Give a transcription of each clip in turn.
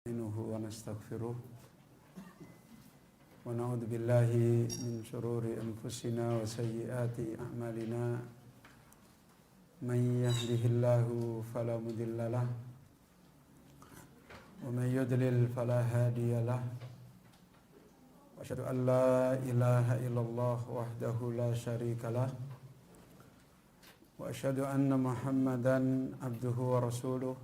نستعينه ونستغفره ونعوذ بالله من شرور أنفسنا وسيئات أعمالنا من يهده الله فلا مضل له ومن يضلل فلا هادي له وأشهد أن لا إله إلا الله وحده لا شريك له وأشهد أن محمدا عبده ورسوله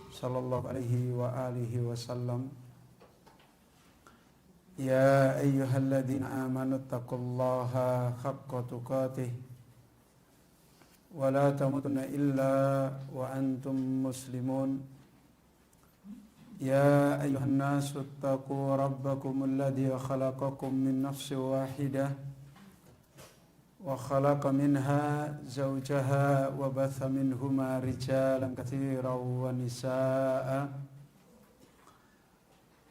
صلى الله عليه وآله وسلم يا أيها الذين آمنوا اتقوا الله حق تقاته ولا تموتن إلا وأنتم مسلمون يا أيها الناس اتقوا ربكم الذي خلقكم من نفس واحدة وخلق منها زوجها وبث منهما رجالا كثيرا ونساء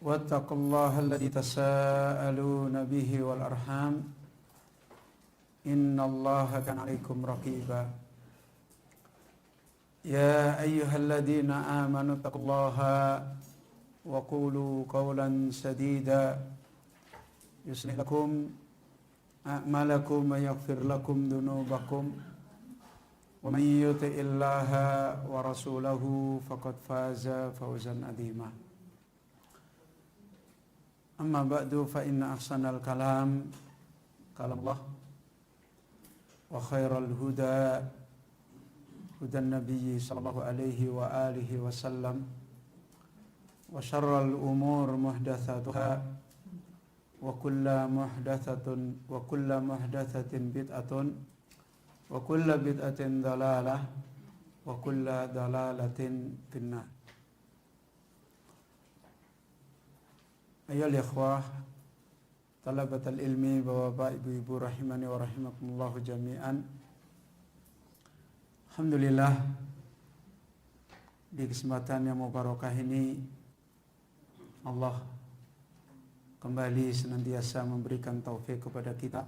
واتقوا الله الذي تساءلون به والأرحام إن الله كان عليكم رقيبا يا أيها الذين آمنوا اتقوا الله وقولوا قولا سديدا يصلح لكم أعمالكم ويغفر لكم ذنوبكم ومن يطع الله ورسوله فقد فاز فوزا عظيما أما بعد فإن أحسن الكلام كلام الله وخير الهدى هدى النبي صلى الله عليه وآله وسلم وشر الأمور محدثاتها وكل محدثة بدعة وكل بدعة ضلالة وكل ضلالة في النار. Ayyuhal ikhwah talabatal ilmi, bapak ibu-ibu rahimani wa rahimakumullah jami'an. Alhamdulillah, di kesempatan yang mubarakah ini Allah kembali senantiasa memberikan taufik kepada kita.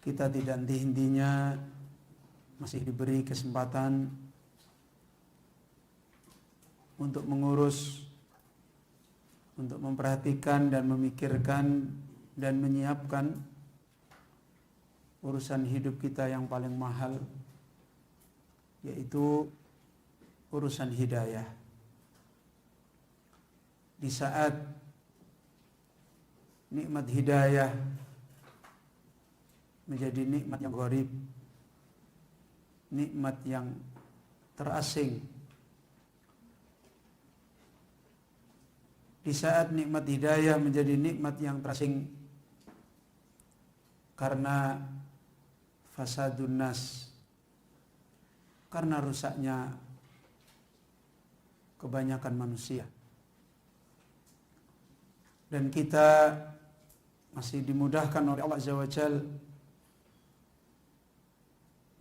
Kita tidak henti-hentinya masih diberi kesempatan untuk mengurus, untuk memperhatikan dan memikirkan dan menyiapkan urusan hidup kita yang paling mahal, yaitu urusan hidayah. Di saat nikmat hidayah menjadi nikmat yang gharib, nikmat yang terasing, di saat nikmat hidayah menjadi nikmat yang terasing karena fasadun nas, karena rusaknya kebanyakan manusia, dan kita masih dimudahkan oleh Allah Azza wa Jalla,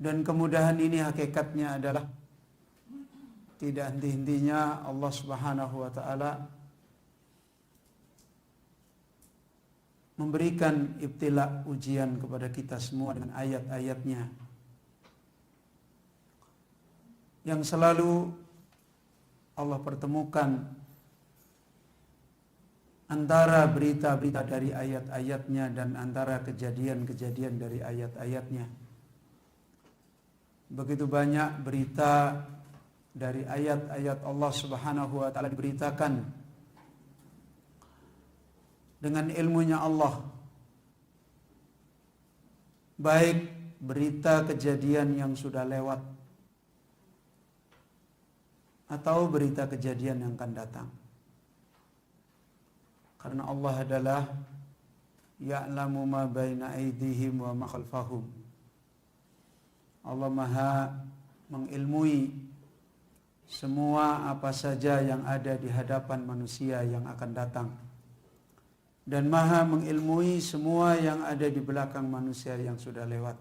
dan kemudahan ini hakikatnya adalah tidak henti-hentinya Allah Subhanahu wa taala memberikan ibtila, ujian kepada kita semua dengan ayat-ayatnya yang selalu Allah pertemukan antara berita-berita dari ayat-ayatnya dan antara kejadian-kejadian dari ayat-ayatnya. Begitu banyak berita dari ayat-ayat Allah Subhanahu wa taala diberitakan dengan ilmunya Allah, baik berita kejadian yang sudah lewat atau berita kejadian yang akan datang. Karena Allah adalah ya'lamu ma baina aydihim wa ma khalfahum. Allah Maha mengilmui semua apa saja yang ada di hadapan manusia yang akan datang, dan Maha mengilmui semua yang ada di belakang manusia yang sudah lewat.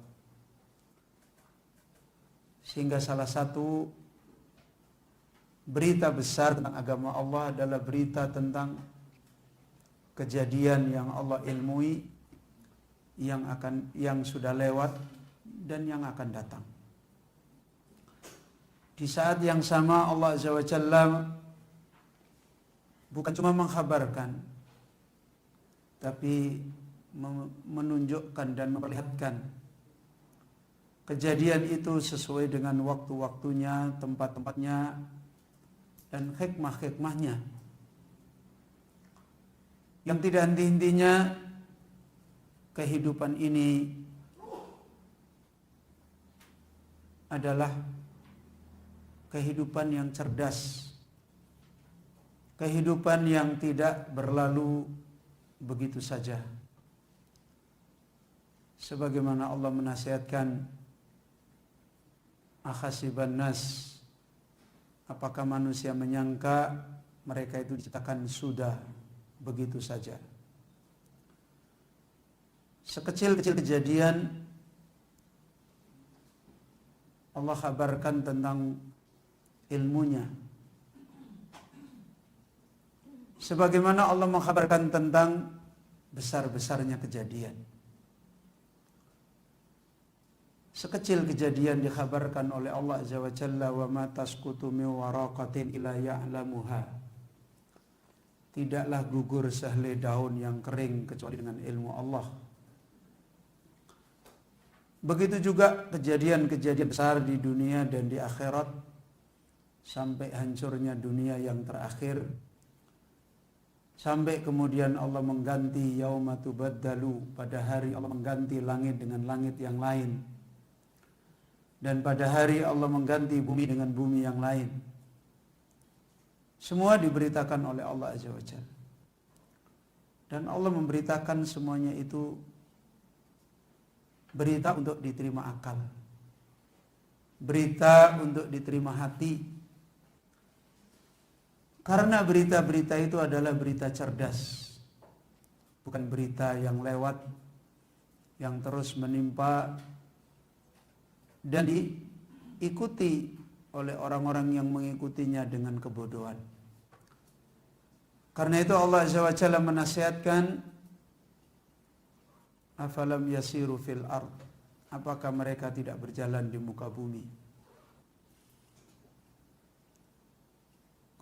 Sehingga salah satu berita besar tentang agama Allah adalah berita tentang kejadian yang Allah ilmui, yang sudah lewat dan yang akan datang. Di saat yang sama Allah Azza wa Jalla bukan cuma mengkhabarkan, tapi menunjukkan dan memperlihatkan kejadian itu sesuai dengan waktu-waktunya, tempat-tempatnya, dan hikmah-hikmahnya. Yang tidak henti-hentinya kehidupan ini adalah kehidupan yang cerdas, kehidupan yang tidak berlalu begitu saja. Sebagaimana Allah menasihatkan, akhasiban nas, apakah manusia menyangka mereka itu diciptakan sudah begitu saja. Sekecil-kecil kejadian Allah kabarkan tentang ilmunya. Sebagaimana Allah mengkabarkan tentang besar-besarnya kejadian. Sekecil kejadian dikhabarkan oleh Allah Azza wa Jalla, wa ma tasqutu min waraqatin illa ya'lamuha. Tidaklah gugur sehelai daun yang kering kecuali dengan ilmu Allah. Begitu juga kejadian-kejadian besar di dunia dan di akhirat, sampai hancurnya dunia yang terakhir, sampai kemudian Allah mengganti yauma tubaddalu, pada hari Allah mengganti langit dengan langit yang lain, dan pada hari Allah mengganti bumi dengan bumi yang lain. Semua diberitakan oleh Allah Azza wa Jalla. Dan Allah memberitakan semuanya itu berita untuk diterima akal, berita untuk diterima hati. Karena berita-berita itu adalah berita cerdas, bukan berita yang lewat, yang terus menimpa dan diikuti oleh orang-orang yang mengikutinya dengan kebodohan. Karena itu Allah Azza wa Jalla menasihatkan, afalam yasiru fil ard, apakah mereka tidak berjalan di muka bumi.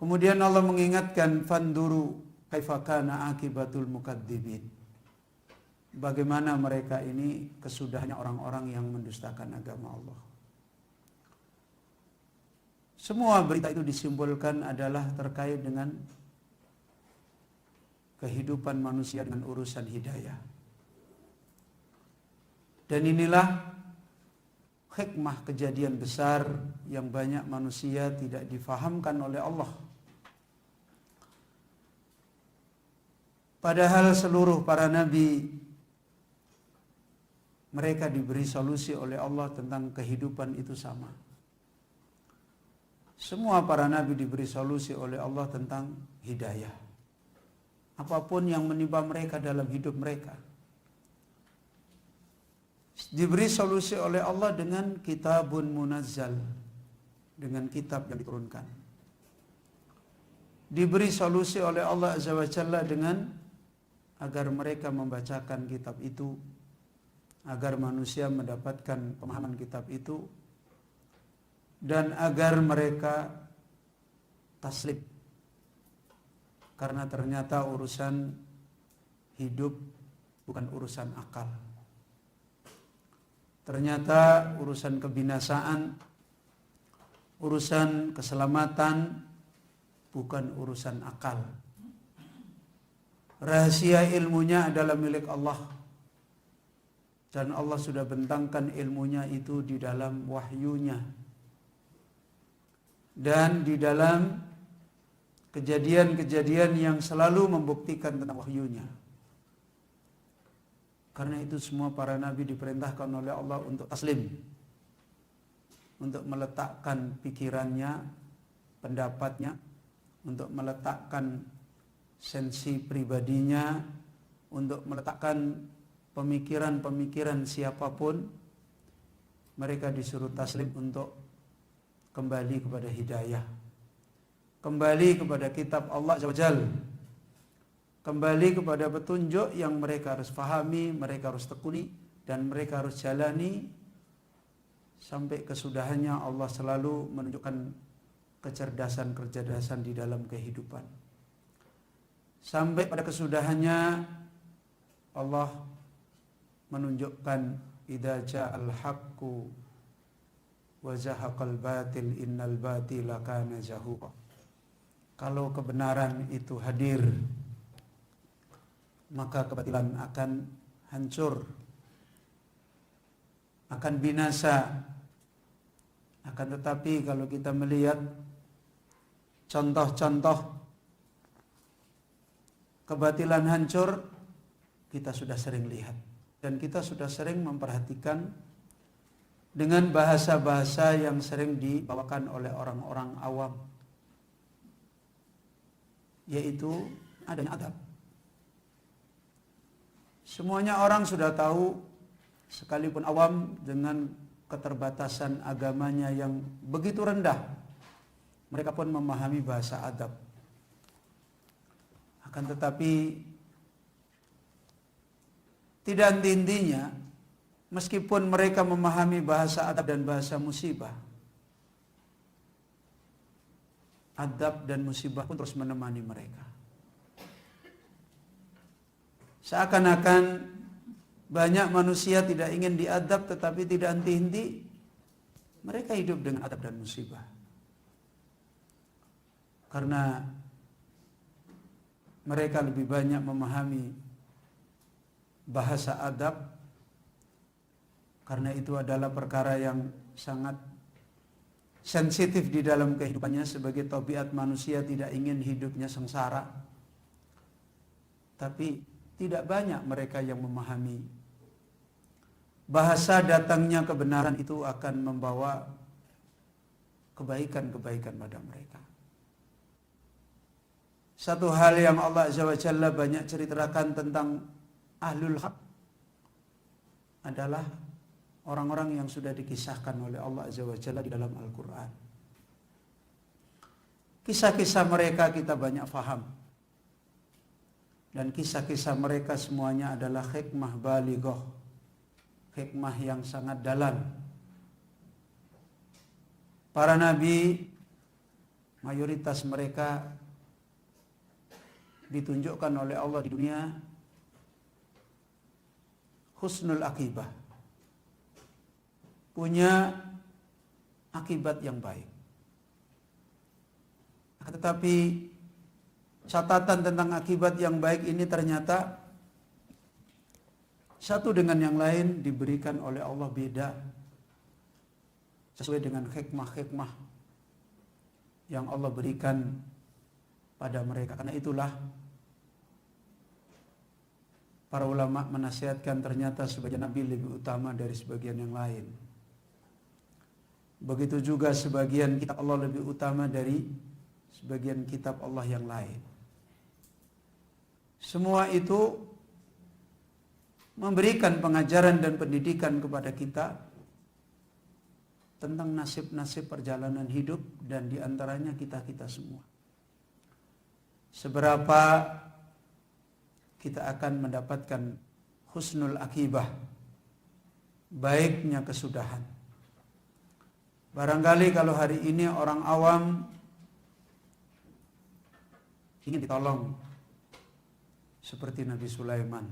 Kemudian Allah mengingatkan, fanduru kaifa kana akibatul mukadzibin, bagaimana mereka ini kesudahnya orang-orang yang mendustakan agama Allah. Semua berita itu disimbolkan adalah terkait dengan kehidupan manusia dengan urusan hidayah. Dan inilah hikmah kejadian besar yang banyak manusia tidak difahamkan oleh Allah. Padahal seluruh para nabi, mereka diberi solusi oleh Allah tentang kehidupan itu sama. Semua para nabi diberi solusi oleh Allah tentang hidayah. Apapun yang menimpa mereka dalam hidup mereka, diberi solusi oleh Allah dengan kitabun munazzal, dengan kitab yang diturunkan. Diberi solusi oleh Allah Azza wa Jalla dengan agar mereka membacakan kitab itu, agar manusia mendapatkan pemahaman kitab itu, dan agar mereka taslim. Karena ternyata urusan hidup bukan urusan akal. Ternyata urusan kebinasaan, urusan keselamatan bukan urusan akal. Rahasia ilmunya adalah milik Allah. Dan Allah sudah bentangkan ilmunya itu di dalam wahyunya. Dan di dalam kejadian-kejadian yang selalu membuktikan tentang wahyunya. Karena itu semua para nabi diperintahkan oleh Allah untuk taslim, untuk meletakkan pikirannya, pendapatnya, untuk meletakkan sensi pribadinya, untuk meletakkan pemikiran-pemikiran siapapun. Mereka disuruh taslim untuk kembali kepada hidayah, kembali kepada kitab Allah Azza wa Jalla, kembali kepada petunjuk yang mereka harus pahami, mereka harus tekuni, dan mereka harus jalani sampai kesudahannya Allah selalu menunjukkan kecerdasan di dalam kehidupan. Sampai pada kesudahannya Allah menunjukkan idza ja'al haqqu wa zahaqal batil innal batila kana zahuqa. Kalau kebenaran itu hadir, maka kebatilan akan hancur, akan binasa. Akan tetapi kalau kita melihat contoh-contoh kebatilan hancur, kita sudah sering lihat. Dan kita sudah sering memperhatikan dengan bahasa-bahasa yang sering dibawakan oleh orang-orang awam, yaitu adanya adab. Semuanya orang sudah tahu, sekalipun awam dengan keterbatasan agamanya yang begitu rendah, mereka pun memahami bahasa adab. Akan tetapi tidak henti-hentinya, meskipun mereka memahami bahasa adab dan bahasa musibah, adab dan musibah pun terus menemani mereka. Seakan-akan banyak manusia tidak ingin diadab, tetapi tidak henti-henti mereka hidup dengan adab dan musibah. Karena mereka lebih banyak memahami bahasa adab, karena itu adalah perkara yang sangat sensitif di dalam kehidupannya. Sebagai tabiat manusia tidak ingin hidupnya sengsara, tapi tidak banyak mereka yang memahami bahasa datangnya kebenaran itu akan membawa kebaikan-kebaikan pada mereka. Satu hal yang Allah Azza wa Jalla banyak ceritakan tentang ahlul haq adalah orang-orang yang sudah dikisahkan oleh Allah Azza wa Jalla di dalam Al-Quran. Kisah-kisah mereka kita banyak faham. Dan kisah-kisah mereka semuanya adalah hikmah balighah, hikmah yang sangat dalam. Para nabi, mayoritas mereka ditunjukkan oleh Allah di dunia husnul akibah, punya akibat yang baik. Tetapi catatan tentang akibat yang baik ini ternyata satu dengan yang lain diberikan oleh Allah beda, sesuai dengan hikmah-hikmah yang Allah berikan pada mereka. Karena itulah para ulama menasihatkan ternyata sebagian nabi lebih utama dari sebagian yang lain. Begitu juga sebagian kitab Allah lebih utama dari sebagian kitab Allah yang lain. Semua itu memberikan pengajaran dan pendidikan kepada kita tentang nasib-nasib perjalanan hidup, dan diantaranya kita-kita semua. Seberapa kita akan mendapatkan husnul akibah, baiknya kesudahan. Barangkali kalau hari ini orang awam ingin ditolong seperti Nabi Sulaiman,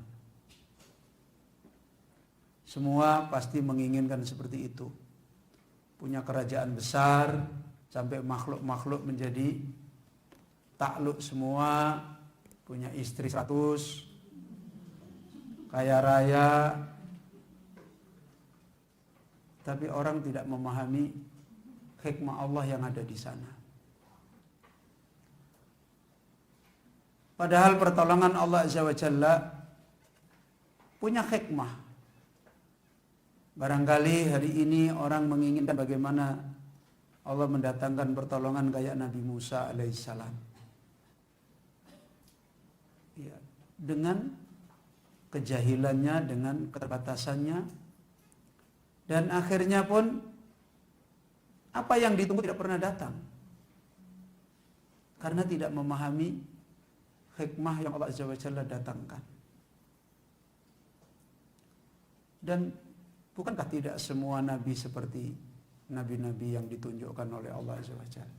semua pasti menginginkan seperti itu. Punya kerajaan besar, sampai makhluk-makhluk menjadi takluk semua, punya istri 100, kaya raya. Tapi orang tidak memahami hikmah Allah yang ada di sana. Padahal pertolongan Allah Azza wa Jalla punya hikmah. Barangkali hari ini orang menginginkan bagaimana Allah mendatangkan pertolongan kayak Nabi Musa alaihissalam. Ya, dengan kejahilannya, dengan keterbatasannya, dan akhirnya pun apa yang ditunggu tidak pernah datang. Karena tidak memahami hikmah yang Allah Azza wa Jalla datangkan. Dan Bukankah tidak semua nabi seperti nabi-nabi yang ditunjukkan oleh Allah Azza wa Jalla?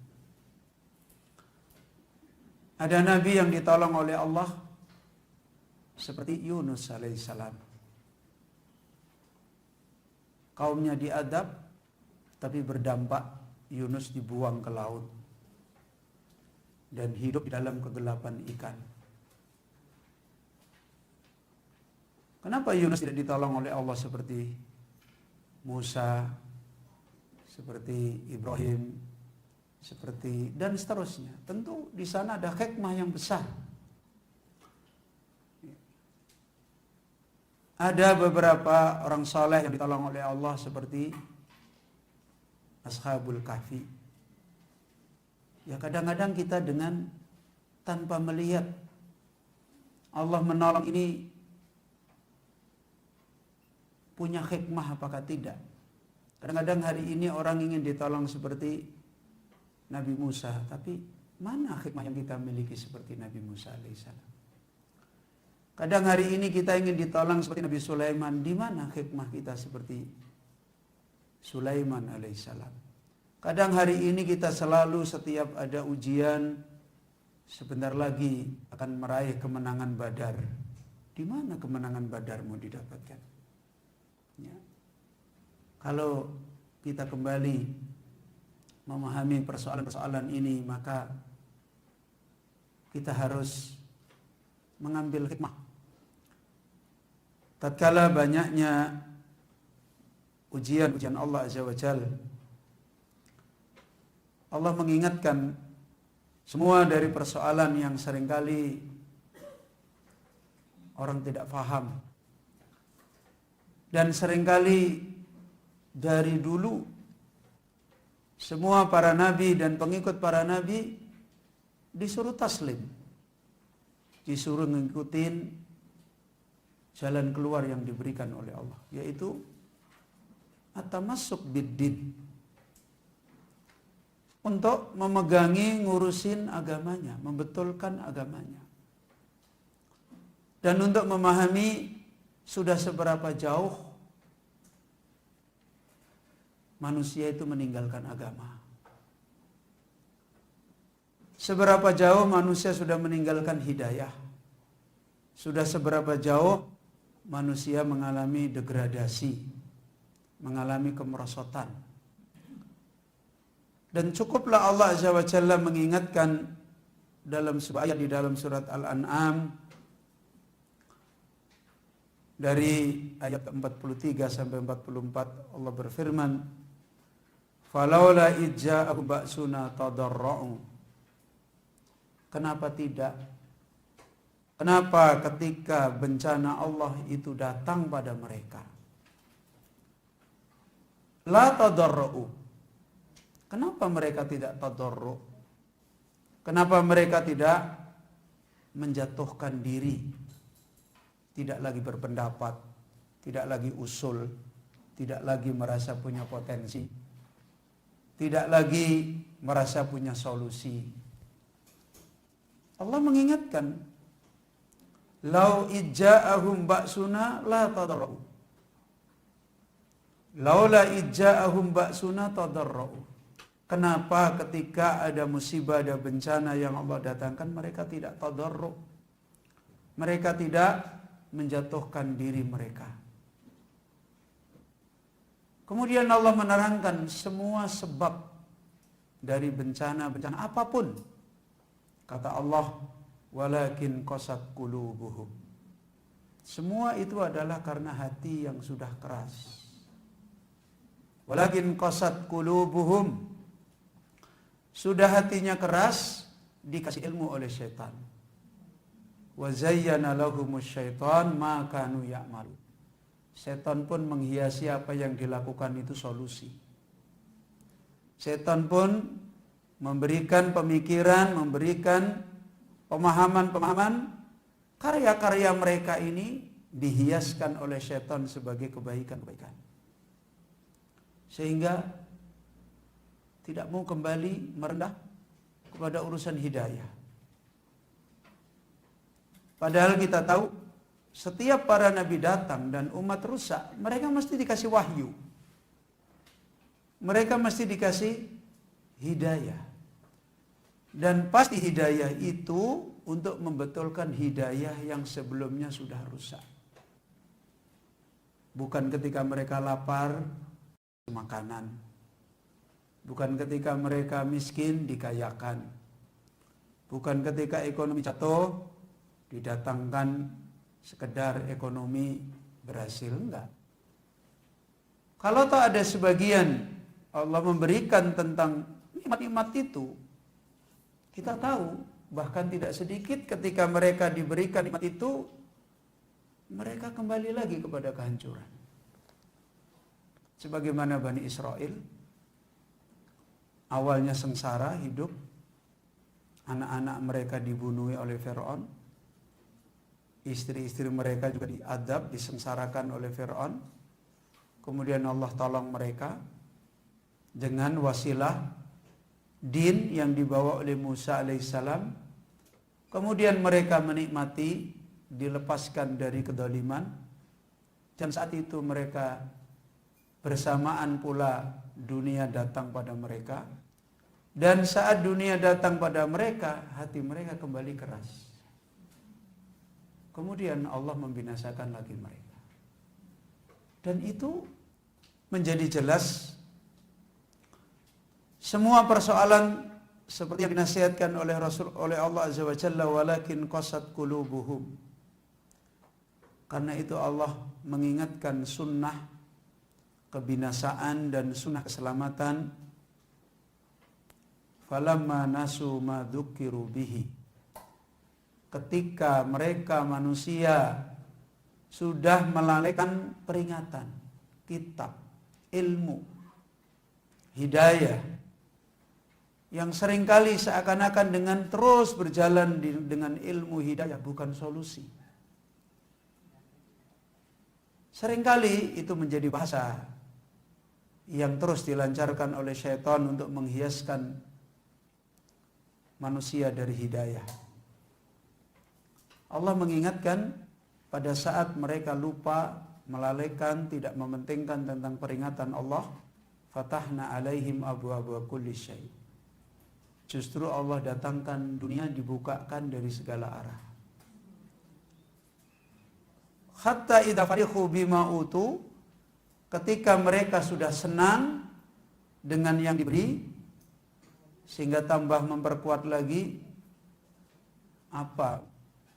Ada nabi yang ditolong oleh Allah seperti Yunus alaihissalam. Kaumnya diadab, tapi berdampak Yunus dibuang ke laut dan hidup di dalam kegelapan ikan. Kenapa Yunus tidak ditolong oleh Allah seperti Musa, seperti Ibrahim, seperti dan seterusnya? Tentu di sana ada hikmah yang besar. Ada beberapa orang saleh yang ditolong oleh Allah seperti Ashabul Kahfi. Ya kadang-kadang kita dengan tanpa melihat Allah menolong ini punya hikmah apakah tidak. Kadang-kadang hari ini orang ingin ditolong seperti Nabi Musa, tapi mana hikmah yang kita miliki seperti Nabi Musa alaihissalam? Kadang hari ini kita ingin ditolong seperti Nabi Sulaiman, di mana hikmah kita seperti Sulaiman alaihissalam? Kadang hari ini kita selalu setiap ada ujian, sebentar lagi akan meraih kemenangan Badar. Di mana kemenangan Badarmu didapatkan? Ya. Kalau kita kembali memahami persoalan-persoalan ini, maka kita harus mengambil hikmah. Tatkala banyaknya ujian Allah Azza wa Jalla, Allah mengingatkan semua dari persoalan yang seringkali orang tidak paham. Dan seringkali dari dulu semua para nabi dan pengikut para nabi disuruh taslim, disuruh ngikutin jalan keluar yang diberikan oleh Allah, yaitu at-tamassuk bid-din, untuk memegangi ngurusin agamanya, membetulkan agamanya, dan untuk memahami sudah seberapa jauh manusia itu meninggalkan agama. Seberapa jauh manusia sudah meninggalkan hidayah. Sudah seberapa jauh manusia mengalami degradasi, mengalami kemerosotan. Dan cukuplah Allah Azza wa Jalla mengingatkan dalam sebuah ayat di dalam surat Al-An'am dari ayat 43 sampai 44, Allah berfirman, "Falaula ijja'ahum ba'suna tadarra'u." Kenapa tidak? Kenapa ketika bencana Allah itu datang pada mereka, la tadarra'u? Kenapa mereka tidak tadarru'? Kenapa mereka tidak menjatuhkan diri? Tidak lagi berpendapat, tidak lagi usul, tidak lagi merasa punya potensi, tidak lagi merasa punya solusi. Allah mengingatkan, "Lau ijja'ahum ba'suna la tadarra'u." Laula ijja'ahum ba'suna tadarra'u. Kenapa ketika ada musibah, ada bencana yang Allah datangkan, mereka tidak tadarru'? Mereka tidak menjatuhkan diri mereka. Kemudian Allah menerangkan semua sebab dari bencana-bencana apapun. Kata Allah, "Walakin qasat qulubuhum." Semua itu adalah karena hati yang sudah keras. Walakin qasat qulubuhum. Sudah hatinya keras, dikasih ilmu oleh syaitan. Wa zayyana lahumus syaitan ma kanu ya'malu. Setan pun menghiasi apa yang dilakukan itu solusi. Setan pun memberikan pemikiran, memberikan pemahaman-pemahaman, karya-karya mereka ini dihiaskan oleh setan sebagai kebaikan-kebaikan. Sehingga tidak mau kembali merendah kepada urusan hidayah. Padahal kita tahu setiap para nabi datang dan umat rusak, mereka mesti dikasih wahyu. Mereka mesti dikasih hidayah. Dan pasti hidayah itu untuk membetulkan hidayah yang sebelumnya sudah rusak. Bukan ketika mereka lapar, makanan. Bukan ketika mereka miskin, dikayakan. Bukan ketika ekonomi jatuh, didatangkan sekedar ekonomi berhasil, enggak. Kalau tak ada sebagian Allah memberikan tentang nikmat-nikmat itu, kita tahu bahkan tidak sedikit ketika mereka diberikan nikmat itu, mereka kembali lagi kepada kehancuran. Sebagaimana Bani Israel, awalnya sengsara hidup, anak-anak mereka dibunuh oleh Firaun, istri-istri mereka juga diadab, disengsarakan oleh Firaun. Kemudian Allah tolong mereka dengan wasilah din yang dibawa oleh Musa alaihissalam. Kemudian mereka menikmati, dilepaskan dari kedoliman, dan saat itu mereka bersamaan pula dunia datang pada mereka. Dan saat dunia datang pada mereka, hati mereka kembali keras. Kemudian Allah membinasakan lagi mereka. Dan itu menjadi jelas semua persoalan seperti yang dinasihatkan oleh oleh Allah Azza wa Jalla, walakin qasat qulubuhum. Karena itu Allah mengingatkan sunnah kebinasaan dan sunnah keselamatan. Falamma nasu ma dzukiru bihi. Ketika mereka manusia sudah melalaikan peringatan, kitab, ilmu, hidayah, yang seringkali seakan-akan dengan terus berjalan dengan ilmu hidayah bukan solusi. Seringkali itu menjadi bahasa yang terus dilancarkan oleh syaitan untuk menghiaskan manusia dari hidayah. Allah mengingatkan pada saat mereka lupa, melalaikan, tidak mementingkan tentang peringatan Allah, fatahna alaihim abwaaba kulli syai'. Justru Allah datangkan dunia, dibukakan dari segala arah. Hatta idza farihu bima utu, ketika mereka sudah senang dengan yang diberi, sehingga tambah memperkuat lagi, apa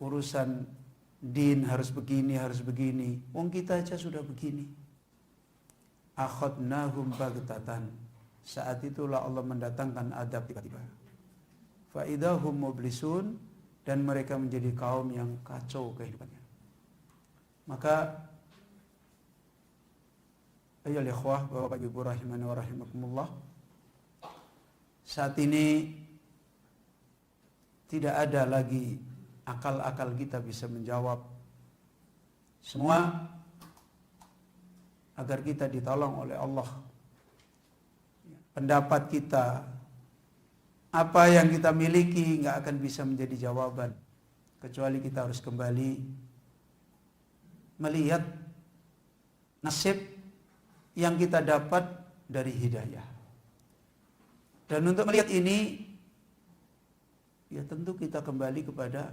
urusan din harus begini, wong kita aja sudah begini. Akhadnahum baghtatan, saat itulah Allah mendatangkan adab tiba-tiba. Fa idahum mublisun, dan mereka menjadi kaum yang kacau kehidupannya. Maka ayolah ikhwah, Bapak Ibu rahimani wa rahimakumullah, saat ini tidak ada lagi akal-akal kita bisa menjawab semua agar kita ditolong oleh Allah. Pendapat kita, apa yang kita miliki nggak akan bisa menjadi jawaban, kecuali kita harus kembali melihat nasib yang kita dapat dari hidayah. Dan untuk melihat ini, ya tentu kita kembali kepada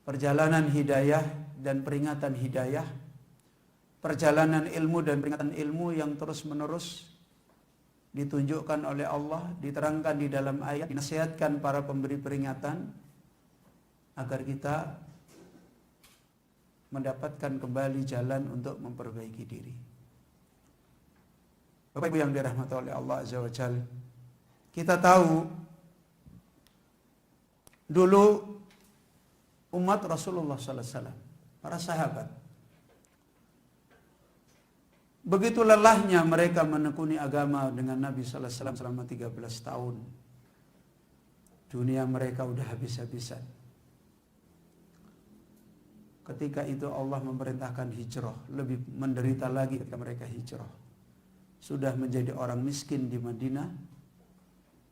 perjalanan hidayah dan peringatan hidayah, perjalanan ilmu dan peringatan ilmu yang terus-menerus ditunjukkan oleh Allah, diterangkan di dalam ayat, dinasihatkan para pemberi peringatan agar kita mendapatkan kembali jalan untuk memperbaiki diri. Bapak Ibu yang dirahmati oleh Allah Azza wa Jalla, kita tahu dulu umat Rasulullah sallallahu alaihi wasallam, para sahabat, begitu lelahnya mereka menekuni agama dengan Nabi sallallahu alaihi wasallam selama 13 tahun. Dunia mereka udah habis-habisan. Ketika itu Allah memerintahkan hijrah, lebih menderita lagi ketika mereka hijrah. Sudah menjadi orang miskin di Madinah,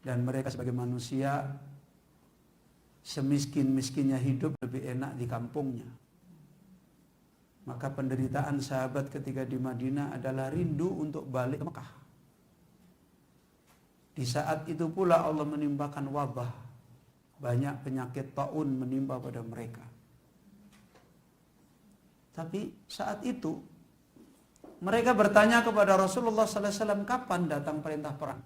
dan mereka sebagai manusia semiskin-miskinnya hidup lebih enak di kampungnya. Maka penderitaan sahabat ketika di Madinah adalah rindu untuk balik ke Mekah. Di saat itu pula Allah menimpakan wabah. Banyak penyakit taun menimpa pada mereka. Tapi saat itu mereka bertanya kepada Rasulullah SAW, kapan datang perintah perang?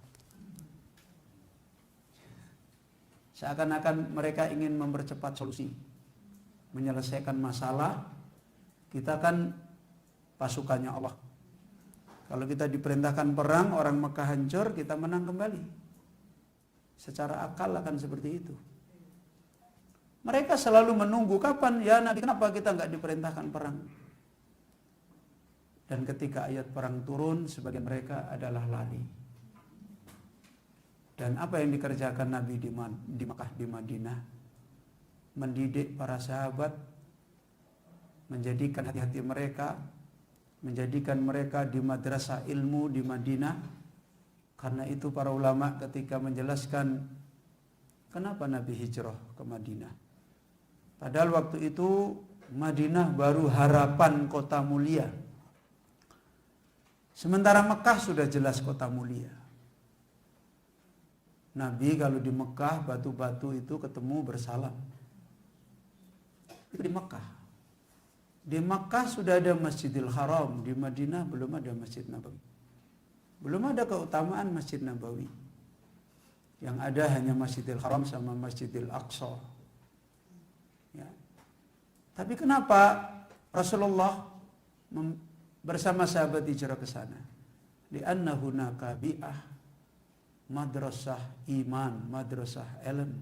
Seakan-akan mereka ingin mempercepat solusi, menyelesaikan masalah. Kita kan pasukannya Allah. Kalau kita diperintahkan perang, orang Mekah hancur, kita menang kembali. Secara akal akan seperti itu. Mereka selalu menunggu kapan, ya Nabi, kenapa kita nggak diperintahkan perang? Dan ketika ayat perang turun, sebagian mereka adalah lari. Dan apa yang dikerjakan Nabi di Mekah, di Madinah? Mendidik para sahabat, menjadikan hati-hati mereka, menjadikan mereka di madrasah ilmu di Madinah. Karena itu para ulama ketika menjelaskan kenapa Nabi hijrah ke Madinah. Padahal waktu itu Madinah baru harapan kota mulia. Sementara Mekah sudah jelas kota mulia. Nabi kalau di Mekah batu-batu itu ketemu bersalam. Itu di Mekah. Di Makkah sudah ada Masjidil Haram, di Madinah belum ada Masjid Nabawi. Belum ada keutamaan Masjid Nabawi. Yang ada hanya Masjidil Haram sama Masjidil Aqsa. Ya. Tapi kenapa Rasulullah bersama sahabat hijrah ke sana? Li'anna hunaka bi'ah madrasah iman, madrasah ilm.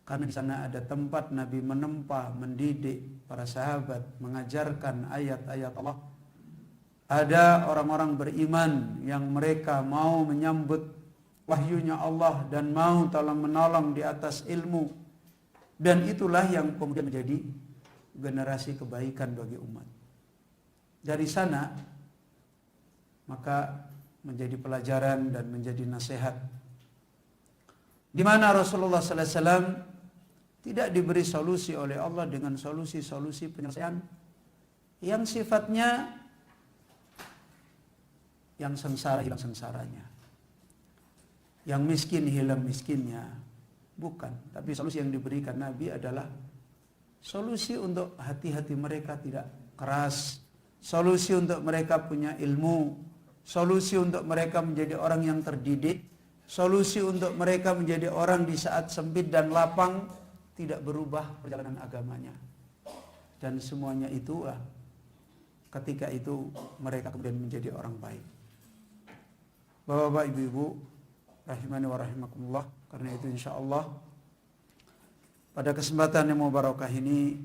Karena di sana ada tempat Nabi menempa, mendidik para sahabat, mengajarkan ayat-ayat Allah. Ada orang-orang beriman yang mereka mau menyambut wahyunya Allah dan mau tolong menolong di atas ilmu. Dan itulah yang kemudian menjadi generasi kebaikan bagi umat. Dari sana maka menjadi pelajaran dan menjadi nasihat. Di mana Rasulullah sallallahu alaihi wasallam tidak diberi solusi oleh Allah dengan solusi-solusi penyelesaian yang sifatnya yang sengsara hilang sengsaranya, yang miskin hilang miskinnya. Bukan, tapi solusi yang diberikan Nabi adalah solusi untuk hati-hati mereka tidak keras, solusi untuk mereka punya ilmu, solusi untuk mereka menjadi orang yang terdidik, solusi untuk mereka menjadi orang di saat sempit dan lapang tidak berubah perjalanan agamanya. Dan semuanya itu ketika itu mereka kemudian menjadi orang baik. Bapak-bapak, ibu-ibu rahimani wa rahimakumullah, karena itu insyaallah pada kesempatan yang mubarakah ini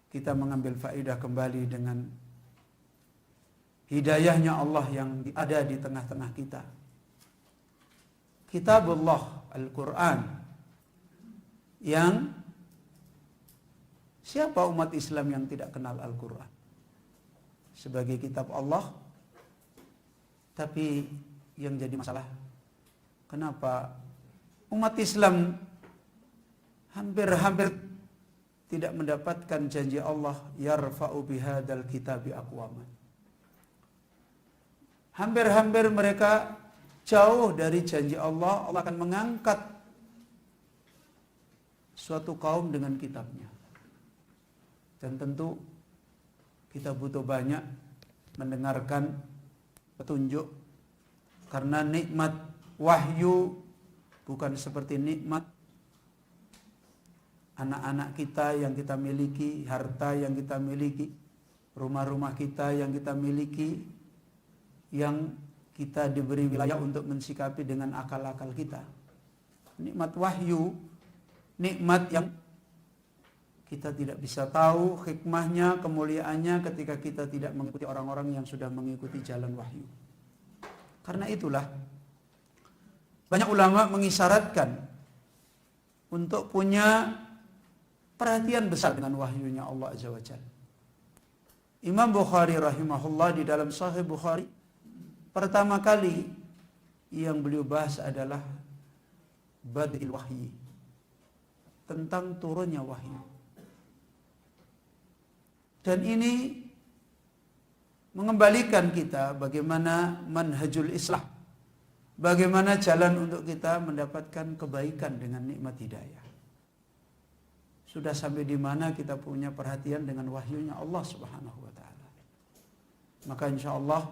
kita mengambil faedah kembali dengan hidayahnya Allah yang ada di tengah-tengah kita. Kitabullah Al-Quran, yang siapa umat Islam yang tidak kenal Al-Quran sebagai kitab Allah? Tapi yang jadi masalah, kenapa umat Islam hampir-hampir tidak mendapatkan janji Allah, yarfa'u bihadzal kitabi aqwaman. Hampir-hampir mereka jauh dari janji Allah. Allah akan mengangkat suatu kaum dengan kitabnya. Dan tentu kita butuh banyak mendengarkan petunjuk, karena nikmat wahyu bukan seperti nikmat anak-anak kita yang kita miliki, harta yang kita miliki, rumah-rumah kita yang kita miliki, yang kita diberi wilayah untuk mensikapi dengan akal-akal kita. Nikmat wahyu, nikmat yang kita tidak bisa tahu hikmahnya, kemuliaannya ketika kita tidak mengikuti orang-orang yang sudah mengikuti jalan wahyu. Karena itulah banyak ulama mengisyaratkan untuk punya perhatian besar dengan wahyunya Allah Azza wa Jalla. Imam Bukhari rahimahullah di dalam Sahih Bukhari pertama kali yang beliau bahas adalah bad'il wahyi, tentang turunnya wahyu. Dan ini mengembalikan kita bagaimana manhajul Islam, bagaimana jalan untuk kita mendapatkan kebaikan dengan nikmat hidayah. Sudah sampai di mana kita punya perhatian dengan wahyunya Allah Subhanahu wa taala. Maka insyaallah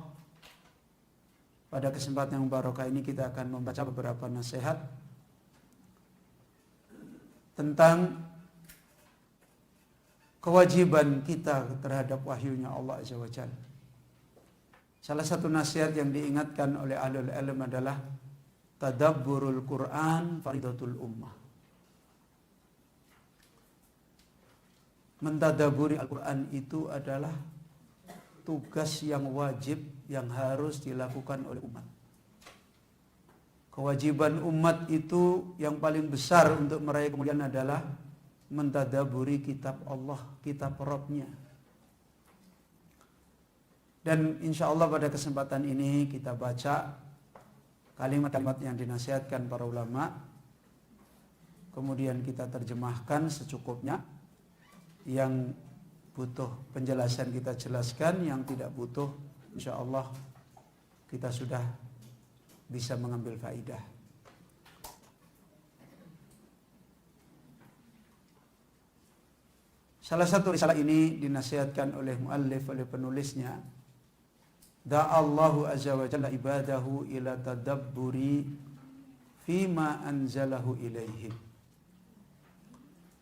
pada kesempatan yang barokah ini kita akan membaca beberapa nasihat tentang kewajiban kita terhadap wahyunya Allah Azza wa Jalla. Salah satu nasihat yang diingatkan oleh ahlul ilm adalah tadabburul Quran faridatul ummah. Mentadaburi Al-Quran itu adalah tugas yang wajib yang harus dilakukan oleh umat. Kewajiban umat itu yang paling besar untuk meraih kemuliaan adalah mentadaburi kitab Allah, kitab Rabbnya. Dan insya Allah pada kesempatan ini kita baca kalimat-kalimat yang dinasihatkan para ulama, kemudian kita terjemahkan secukupnya. Yang butuh penjelasan kita jelaskan, yang tidak butuh insya Allah kita sudah bisa mengambil faidah. Salah satu risalah ini dinasihatkan oleh muallif, oleh penulisnya. Da'allahu azza wa jalla ibadahu ila tadabburi fima anzalahu ilaihim.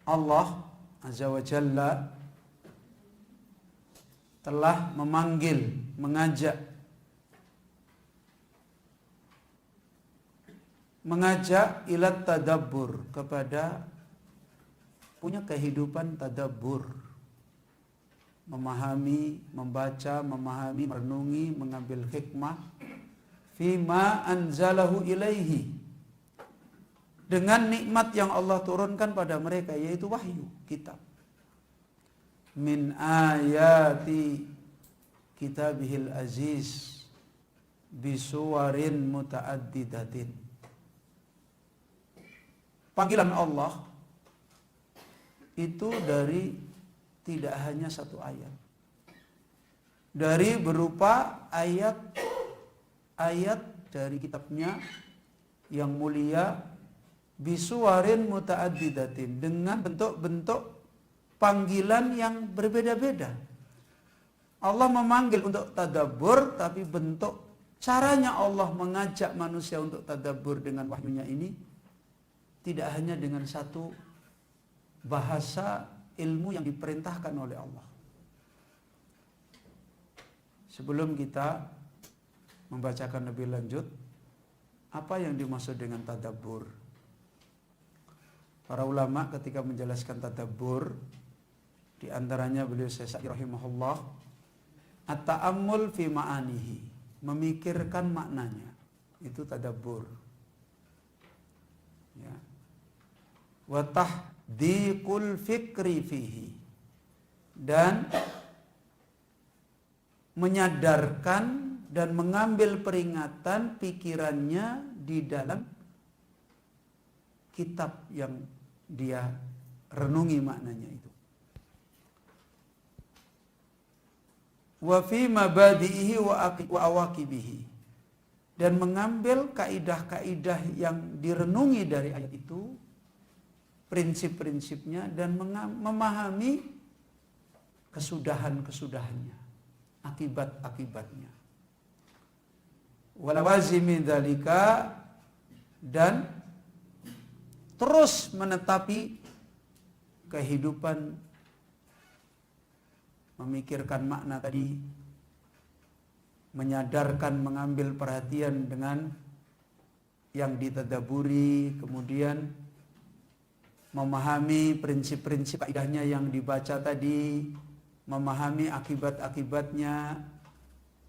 Allah azza wa jalla telah memanggil, mengajak ilat tadabbur, kepada punya kehidupan tadabbur, memahami, membaca, memahami, merenungi, mengambil hikmah fima anzalahu ilaihi, dengan nikmat yang Allah turunkan pada mereka, yaitu wahyu, kitab. Min ayati kitabihil aziz bisuwarin muta'addidatin. Panggilan Allah itu dari tidak hanya satu ayat, dari berupa ayat-ayat dari kitabnya yang mulia, bisuwarin muta'addidatin, dengan bentuk-bentuk panggilan yang berbeda-beda. Allah memanggil untuk tadabbur, tapi bentuk caranya Allah mengajak manusia untuk tadabbur dengan wahyunya ini tidak hanya dengan satu bahasa ilmu yang diperintahkan oleh Allah. Sebelum kita membacakan lebih lanjut, apa yang dimaksud dengan tadabbur? Para ulama ketika menjelaskan tadabbur, di antaranya beliau Syekh Sa'di rahimahullah, at-ta'ammul fi ma'anihi, memikirkan maknanya, itu tadabbur. Ya. Wa tahdiqul fikri fihi, dan menyadarkan dan mengambil peringatan pikirannya di dalam kitab yang dia renungi maknanya itu. Wa fi mabadihi wa awaqibihi, dan mengambil kaidah-kaidah yang direnungi dari ayat itu, prinsip-prinsipnya, dan memahami kesudahan-kesudahannya, akibat-akibatnya. Walawazimi dzalika, dan terus menetapi kehidupan, memikirkan makna tadi, menyadarkan, mengambil perhatian dengan yang ditadaburi, kemudian memahami prinsip-prinsip kaidahnya yang dibaca tadi, memahami akibat-akibatnya.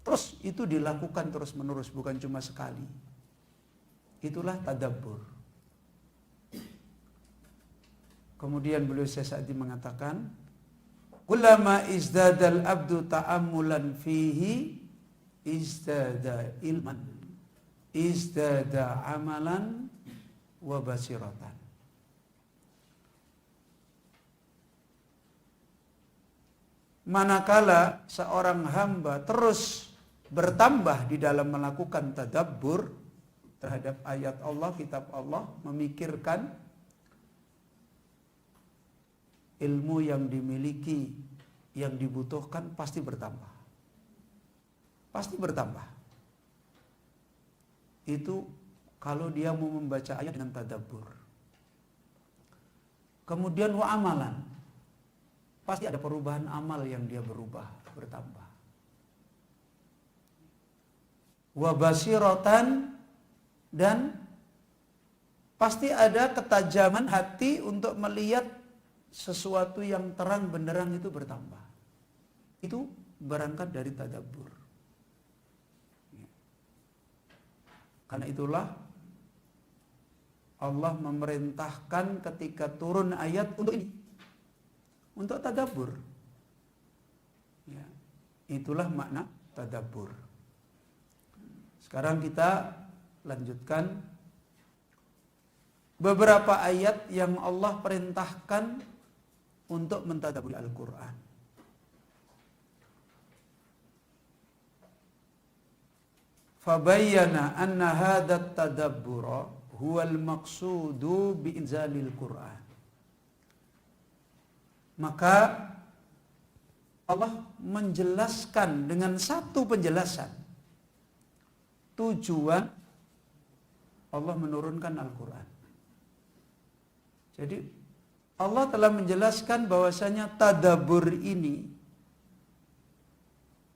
Terus itu dilakukan terus-menerus, bukan cuma sekali. Itulah tadabbur. Kemudian beliau Syekh Sa'di mengatakan, kullama izdadal abdu ta'ammulan fihi izdada ilman, izdada amalan wa basiratan. manakala seorang hamba terus bertambah di dalam melakukan tadabbur terhadap ayat Allah, kitab Allah, memikirkan, ilmu yang dimiliki, yang dibutuhkan pasti bertambah. Pasti bertambah. Itu kalau dia mau membaca ayat dengan tadabbur. Kemudian wa amalan. Pasti ada perubahan amal yang dia bertambah. Wa basiratan, dan pasti ada ketajaman hati untuk melihat sesuatu yang terang benderang itu bertambah. Itu berangkat dari tadabbur. Karena itulah Allah memerintahkan ketika turun ayat untuk ini, untuk tadabbur. Ya, itulah makna tadabbur. Sekarang kita lanjutkan beberapa ayat yang Allah perintahkan untuk mentadabburi Al-Quran. Fabayyana anna hadat tadabbura huwal maqsudu biinzalil Quran. Maka Allah menjelaskan dengan satu penjelasan tujuan Allah menurunkan Al-Quran. Jadi Allah telah menjelaskan bahwasanya tadabbur ini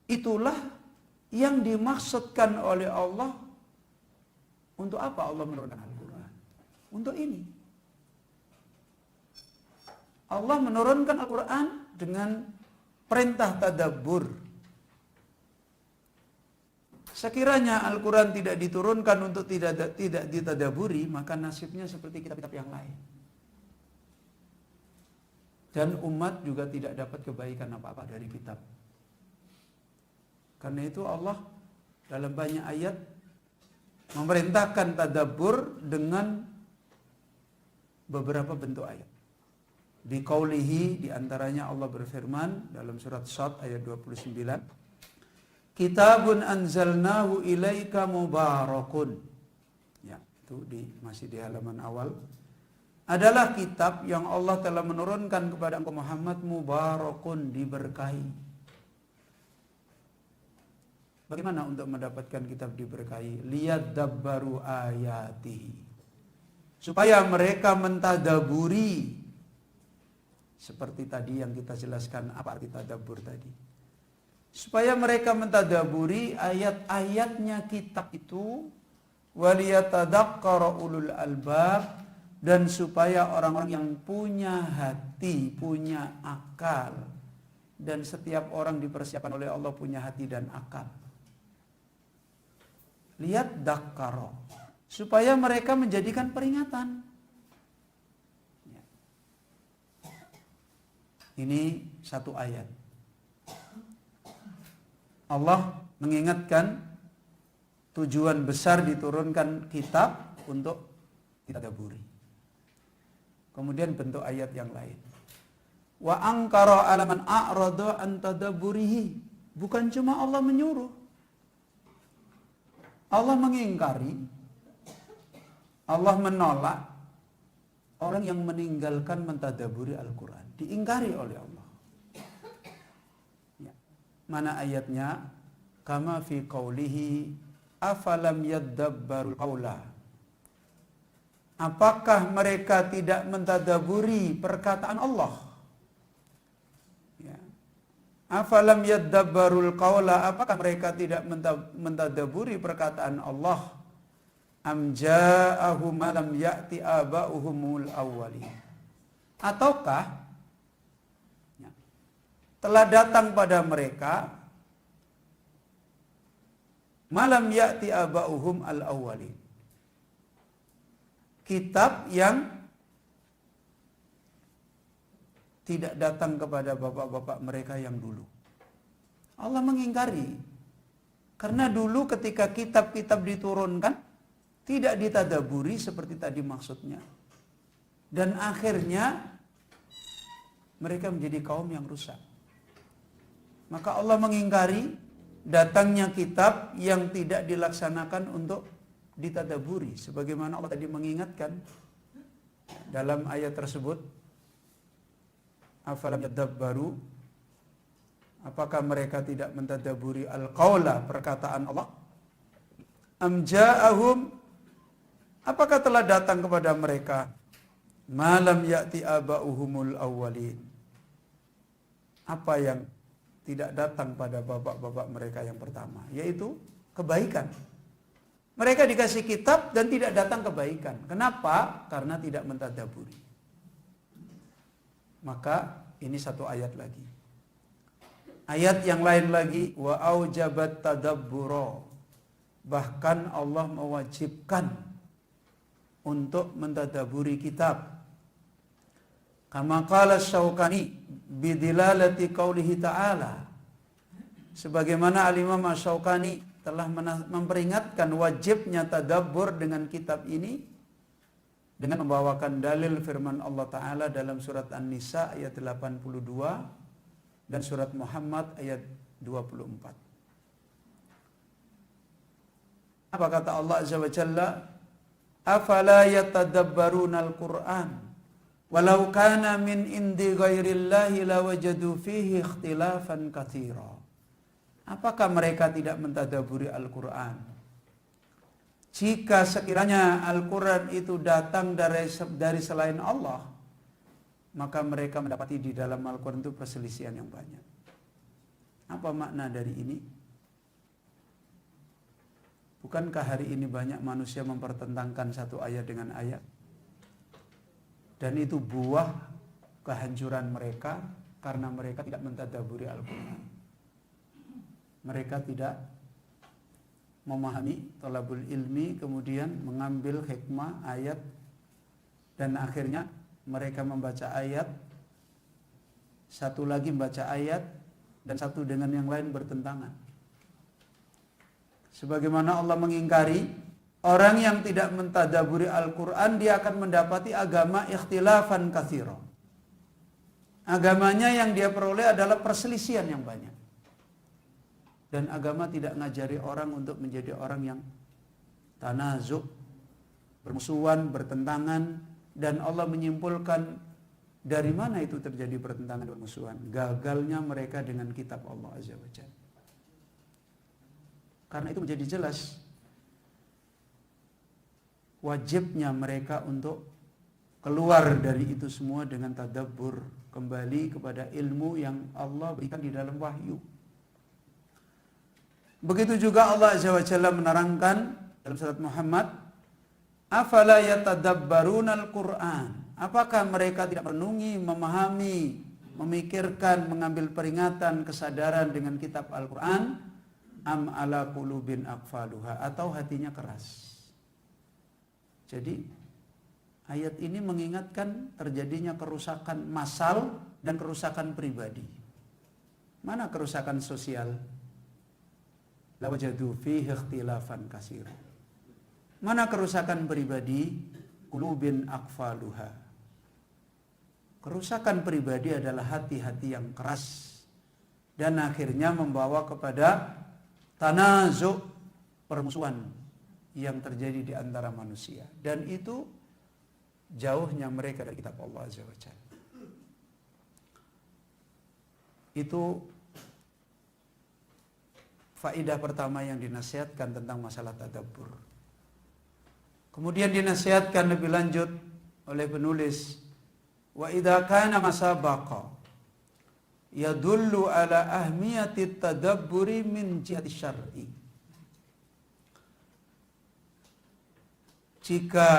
itulah yang dimaksudkan oleh Allah. Untuk apa Allah menurunkan Al-Quran? Untuk ini. Allah menurunkan Al-Quran dengan perintah tadabbur. Sekiranya Al-Quran tidak diturunkan untuk tidak ditadaburi, maka nasibnya seperti kitab-kitab yang lain. Dan umat juga tidak dapat kebaikan apa-apa dari kitab. Karena itu Allah dalam banyak ayat memerintahkan tadabbur dengan beberapa bentuk ayat. Biqaulihi, diantaranya Allah berfirman dalam surat Shad ayat 29, Kitabun anzalnahu ilaika mubarakun. Ya, itu masih di halaman awal. Adalah kitab yang Allah telah menurunkan kepada engkau Muhammad, mubarakun, diberkahi. Bagaimana untuk mendapatkan kitab diberkahi? Liyadabbaru ayatihi. Supaya mereka mentadaburi. Seperti tadi yang kita jelaskan apa arti tadabbur tadi. Supaya mereka mentadaburi ayat-ayatnya kitab itu, waliyatadakkara ulul albab, dan supaya orang-orang yang punya hati, punya akal, dan setiap orang dipersiapkan oleh Allah punya hati dan akal. Lihat dakkara, supaya mereka menjadikan peringatan. Ini satu ayat. Allah mengingatkan tujuan besar diturunkan kitab untuk ditadaburi. Kemudian bentuk ayat yang lain. Wa angkara ala man a'rada an tadabburihi. Bukan cuma Allah menyuruh. Allah mengingkari. Allah menolak orang yang meninggalkan mentadaburi Al-Quran. Diingkari oleh Allah. Mana ayatnya? Kama fi qawlihi afalam yaddabbarul qawla. Apakah mereka tidak mentadaburi perkataan Allah? Ya. Afalam yaddabbarul qawla. Apakah mereka tidak mentadaburi perkataan Allah? Am ja'ahum lam ya'ti aba'uhumul awwalin. Ataukah telah datang pada mereka malam ya'ti aba'uhum al-awwalin, kitab yang tidak datang kepada bapak-bapak mereka yang dulu. Allah mengingkari karena dulu ketika kitab-kitab diturunkan tidak ditadaburi seperti tadi maksudnya, dan akhirnya mereka menjadi kaum yang rusak. Maka Allah mengingkari datangnya kitab yang tidak dilaksanakan untuk ditadaburi. Sebagaimana Allah tadi mengingatkan dalam ayat tersebut, afalam yadabbaru, apakah mereka tidak mentadaburi al-qaula, perkataan Allah? Am ja'ahum, apakah telah datang kepada mereka malam ya'ti aba'uhumul awwalin, apa yang tidak datang pada bapak-bapak mereka yang pertama, yaitu kebaikan. Mereka dikasih kitab dan tidak datang kebaikan. Kenapa? Karena tidak mentadaburi. Maka ini satu ayat lagi. Ayat yang lain lagi, wa aujabat tadabbura. Bahkan Allah mewajibkan untuk mentadaburi kitab. Kama qala Syaukani bidilalati qaulihi ta'ala. Sebagaimana Al-Imam Syaukani telah memperingatkan wajibnya tadabbur dengan kitab ini dengan membawakan dalil firman Allah Ta'ala dalam surat An-Nisa ayat 82 dan surat Muhammad ayat 24. Apa kata Allah Azza wa Jalla? Afala yatadabbarunal Qur'an walau kana min indi ghairillahi lawajadu fihi ikhtilafan katsira. Apakah mereka tidak mentadaburi Al-Quran? Jika sekiranya Al-Quran itu datang dari selain Allah, maka mereka mendapati di dalam Al-Quran itu perselisihan yang banyak. Apa makna dari ini? Bukankah hari ini banyak manusia mempertentangkan satu ayat dengan ayat? Dan itu buah kehancuran mereka karena mereka tidak mentadaburi Al-Quran. Mereka tidak memahami thalabul ilmi, kemudian mengambil hikmah ayat, dan akhirnya mereka membaca ayat, satu lagi membaca ayat, dan satu dengan yang lain bertentangan. Sebagaimana Allah mengingkari orang yang tidak mentadaburi Al-Quran, dia akan mendapati agama ikhtilafan katsira. Agamanya yang dia peroleh adalah perselisihan yang banyak. Dan agama tidak ngajari orang untuk menjadi orang yang tanazuk, bermusuhan, bertentangan. Dan Allah menyimpulkan dari mana itu terjadi pertentangan dan bermusuhan. Gagalnya mereka dengan kitab Allah Azza wa Jalla. Karena itu menjadi jelas wajibnya mereka untuk keluar dari itu semua dengan tadabbur, kembali kepada ilmu yang Allah berikan di dalam wahyu. Begitu juga Allah Azza wa Jalla menerangkan dalam surat Muhammad, afala yatadabbarunal Qur'an. Apakah mereka tidak merenungi, memahami, memikirkan, mengambil peringatan, kesadaran dengan kitab Al-Quran? Am ala qulubin aqfaluha, atau hatinya keras. Jadi ayat ini mengingatkan terjadinya kerusakan massal dan kerusakan pribadi. Mana kerusakan sosial? Lawajadu fihi ikhtilafan katsira. Mana kerusakan pribadi? Qulubin aqfaluha. Kerusakan pribadi adalah hati-hati yang keras dan akhirnya membawa kepada tanazu', permusuhan yang terjadi di antara manusia, dan itu jauhnya mereka dari kitab Allah Azza wa Jalla. Itu faidah pertama yang dinasihatkan tentang masalah tadabbur. Kemudian dinasihatkan lebih lanjut oleh penulis, wa idza kana masabaqa yadullu ala ahmiyati tadabburi min jihati syar'i. Jika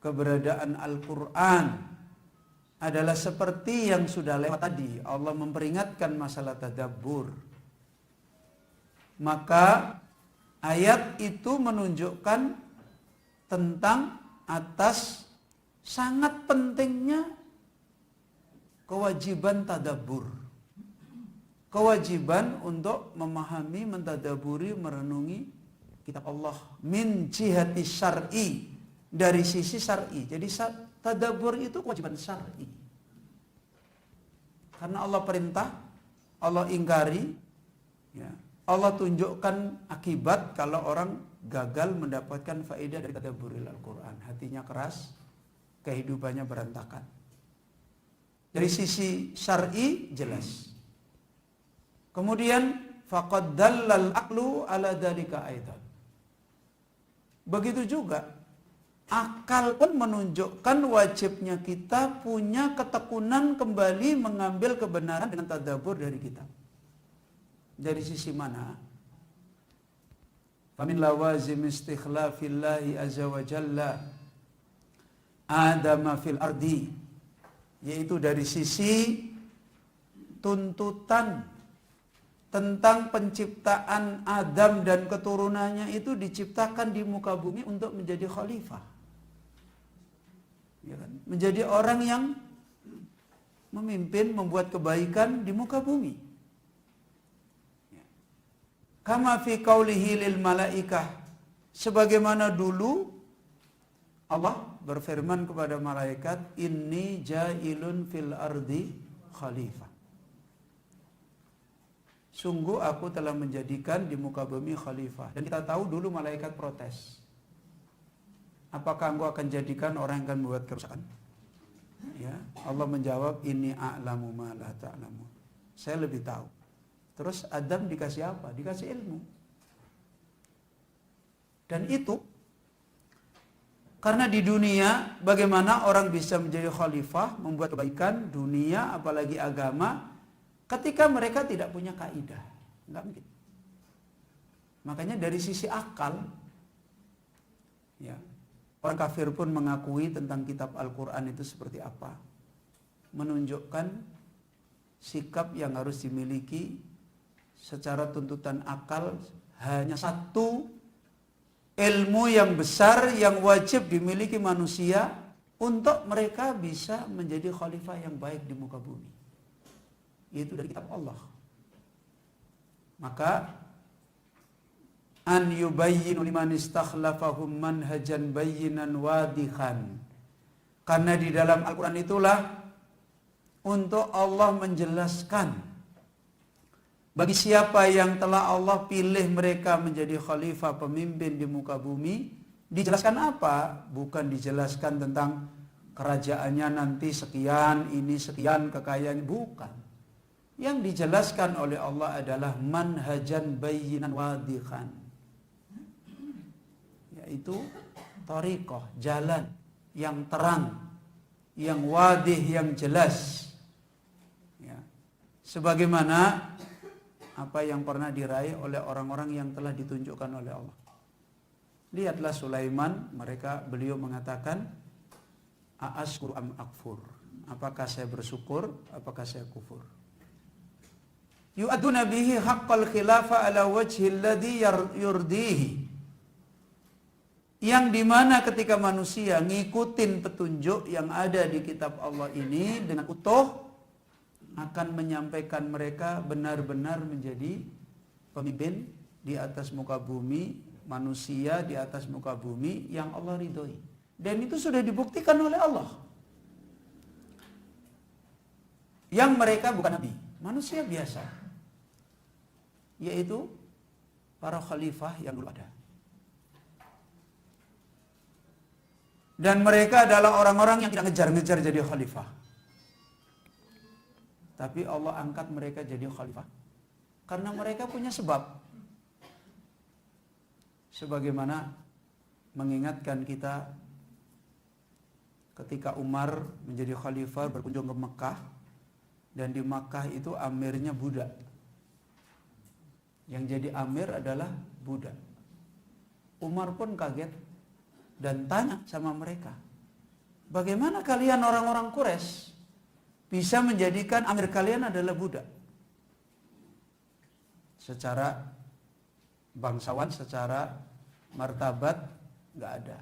keberadaan Al-Quran adalah seperti yang sudah lewat tadi, Allah memperingatkan masalah tadabbur, maka ayat itu menunjukkan tentang atas sangat pentingnya kewajiban tadabbur. Kewajiban untuk memahami, mentadaburi, merenungi kitab Allah min jihati syar'i, dari sisi syar'i. Jadi tadabbur itu kewajiban syar'i. Karena Allah perintah Allah ingkari, ya. Allah tunjukkan akibat kalau orang gagal mendapatkan faedah dari tadabburil Al-Quran. Hatinya keras, kehidupannya berantakan. Dari sisi syar'i jelas. Kemudian faqad dallal aqlu ala dzalika aidan. Begitu juga akal pun menunjukkan wajibnya kita punya ketekunan kembali mengambil kebenaran dengan tadabbur dari kitab. Dari sisi mana? Famin lawazim istikhlafillahi azza wa jalla adama fil ardi, yaitu dari sisi tuntutan tentang penciptaan Adam dan keturunannya itu diciptakan di muka bumi untuk menjadi khalifah, ya kan? Menjadi orang yang memimpin, membuat kebaikan di muka bumi. Kama fi qaulihi lil malaikah, sebagaimana dulu Allah berfirman kepada malaikat, inni ja'ilun fil ardi khalifah. Sungguh aku telah menjadikan di muka bumi khalifah. Dan kita tahu dulu malaikat protes. Apakah engkau akan jadikan orang yang akan membuat kerusakan? Ya, Allah menjawab, inni a'lamu ma la ta'lamun. Saya lebih tahu. Terus Adam dikasih apa? Dikasih ilmu. Dan itu karena di dunia bagaimana orang bisa menjadi khalifah, membuat kebaikan dunia apalagi agama, ketika mereka tidak punya kaidah, enggak mungkin. Makanya dari sisi akal, ya, orang kafir pun mengakui tentang kitab Al-Quran itu seperti apa, menunjukkan sikap yang harus dimiliki secara tuntutan akal. Hanya satu ilmu yang besar yang wajib dimiliki manusia untuk mereka bisa menjadi khalifah yang baik di muka bumi, yaitu dari kitab Allah. Maka an yubayyinu liman istakhlafahum manhajan bayyinan wadihan, karena di dalam Al-Quran itulah untuk Allah menjelaskan bagi siapa yang telah Allah pilih mereka menjadi khalifah, pemimpin di muka bumi. Dijelaskan apa? Bukan dijelaskan tentang kerajaannya nanti sekian, ini sekian kekayaan, bukan. Yang dijelaskan oleh Allah adalah manhajan bayyinan wadihan, yaitu thariqah, jalan yang terang, yang wadih, yang jelas, ya. Sebagaimana apa yang pernah diraih oleh orang-orang yang telah ditunjukkan oleh Allah. Lihatlah Sulaiman, beliau mengatakan, a'ashkuru am akfur, apakah saya bersyukur, apakah saya kufur. Yu'aduna bihi haqqal khilafa ala wajhi alladhi yurdihi, yang dimana ketika manusia ngikutin petunjuk yang ada di kitab Allah ini dengan utuh, akan menyampaikan mereka benar-benar menjadi pemimpin di atas muka bumi, manusia di atas muka bumi yang Allah ridhoi. Dan itu sudah dibuktikan oleh Allah. Yang mereka bukan nabi, manusia biasa, yaitu para khalifah yang dulu ada. Dan mereka adalah orang-orang yang tidak ngejar-ngejar jadi khalifah. Tapi Allah angkat mereka jadi khalifah karena mereka punya sebab. Sebagaimana mengingatkan kita ketika Umar menjadi khalifah berkunjung ke Mekah, dan di Mekah itu amirnya budak. Yang jadi amir adalah budak. Umar pun kaget dan tanya sama mereka, bagaimana kalian orang-orang Quraisy bisa menjadikan amir kalian adalah budak? Secara bangsawan, secara martabat nggak ada.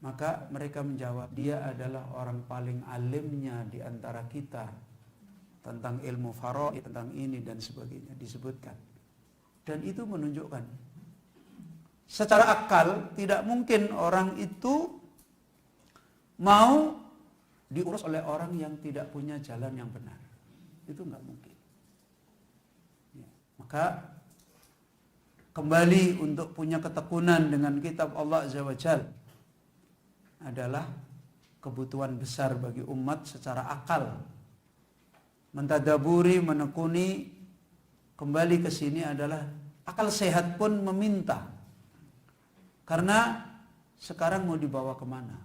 Maka mereka menjawab, dia adalah orang paling alimnya di antara kita tentang ilmu faraid, tentang ini dan sebagainya disebutkan. Dan itu menunjukkan secara akal tidak mungkin orang itu mau diurus oleh orang yang tidak punya jalan yang benar. Itu nggak mungkin. Maka kembali untuk punya ketekunan dengan kitab Allah Azza wa Jalla adalah kebutuhan besar bagi umat secara akal. Mentadaburi, menekuni, kembali ke sini adalah akal sehat pun meminta. Karena sekarang mau dibawa kemana?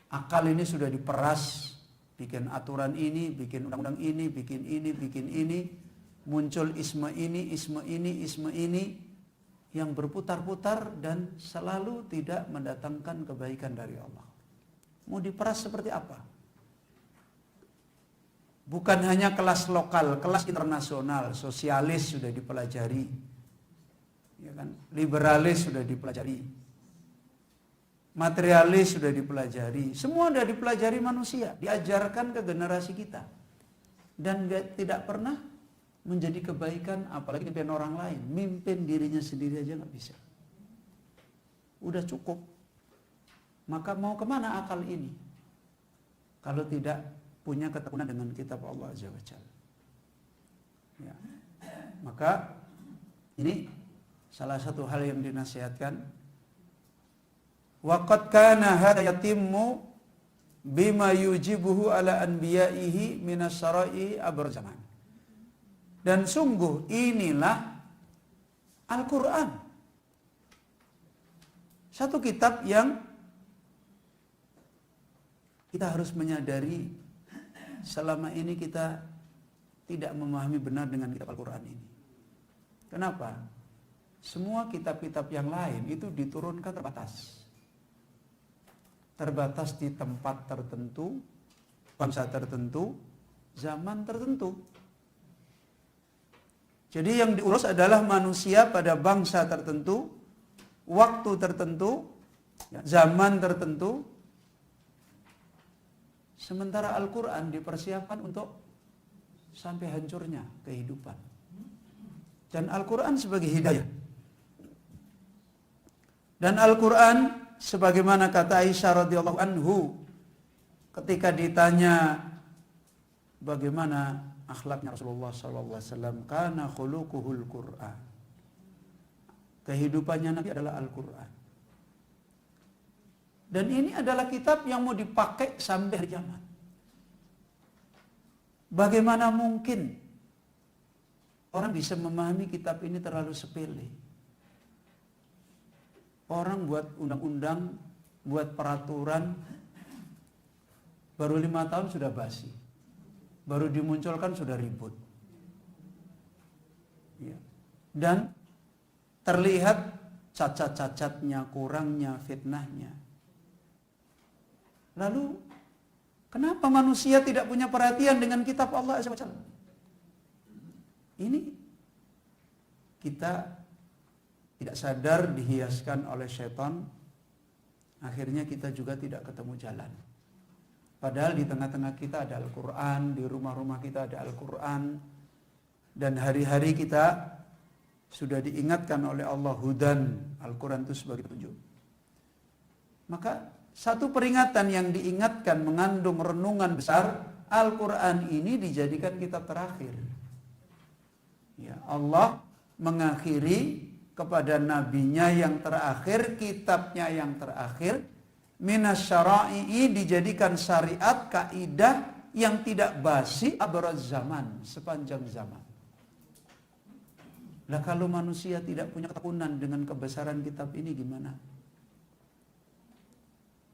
Akal ini sudah diperas, bikin aturan ini, bikin undang-undang ini, bikin ini. Muncul isme ini yang berputar-putar dan selalu tidak mendatangkan kebaikan dari Allah. Mau diperas seperti apa? Bukan hanya kelas lokal, kelas internasional, sosialis sudah dipelajari, ya kan? Liberalis sudah dipelajari, materialis sudah dipelajari, semua sudah dipelajari manusia, diajarkan ke generasi kita, dan tidak pernah menjadi kebaikan, apalagi mimpin orang lain. Mimpin dirinya sendiri aja nggak bisa. Udah cukup. Maka mau kemana akal ini? Kalau tidak punya ketekunan dengan kitab Allah Azza wa Jalla. Ya. Maka ini salah satu hal yang dinasihatkan. Wa qad kana hadha yatimmu bima yujibuhu ala anbiya'ihi minas syara'i abr zaman. Dan sungguh inilah Al-Quran. Satu kitab yang kita harus menyadari selama ini kita tidak memahami benar dengan kitab Al-Quran ini. Kenapa? Semua kitab-kitab yang lain itu diturunkan terbatas. Terbatas di tempat tertentu, bangsa tertentu, zaman tertentu. Jadi yang diurus adalah manusia pada bangsa tertentu, waktu tertentu, zaman tertentu. Sementara Al-Quran dipersiapkan untuk sampai hancurnya kehidupan. Dan Al-Quran sebagai hidayah. Dan Al-Quran sebagaimana kata Aisyah radhiyallahu anhu ketika ditanya bagaimana akhlaknya Rasulullah SAW, kana khuluquhul Quran. Kehidupannya Nabi adalah Al-Quran. Dan ini adalah kitab yang mau dipakai sampai hari kiamat. Bagaimana mungkin orang bisa memahami kitab ini terlalu sepele? Orang buat undang-undang, buat peraturan, baru 5 tahun sudah basi. Baru dimunculkan sudah ribut. Ya. Dan terlihat cacat-cacatnya, kurangnya, fitnahnya. Lalu kenapa manusia tidak punya perhatian dengan kitab Allah Azza wa Jalla? Ini kita tidak sadar dihiaskan oleh setan. Akhirnya kita juga tidak ketemu jalan. Padahal di tengah-tengah kita ada Al-Quran, di rumah-rumah kita ada Al-Quran. Dan hari-hari kita sudah diingatkan oleh Allah hudan. Al-Quran itu sebagai petunjuk. Maka satu peringatan yang diingatkan mengandung renungan besar. Al-Quran ini dijadikan kitab terakhir. Ya, Allah mengakhiri kepada nabinya yang terakhir, kitabnya yang terakhir. Minas syara'i dijadikan syariat, kaidah yang tidak basi abraz zaman, sepanjang zaman. Lah kalau manusia tidak punya ketekunan dengan kebesaran kitab ini gimana?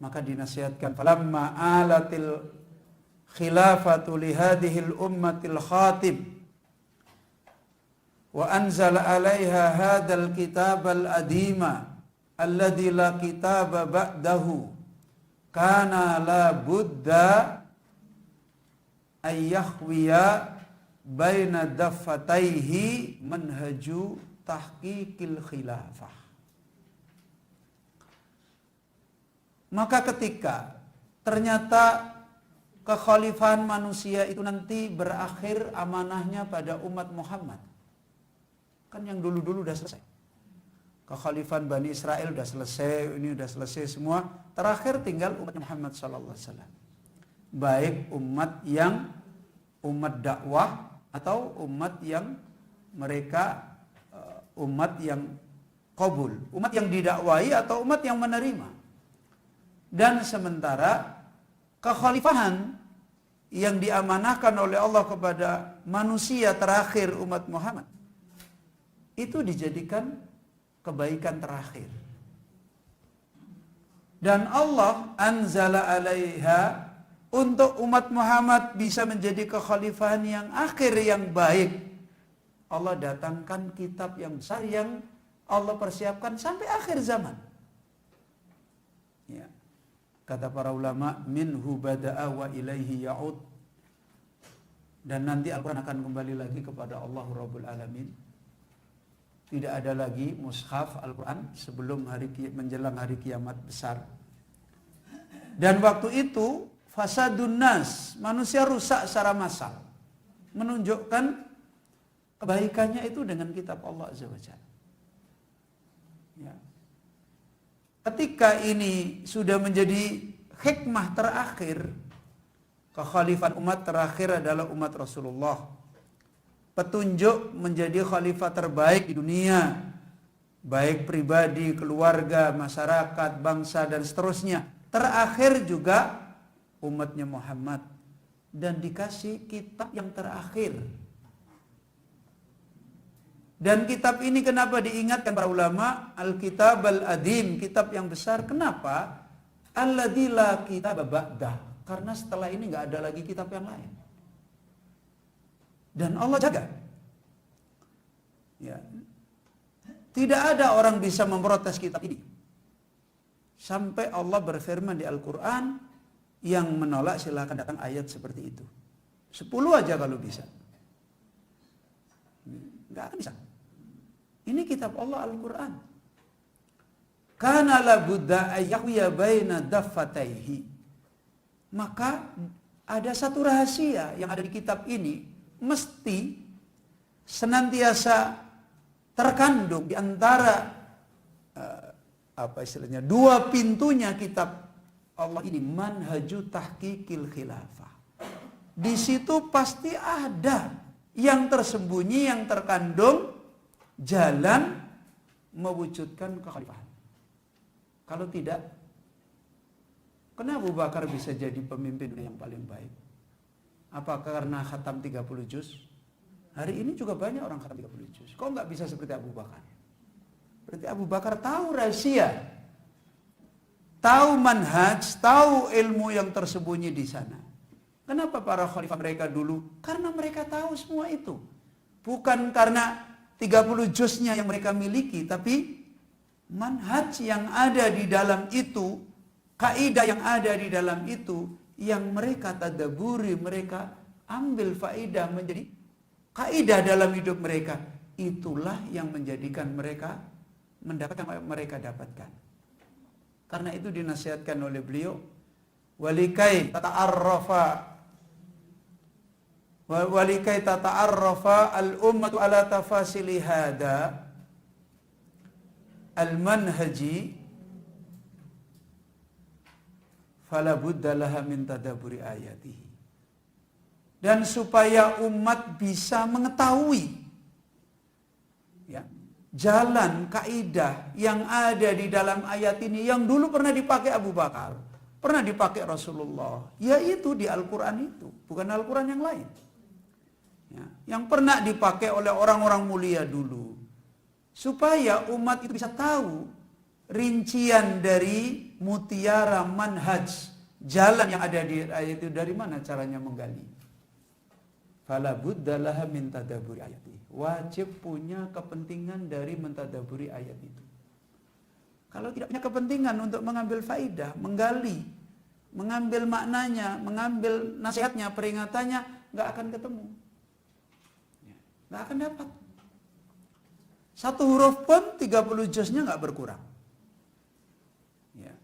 Maka dinasihatkan falamma alatil khilafatu li hadhil ummatil khatib wa anzala 'alaiha hadzal kitabal adima alladzi la kitaba ba'dahu kana la budda ayyahwiya baina daffataihi manhaju tahqiqil khilafah. Maka ketika ternyata kekhalifahan manusia itu nanti berakhir amanahnya pada umat Muhammad. Kan yang dulu-dulu udah selesai. Kekhalifahan Bani Israel udah selesai, ini udah selesai semua. Terakhir tinggal umat Muhammad SAW. Baik umat yang umat dakwah atau umat yang mereka umat yang qabul, umat yang didakwai atau umat yang menerima. Dan sementara kekhalifahan yang diamanahkan oleh Allah kepada manusia terakhir umat Muhammad itu dijadikan kebaikan terakhir. Dan Allah anzala alaiha, untuk umat Muhammad bisa menjadi kekhalifahan yang akhir yang baik, Allah datangkan kitab yang besar yang Allah persiapkan sampai akhir zaman. Ya. Kata para ulama, minhu bada'a wa ilaihi ya'ud. Dan nanti Al-Quran akan kembali lagi kepada Allah Rabbul Alamin. Tidak ada lagi mushaf Al-Quran sebelum menjelang hari kiamat besar. Dan waktu itu fasadun nas, manusia rusak secara massal, menunjukkan kebaikannya itu dengan kitab Allah Azza wa Jalla. Ya. Ketika ini sudah menjadi hikmah terakhir, kekhalifahan umat terakhir adalah umat Rasulullah. Petunjuk menjadi khalifah terbaik di dunia, baik pribadi, keluarga, masyarakat, bangsa, dan seterusnya. Terakhir juga umatnya Muhammad, dan dikasih kitab yang terakhir. Dan kitab ini kenapa diingatkan para ulama? Al-Kitab Al-Adim, kitab yang besar. Kenapa? Alladzi la kitaba ba'dah. Karena setelah ini nggak ada lagi kitab yang lain. Dan Allah jaga. Ya. Tidak ada orang bisa memprotes kitab ini. Sampai Allah berfirman di Al-Quran, yang menolak silakan datang ayat seperti itu. 10 aja kalau bisa. Nggak akan bisa. Ini kitab Allah Al-Quran. Kana la budda ayyahya baina daffataihi. Maka ada satu rahasia yang ada di kitab ini, mesti senantiasa terkandung di antara dua pintunya kitab Allah ini, manhaju tahqiqil khilafah. Di situ pasti ada yang tersembunyi, yang terkandung jalan mewujudkan kekhalifahan. Kalau tidak, kenapa Abu Bakar bisa jadi pemimpin yang paling baik? Apakah karena khatam 30 juz? Hari ini juga banyak orang khatam 30 juz. Kok nggak bisa seperti Abu Bakar? Berarti Abu Bakar tahu rahasia, tahu manhaj, tahu ilmu yang tersembunyi di sana. Kenapa para khalifah mereka dulu? Karena mereka tahu semua itu. Bukan karena 30 juznya yang mereka miliki, tapi manhaj yang ada di dalam itu, kaidah yang ada di dalam itu, yang mereka tadaburi, mereka ambil faedah menjadi kaidah dalam hidup mereka. Itulah yang menjadikan mereka mendapatkan apa yang mereka dapatkan. Karena itu dinasihatkan oleh beliau, walikai tata'arrafa al-ummatu ala tafasili hada al-manhaji fala budda laha min tadabburi ayatihi. Dan supaya umat bisa mengetahui ya, jalan kaidah yang ada di dalam ayat ini, yang dulu pernah dipakai Abu Bakar, pernah dipakai Rasulullah, yaitu di Al-Quran itu, bukan Al-Quran yang lain ya, yang pernah dipakai oleh orang-orang mulia dulu, supaya umat itu bisa tahu rincian dari mutiara manhaj, jalan yang ada di ayat itu, dari mana caranya menggali. Fala budda laha min tadabburi ayati. Wajib punya kepentingan dari mentadaburi ayat itu. Kalau tidak punya kepentingan untuk mengambil faidah, menggali, mengambil maknanya, mengambil nasihatnya, peringatannya, nggak akan ketemu, nggak akan dapat. Satu huruf pun 30 juznya nggak berkurang. Ya.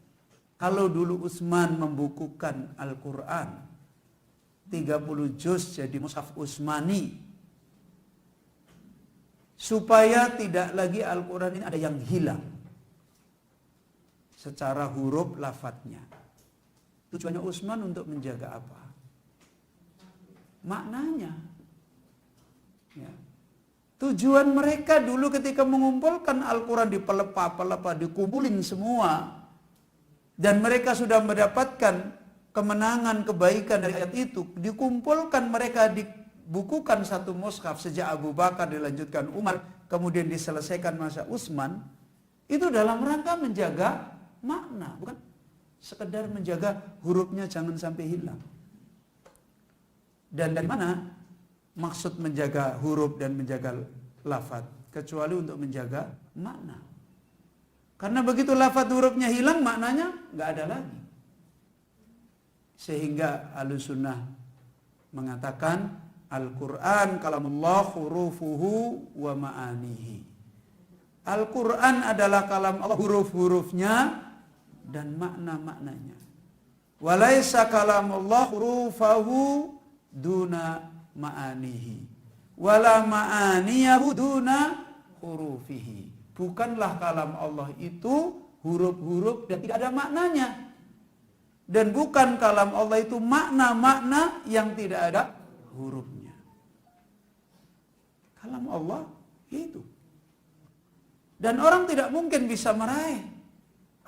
Kalau dulu Utsman membukukan Al-Quran 30 juz jadi mushaf Utsmani, supaya tidak lagi Al-Quran ini ada yang hilang secara huruf lafadznya. Tujuannya Utsman untuk menjaga apa? Maknanya. Ya. Tujuan mereka dulu ketika mengumpulkan Al-Quran di pelepah-pelepah, dikumpulin semua. Dan mereka sudah mendapatkan kemenangan, kebaikan dari ayat itu. Dikumpulkan mereka, dibukukan satu mushaf sejak Abu Bakar, dilanjutkan Umar, kemudian diselesaikan masa Utsman. Itu dalam rangka menjaga makna, bukan sekedar menjaga hurufnya jangan sampai hilang. Dan dari mana maksud menjaga huruf dan menjaga lafaz? Kecuali untuk menjaga makna. Karena begitu lafaz hurufnya hilang, maknanya nggak ada lagi. Sehingga Ahlussunnah mengatakan Al-Quran kalamullah hurufuhu wa ma'anihi. Al-Quran adalah kalam Allah, huruf-hurufnya dan makna-maknanya. Walaisa kalamullah hurufahu duna ma'anihi wala ma'aniyahu duna hurufihi. Bukanlah kalam Allah itu huruf-huruf dan tidak ada maknanya. Dan bukan kalam Allah itu makna-makna yang tidak ada hurufnya. Kalam Allah itu. Dan orang tidak mungkin bisa meraih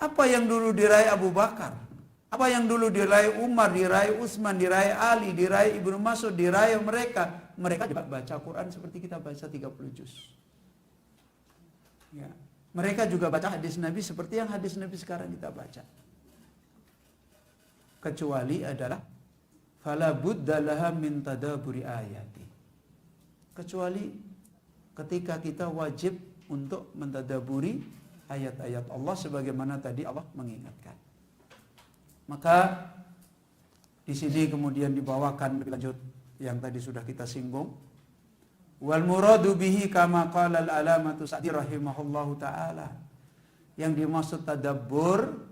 apa yang dulu diraih Abu Bakar, apa yang dulu diraih Umar, diraih Utsman, diraih Ali, diraih Ibnu Mas'ud, diraih mereka. Mereka juga baca Quran seperti kita baca 30 juz. Ya. Mereka juga baca hadis Nabi seperti yang hadis Nabi sekarang kita baca. Kecuali adalah fala budda laha min tadabburi ayati. Kecuali ketika kita wajib untuk mentadaburi ayat-ayat Allah sebagaimana tadi Allah mengingatkan. Maka di sini kemudian dibawakan lebih lanjut yang tadi sudah kita singgung. Wal muradu bihi kama qala al-alamatu Sa'di rahimahullahu taala. Yang dimaksud tadabbur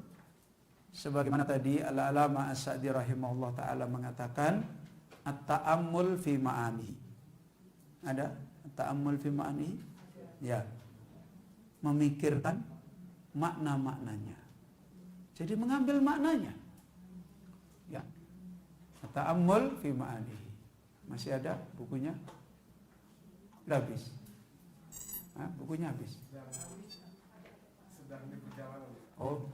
sebagaimana tadi al-alama As-Sa'di rahimahullahu taala mengatakan at-ta'ammul fi ma'ani. Ada at-ta'ammul fi ma'ani? Ya. Memikirkan makna-maknanya. Jadi mengambil maknanya. Ya. Ta'ammul fi ma'anihi. Masih ada bukunya? Sudah habis. Hah? Bukunya habis. Oh.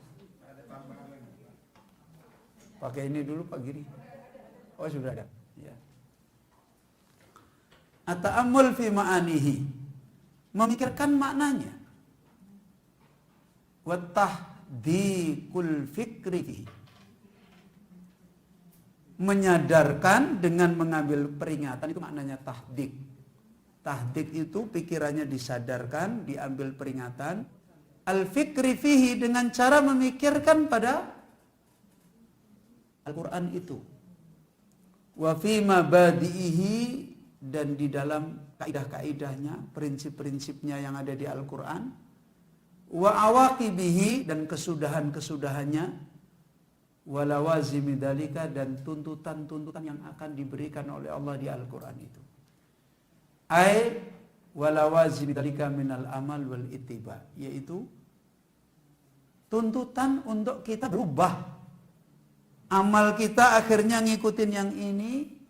Pakai ini dulu Pak Giri. Oh, sudah ada. Ya. At-ta'ammul fi ma'anihi. Memikirkan maknanya. Wa tahdikul fikri. Menyadarkan dengan mengambil peringatan, itu maknanya tahdik. Tahdik itu pikirannya disadarkan, diambil peringatan. Al-fikri fihi dengan cara memikirkan pada Al-Quran itu. Wa fi mabadi'ihi dan di dalam kaidah-kaidahnya, prinsip-prinsipnya yang ada di Al-Quran. Wa awaqibihi dan kesudahan-kesudahannya. Wa lawazimi dalika dan tuntutan-tuntutan yang akan diberikan oleh Allah di Al-Quran itu. Ai wa lawazimi dalika minal amal wal ittiba, yaitu tuntutan untuk kita berubah. Amal kita akhirnya ngikutin yang ini,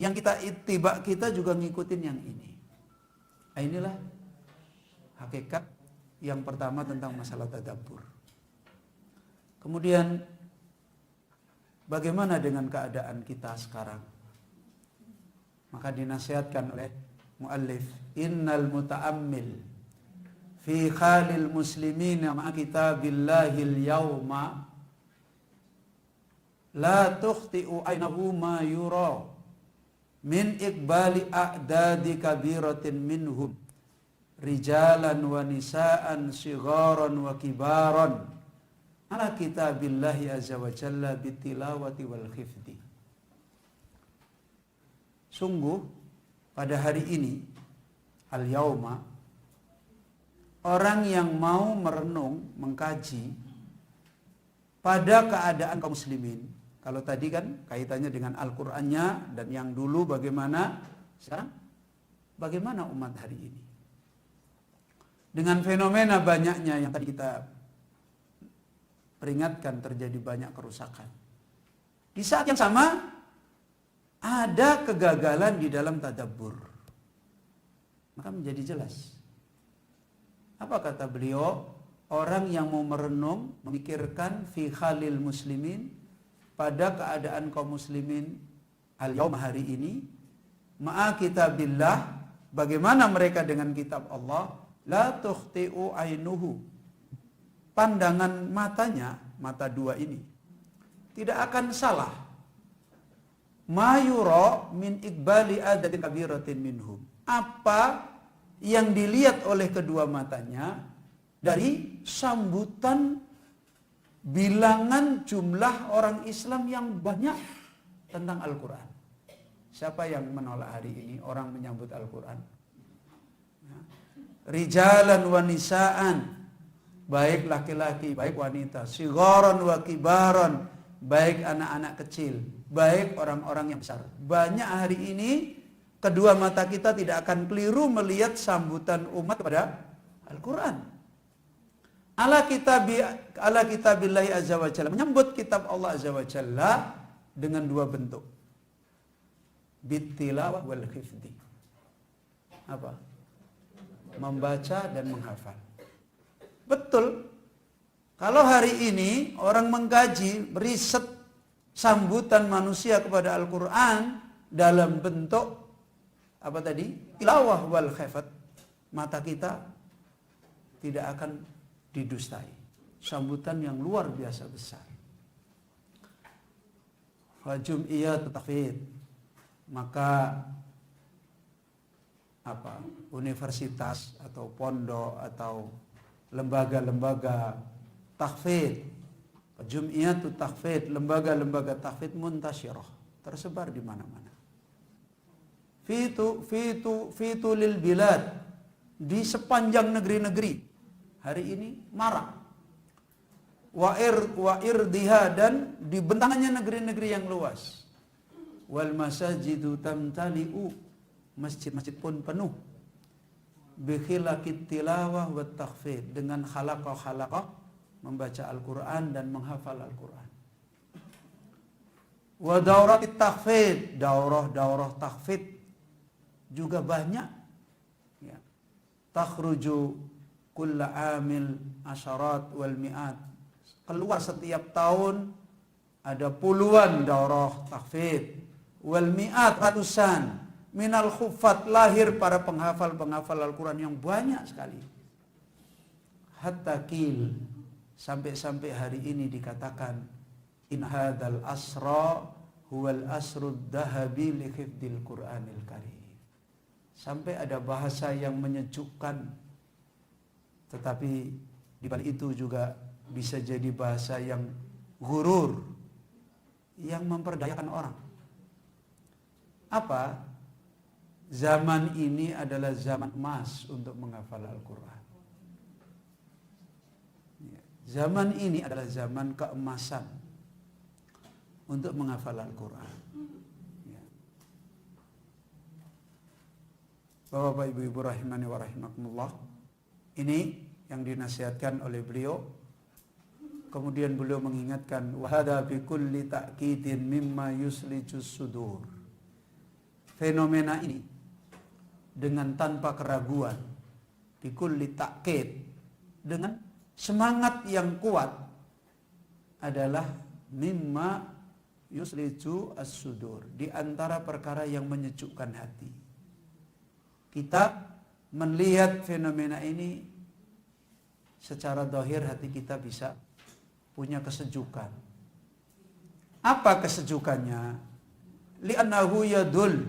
yang kita ittiba kita juga ngikutin yang ini. Inilah hakikat yang pertama tentang masalah tadabbur. Kemudian bagaimana dengan keadaan kita sekarang? Maka dinasihatkan oleh muallif, innal muta'ammil fi khalil muslimina ma'a kitabillahil yawma la tukhti'u aynahu ma yura min iqbali a'dadi kabiratin minhum rijalan wa nisaan sigharan wa kibaran ala kitabillahi azza wa jalla bitilawati wal khifdi. Sungguh pada hari ini al-yauma, orang yang mau merenung, mengkaji pada keadaan kaum muslimin. Kalau tadi kan kaitannya dengan Al-Qur'annya dan yang dulu bagaimana, sekarang bagaimana umat hari ini. Dengan fenomena banyaknya yang tadi kita peringatkan, terjadi banyak kerusakan. Di saat yang sama ada kegagalan di dalam tadabbur. Maka menjadi jelas. Apa kata beliau? Orang yang mau merenung, memikirkan fi khalil muslimin, pada keadaan kaum muslimin al-yaum, hari ini, ma'a kitabillah, bagaimana mereka dengan kitab Allah, la tukhti'u ainuhu, pandangan matanya, mata dua ini tidak akan salah, ma yura min iqbali adatin kabiratin minhum, apa yang dilihat oleh kedua matanya dari sambutan bilangan jumlah orang Islam yang banyak tentang Al-Quran. Siapa yang menolak hari ini orang menyambut Al-Quran? Rijalan wa nisaan, baik laki-laki, baik wanita, sigharan wa kibaran, baik anak-anak kecil, baik orang-orang yang besar. Banyak hari ini kedua mata kita tidak akan keliru melihat sambutan umat kepada Al-Quran. Ala kitabillahi azza wa jalla, menyambut kitab Allah azza wa jalla dengan dua bentuk, bittilawah wal hifdi. Apa? Membaca dan menghafal. Betul. Kalau hari ini orang mengkaji, meriset sambutan manusia kepada Al-Quran dalam bentuk apa tadi? Tilawah wal hifd, mata kita tidak akan didustai. Sambutan yang luar biasa besar. Fajum'iyat tafid, maka apa? Universitas atau pondok atau lembaga-lembaga tahfidz, jum'iyat tahfidz, lembaga-lembaga tahfidz muntasyirah, tersebar di mana-mana. Fitu lil bilad, di sepanjang negeri-negeri. Hari ini marak. Wa irdiha, dan di bentangannya negeri-negeri yang luas. Wal masajidu tamtali'u, masjid-masjid pun penuh. Bi khilaqit tilawah wa takhfid, dengan khalaqah membaca Al-Quran dan menghafal Al-Quran. Wa dauratit takhfid, daurah takhfid juga banyak. Ya. Takhruju kulla amil asyarat wal mi'at, keluar setiap tahun ada puluhan daurah tahfidz, wal mi'at, ratusan, minal khuffat, lahir para penghafal Al-Quran yang banyak sekali. Hatta qil, sampai hari ini dikatakan, in hadzal asra huwal asrud dahabi li hifdzil Qur'anil Karim. Sampai ada bahasa yang menyejukkan, tetapi di balik itu juga bisa jadi bahasa yang ghurur, yang memperdayakan orang. Apa? Zaman ini adalah zaman emas untuk menghafal Al-Quran. Zaman ini adalah zaman keemasan untuk menghafal Al-Quran. Bapak Ibu rahimani wa rahimakumullah, ini yang dinasihatkan oleh beliau. Kemudian beliau mengingatkan, wahada bi kulli ta'kidin mimma yuslijus sudur. Fenomena ini dengan tanpa keraguan, bi kulli ta'kid, dengan semangat yang kuat, adalah mimma yusliju as-sudur, di antara perkara yang menyejukkan hati. Kita melihat fenomena ini secara zahir, hati kita bisa punya kesejukan. Apa kesejukannya? Li'annahu yadul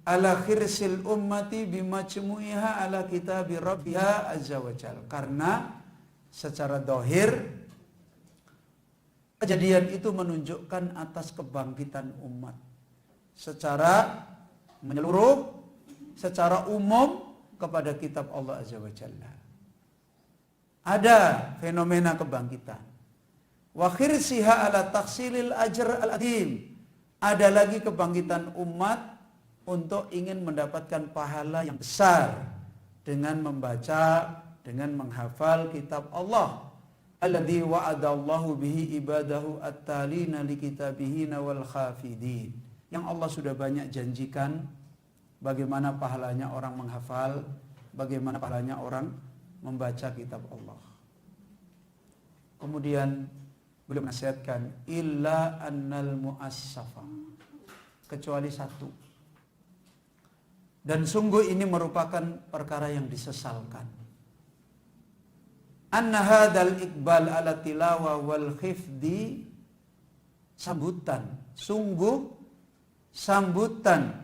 ala khirsil ummati bimajmu'iha ala kitabi rabbiha azza wa jal. Karena secara zahir kejadian itu menunjukkan atas kebangkitan umat secara menyeluruh, secara umum kepada kitab Allah azza wa jalla. Ada fenomena kebangkitan. Wa khirsiha ala taksilil ajr al-adim. Ada lagi kebangkitan umat untuk ingin mendapatkan pahala yang besar dengan membaca, dengan menghafal kitab Allah. Alladzi wa'adallahu bihi ibadahu at-talina li kitabihi wal khafidin. Yang Allah sudah banyak janjikan bagaimana pahalanya orang menghafal, bagaimana pahalanya orang membaca kitab Allah. Kemudian beliau menasihatkan illa annal mu'assafa, kecuali satu. Dan sungguh ini merupakan perkara yang disesalkan. Anna hadzal iqbal ala tilawah wal khifdi, sambutan, sungguh sambutan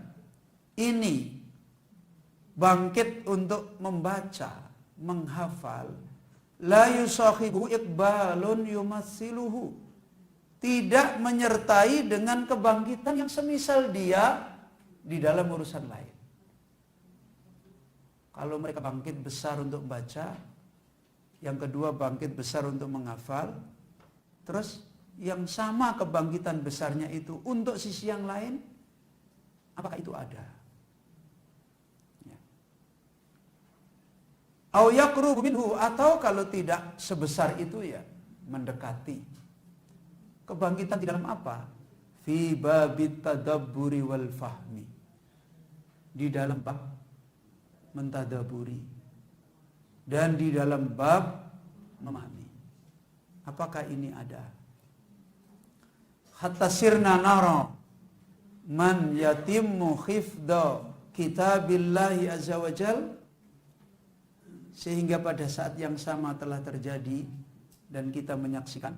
ini bangkit untuk membaca, menghafal, la yusahibu iqbalun yumassiluhu, tidak menyertai dengan kebangkitan yang semisal dia di dalam urusan lain. Kalau mereka bangkit besar untuk baca, yang kedua bangkit besar untuk menghafal, terus yang sama kebangkitan besarnya itu untuk sisi yang lain, apakah itu ada? Au yaqrubu minhu, atau kalau tidak sebesar itu ya mendekati. Kebangkitan di dalam apa? Fi babit tadabburi wal fahmi, di dalam bab mentadaburi dan di dalam bab memahami. Apakah ini ada? Hatta sirna nara man yatimmu khifda kitabillahi azza wa jal, sehingga pada saat yang sama telah terjadi dan kita menyaksikan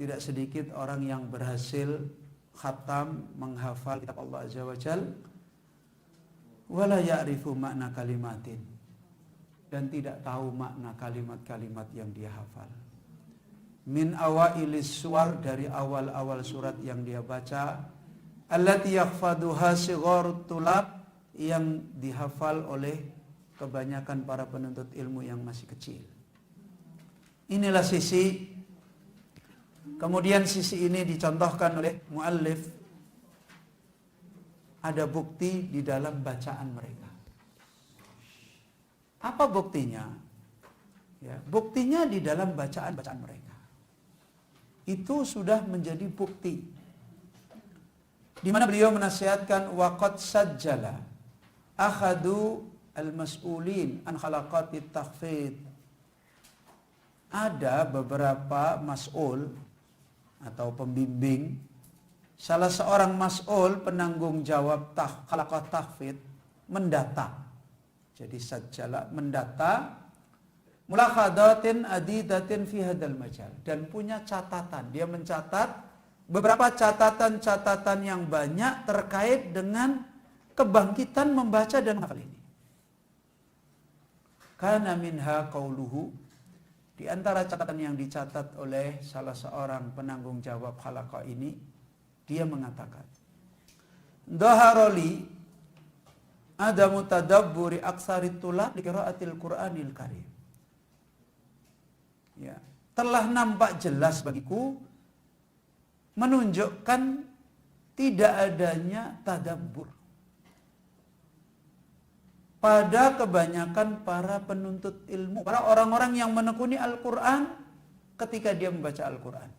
tidak sedikit orang yang berhasil khatam menghafal kitab Allah azza wa jal wala ya'rifu makna kalimatin, dan tidak tahu makna kalimat-kalimat yang dia hafal. Min awailis suwar, dari awal-awal surat yang dia baca, allati yakhfaduha sigharut tulab, yang dihafal oleh kebanyakan para penuntut ilmu yang masih kecil. Inilah sisi. Kemudian sisi ini dicontohkan oleh muallif. Ada bukti di dalam bacaan mereka. Apa buktinya? Ya, buktinya di dalam bacaan-bacaan mereka. Itu sudah menjadi bukti. Di mana beliau menasihatkan waqad sajjala akhadu al-mas'ulin an khalaqatit takhfid. Ada beberapa mas'ul atau pembimbing, salah seorang mas'ul, penanggung jawab khalaqat takhfid, mendata. Jadi sajjala, mendata, mulakhadatin adidatin fi hadzal majal, dan punya catatan. Dia mencatat beberapa catatan-catatan yang banyak terkait dengan kebangkitan membaca dan menghafal ini. Kana minha qauluhu, di antara catatan yang dicatat oleh salah seorang penanggung jawab khalaqah ini, dia mengatakan, dhaharoli adamu tadabburi aksarit tulab li qiraatil Qur'anil Karim. Ya, telah nampak jelas bagiku, menunjukkan tidak adanya tadabbur pada kebanyakan para penuntut ilmu, para orang-orang yang menekuni Al-Quran ketika dia membaca Al-Quran.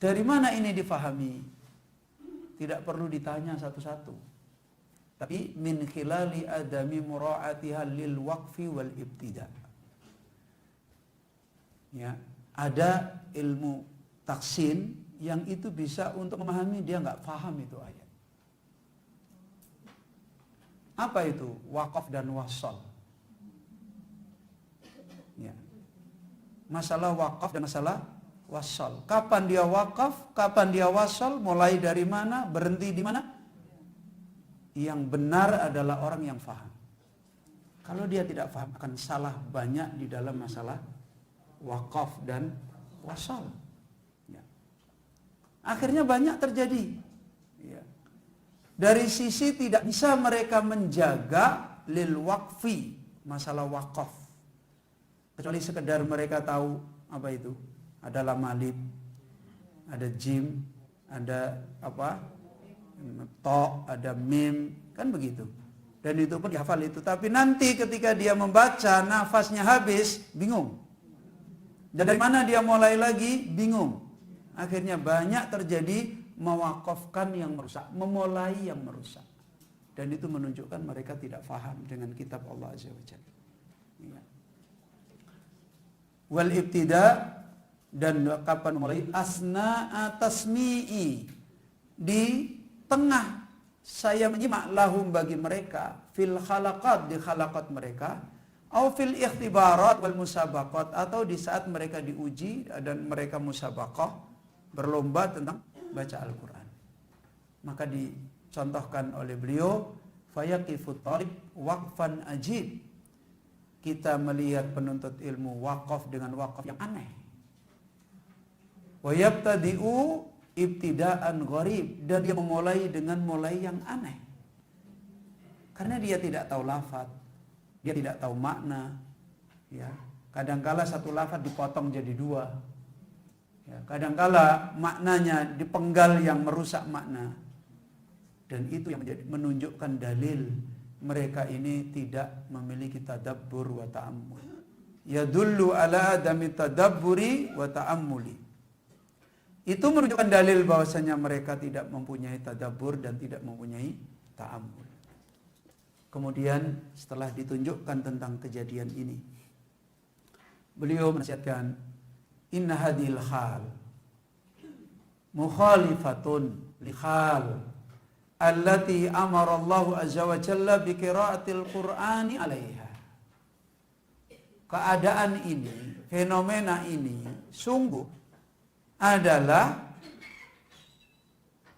Dari mana ini difahami? Tidak perlu ditanya satu-satu. Tapi min khilali adami mura'atiha lil waqfi wal ibtida. Ya, ada ilmu taksin yang itu bisa untuk memahami, dia nggak paham itu ayat. Apa itu? Waqaf dan wasal. Ya. Masalah waqaf dan masalah wasal. Kapan dia waqaf, kapan dia wasal, mulai dari mana, berhenti di mana? Yang benar adalah orang yang faham. Kalau dia tidak faham, akan salah banyak di dalam masalah waqaf dan wasal. Ya. Akhirnya banyak terjadi. Ya. Dari sisi tidak bisa mereka menjaga lil waqfi, masalah waqaf. Kecuali sekedar mereka tahu apa itu. Ada lam alif, ada jim, ada apa? To, ada mim, kan begitu. Dan itu pun dihafal itu. Tapi nanti ketika dia membaca, nafasnya habis, bingung. Dan dari mana dia mulai lagi, bingung. Akhirnya banyak terjadi mewakafkan yang merusak, memulai yang merusak. Dan itu menunjukkan mereka tidak faham dengan kitab Allah Azza wa Jalla. Ya. Wal ibtida, dan kapan mulai, asna'a tasmi'i, di tengah saya menyimak, lahum bagi mereka, fil khalaqat, di khalaqat mereka, au fil ikhtibarat wal musabaqat, atau di saat mereka diuji dan mereka musabaqah, berlomba tentang baca Al-Quran. Maka dicontohkan oleh beliau, fayaqifu talib waqfan ajib, kita melihat penuntut ilmu waqaf dengan waqaf yang aneh. Wa yabtadi'u ibtida'an gharib, dan dia memulai dengan mulai yang aneh. Karena dia tidak tahu lafaz, dia tidak tahu makna. Ya, kadangkala satu lafaz dipotong jadi dua. Ya, kadangkala maknanya dipenggal yang merusak makna. Dan itu yang menunjukkan dalil mereka ini tidak memiliki tadabbur wa ta'ammul. Yadullu ala adami tadabburi wa ta'ammuli. Itu menunjukkan dalil bahwasanya mereka tidak mempunyai tadabbur dan tidak mempunyai ta'ammul. Kemudian setelah ditunjukkan tentang kejadian ini, beliau menasihatkan, inna hadhil hal mukhalifatun li hal allati amara Allah azza wa jalla bi qiraatil Qur'ani 'alaiha. Keadaan ini, fenomena ini sungguh adalah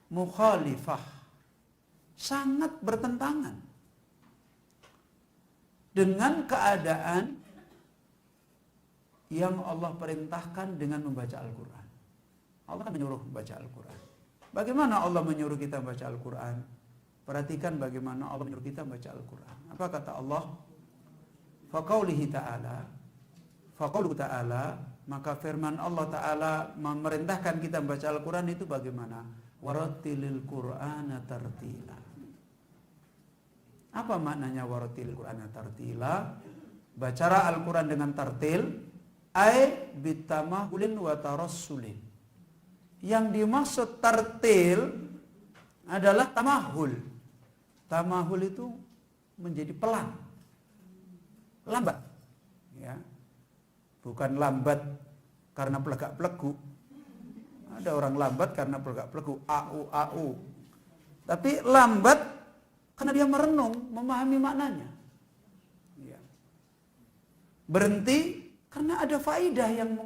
mukhalifah, sangat bertentangan dengan keadaan yang Allah perintahkan dengan membaca Al-Quran. Allah kan menyuruh membaca Al-Quran. Bagaimana Allah menyuruh kita membaca Al-Quran? Perhatikan bagaimana Allah menyuruh kita membaca Al-Quran. Apa kata Allah? Faqaulihi ta'ala, faqauluhu ta'ala, maka firman Allah Ta'ala memerintahkan kita membaca Al-Quran itu bagaimana? Warattilil Qur'ana tartila. Apa maknanya warattilil Qur'ana tartila? Bacalah Al-Quran dengan tartil, ai bitamahulin wa tarassulin. Yang dimaksud tartil adalah tamahul. Tamahul itu menjadi pelan, lambat, ya. Bukan lambat karena pelegak-pelegu. Ada orang lambat karena pelegak-pelegu, au. Tapi lambat karena dia merenung, memahami maknanya. Ya. Berhenti karena ada faidah yang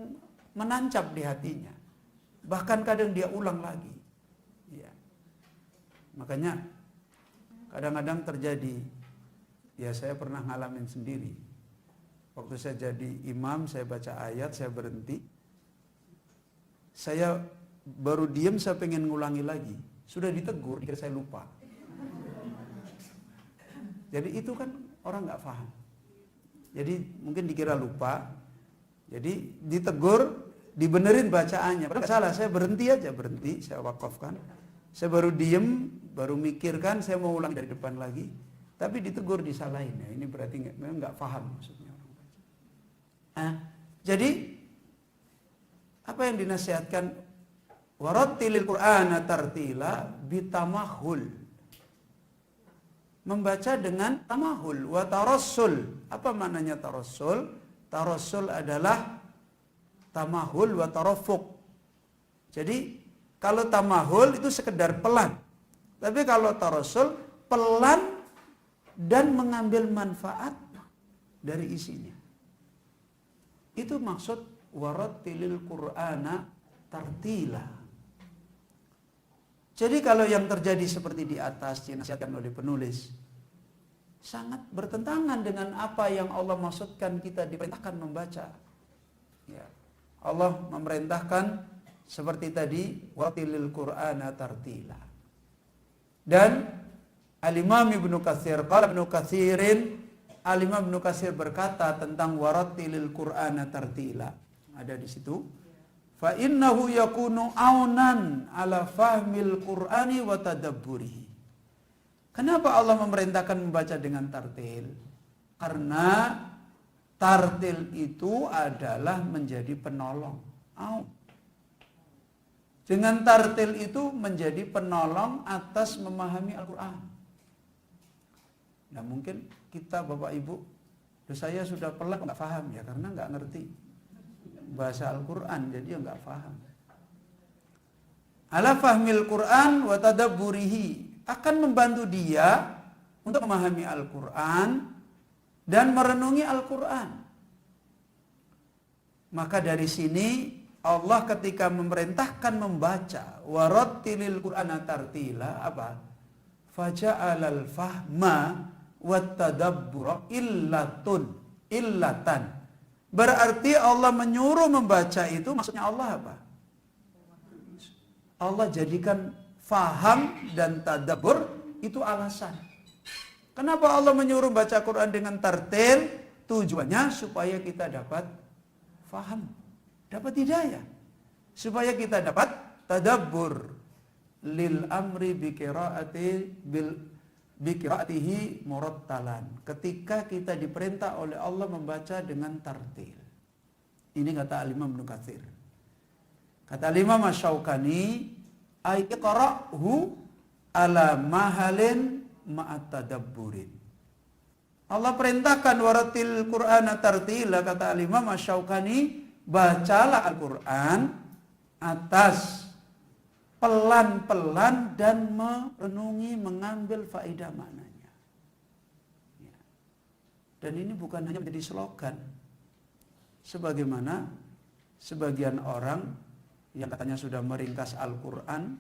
menancap di hatinya. Bahkan kadang dia ulang lagi. Ya. Makanya kadang-kadang terjadi, ya saya pernah ngalamin sendiri. Waktu saya jadi imam, saya baca ayat, saya berhenti. Saya baru diam, saya pengen ngulangi lagi. Sudah ditegur, dikira saya lupa. Jadi itu kan orang nggak paham. Jadi mungkin dikira lupa. Jadi ditegur, dibenerin bacaannya. Padahal salah, saya berhenti aja, saya wakafkan. Saya baru diem, baru mikirkan, saya mau ulang dari depan lagi. Tapi ditegur, disalahin. Ya, ini berarti memang nggak paham maksudnya orang baca. Jadi apa yang dinasihatkan? Warattilil Qur'ana tartila bitamahul. Membaca dengan tamahul wa tarassul. Apa maknanya tarassul? Tarassul adalah tamahul wa tarafuq. Jadi kalau tamahul itu sekedar pelan. Tapi kalau tarassul pelan dan mengambil manfaat dari isinya. Itu maksud warattilil Qur'ana tartila. Jadi kalau yang terjadi seperti di atas dinasihatkan oleh penulis, sangat bertentangan dengan apa yang Allah maksudkan kita diperintahkan membaca. Ya. Allah memerintahkan seperti tadi, warattilil Qur'ana tartila. Dan Al-Imam Ibnu Katsir, qala Ibnu Katsirin, Al-Imam Ibnu Katsir berkata tentang warattilil Qur'ana tartila. Ada di situ. Fa innahu yakunu aunan ala fahmil Qur'ani wa tadabburihi. Kenapa Allah memerintahkan membaca dengan tartil? Karena tartil itu adalah menjadi penolong. Dengan tartil itu menjadi penolong atas memahami Al-Quran. Nah mungkin kita Bapak Ibu, saya sudah pelan nggak paham ya, karena nggak ngerti bahasa Al-Quran, jadi nggak paham. Ala fahmil Quran wa tadabburihi, akan membantu dia untuk memahami Al-Quran dan merenungi Al-Quran. Maka dari sini Allah ketika memerintahkan membaca warattilil Qur'ana tartila, apa? Faja'alal fahma wat tadabbura illatan. Berarti Allah menyuruh membaca itu, maksudnya Allah apa? Allah jadikan faham dan tadabbur itu alasan. Kenapa Allah menyuruh baca Quran dengan tartil? Tujuannya supaya kita dapat faham, dapat hidayah, supaya kita dapat tadabbur. Lil amri biqiraatihi murattalan. Ketika kita diperintah oleh Allah membaca dengan tartil. Ini kata Imam Ibnu Katsir. Kata Imam Asy-Syaukani, ay iqra'hu ala mahalin ma'at tadabburin. Allah perintahkan waratil Qur'ana tartila, kata Imam Asy-Syaukani, bacalah Al-Quran atas pelan-pelan dan merenungi, mengambil faedah maknanya. Ya. Dan ini bukan hanya menjadi slogan, sebagaimana sebagian orang yang katanya sudah meringkas Al-Quran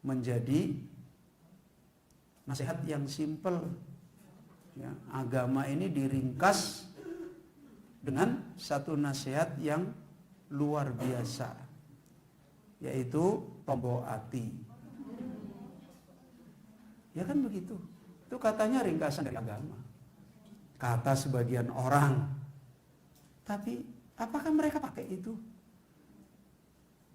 menjadi nasihat yang simpel. Ya, agama ini diringkas dengan satu nasihat yang luar biasa, yaitu tombo ati. Ya kan begitu. Itu katanya ringkasan dari agama, kata sebagian orang. Tapi apakah mereka pakai itu?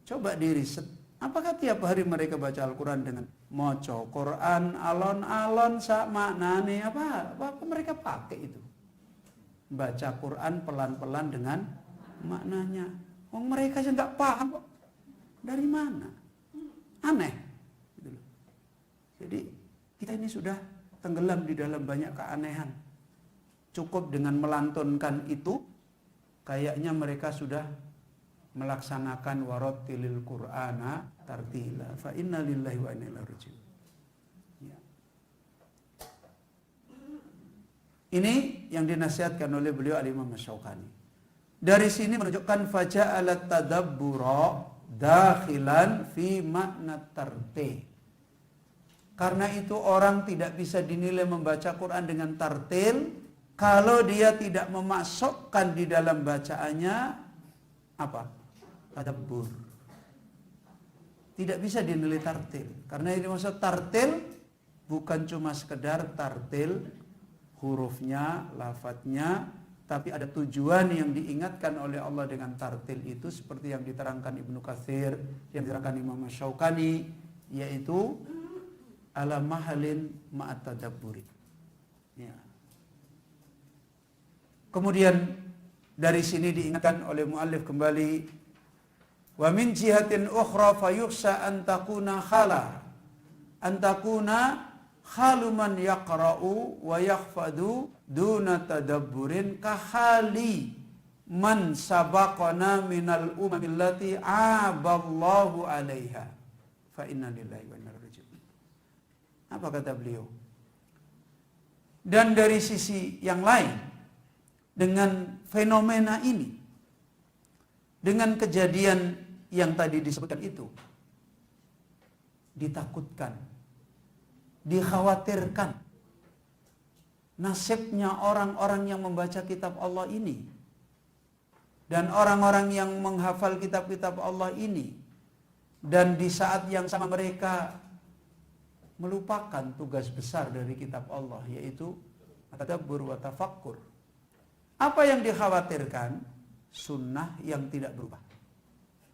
Coba diriset. Apakah tiap hari mereka baca Al-Quran dengan moco Quran alon-alon sak maknane? Apa mereka pakai itu? Baca Quran pelan-pelan dengan maknanya. Mereka saja nggak paham kok. Dari mana? Aneh. Jadi kita ini sudah tenggelam di dalam banyak keanehan. Cukup dengan melantunkan itu, kayaknya mereka sudah melaksanakan warattilil Qur'ana tartila. Fa inna lillahi wa inna ilaihi raji'un. Ya. Ini yang dinasihatkan oleh beliau Al-Imam Asy-Syaukani. Dari sini menunjukkan faja'alat tadabbura dakhilan fi makna tartil. Karena itu orang tidak bisa dinilai membaca Quran dengan tartil kalau dia tidak memasukkan di dalam bacaannya apa? Tadabbur. Tidak bisa dinilai tartil. Karena ini maksud tartil bukan cuma sekedar tartil hurufnya, lafadznya, tapi ada tujuan yang diingatkan oleh Allah dengan tartil itu, seperti yang diterangkan Ibnu Katsir, yang diterangkan Imam Asy-Syaukani, yaitu ala mahalin ma'at tadabburi. Ya. Kemudian dari sini diingatkan oleh muallif kembali, wa min jihatin ukhra fayukhsha an takuna khaluman yaqra'u wa yakhfadu duna tadabburin kahali man sabaqana minal umamil lati aballahu 'alaiha fa inna lillahi wa inna ilaihi raji'un. Apa kata beliau? Dan dari sisi yang lain, dengan fenomena ini, dengan kejadian yang tadi disebutkan itu, ditakutkan, dikhawatirkan nasibnya orang-orang yang membaca kitab Allah ini dan orang-orang yang menghafal kitab-kitab Allah ini, dan di saat yang sama mereka melupakan tugas besar dari kitab Allah, yaitu tadabbur wa tafakkur. Apa yang dikhawatirkan? Sunnah yang tidak berubah.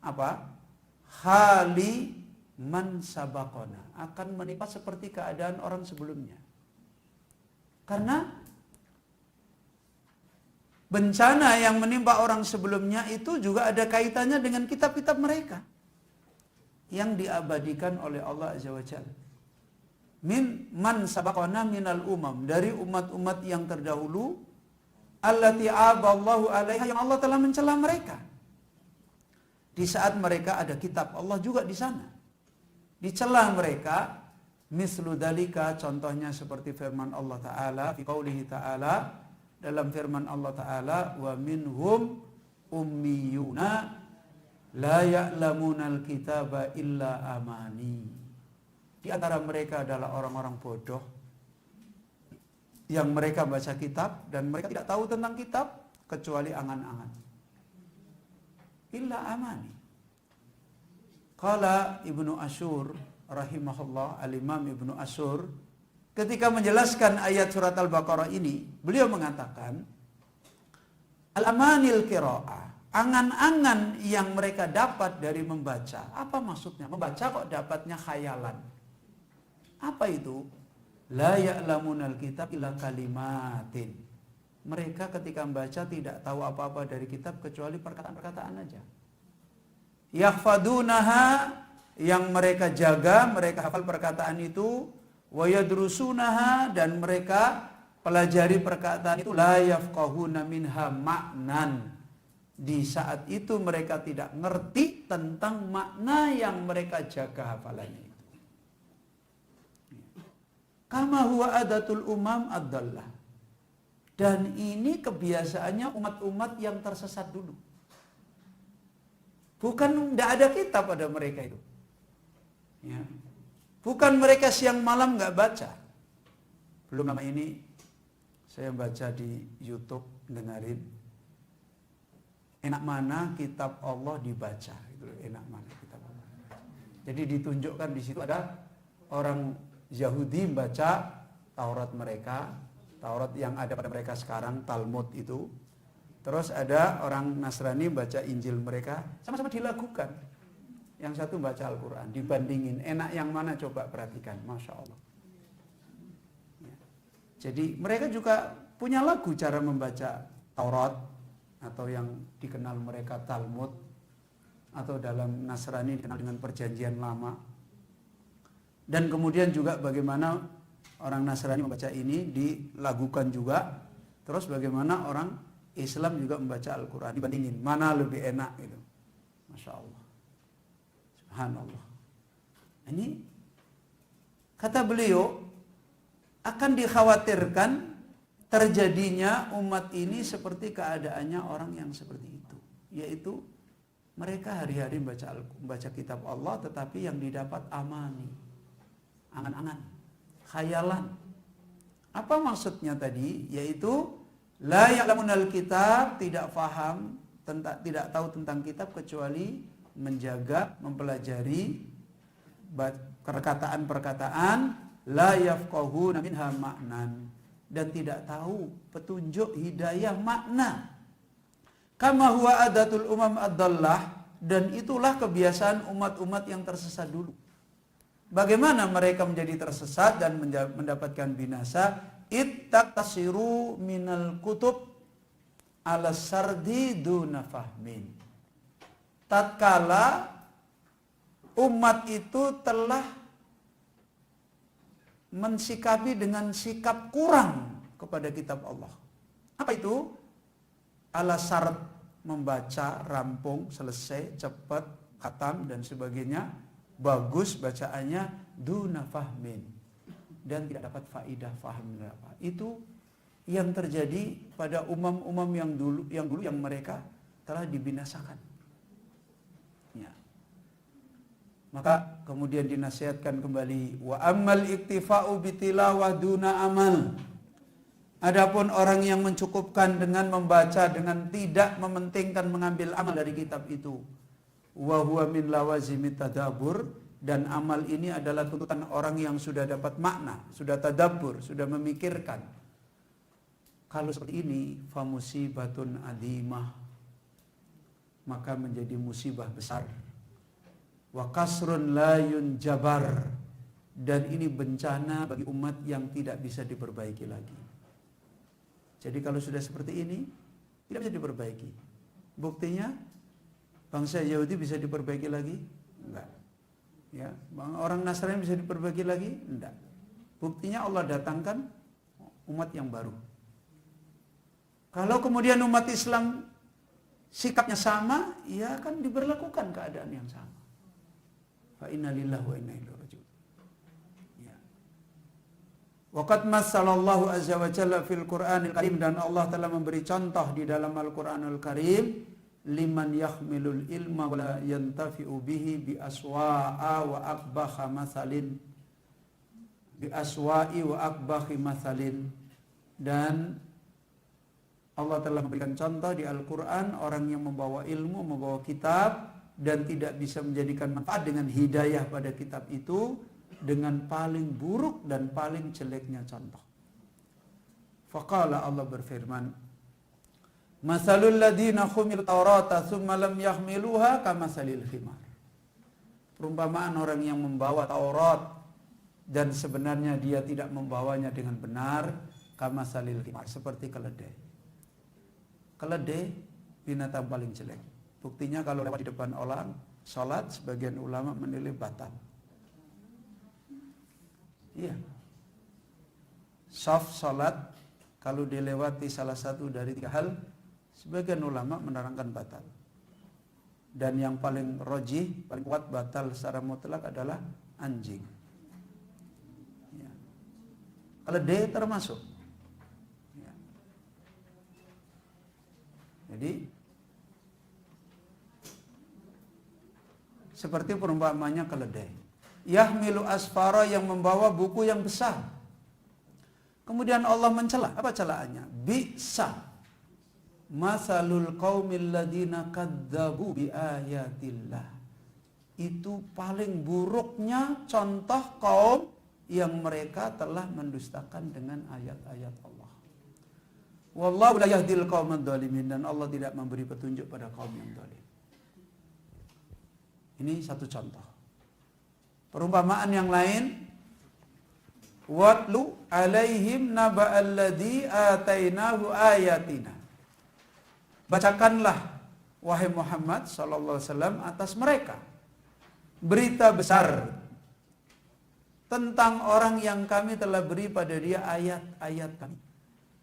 Apa? Khali man sabaqona, akan menimpa seperti keadaan orang sebelumnya. Karena bencana yang menimpa orang sebelumnya itu juga ada kaitannya dengan kitab-kitab mereka yang diabadikan oleh Allah Azza wa Jalla. man sabaqana minal umam, dari umat-umat yang terdahulu, allati aballahu alaiha, yang Allah telah mencela mereka. Di saat mereka ada kitab Allah juga di sana. Dicela mereka, mislu dalika, contohnya seperti firman Allah Ta'ala, fi qaulihi Ta'ala, dalam firman Allah Ta'ala, wa minhum ummiyuna la ya'lamunal kitaba illa amani. Di antara mereka adalah orang-orang bodoh yang mereka baca kitab dan mereka tidak tahu tentang kitab kecuali angan-angan. Illa amani. Qala Ibnu Asyur rahimahullah, al-Imam Ibnu Asyur, ketika menjelaskan ayat surat Al-Baqarah ini, beliau mengatakan, al-amanil qiraah, angan-angan yang mereka dapat dari membaca. Apa maksudnya? Membaca kok dapatnya khayalan. Apa itu? La ya'lamunal kitab illa kalimatin. Mereka ketika membaca tidak tahu apa-apa dari kitab kecuali perkataan-perkataan aja. Yahfadunaha, yang mereka jaga, mereka hafal perkataan itu. Wa yadrusunaha, dan mereka pelajari perkataan itu. La yafqahuna minha ma'nan. Di saat itu mereka tidak ngerti tentang makna yang mereka jaga hafalannya. Kama huwa adatul umam ad-dallah. Dan ini kebiasaannya umat-umat yang tersesat dulu. Bukan tidak ada kitab pada mereka itu. Ya. Bukan mereka siang malam nggak baca. Belum lama ini saya baca di YouTube, dengerin. Enak mana kitab Allah dibaca? Itu enak mana kitab Allah. Jadi ditunjukkan di situ ada orang Yahudi membaca Taurat mereka, Taurat yang ada pada mereka sekarang, Talmud itu. Terus ada orang Nasrani baca Injil mereka, sama-sama dilakukan. Yang satu baca Al-Quran, dibandingin. Enak yang mana coba perhatikan, Masya Allah. Ya. Jadi mereka juga punya lagu cara membaca Taurat, atau yang dikenal mereka Talmud, atau dalam Nasrani dikenal dengan Perjanjian Lama. Dan kemudian juga bagaimana orang Nasrani membaca ini dilakukan juga. Terus bagaimana orang Islam juga membaca Al-Quran, dibandingin mana lebih enak itu. Masya Allah, subhanallah. Ini kata beliau, akan dikhawatirkan terjadinya umat ini seperti keadaannya orang yang seperti itu, yaitu mereka hari-hari membaca kitab Allah, tetapi yang didapat amani, angan-angan, khayalan. Apa maksudnya tadi? Yaitu la ya'lamunal kitab, tidak faham, tidak tahu tentang kitab kecuali menjaga, mempelajari perkataan-perkataan, la yafqahuna minha ma'nan, dan tidak tahu petunjuk hidayah makna. Kama huwa adatul umam ad-dallah, dan itulah kebiasaan umat-umat yang tersesat dulu. Bagaimana mereka menjadi tersesat dan mendapatkan binasa? Ittaqtasiru minal kutub ala sardi duna fahmin. Tatkala umat itu telah mensikapi dengan sikap kurang kepada kitab Allah. Apa itu? Ala sard, membaca rampung, selesai, cepat, khatam dan sebagainya. Bagus bacaannya, duna fahmin, dan tidak dapat faidah faham apa. Itu yang terjadi pada umam-umam yang dulu yang mereka telah dibinasakan. Ya. Maka kemudian dinasihatkan kembali, wa ammal iktifa'u bitilawah duna amal. Adapun orang yang mencukupkan dengan membaca dengan tidak mementingkan mengambil amal dari kitab itu, wa huwa min lawazimit tadabbur, dan amal ini adalah tuntutan orang yang sudah dapat makna, sudah tadabbur, sudah memikirkan. Kalau seperti ini, fa musibatun adimah, maka menjadi musibah besar. Wa kasrun la yunjabar, dan ini bencana bagi umat yang tidak bisa diperbaiki lagi. Jadi kalau sudah seperti ini, tidak bisa diperbaiki. Buktinya, bangsa Yahudi bisa diperbaiki lagi? Enggak. Ya, orang Nasrani bisa diperbaiki lagi? Enggak. Buktinya Allah datangkan umat yang baru. Kalau kemudian umat Islam sikapnya sama, ya akan diberlakukan keadaan yang sama. Fa inna lillahi wa inna ilaihi raji'un. Ya. Waqad masallallahu azza wa jalla fil Qur'anil Karim, dan Allah telah memberi contoh di dalam Al-Qur'anul Karim liman yahmilul ilma wa la yantafi'u bihi bi aswa'a wa akbaha mathalin bi aswa'i wa akbahi mathalin. Dan Allah telah memberikan contoh di Al-Quran orang yang membawa ilmu, membawa kitab dan tidak bisa menjadikan manfaat dengan hidayah pada kitab itu dengan paling buruk dan paling jeleknya contoh. Faqala, Allah berfirman, Masalul ladhina khumil taurata thumma lam yahmiluha kamasalil khimar. Perumpamaan orang yang membawa Taurat dan sebenarnya dia tidak membawanya dengan benar, kamasalil khimar, seperti keledai. Keledai binatang paling jelek. Buktinya kalau lewat di depan orang salat, sebagian ulama menilai batal. Iya. Saf salat kalau dilewati salah satu dari 3 hal, sebagian ulama menerangkan batal. Dan yang paling rojih, paling kuat batal secara mutlak adalah anjing. Ya. Keledai termasuk. Ya. Jadi seperti perumpamannya keledai. Yahmilu asfara, yang membawa buku yang besar. Kemudian Allah mencela. Apa celaannya? Bi'sa masalul qaumil ladina kadzabu bi ayatillah. Itu paling buruknya contoh kaum yang mereka telah mendustakan dengan ayat-ayat Allah. Wallahu la yahdil qaumad dzalimin, dan Allah tidak memberi petunjuk pada kaum yang zalim. Ini satu contoh. Perumpamaan yang lain, watlu alaihim naba'alladzi atainahu ayatina. Bacakanlah wahai Muhammad sallallahu alaihi wasallam atas mereka berita besar tentang orang yang kami telah beri pada dia ayat-ayat kami.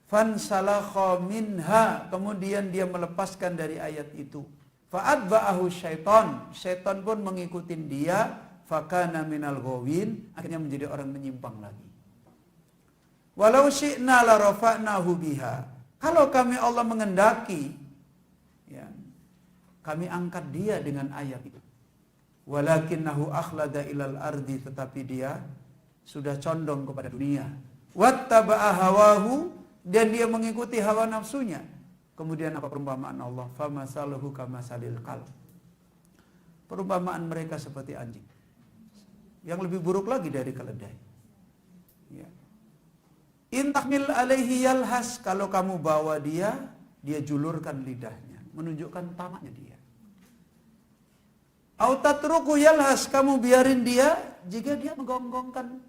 Fansalakha minha, kemudian dia melepaskan dari ayat itu. Fa'atba'ahu syaitan, syaitan pun mengikuti dia. Fakana minal ghawin, akhirnya menjadi orang menyimpang lagi. Walau syi'na la rafa'nahu biha, kalau kami Allah mengendaki, ya, kami angkat dia dengan ayat itu. Walakinnahu akhlada ilal ardi, tetapi dia sudah condong kepada dunia. Wattaba'a hawahu, dan dia mengikuti hawa nafsunya. Kemudian apa perumpamaan Allah? Famasaluhu kamasalil qalb. Perumpamaan mereka seperti anjing. Yang lebih buruk lagi dari keledai. Ya. In tahmil alaihi yalhas, kalau kamu bawa dia julurkan lidahnya, menunjukkan tamaknya dia. Au tatruku yalhas, kamu biarin dia, jika dia menggonggongkan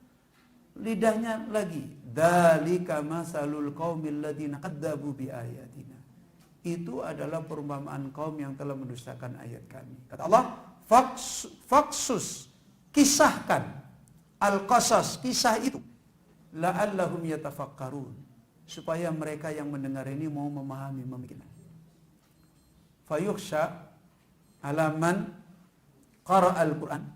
lidahnya lagi. Dzalika masalul qaumil ladzina kadzdzabu bi ayatina. Itu adalah perumpamaan kaum yang telah mendustakan ayat kami. Kata Allah, faksus, kisahkan, al-qasas, kisah itu, la'allahum yatafakkarun, supaya mereka yang mendengar ini mau memahami, memikirkan. Fayukhsha ala man qara al-Quran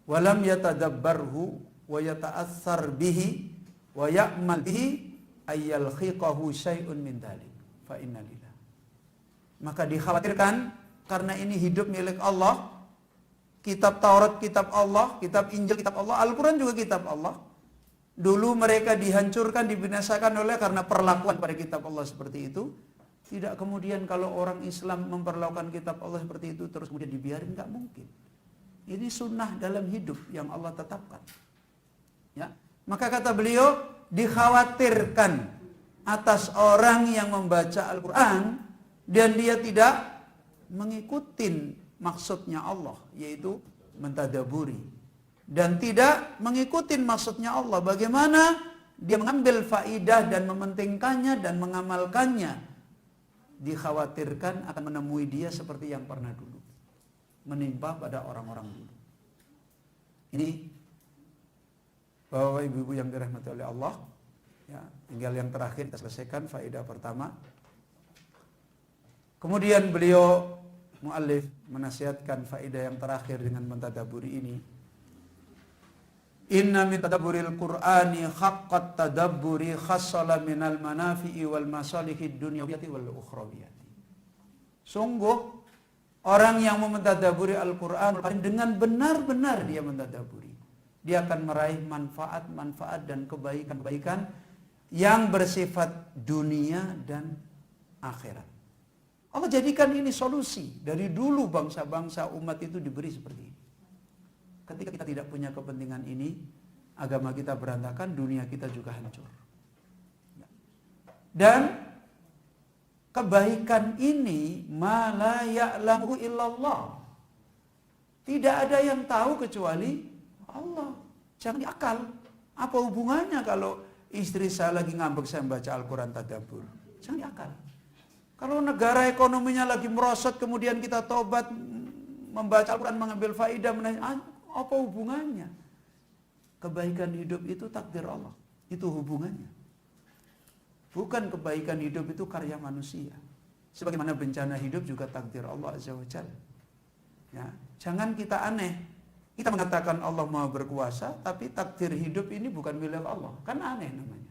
wa lam yatadabbarhu wa yata'assar bihi wa ya'mal bihi ayyal khiqahu syai'un min dhalik fa inna lillah. Maka dikhawatirkan, karena ini hidup milik Allah. Kitab Taurat kitab Allah, kitab Injil kitab Allah, Al-Quran juga kitab Allah. Dulu mereka dihancurkan, dibinasakan oleh karena perlakuan pada kitab Allah seperti itu. Tidak kemudian kalau orang Islam memperlakukan kitab Allah seperti itu terus kemudian dibiarin, nggak mungkin. Ini sunnah dalam hidup yang Allah tetapkan. Ya, maka kata beliau, dikhawatirkan atas orang yang membaca Al-Quran dan dia tidak mengikuti maksudnya Allah, yaitu mentadaburi, dan tidak mengikuti maksudnya Allah. Bagaimana dia mengambil faidah dan mementingkannya dan mengamalkannya, dikhawatirkan akan menemui dia seperti yang pernah dulu menimpa pada orang-orang dulu. Ini Bapak ibu-ibu yang dirahmati oleh Allah, ya, tinggal yang terakhir kita selesaikan faedah pertama. Kemudian beliau muallif menasihatkan faedah yang terakhir dengan mentadaburi ini. Inna min tadabburil Qur'ani haqqat tadabburi khassala minal manafi'i wal masalihid dunyawiyati wal ukhrawiyati. Sungguh orang yang mentadaburi Al-Qur'an dengan benar-benar dia mentadaburi, dia akan meraih manfaat-manfaat dan kebaikan-kebaikan yang bersifat dunia dan akhirat. Allah jadikan ini solusi. Dari dulu bangsa-bangsa umat itu diberi seperti ini. Ketika kita tidak punya kepentingan ini, agama kita berantakan, dunia kita juga hancur. Dan kebaikan ini ma la ya'lamu illallah. Tidak ada yang tahu kecuali Allah. Jangan diakal. Apa hubungannya kalau istri saya lagi ngambek saya membaca Al-Quran tadabbur? Jangan diakal. Kalau negara ekonominya lagi merosot kemudian kita tobat membaca Al-Quran mengambil faidah, apa hubungannya? Kebaikan hidup itu takdir Allah. Itu hubungannya. Bukan kebaikan hidup itu karya manusia. Sebagaimana bencana hidup juga takdir Allah Azza wa Jalla. Ya, jangan kita aneh. Kita mengatakan Allah Maha berkuasa, tapi takdir hidup ini bukan milik Allah. Kan aneh namanya.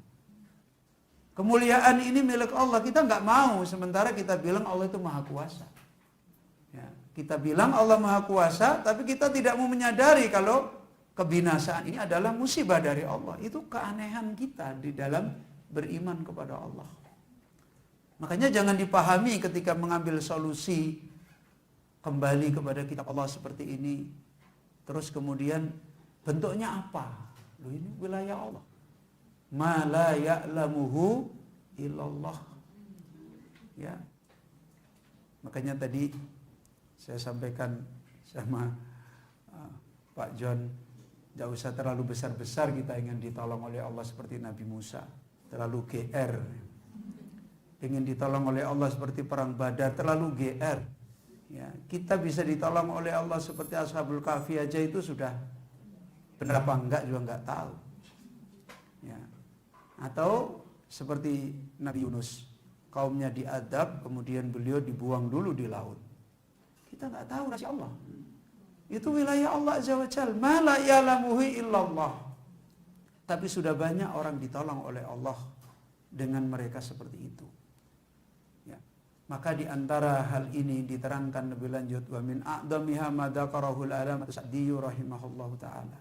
Kemuliaan ini milik Allah, kita nggak mau. Sementara kita bilang Allah itu Maha Kuasa. Ya, kita bilang Allah Maha Kuasa, tapi kita tidak mau menyadari kalau kebinasaan ini adalah musibah dari Allah. Itu keanehan kita di dalam beriman kepada Allah. Makanya jangan dipahami ketika mengambil solusi kembali kepada kitab Allah seperti ini. Terus kemudian bentuknya apa? Loh, ini wilayah Allah. Ma la ya'lamuhu illallah. Ya. Makanya tadi saya sampaikan sama Pak John, tidak usah terlalu besar-besar kita ingin ditolong oleh Allah seperti Nabi Musa. Terlalu GR. Ingin ditolong oleh Allah seperti perang Badar, terlalu GR. Ya, kita bisa ditolong oleh Allah seperti Ashabul Kahfi aja itu sudah benar apa enggak juga enggak tahu. Ya. Atau seperti Nabi Yunus, kaumnya diadab, kemudian beliau dibuang dulu di laut. Kita enggak tahu rahasia Allah. Itu wilayah Allah Azza wa Jalla. Ma la ya'lamuhu illallah. Tapi sudah banyak orang ditolong oleh Allah dengan mereka seperti itu. Maka di antara hal ini diterangkan lebih lanjut, wa min a'damiha ma dzakarahul alamat Sa'di rahimahullahu taala.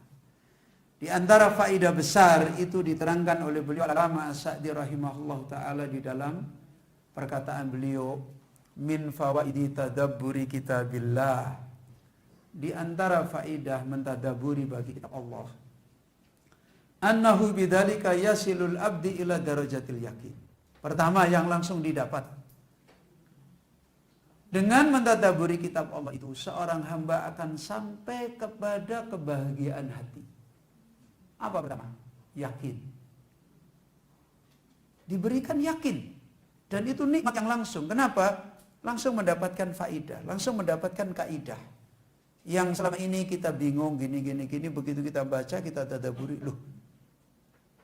Di antara faedah besar itu diterangkan oleh beliau Al-Allamah Sa'di rahimahullahu taala di dalam perkataan beliau, min fawaidi tadabburi kitabillah. Di antara faedah mentadabburi bagi kitab Allah, annahu bidzalika yasilul abdi ila darajatil yakin. Pertama yang langsung didapat dengan mentadabburi kitab Allah itu, seorang hamba akan sampai kepada kebahagiaan hati. Apa pertama? Yakin. Diberikan yakin. Dan itu nikmat yang langsung. Kenapa? Langsung mendapatkan faidah, langsung mendapatkan kaidah. Yang selama ini kita bingung, gini, begitu kita baca, kita tadabburi, loh,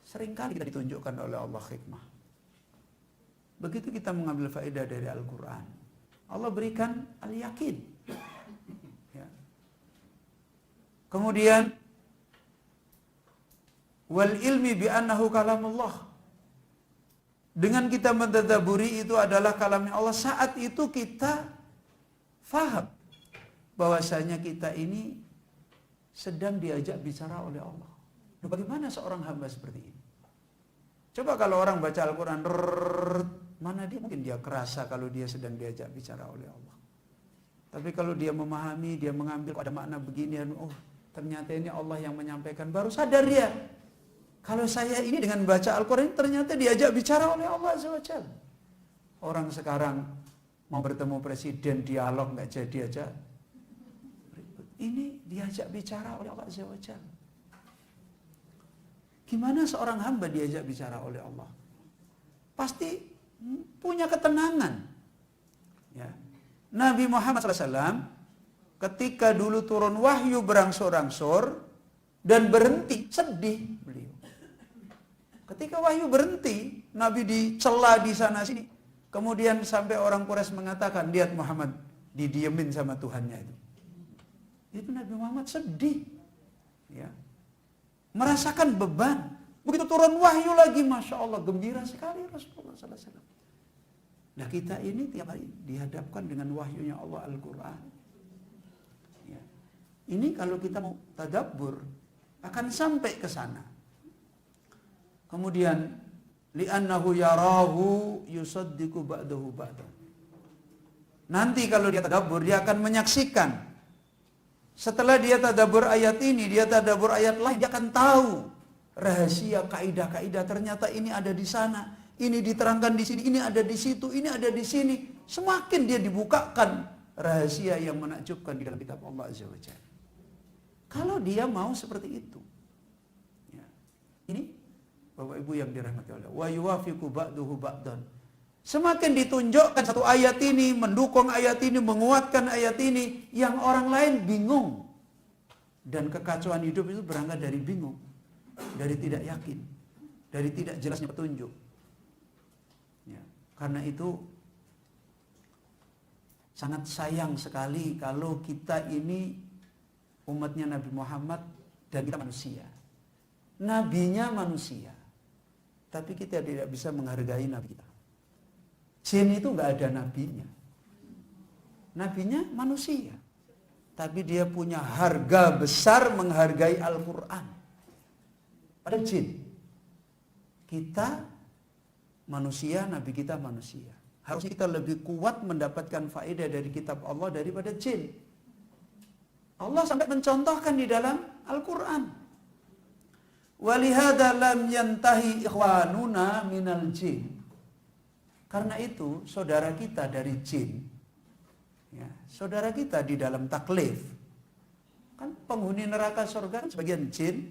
seringkali kita ditunjukkan oleh Allah hikmah. Begitu kita mengambil faidah dari Al-Quran, Allah berikan al-yakin. Ya. Kemudian wal ilmi bi annahu kalamullah. Dengan kita mentadabburi itu adalah kalamnya Allah, saat itu kita faham bahwasanya kita ini sedang diajak bicara oleh Allah. Bagaimana seorang hamba seperti ini? Coba kalau orang baca Al-Quran, mana dia mungkin dia kerasa kalau dia sedang diajak bicara oleh Allah. Tapi kalau dia memahami, dia mengambil ada makna beginian, oh ternyata ini Allah yang menyampaikan, baru sadar dia. Kalau saya ini dengan baca Al-Quran ternyata diajak bicara oleh Allah Azza wa Jalla. Orang sekarang mau bertemu presiden, dialog nggak jadi aja. Ini diajak bicara oleh Allah Azza wa Jalla. Gimana seorang hamba diajak bicara oleh Allah? Pasti punya ketenangan. Ya. Nabi Muhammad SAW ketika dulu turun wahyu berangsur-angsur, Dan berhenti, sedih beliau. Ketika wahyu berhenti, Nabi dicela di sana sini. Kemudian sampai orang Quraisy mengatakan, lihat Muhammad didiemin sama Tuhannya itu. Itu Nabi Muhammad sedih. Ya. Merasakan beban. Begitu turun wahyu lagi, Masya Allah, gembira sekali Rasulullah SAW. Nah kita ini tiap hari dihadapkan dengan wahyunya Allah Al-Quran. Ya. Ini kalau kita mau tadabbur, akan sampai ke sana. Kemudian, li'annahu yarahu yusaddiqu ba'dahu ba'dahu. Nanti kalau dia tadabbur, dia akan menyaksikan. Setelah dia tadabbur ayat ini, dia tadabbur ayat lain, dia akan tahu rahasia, kaidah-kaidah, ternyata ini ada di sana. Ini diterangkan di sini, ini ada di situ, ini ada di sini. Semakin dia dibukakan rahasia yang menakjubkan di dalam kitab Allah Azza wa Jalla. Kalau dia mau seperti itu. Ya. Ini Bapak Ibu yang dirahmati Allah. Wa yuwafiqu ba'duhu ba'dan. Semakin ditunjukkan satu ayat ini, mendukung ayat ini, menguatkan ayat ini, yang orang lain bingung. Dan kekacauan hidup itu berangkat dari bingung, dari tidak yakin, dari tidak jelasnya petunjuk. Ya, karena itu sangat sayang sekali kalau kita ini umatnya Nabi Muhammad dan kita manusia. Nabinya manusia, tapi kita tidak bisa menghargai Nabi kita. Jin itu nggak ada nabinya. Nabinya manusia, tapi dia punya harga besar menghargai Al-Quran. Pada jin, kita manusia, Nabi kita manusia. Harusnya kita lebih kuat mendapatkan faedah dari kitab Allah daripada jin. Allah sampai mencontohkan di dalam Al-Quran. Walihada lam yantahi ikhwanuna minal jin. Karena itu saudara kita dari jin, ya, saudara kita di dalam taklif, kan penghuni neraka surga kan sebagian jin,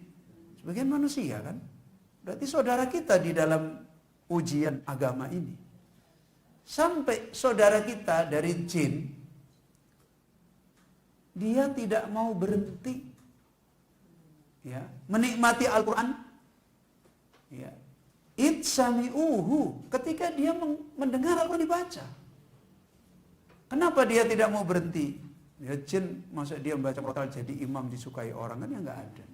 sebagian manusia kan. Berarti saudara kita di dalam ujian agama ini. Sampai saudara kita dari jin, dia tidak mau berhenti, ya, menikmati Al-Quran, ya. Itsami'uhu, ketika dia mendengar Al-Quran dibaca. Kenapa dia tidak mau berhenti? Ya jin, masa dia membaca Al-Quran jadi imam disukai orang, kan ya nggak ada.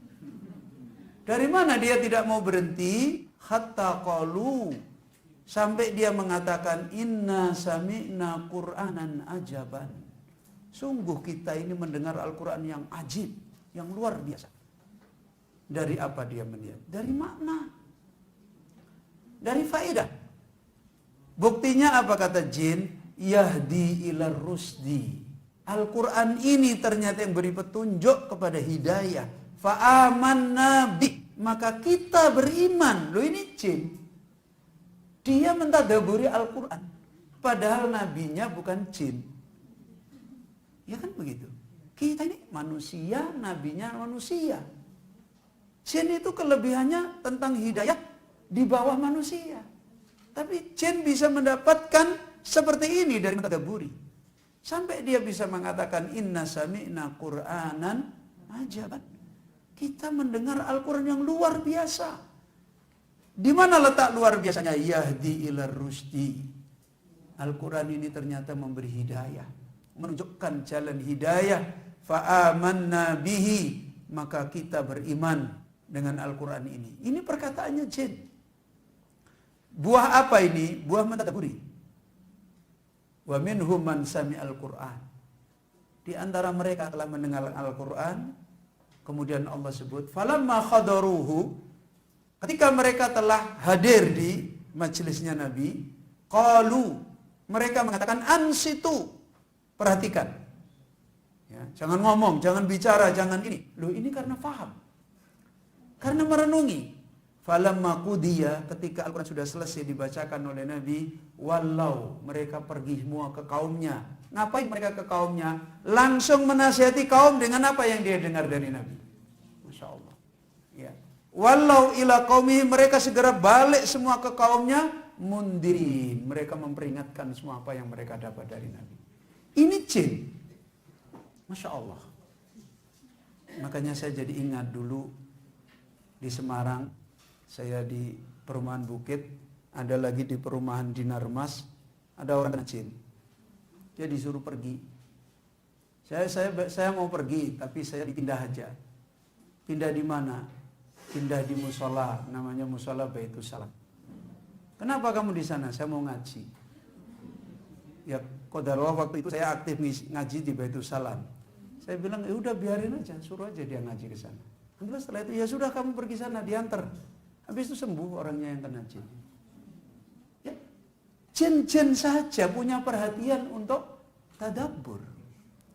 Dari mana dia tidak mau berhenti? Hatta qalu, sampai dia mengatakan, inna sami'na Qur'anan ajaban. Sungguh kita ini mendengar Al-Quran yang ajib, yang luar biasa. Dari apa dia melihat? Dari makna, dari faedah. Buktinya apa kata jin? Yahdi ilar rusdi. Al-Quran ini ternyata yang beri petunjuk kepada hidayah. Fa'amanna bi, maka kita beriman. Loh ini jin, dia mentadaburi Al-Quran, padahal nabinya bukan jin. Ya kan begitu. Kita ini manusia, nabinya manusia. Jin itu kelebihannya tentang hidayah di bawah manusia. Tapi jin bisa mendapatkan seperti ini dari mentadaburi. Sampai dia bisa mengatakan inna sami'na Qur'anan ajaban. Kita mendengar Al-Quran yang luar biasa. Di mana letak luar biasanya? Yahdi ilar rusdi. Al-Quran ini ternyata memberi hidayah, menunjukkan jalan hidayah. Fa'amanna bihi, maka kita beriman dengan Al-Quran ini. Ini perkataannya jin. Buah apa ini? Buah mentadaburi. Wa minhum man sami'al Qur'an. Di antara mereka telah mendengar Al-Quran. Kemudian Allah sebut, falamma khadaruhu, ketika mereka telah hadir di majelisnya Nabi, qalu, mereka mengatakan ansitu, perhatikan. Ya, jangan ngomong, jangan bicara, jangan ini. Loh ini karena faham. Karena merenungi. Falamma qudiya, ketika Al-Quran sudah selesai dibacakan oleh Nabi, walau, mereka pergi semua ke kaumnya. Ngapain mereka ke kaumnya? Langsung menasihati kaum dengan apa yang dia dengar dari Nabi. Masya Allah. Ya. Walau ila qaumi, mereka segera balik semua ke kaumnya, mundirin, mereka memperingatkan semua apa yang mereka dapat dari Nabi. Ini jin. Masya Allah. Makanya saya jadi ingat dulu di Semarang, saya di perumahan Bukit, ada lagi di perumahan Dinar Mas, ada orang kena jin. Dia disuruh pergi. Saya mau pergi, tapi saya dipindah aja. Pindah di mana? Pindah di musola, namanya musola Baitus Salam. Kenapa kamu di sana? Saya mau ngaji. Ya, qadarullah waktu itu saya aktif ngaji di Baitus Salam. Saya bilang, ya udah biarin aja, suruh aja dia ngaji ke sana. Alhamdulillah setelah itu, ya sudah kamu pergi sana, diantar. Habis itu sembuh orangnya yang kena jin. Ya, jin-jin saja punya perhatian untuk tadabbur.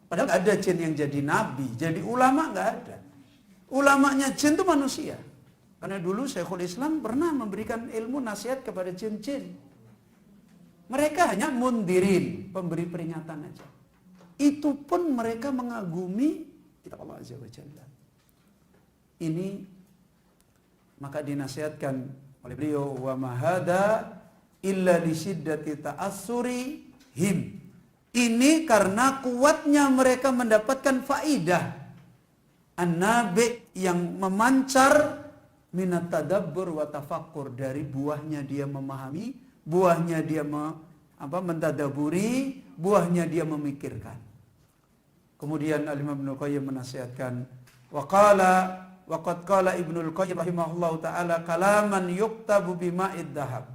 Padahal nggak ada jin yang jadi nabi, jadi ulama nggak ada. Ulamanya jin itu manusia. Karena dulu Syekhul Islam pernah memberikan ilmu nasihat kepada jin-jin. Mereka hanya mundirin, pemberi peringatan aja. Itu pun mereka mengagumi kitab Allah Azza wa Jalla. Ini maka dinasihatkan oleh beliau, wa mahada illa li syiddati ta'assuri him. Ini karena kuatnya mereka mendapatkan faidah an-nabi yang memancar minat tadabbur wa tafakkur, dari buahnya dia memahami, buahnya dia mentadaburi, buahnya dia memikirkan. Kemudian Al-Imam Ibnul Qayyim menasihatkan, waqad qala Ibnul Qayyim rahimahullahu taala kalaman yuktabu bima'id dhahab.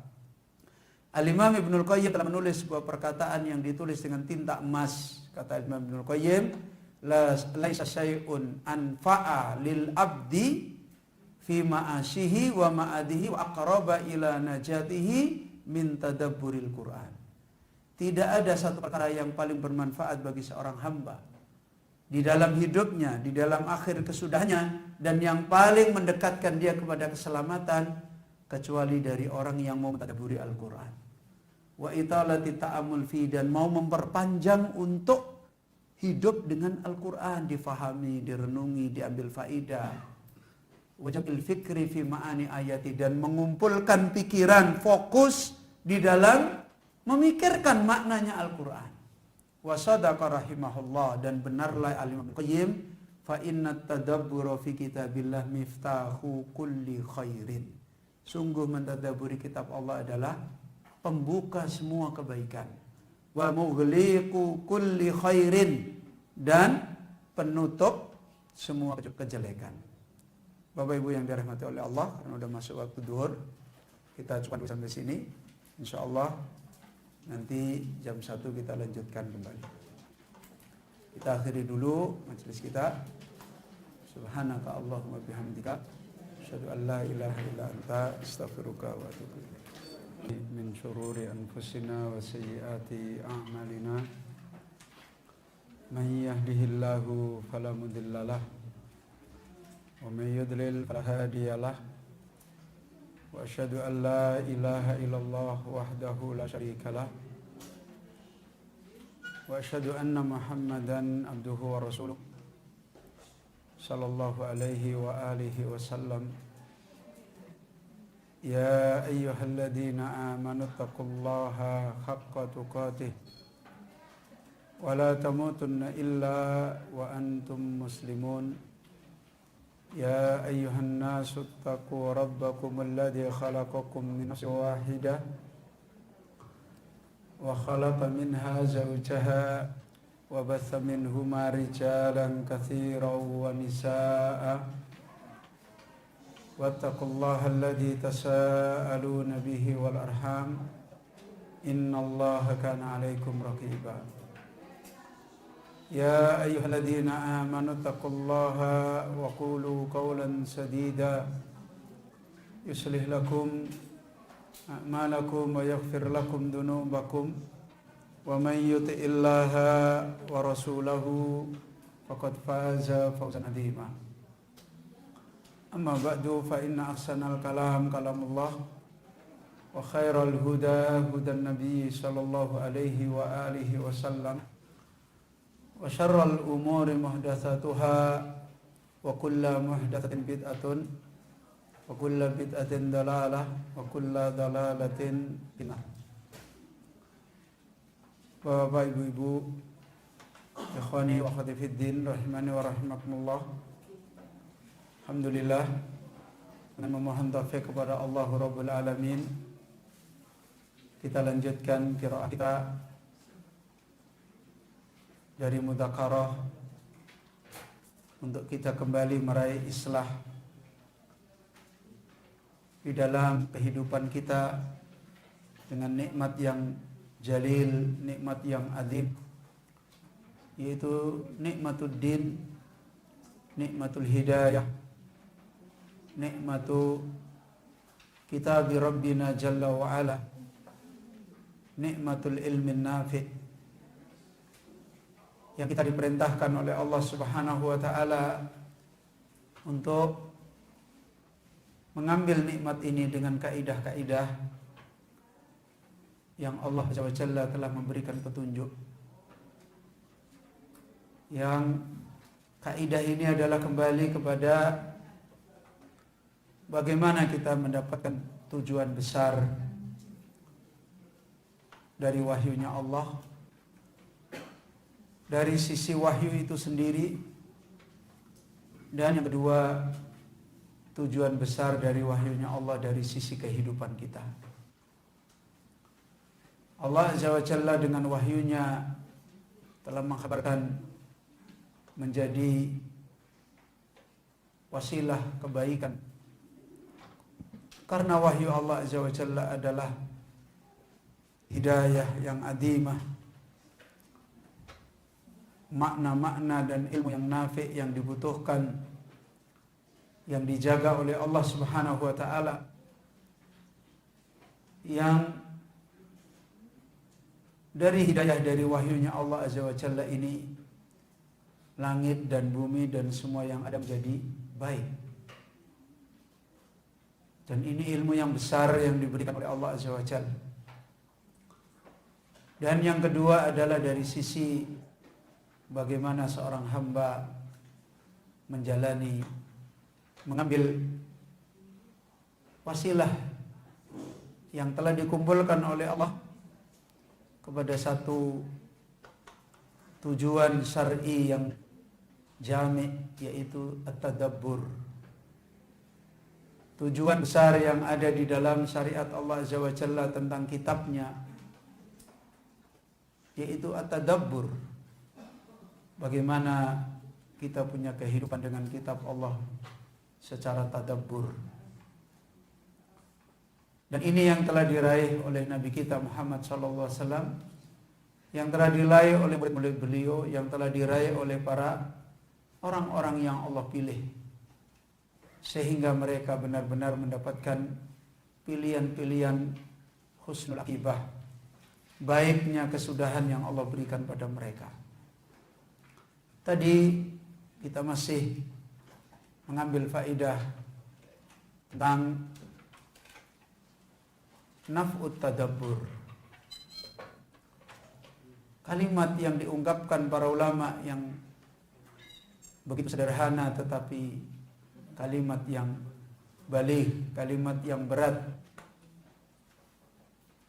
Al-Imam Ibnul Qayyim telah menulis sebuah perkataan yang ditulis dengan tinta emas. Kata Imam Ibnul Qayyim, laisa syai'un anfa'a lil abdi fi ma'asyihi wa ma'adihi wa aqraba ila najatihi min tadabburil Qur'an. Tidak ada satu perkara yang paling bermanfaat bagi seorang hamba di dalam hidupnya, di dalam akhir kesudahnya, dan yang paling mendekatkan dia kepada keselamatan kecuali dari orang yang mau mentadabburi Al-Qur'an. Wa italati ta'amul fi, dan mau memperpanjang untuk hidup dengan Al-Qur'an, difahami, direnungi, diambil faidah. Wajabil fikri fi ma'ani ayati, dan mengumpulkan pikiran, fokus di dalam memikirkan maknanya Al-Qur'an. Wa sadaqa rahimahullah, dan benarlah Al-Imam Qayyim, fa inna tadabbura fi kitabillah miftahu kulli khairin. Sungguh mentadabburi kitab Allah adalah pembuka semua kebaikan. Wa mughliqu kulli khairin, dan penutup semua kejelekan. Bapak Ibu yang dirahmati oleh Allah, karena sudah masuk waktu duhur, kita cukup sampai sini. InsyaAllah nanti jam 1 kita lanjutkan kembali. Kita akhiri dulu majelis kita. Subhanaka Allahumma bihamdika, asyhadu an la ilaha illa anta, astaghfiruka wa atubu ilaik. Min syururi anfusina wa sayyiati a'malina. Man yahdihillahu fala mudhillalah wa man yudlil fala hadiyalah. Wa asyhadu an la ilaha illallah wahdahu la syarikalah. Wa asyhadu anna Muhammadan abduhu wa rasuluh sallallahu alaihi wa alihi wasallam. Ya ayyuhalladzina amanu taqullaha haqqa tuqatih wa la tamutunna illa wa antum muslimun. Ya ayyuhan nasu taqu rabbakum alladzi khalaqakum min nafsin wahidah wa khalaqa minha zawjaha wa batha minhuma rijalan katsiran wa nisaa'a. Wattaqullaha alladzi tasaaluna bihi wal arham, innallaha kana 'alaikum raqiba. Ya ayyuhalladzina amanu taqullaha wa qulu qawlan sadida yuslih lakum a'malakum wa yaghfir lakum dhunubakum wa man yuti'illaha wa rasulahu faqad faza fawzan 'azima. Amma ba'du, fa inna ahsanal kalam kalamullah wa khairal huda hudan nabi sallallahu alaihi wa alihi wasallam wa syarral umuri muhdatsatuha wa kullu muhdatsatin bid'atun wa kullu bid'atin dalalah wa kullu dalalatin finnar. Bapak Ibu, ikhwani wa akhwati fid din rahimani wa rahimakumullah. Alhamdulillah, dengan memohon taufik kepada Allah Rabbul Alamin, kita lanjutkan qiraat kita dari mudzakarah untuk kita kembali meraih islah di dalam kehidupan kita dengan nikmat yang jalil, nikmat yang adzim, yaitu nikmatul din, nikmatul hidayah, nikmatu kitab Rabbina Jalla wa Ala, nikmatul ilmin nafi' yang kita diperintahkan oleh Allah Subhanahu wa taala untuk mengambil nikmat ini dengan kaidah-kaidah yang Allah Azza wa Jalla telah memberikan petunjuk. Yang kaidah ini adalah kembali kepada bagaimana kita mendapatkan tujuan besar dari wahyunya Allah, dari sisi wahyu itu sendiri, dan yang kedua tujuan besar dari wahyunya Allah dari sisi kehidupan kita. Allah Azza wa Jalla dengan wahyunya telah mengkhabarkan menjadi wasilah kebaikan. Karena wahyu Allah Azza wa Jalla adalah hidayah yang adimah, makna-makna dan ilmu yang nafi' yang dibutuhkan, yang dijaga oleh Allah Subhanahu wa taala, yang dari hidayah dari wahyunya Allah Azza wa Jalla ini langit dan bumi dan semua yang ada menjadi baik. Dan ini ilmu yang besar yang diberikan oleh Allah Azza wa Jalla. Dan yang kedua adalah dari sisi bagaimana seorang hamba mengambil wasilah yang telah dikumpulkan oleh Allah kepada satu tujuan syar'i yang jami', yaitu at-tadabbur. Tujuan besar yang ada di dalam syariat Allah Azza wa Jalla tentang kitabnya, yaitu at-tadabbur. Bagaimana kita punya kehidupan dengan kitab Allah secara tadabbur. Dan ini yang telah diraih oleh Nabi kita Muhammad SAW, yang telah diraih oleh murid-murid beliau, yang telah diraih oleh para orang-orang yang Allah pilih, sehingga mereka benar-benar mendapatkan pilihan-pilihan husnul akibah, baiknya kesudahan yang Allah berikan pada mereka. Tadi kita masih mengambil faidah tentang naf'ut tadabbur. Kalimat yang diungkapkan para ulama yang begitu sederhana, tetapi kalimat yang baligh, kalimat yang berat,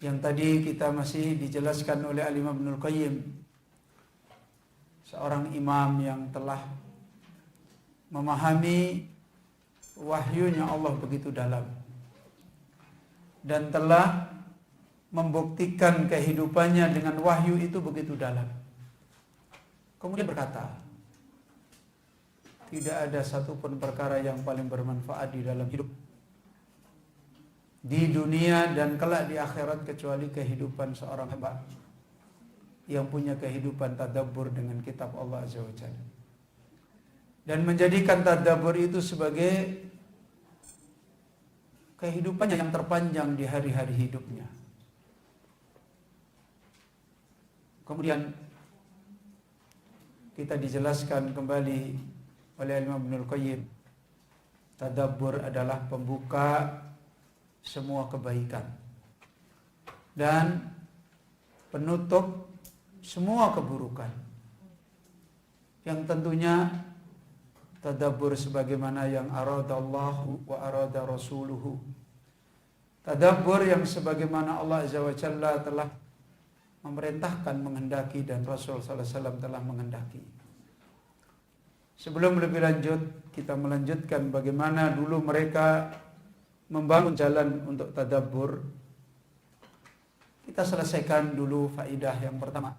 yang tadi kita masih dijelaskan oleh Al-Imam Ibnul Qayyim, seorang imam yang telah memahami wahyunya Allah begitu dalam dan telah membuktikan kehidupannya dengan wahyu itu begitu dalam. Kemudian berkata, tidak ada satupun perkara yang paling bermanfaat di dalam hidup di dunia dan kelak di akhirat kecuali kehidupan seorang hamba yang punya kehidupan tadabbur dengan kitab Allah Azza wa Jalla, dan menjadikan tadabbur itu sebagai kehidupannya yang terpanjang di hari-hari hidupnya. Kemudian kita dijelaskan kembali oleh Imam Ibnul Qayyim, tadabbur adalah pembuka semua kebaikan dan penutup semua keburukan. Yang tentunya tadabbur sebagaimana yang aradallahu wa arada rasuluhu. Tadabbur yang sebagaimana Allah Azza wa Jalla telah memerintahkan, menghendaki, dan Rasul sallallahu alaihi wasallam telah menghendaki. Sebelum lebih lanjut, kita melanjutkan bagaimana dulu mereka membangun jalan untuk tadabbur, kita selesaikan dulu faidah yang pertama,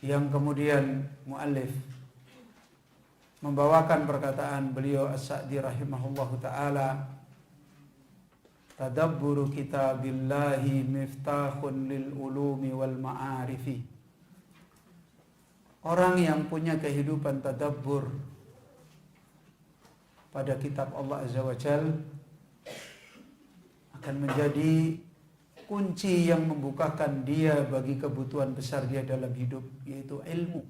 yang kemudian muallif membawakan perkataan beliau As-Sa'di rahimahullahu ta'ala, tadabburu kitabillahi miftahun lil ulumi wal ma'arifi. Orang yang punya kehidupan tadabbur pada kitab Allah Azza wa Jal akan menjadi kunci yang membukakan dia bagi kebutuhan besar dia dalam hidup, yaitu ilmu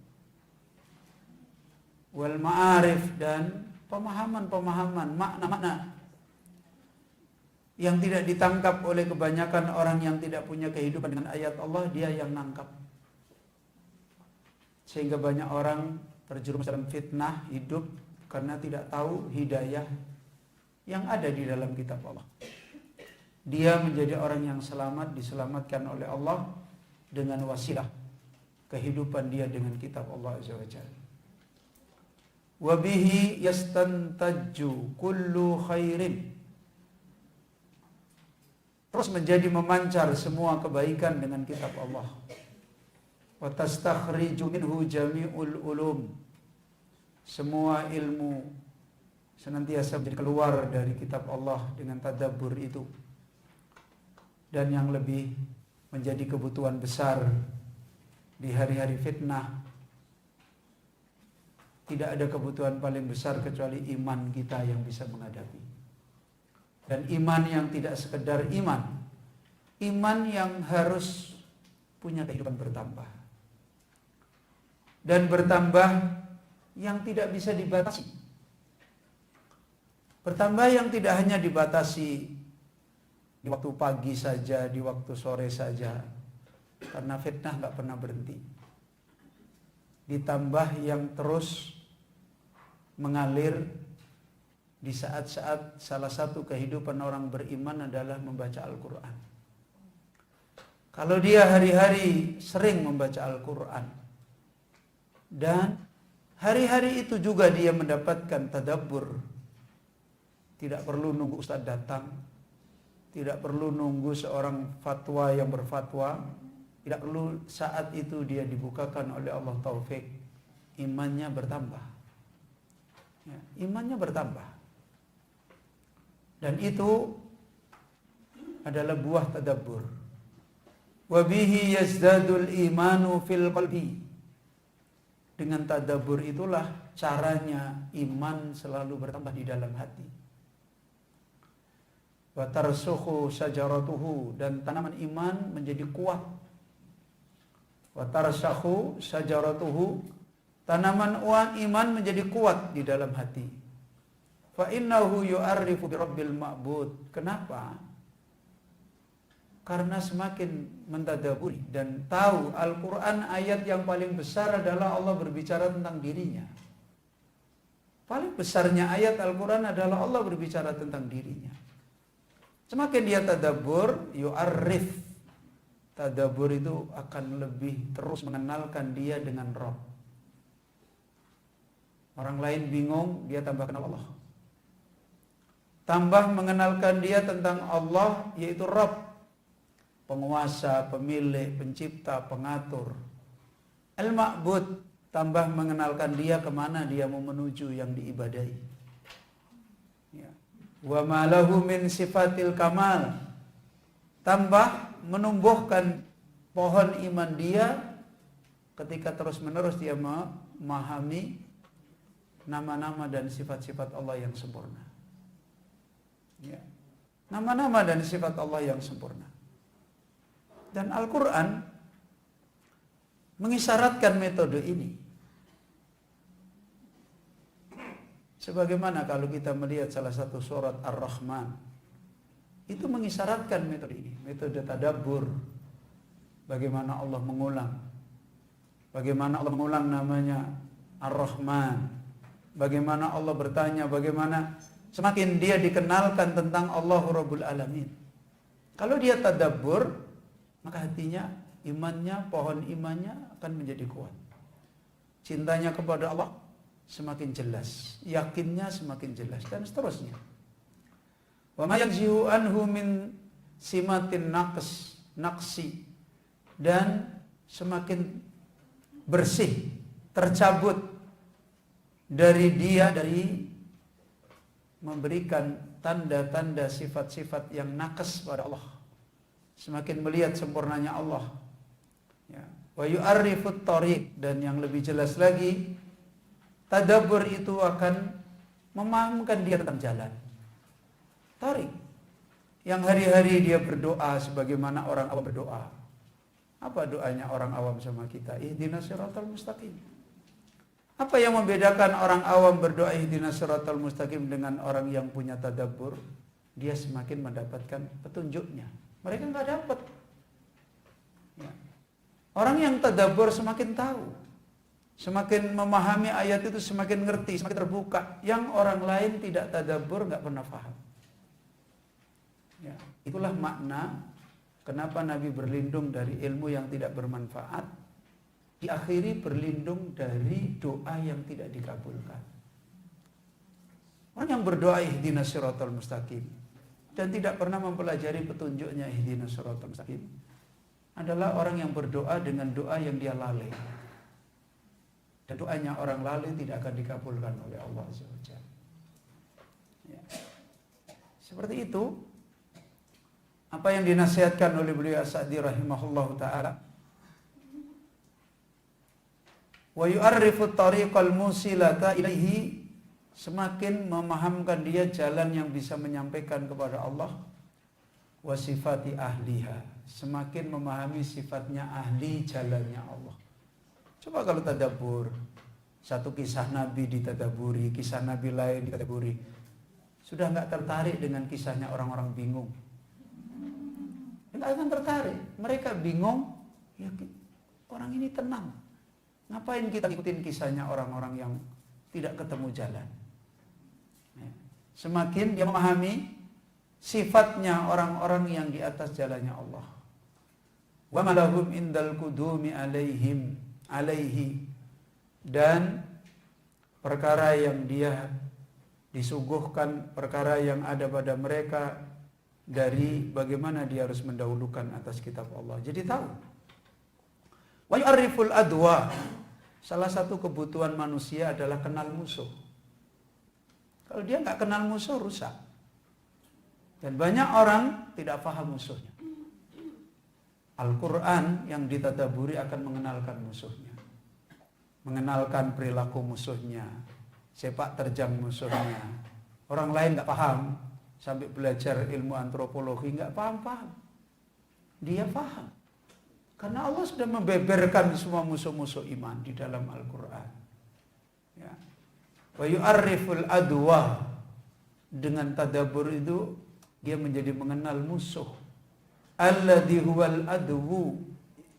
wal ma'arif, dan pemahaman-pemahaman, makna-makna yang tidak ditangkap oleh kebanyakan orang yang tidak punya kehidupan dengan ayat Allah, dia yang nangkap. Sehingga banyak orang terjerumus dalam fitnah hidup karena tidak tahu hidayah yang ada di dalam kitab Allah. Dia menjadi orang yang selamat, diselamatkan oleh Allah dengan wasilah kehidupan dia dengan kitab Allah Azza wa Jalla. Wa bihi yastantajju kullu khairin. Terus menjadi memancar semua kebaikan dengan kitab Allah. Wa tastakhriju minhu jami'ul ulum. Semua ilmu senantiasa menjadi keluar dari kitab Allah dengan tadabbur itu. Dan yang lebih menjadi kebutuhan besar di hari-hari fitnah, tidak ada kebutuhan paling besar kecuali iman kita yang bisa menghadapi. Dan iman yang tidak sekedar iman, iman yang harus punya kehidupan bertambah. Dan bertambah yang tidak bisa dibatasi. Bertambah yang tidak hanya dibatasi di waktu pagi saja, di waktu sore saja, karena fitnah gak pernah berhenti. Ditambah yang terus mengalir di saat-saat salah satu kehidupan orang beriman adalah membaca Al-Quran. Kalau dia hari-hari sering membaca Al-Quran, dan hari-hari itu juga dia mendapatkan tadabbur, tidak perlu nunggu ustaz datang, tidak perlu nunggu seorang fatwa yang berfatwa, tidak perlu saat itu dia dibukakan oleh Allah taufik, imannya bertambah. Ya, imannya bertambah. Dan itu adalah buah tadabbur. Wa bihi yazdadul imanu fil qalbi. Dengan tadabbur itulah caranya iman selalu bertambah di dalam hati. Wa tarsukhu sajaratuhu, dan tanaman iman menjadi kuat. Wa tarsakhu sajaratuhu, tanaman iman menjadi kuat di dalam hati. Fa innahu yu'arrifu bi rabbil ma'bud. Kenapa? Karena semakin mentadaburi dan tahu Al-Quran ayat yang paling besar adalah Allah berbicara tentang dirinya. Paling besarnya ayat Al-Quran adalah Allah berbicara tentang dirinya. Semakin dia tadabbur, yu'arrif. Tadabbur itu akan lebih terus mengenalkan dia dengan Rabb. Orang lain bingung, dia tambah kenal Allah. Tambah mengenalkan dia tentang Allah, yaitu Rabb. Penguasa, pemilik, pencipta, pengatur. Al-Ma'bud, tambah mengenalkan dia kemana dia mau menuju yang diibadahi. Ya. Wa ma lahu min sifatil kamal, tambah menumbuhkan pohon iman dia ketika terus menerus dia memahami nama-nama dan sifat-sifat Allah yang sempurna. Ya. Nama-nama dan sifat Allah yang sempurna. Dan Al-Quran mengisyaratkan metode ini. Sebagaimana kalau kita melihat salah satu surat Ar-Rahman, itu mengisyaratkan metode ini, metode tadabbur. Bagaimana Allah mengulang. Bagaimana Allah mengulang namanya Ar-Rahman. Bagaimana Allah bertanya, bagaimana semakin dia dikenalkan tentang Allahu Rabbul Alamin. Kalau dia tadabbur, maka hatinya, imannya, pohon imannya akan menjadi kuat. Cintanya kepada Allah semakin jelas, yakinnya semakin jelas, dan seterusnya. Wa ma yanzihu anhu min simatin naqsi, dan semakin bersih, tercabut dari dia dari memberikan tanda-tanda sifat-sifat yang naqs pada Allah. Semakin melihat sempurnanya Allah. Ya. Wa yu'arrifut thariq, dan yang lebih jelas lagi, tadabbur itu akan memahamkan dia tentang jalan. Thariq, yang hari-hari dia berdoa sebagaimana orang awam berdoa. Apa doanya orang awam sama kita? Ihdinas siratal mustaqim. Apa yang membedakan orang awam berdoa ihdinas siratal mustaqim dengan orang yang punya tadabbur? Dia semakin mendapatkan petunjuknya. Mereka nggak dapat. Ya. Orang yang tadabbur semakin tahu, semakin memahami ayat itu, semakin ngerti, semakin terbuka. Yang orang lain tidak tadabbur nggak pernah paham. Ya. Itulah makna kenapa Nabi berlindung dari ilmu yang tidak bermanfaat, diakhiri berlindung dari doa yang tidak dikabulkan. Orang yang berdoa ihdinas siratal mustaqim dan tidak pernah mempelajari petunjuknya ihdinas siratal mustaqim adalah orang yang berdoa dengan doa yang dia lalai. Dan doanya orang lalai tidak akan dikabulkan oleh Allah SWT. Ya. Seperti itu apa yang dinasihatkan oleh beliau As-Sa'di rahimahullahu ta'ala. Wa yu'arrifu tariqal musilata ilaihi, semakin memahamkan dia jalan yang bisa menyampaikan kepada Allah. Wa sifati ahliha, semakin memahami sifatnya ahli jalannya Allah. Coba kalau tadabbur, satu kisah Nabi ditadaburi, kisah Nabi lain ditadaburi, sudah nggak tertarik dengan kisahnya orang-orang bingung. Nggak akan tertarik. Mereka bingung, ya orang ini tenang. Ngapain kita ikutin kisahnya orang-orang yang tidak ketemu jalan? Semakin dia memahami sifatnya orang-orang yang di atas jalannya Allah. Wa malahum indal qudumi alaihi, dan perkara yang dia disuguhkan, perkara yang ada pada mereka dari bagaimana dia harus mendahulukan atas kitab Allah. Jadi tahu. Wa yu'arriful adwa, salah satu kebutuhan manusia adalah kenal musuh. Kalau dia nggak kenal musuh, rusak. Dan banyak orang tidak paham musuhnya. Al-Quran yang ditadaburi akan mengenalkan musuhnya, mengenalkan perilaku musuhnya, sepak terjang musuhnya. Orang lain nggak paham, sampai belajar ilmu antropologi nggak paham-paham. Dia paham. Karena Allah sudah membeberkan semua musuh-musuh iman di dalam Al-Quran. Ya. Wa yu'arriful adwa, dengan tadabbur itu dia menjadi mengenal musuh. Alladhi huwal adwu,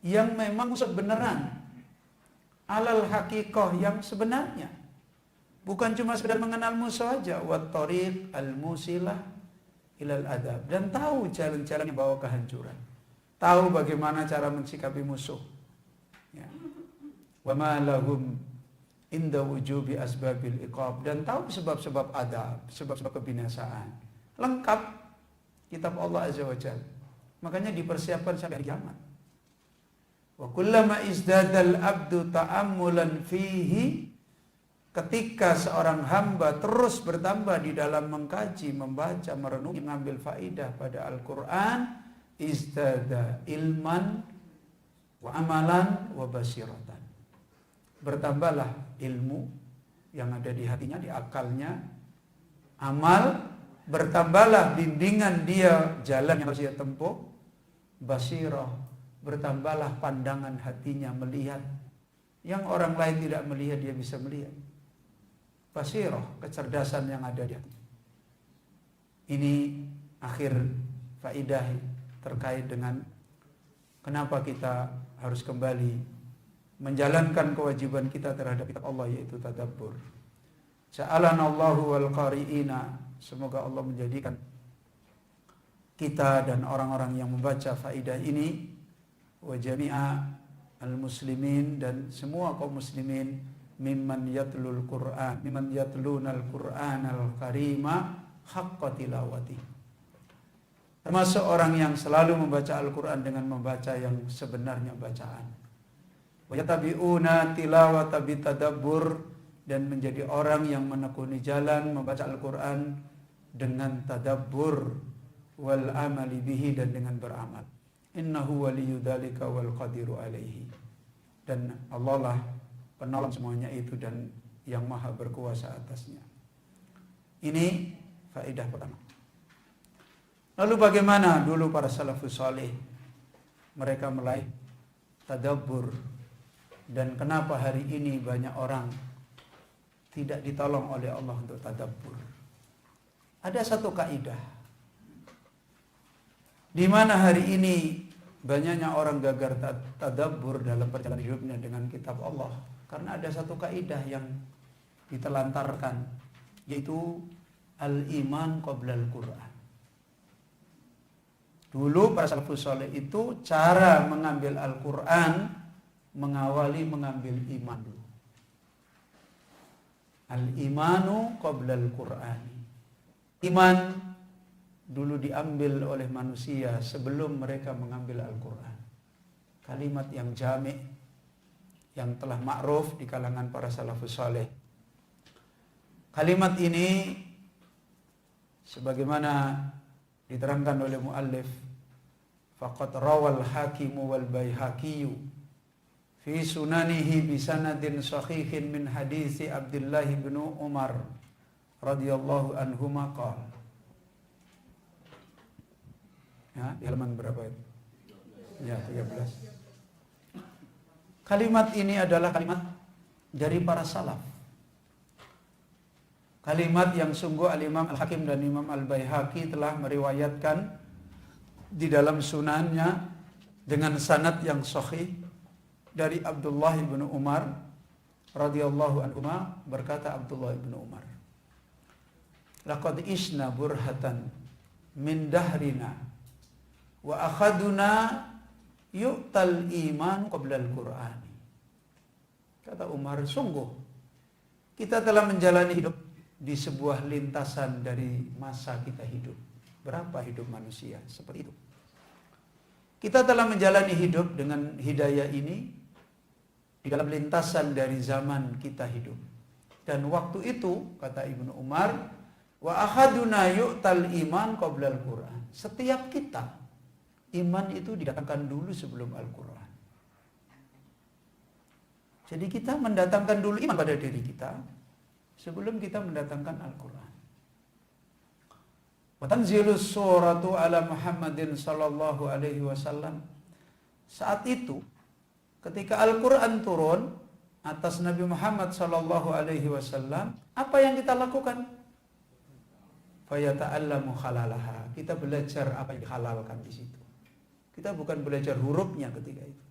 yang memang musuh beneran. Alal haqiqah, yang sebenarnya. Bukan cuma sekedar mengenal musuh aja. Wat tariq al-musilah ilal adab, dan tahu jalan-jalan yang bawa kehancuran. Tahu bagaimana cara mensikapi musuh. Ya. Wa ma lahum inda wujubi asbabil iqab, dan tahu sebab-sebab adab, sebab-sebab kebinasaan. Lengkap kitab Allah Azza wa Jalla. Makanya dipersiapkan sampai hari kiamat. Wa kullama izdadal abdu ta'ammulan fihi, ketika seorang hamba terus bertambah di dalam mengkaji, membaca, merenungi, mengambil faidah pada Al-Quran, izdada ilman wa amalan wa basiratan. Bertambahlah ilmu yang ada di hatinya, di akalnya, amal, bertambahlah bimbingan dia, jalan yang harus dia tempuh, basirah, bertambahlah pandangan hatinya melihat yang orang lain tidak melihat, dia bisa melihat. Basirah, kecerdasan yang ada di hati. Ini akhir faidah terkait dengan kenapa kita harus kembali menjalankan kewajiban kita terhadap kitab Allah, yaitu tadabbur. Ja'alanallahu wal qari'ina, semoga Allah menjadikan kita dan orang-orang yang membaca faidah ini, wa jami'a al-muslimin, dan semua kaum muslimin, mimman yatlunal Qur'an al-karima haqqa tilawati, termasuk orang yang selalu membaca Al-Quran dengan membaca yang sebenarnya bacaan. Wa yatabi'una tilawata bitadabbur, dan menjadi orang yang menekuni jalan membaca Al-Quran dengan tadabbur wal amali bihi, dan dengan beramal. Innahu waliyyu dzalika wal qadiru alaihi. Dan Allah lah penolong semuanya itu dan yang maha berkuasa atasnya. Ini faedah pertama. Lalu bagaimana dulu para salafus saleh mereka meraih tadabbur, dan kenapa hari ini banyak orang tidak ditolong oleh Allah untuk tadabbur? Ada satu kaidah di mana hari ini banyaknya orang gagal tadabbur dalam perjalanan hidupnya dengan kitab Allah, karena ada satu kaidah yang ditelantarkan, yaitu al-iman qabla al-Quran. Dulu para salafus saleh itu cara mengambil Al-Quran mengawali mengambil iman dulu. Al-imanu qabla al-Quran. Iman dulu diambil oleh manusia sebelum mereka mengambil Al-Quran. Kalimat yang jami', yang telah ma'ruf di kalangan para salafus saleh. Kalimat ini sebagaimana diterangkan oleh muallif, faqad rawal hakimu wal baihaqi fi sunanihi bi sanadin sahihin min hadisi Abdullah bin Umar radhiyallahu anhuma qala. Ya, di halaman berapa itu? Ya, 13. Kalimat ini adalah kalimat dari para salaf. Kalimat yang sungguh Al-Imam Al-Hakim dan Imam Al-Baihaqi telah meriwayatkan di dalam sunannya dengan sanad yang sahih dari Abdullah bin Umar radhiyallahu anhu. Berkata Abdullah bin Umar, laqad isna burhatan min dahrina wa akhaduna yu'tal iman qabla al-Qur'an. Kata Umar, sungguh kita telah menjalani hidup di sebuah lintasan dari masa kita hidup. Berapa hidup manusia seperti itu? Kita telah menjalani hidup dengan hidayah ini di dalam lintasan dari zaman kita hidup. Dan waktu itu, kata Ibnu Umar, wa akhaduna yu'tal iman qabla al-Qur'an. Setiap kita, iman itu didatangkan dulu sebelum Al-Quran. Jadi kita mendatangkan dulu iman pada diri kita sebelum kita mendatangkan Al-Quran. Wa tanzilus suratu ala Muhammadin sallallahu alaihi wasallam. Saat itu, ketika Al-Quran turun atas Nabi Muhammad sallallahu alaihi wasallam, apa yang kita lakukan? Fayata'allamu halalaha. Kita belajar apa yang dihalalkan di situ. Kita bukan belajar hurufnya ketika itu.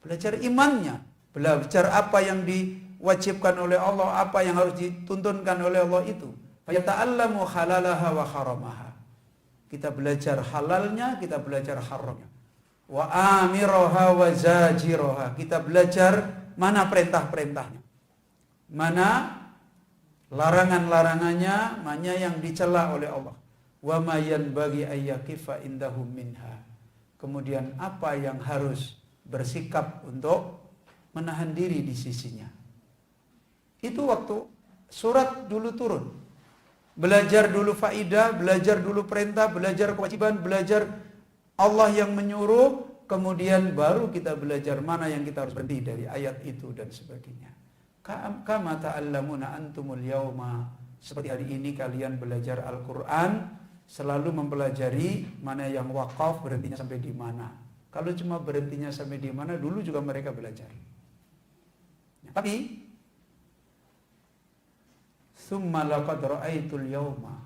Belajar imannya, belajar apa yang diwajibkan oleh Allah, apa yang harus dituntunkan oleh Allah itu. Fayata'allamu halalaha wa haramaha. Kita belajar halalnya, kita belajar haramnya. Wa amiroha wa zajiroha. Kita belajar mana perintah-perintahnya, mana larangan-larangannya, mana yang dicela oleh Allah. Wa ma yanbaghi ayyaqifa indahum minha. Kemudian apa yang harus bersikap untuk menahan diri di sisinya. Itu waktu surat dulu turun. Belajar dulu faidah, belajar dulu perintah, belajar kewajiban, belajar Allah yang menyuruh, kemudian baru kita belajar mana yang kita harus berhenti dari ayat itu dan sebagainya. Kama ta'allamuna antumul yauma. Seperti hari ini kalian belajar Al-Quran, selalu mempelajari mana yang wakaf, berhentinya sampai di mana. Kalau cuma berhentinya sampai di mana, dulu juga mereka belajar. Tapi summa laqad ra'aitul yauma.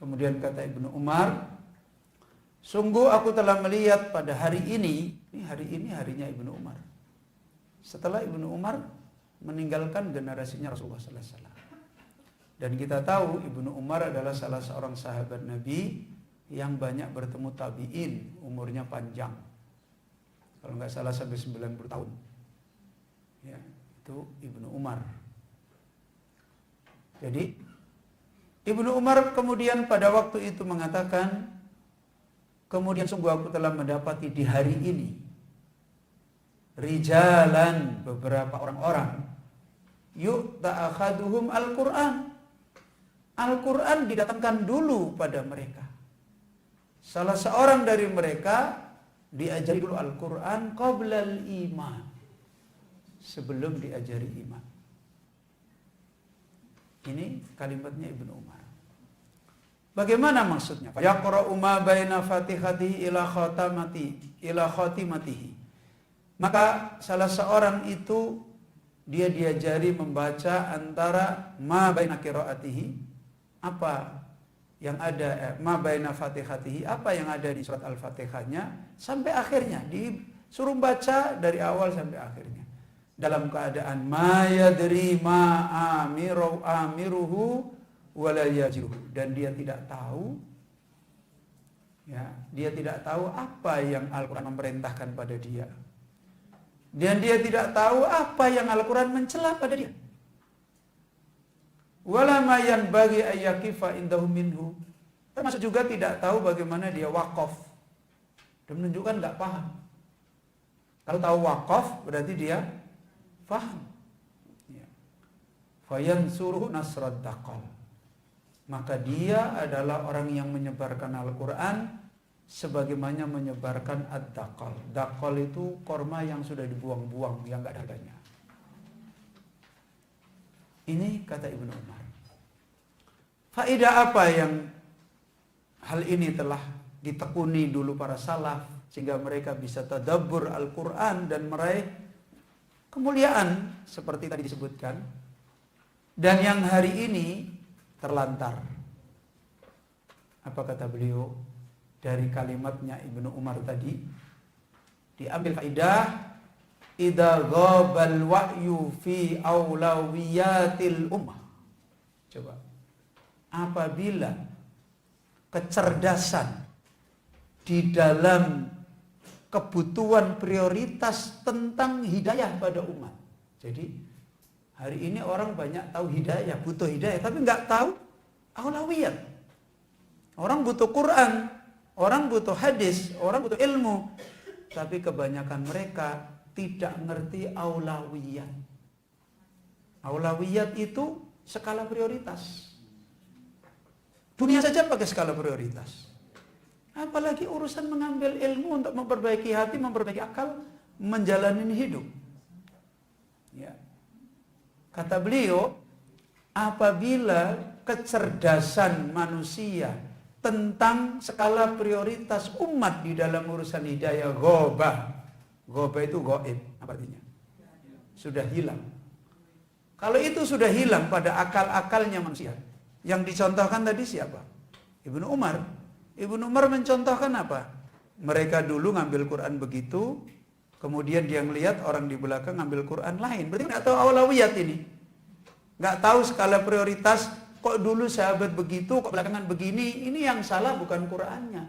Kemudian kata Ibnu Umar, sungguh aku telah melihat pada hari ini harinya Ibnu Umar. Setelah Ibnu Umar meninggalkan generasinya Rasulullah sallallahu alaihi wasallam. Dan kita tahu Ibnu Umar adalah salah seorang sahabat Nabi yang banyak bertemu tabi'in, umurnya panjang. Kalau nggak salah sampai 90 tahun. Ya, itu Ibnu Umar. Jadi Ibnu Umar kemudian pada waktu itu mengatakan, Kemudian sungguh aku telah mendapati di hari ini rijalan, beberapa orang-orang, yu'ta'akhaduhum Al-Quran. Al-Quran didatangkan dulu pada mereka. Salah seorang dari mereka diajari dulu Al-Quran qablal iman, sebelum diajari iman. Ini kalimatnya Ibnu Umar. Bagaimana maksudnya? Yaqra'u ma baina fatihatihi ila khatimatihi. Maka salah seorang itu dia diajari membaca antara ma baina qiraatihi, apa yang ada ma baina fatihatihi, apa yang ada di surat Al-Fatihahnya sampai akhirnya, disuruh baca dari awal sampai akhirnya. Dalam keadaan ma yadri ma amiruhu wala yajiruhu, dan dia tidak tahu, ya, dia tidak tahu apa yang Al-Quran memerintahkan pada dia, dan dia tidak tahu apa yang Al-Quran mencela pada dia. Wala ma yanbaghi ayyaqifa indahu minhu, termasuk juga tidak tahu bagaimana dia wakaf, dan menunjukkan nggak paham. Kalau tahu wakaf berarti dia paham. Ya. Fayansuruhu nasrad daqal, maka dia adalah orang yang menyebarkan Al-Quran sebagaimana menyebarkan ad-daqal. Daqal itu korma yang sudah dibuang-buang, yang gak ada harganya. Ini kata Ibnu Umar. Faedah apa yang hal ini telah ditekuni dulu para salaf, sehingga mereka bisa tadabbur Al-Quran dan meraih kemuliaan seperti tadi disebutkan, dan yang hari ini terlantar. Apa kata beliau dari kalimatnya Ibnu Umar tadi? Diambil faidah, idza ghabal wa'yu fi aulawiyatil ummah. Coba, apabila kecerdasan di dalam kebutuhan prioritas tentang hidayah pada umat. Jadi hari ini orang banyak tahu hidayah, butuh hidayah, tapi nggak tahu aulawiyat. Orang butuh Quran, orang butuh hadis, orang butuh ilmu, tapi kebanyakan mereka tidak ngerti aulawiyat. Aulawiyat itu skala prioritas. Dunia saja pakai skala prioritas. Apalagi urusan mengambil ilmu untuk memperbaiki hati, memperbaiki akal, menjalani hidup. Ya. Kata beliau, apabila kecerdasan manusia tentang skala prioritas umat di dalam urusan hidayah ghobah itu gaib, apa artinya? Sudah hilang. Kalau itu sudah hilang pada akal-akalnya manusia. Yang dicontohkan tadi siapa? Ibnu Umar. Ibnu Umar mencontohkan apa? Mereka dulu ngambil Quran begitu, kemudian dia melihat orang di belakang ngambil Quran lain. Berarti nggak tahu aulawiyat ini. Nggak tahu skala prioritas. Kok dulu sahabat begitu, kok belakangan begini. Ini yang salah bukan Qurannya.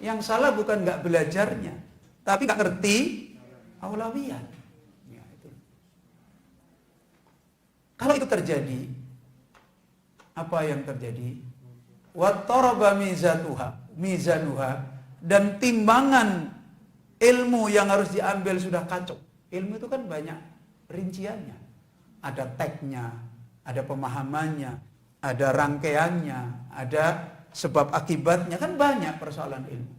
Yang salah bukan nggak belajarnya. Tapi nggak ngerti aulawiyat. Ya, itu. Kalau itu terjadi, apa yang terjadi? Wattaraba mizanuha, dan timbangan ilmu yang harus diambil sudah kacau. Ilmu itu kan banyak rinciannya. Ada tagnya, ada pemahamannya, ada rangkaiannya, ada sebab akibatnya, kan banyak persoalan ilmu.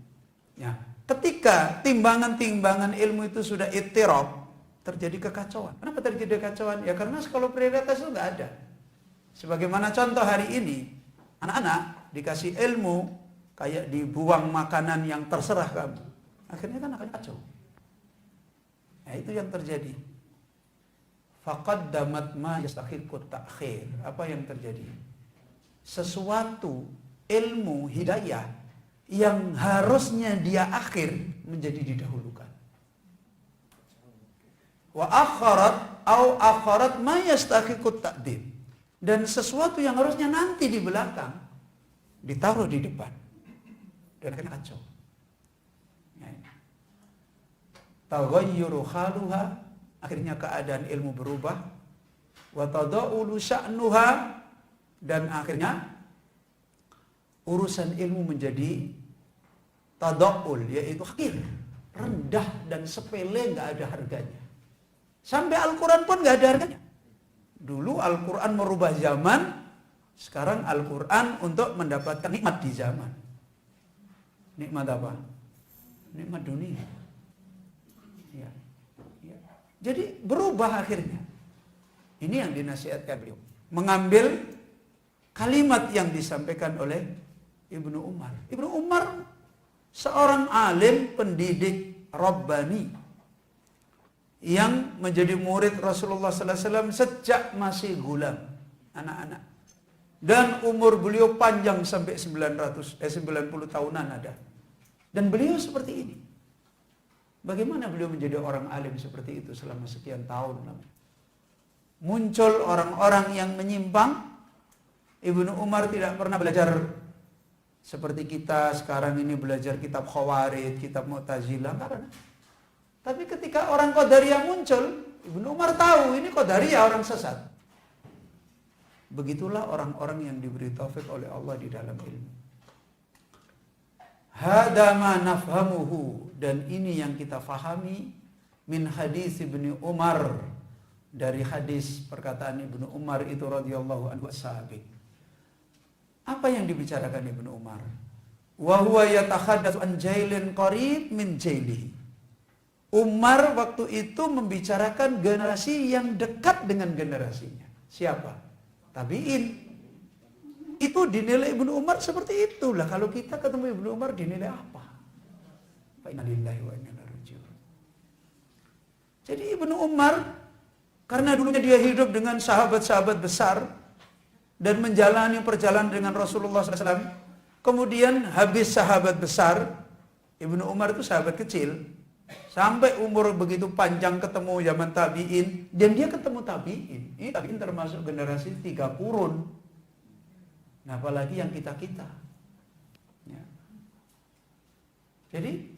Ya, ketika timbangan-timbangan ilmu itu sudah ittirab, terjadi kekacauan. Kenapa terjadi kekacauan? Ya karena skala prioritas itu nggak ada. Sebagaimana contoh hari ini, anak-anak dikasih ilmu kayak dibuang makanan yang terserah kamu. Akhirnya kan akan kacau. Nah, itu yang terjadi. Faqaddamat ma yastahiqqut ta'khir. Apa yang terjadi? Sesuatu ilmu hidayah yang harusnya dia akhir menjadi didahulukan. Wa akharat ma yastahiqqut taqdim. Dan sesuatu yang harusnya nanti di belakang ditaruh di depan. Dan akhirnya kacau. Taghayyuru khaluha, akhirnya keadaan ilmu berubah. Wa tada'ulu sya'nuha, dan akhirnya urusan ilmu menjadi tada'ul, yaitu hakir, rendah dan sepele, nggak ada harganya. Sampai Al-Quran pun nggak ada harganya. Dulu Al-Quran merubah zaman, sekarang Al-Quran untuk mendapatkan nikmat di zaman. Nikmat apa? Nikmat dunia. Ya. Ya. Jadi berubah akhirnya. Ini yang dinasihatkan beliau. Mengambil kalimat yang disampaikan oleh Ibnu Umar. Ibnu Umar seorang alim, pendidik, Rabbani, yang menjadi murid Rasulullah sallallahu alaihi wasallam sejak masih gulam, anak-anak. Dan umur beliau panjang sampai 90 tahunan ada. Dan beliau seperti ini. Bagaimana beliau menjadi orang alim seperti itu selama sekian tahun? Muncul orang-orang yang menyimpang. Ibnu Umar tidak pernah belajar seperti kita sekarang ini belajar kitab Khawarij, kitab Mu'tazilah, enggak pernah. Tapi ketika orang Qadariyah muncul, Ibnu Umar tahu ini Qadariyah, orang sesat. Begitulah orang-orang yang diberi taufik oleh Allah di dalam ilmu. Hada ma nafhamuhu, dan ini yang kita fahami min hadis Ibnu Umar, dari hadis perkataan Ibnu Umar itu radhiyallahu anhu as-sahabi. Apa yang dibicarakan Ibnu Umar? Wa huwa yatakhaddatsu an jailin qarib min jailihi. Umar waktu itu membicarakan generasi yang dekat dengan generasinya. Siapa? Tabi'in. Itu dinilai Ibnu Umar seperti itulah. Kalau kita ketemu Ibnu Umar dinilai apa? Fa inna lillahi wa inna ilaihi raji'un. Jadi Ibnu Umar, karena dulunya dia hidup dengan sahabat-sahabat besar dan menjalani perjalanan dengan Rasulullah SAW, kemudian habis sahabat besar, Ibnu Umar itu sahabat kecil, sampai umur begitu panjang ketemu zaman tabi'in, dan dia ketemu tabi'in. Ini tabi'in termasuk generasi 3 kurun. Nah, apalagi yang kita-kita. Ya. Jadi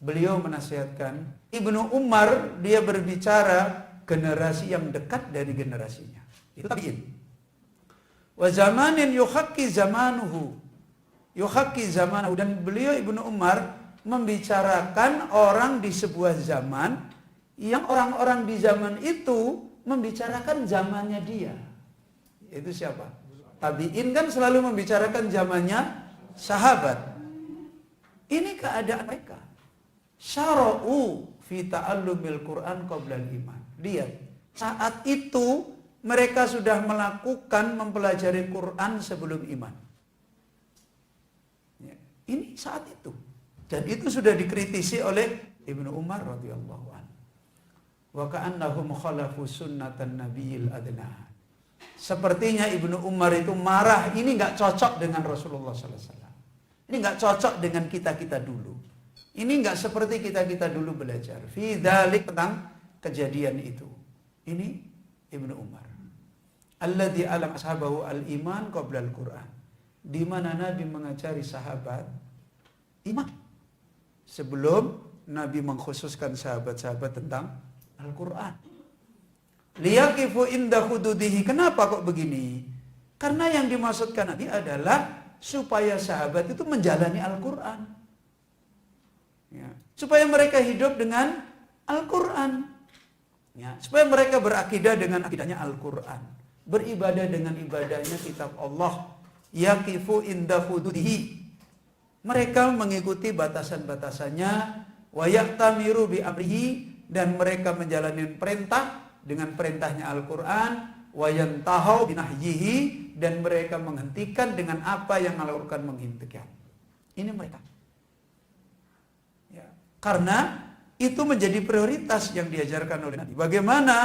beliau menasihatkan, Ibnu Umar dia berbicara generasi yang dekat dari generasinya. Itu tabi'in. Wa zamanin yuhaqi zamanuhu. Yuhaqi zamanuhu, dan beliau Ibnu Umar membicarakan orang di sebuah zaman yang orang-orang di zaman itu membicarakan zamannya dia. Itu siapa? Tabi'in kan selalu membicarakan zamannya sahabat. Ini keadaan mereka. Syara'u fi ta'allumil Qur'an qabla al-iman. Lihat, saat itu mereka sudah melakukan mempelajari Quran sebelum iman. Ya, ini saat itu. Dan itu sudah dikritisi oleh Ibnu Umar radhiyallahu anhu. Wa ka'annahum khalafu sunnatan nabiyil adna. Sepertinya Ibnu Umar itu marah, ini enggak cocok dengan Rasulullah sallallahu alaihi wasallam. Ini enggak cocok dengan kita-kita dulu. Ini enggak seperti kita-kita dulu belajar. Fi dzalik, tentang kejadian itu. Ini Ibnu Umar. Alladzi alam ashabahu al-iman qabla al-Qur'an. Di mana Nabi mengajari sahabat iman sebelum Nabi mengkhususkan sahabat-sahabat tentang Al-Quran. Liyaqifu inda hududihi. Kenapa kok begini? Karena yang dimaksudkan Nabi adalah supaya sahabat itu menjalani Al-Quran. Ya. Supaya mereka hidup dengan Al-Quran. Ya. Supaya mereka berakidah dengan akidahnya Al-Quran. Beribadah dengan ibadahnya kitab Allah. Yaqifu inda hududihi. Mereka mengikuti batasan-batasannya, wa ya'tamiru bi amrihi, dan mereka menjalani perintah dengan perintahnya Al-Quran, wa yantahau bi nahyihi, dan mereka menghentikan dengan apa yang Al-Quran menghentikan. Ini mereka. Ya, karena itu menjadi prioritas yang diajarkan oleh Nabi. Bagaimana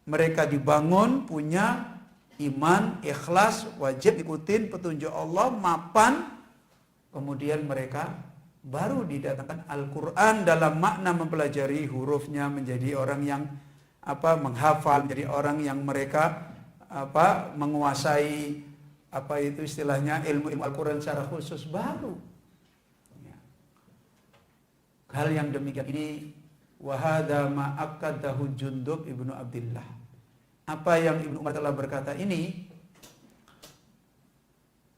mereka dibangun punya iman, ikhlas, wajib ikutin petunjuk Allah, mapan. Kemudian mereka baru didatangkan Al-Quran dalam makna mempelajari hurufnya, menjadi orang yang menghafal, menjadi orang yang mereka menguasai itu istilahnya ilmu Al-Quran secara khusus baru. Ya. Hal yang demikian ini wahada ma'akadahu Jundub ibnu Abdillah. Apa yang Ibnu Umar telah berkata ini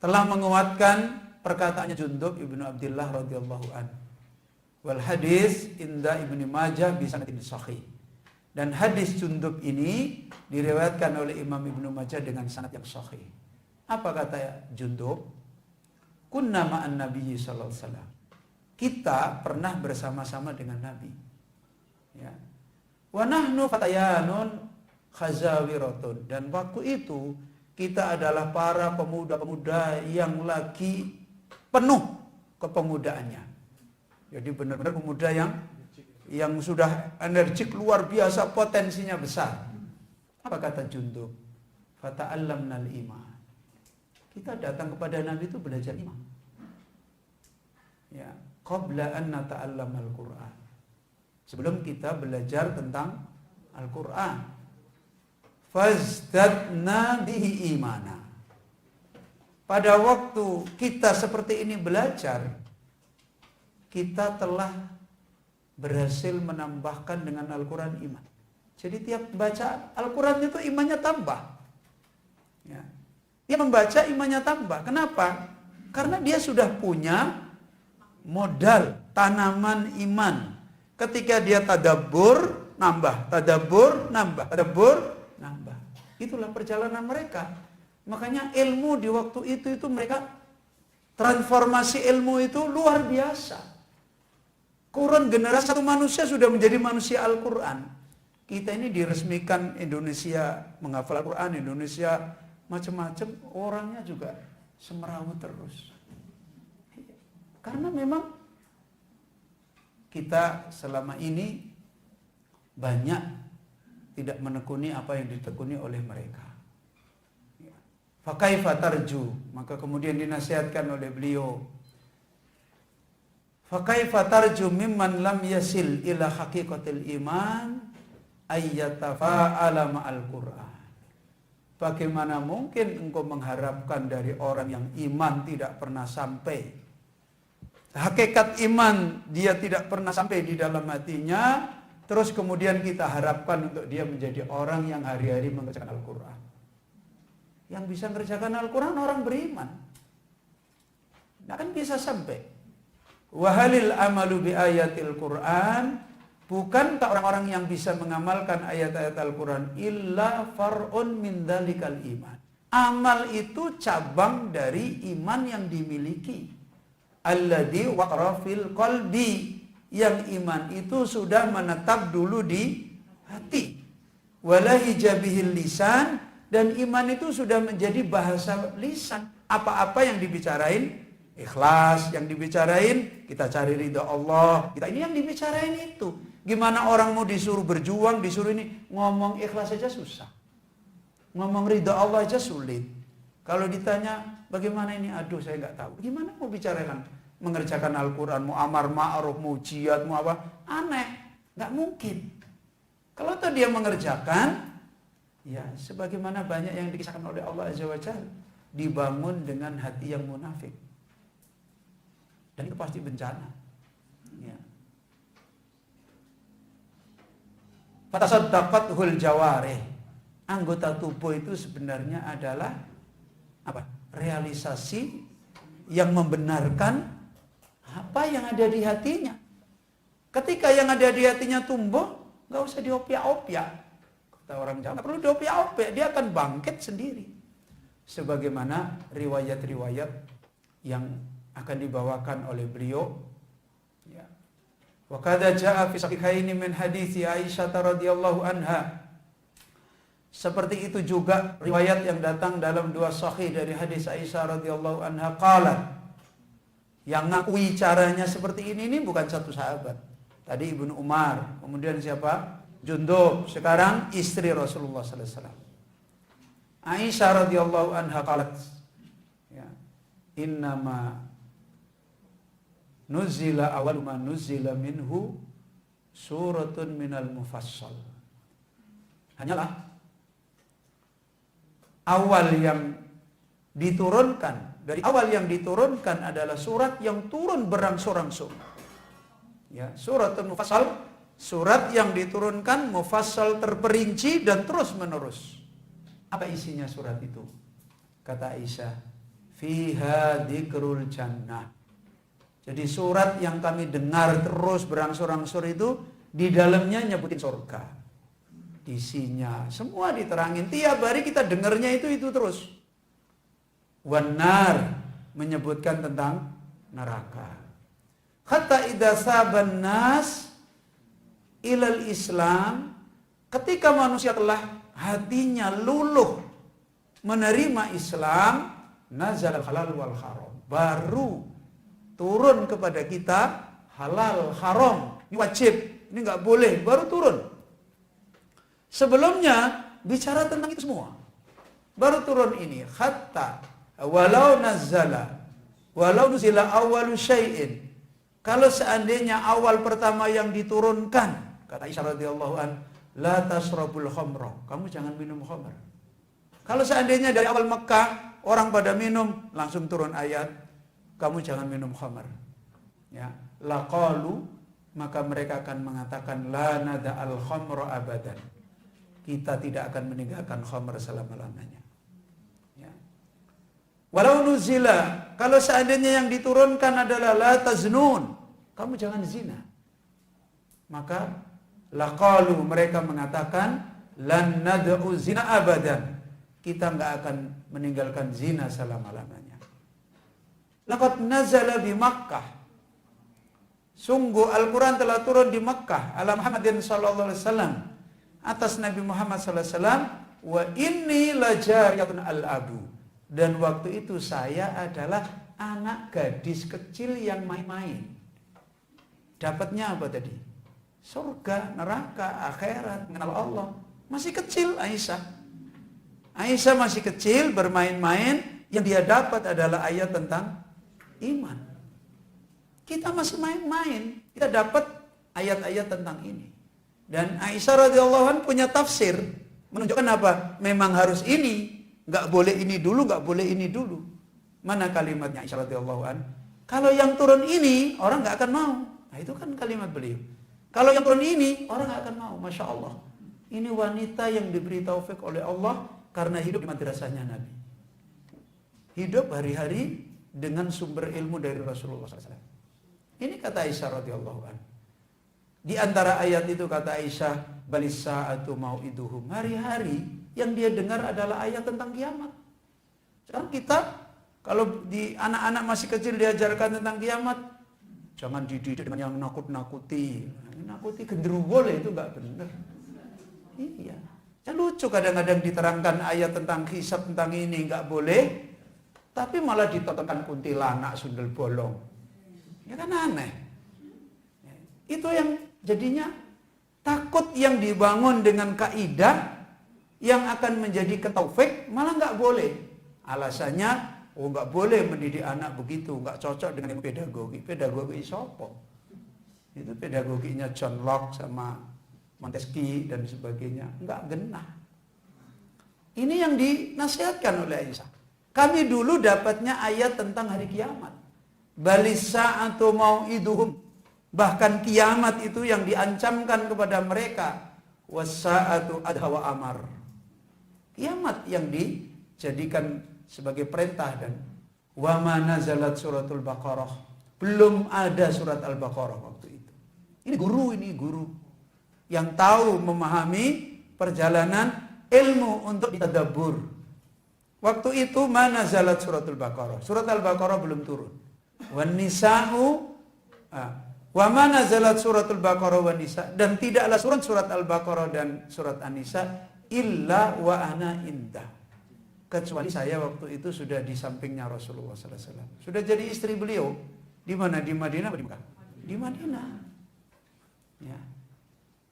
telah menguatkan perkataannya Jundub ibnu Abdillah radhiyallahu an. Wal hadis inda Ibnu Majah bi sanadin sahih. Dan hadis Jundub ini diriwayatkan oleh Imam Ibnu Majah dengan sanad yang sahih. Apa kata Jundub? Kunna ma'an Nabi sallallahu alaihi wasallam. Kita pernah bersama-sama dengan Nabi. Ya. Wa nahnu fatayanun khazawiratun. Dan waktu itu kita adalah para pemuda-pemuda yang lagi penuh kepemudaannya. Jadi benar-benar pemuda yang sudah energik luar biasa, potensinya besar. Apa kata Jundub? Fata'allamnal iman. Kita datang kepada Nabi itu belajar iman. Ya, qabla an nata'allamal Qur'an. Sebelum kita belajar tentang Al-Qur'an. Fazdadna bihi imana. Pada waktu kita seperti ini belajar, kita telah berhasil menambahkan dengan Al-Quran iman. Jadi tiap baca Al-Quran itu imannya tambah. Ya. Dia membaca imannya tambah. Kenapa? Karena dia sudah punya modal tanaman iman. Ketika dia tadabbur, nambah. Tadabbur, nambah. Tadabbur, nambah. Itulah perjalanan mereka. Makanya ilmu di waktu itu mereka transformasi ilmu itu luar biasa. Kurun generasi satu manusia sudah menjadi manusia Al-Quran. Kita ini diresmikan Indonesia menghafal Al-Quran, Indonesia macam-macam, orangnya juga semerawut terus. Karena memang kita selama ini banyak tidak menekuni apa yang ditekuni oleh mereka. Fakaifa tarju, maka kemudian dinasihatkan oleh beliau. Fakaifa tarju mimman lam yasil ila haqiqatil iman ayyatafa'ala ma'al Qur'an. Bagaimana mungkin engkau mengharapkan dari orang yang iman tidak pernah sampai, hakikat iman dia tidak pernah sampai di dalam hatinya, terus kemudian kita harapkan untuk dia menjadi orang yang hari-hari mengerjakan Al-Quran. Yang bisa mengerjakan Al-Quran orang beriman. Tidak akan bisa sampai. Wahalil amalu bi ayatil Quran. Bukankah orang-orang yang bisa mengamalkan ayat-ayat Al-Quran illa far'un min dalikal iman. Amal itu cabang dari iman yang dimiliki. Alladhi waqara fil qalbi. Yang iman itu sudah menetap dulu di hati. Wala hijabihil lisan. Dan iman itu sudah menjadi bahasa lisan. Apa-apa yang dibicarain ikhlas, yang dibicarain kita cari ridha Allah. Kita ini yang dibicarain itu. Gimana orang mau disuruh berjuang, disuruh ini, ngomong ikhlas saja susah. Ngomong ridha Allah aja sulit. Kalau ditanya bagaimana ini, aduh saya nggak tahu. Gimana mau bicarakan mengerjakan Al-Quran, mau amar ma'ruf, mau jihad, mau apa? Aneh, nggak mungkin. Kalau tuh dia mengerjakan, ya sebagaimana banyak yang dikisahkan oleh Allah Azza wa Jalla, dibangun dengan hati yang munafik. Dan itu pasti bencana. Ya. Fatasaddaqathul jawarih. Anggota tubuh itu sebenarnya adalah apa? Realisasi yang membenarkan apa yang ada di hatinya. Ketika yang ada di hatinya tumbuh, nggak usah diopia-opia. Kata orang Jawa, nggak perlu diopia-opia, dia akan bangkit sendiri. Sebagaimana riwayat-riwayat yang akan dibawakan oleh beliau. Ya. Wa qad jaa fi sahihaini min hadits Aisyah radhiyallahu anha. Seperti itu juga riwayat yang datang dalam dua sahih dari hadis Aisyah radhiyallahu anha qalat. Yang ngakui caranya seperti ini bukan satu sahabat. Tadi Ibnu Umar, kemudian siapa? Jundub, sekarang istri Rasulullah sallallahu alaihi wasallam. Aisyah radhiyallahu anha qalat. Ya. Innama nuzila awal ma nuzila minhu suratun minal mufassal. Hanyalah awal yang diturunkan, dari awal yang diturunkan adalah surat yang turun berangsur-angsur. Ya, suratul mufassal, surat yang diturunkan mufassal terperinci dan terus menerus. Apa isinya surat itu? Kata Aisyah, fiha dzikrul jannah. Jadi surat yang kami dengar terus berangsur-angsur itu di dalamnya nyebutin surga. Isinya semua diterangin. Tiap hari kita dengarnya itu terus. Wan nar, menyebutkan tentang neraka. Hatta idza saban nas ilal Islam, ketika manusia telah hatinya luluh menerima Islam, nazal halal wal haram, baru turun kepada kita halal haram, ini wajib, ini nggak boleh, baru turun. Sebelumnya bicara tentang itu semua, baru turun ini. Hatta walau nuzila awwalu syai'in, kalau seandainya awal pertama yang diturunkan, kata Aisyah radhiyallahu an, la tasrabul khamra, kamu jangan minum khamr. Kalau seandainya dari awal Mekah orang pada minum, langsung turun ayat, kamu jangan minum khamr. Ya, laqalu, maka mereka akan mengatakan la nada'al khamra abadan. Kita tidak akan meninggalkan khamr selama-lamanya. Ya. Walau nuzila, kalau seandainya yang diturunkan adalah la taznun, kamu jangan zina. Maka laqalu, mereka mengatakan lan nad'u zina abadan. Kita enggak akan meninggalkan zina selama-lamanya. Laqad nazala bi Makkah. Sungguh Al-Quran telah turun di Makkah ala Muhammadin sallallahu alaihi wasallam, atas Nabi Muhammad sallallahu alaihi wasallam, wa inni lajariyatun al-abu, dan waktu itu saya adalah anak gadis kecil yang main-main. Dapatnya apa tadi? Surga, neraka, akhirat, mengenal Allah. Masih kecil Aisyah. Aisyah masih kecil, bermain-main, yang dia dapat adalah ayat tentang iman. Kita masih main-main, kita dapat ayat-ayat tentang ini. Dan Aisyah radhiyallahu anha punya tafsir, menunjukkan apa? Memang harus ini, nggak boleh ini dulu, nggak boleh ini dulu. Mana kalimatnya Aisyah radhiyallahu anha? Kalau yang turun ini, orang nggak akan mau. Nah, itu kan kalimat beliau. Kalau yang turun ini, orang nggak akan mau. Masya Allah. Ini wanita yang diberi taufik oleh Allah karena hidup di madrasahnya Nabi. Hidup hari-hari dengan sumber ilmu dari Rasulullah SAW. Ini kata Aisyah radhiyallahu anha. Di antara ayat itu kata Aisyah, balissa'atu mau'iduhum. Hari-hari yang dia dengar adalah ayat tentang kiamat. Sekarang kita, kalau di anak-anak masih kecil diajarkan tentang kiamat, jangan dididik dengan yang nakut-nakuti. Nakuti genderuwo itu nggak benar. Iya. Ya lucu kadang-kadang diterangkan ayat tentang hisab tentang ini nggak boleh, tapi malah ditontonkan kuntilanak sundel bolong. Ya kan aneh. Itu yang jadinya takut yang dibangun dengan kaidah yang akan menjadi ketaufik malah nggak boleh. Alasannya, oh nggak boleh mendidik anak begitu, nggak cocok dengan pedagogi. Pedagogi sopo? Itu pedagoginya John Locke sama Montesquieu dan sebagainya, enggak genah. Ini yang dinasihatkan oleh Aisyah. Kami dulu dapatnya ayat tentang hari kiamat. Balissa'atu mau'iduhum. Bahkan kiamat itu yang diancamkan kepada mereka. Wassa'atu adha wa amar. Kiamat yang dijadikan sebagai perintah dan wa ma nazalat suratul Baqarah. Belum ada surat Al-Baqarah waktu itu. Ini guru. Yang tahu memahami perjalanan ilmu untuk ditadabbur. Waktu itu mana zalat suratul Baqarah. Surat Al-Baqarah belum turun. Wan nisa'u wa mana zalat suratul Baqarah wan nisa, dan tidaklah surat Al-Baqarah dan surat An-Nisa illa wa ana indah. Kecuali saya waktu itu sudah di sampingnya Rasulullah sallallahu alaihi wasallam. Sudah jadi istri beliau. Di mana? Di Madinah atau di Mekah? Di Madinah. Ya.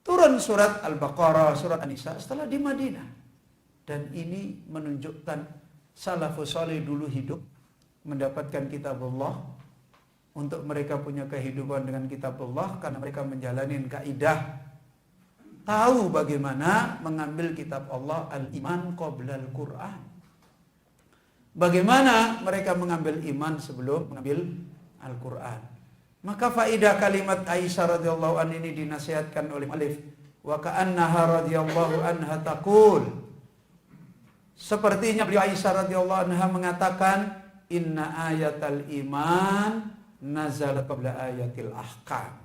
Turun surat Al-Baqarah, surat An-Nisa setelah di Madinah. Dan ini menunjukkan salafus saleh dulu hidup mendapatkan kitabullah. Untuk mereka punya kehidupan dengan kitabullah karena mereka menjalani kaidah. Tahu bagaimana mengambil kitab Allah, al-iman qabla al-Quran. Bagaimana mereka mengambil iman sebelum mengambil Al-Quran. Maka faidah kalimat Aisyah radhiyallahu anha ini dinasihatkan oleh muallif, wa ka'annaha radhiyallahu anha taqul. Sepertinya beliau Aisyah radhiyallahu anha mengatakan, inna ayatal iman nazala qabla ayatil ahkam.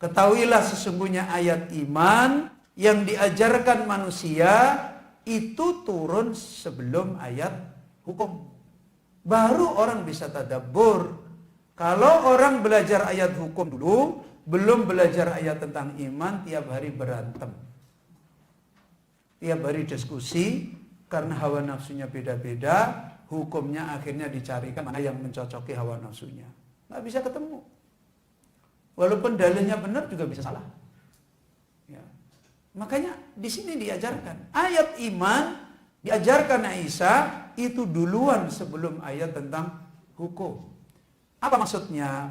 Ketahuilah sesungguhnya ayat iman yang diajarkan manusia itu turun sebelum ayat hukum. Baru orang bisa tadabbur. Kalau orang belajar ayat hukum dulu, belum belajar ayat tentang iman, tiap hari berantem. Tiap hari diskusi, karena hawa nafsunya beda-beda, hukumnya akhirnya dicarikan mana yang mencocoki hawa nafsunya. Nggak bisa ketemu. Walaupun dalilnya benar juga bisa salah. Ya. Makanya di sini diajarkan ayat iman diajarkan Aisyah itu duluan sebelum ayat tentang hukum. Apa maksudnya?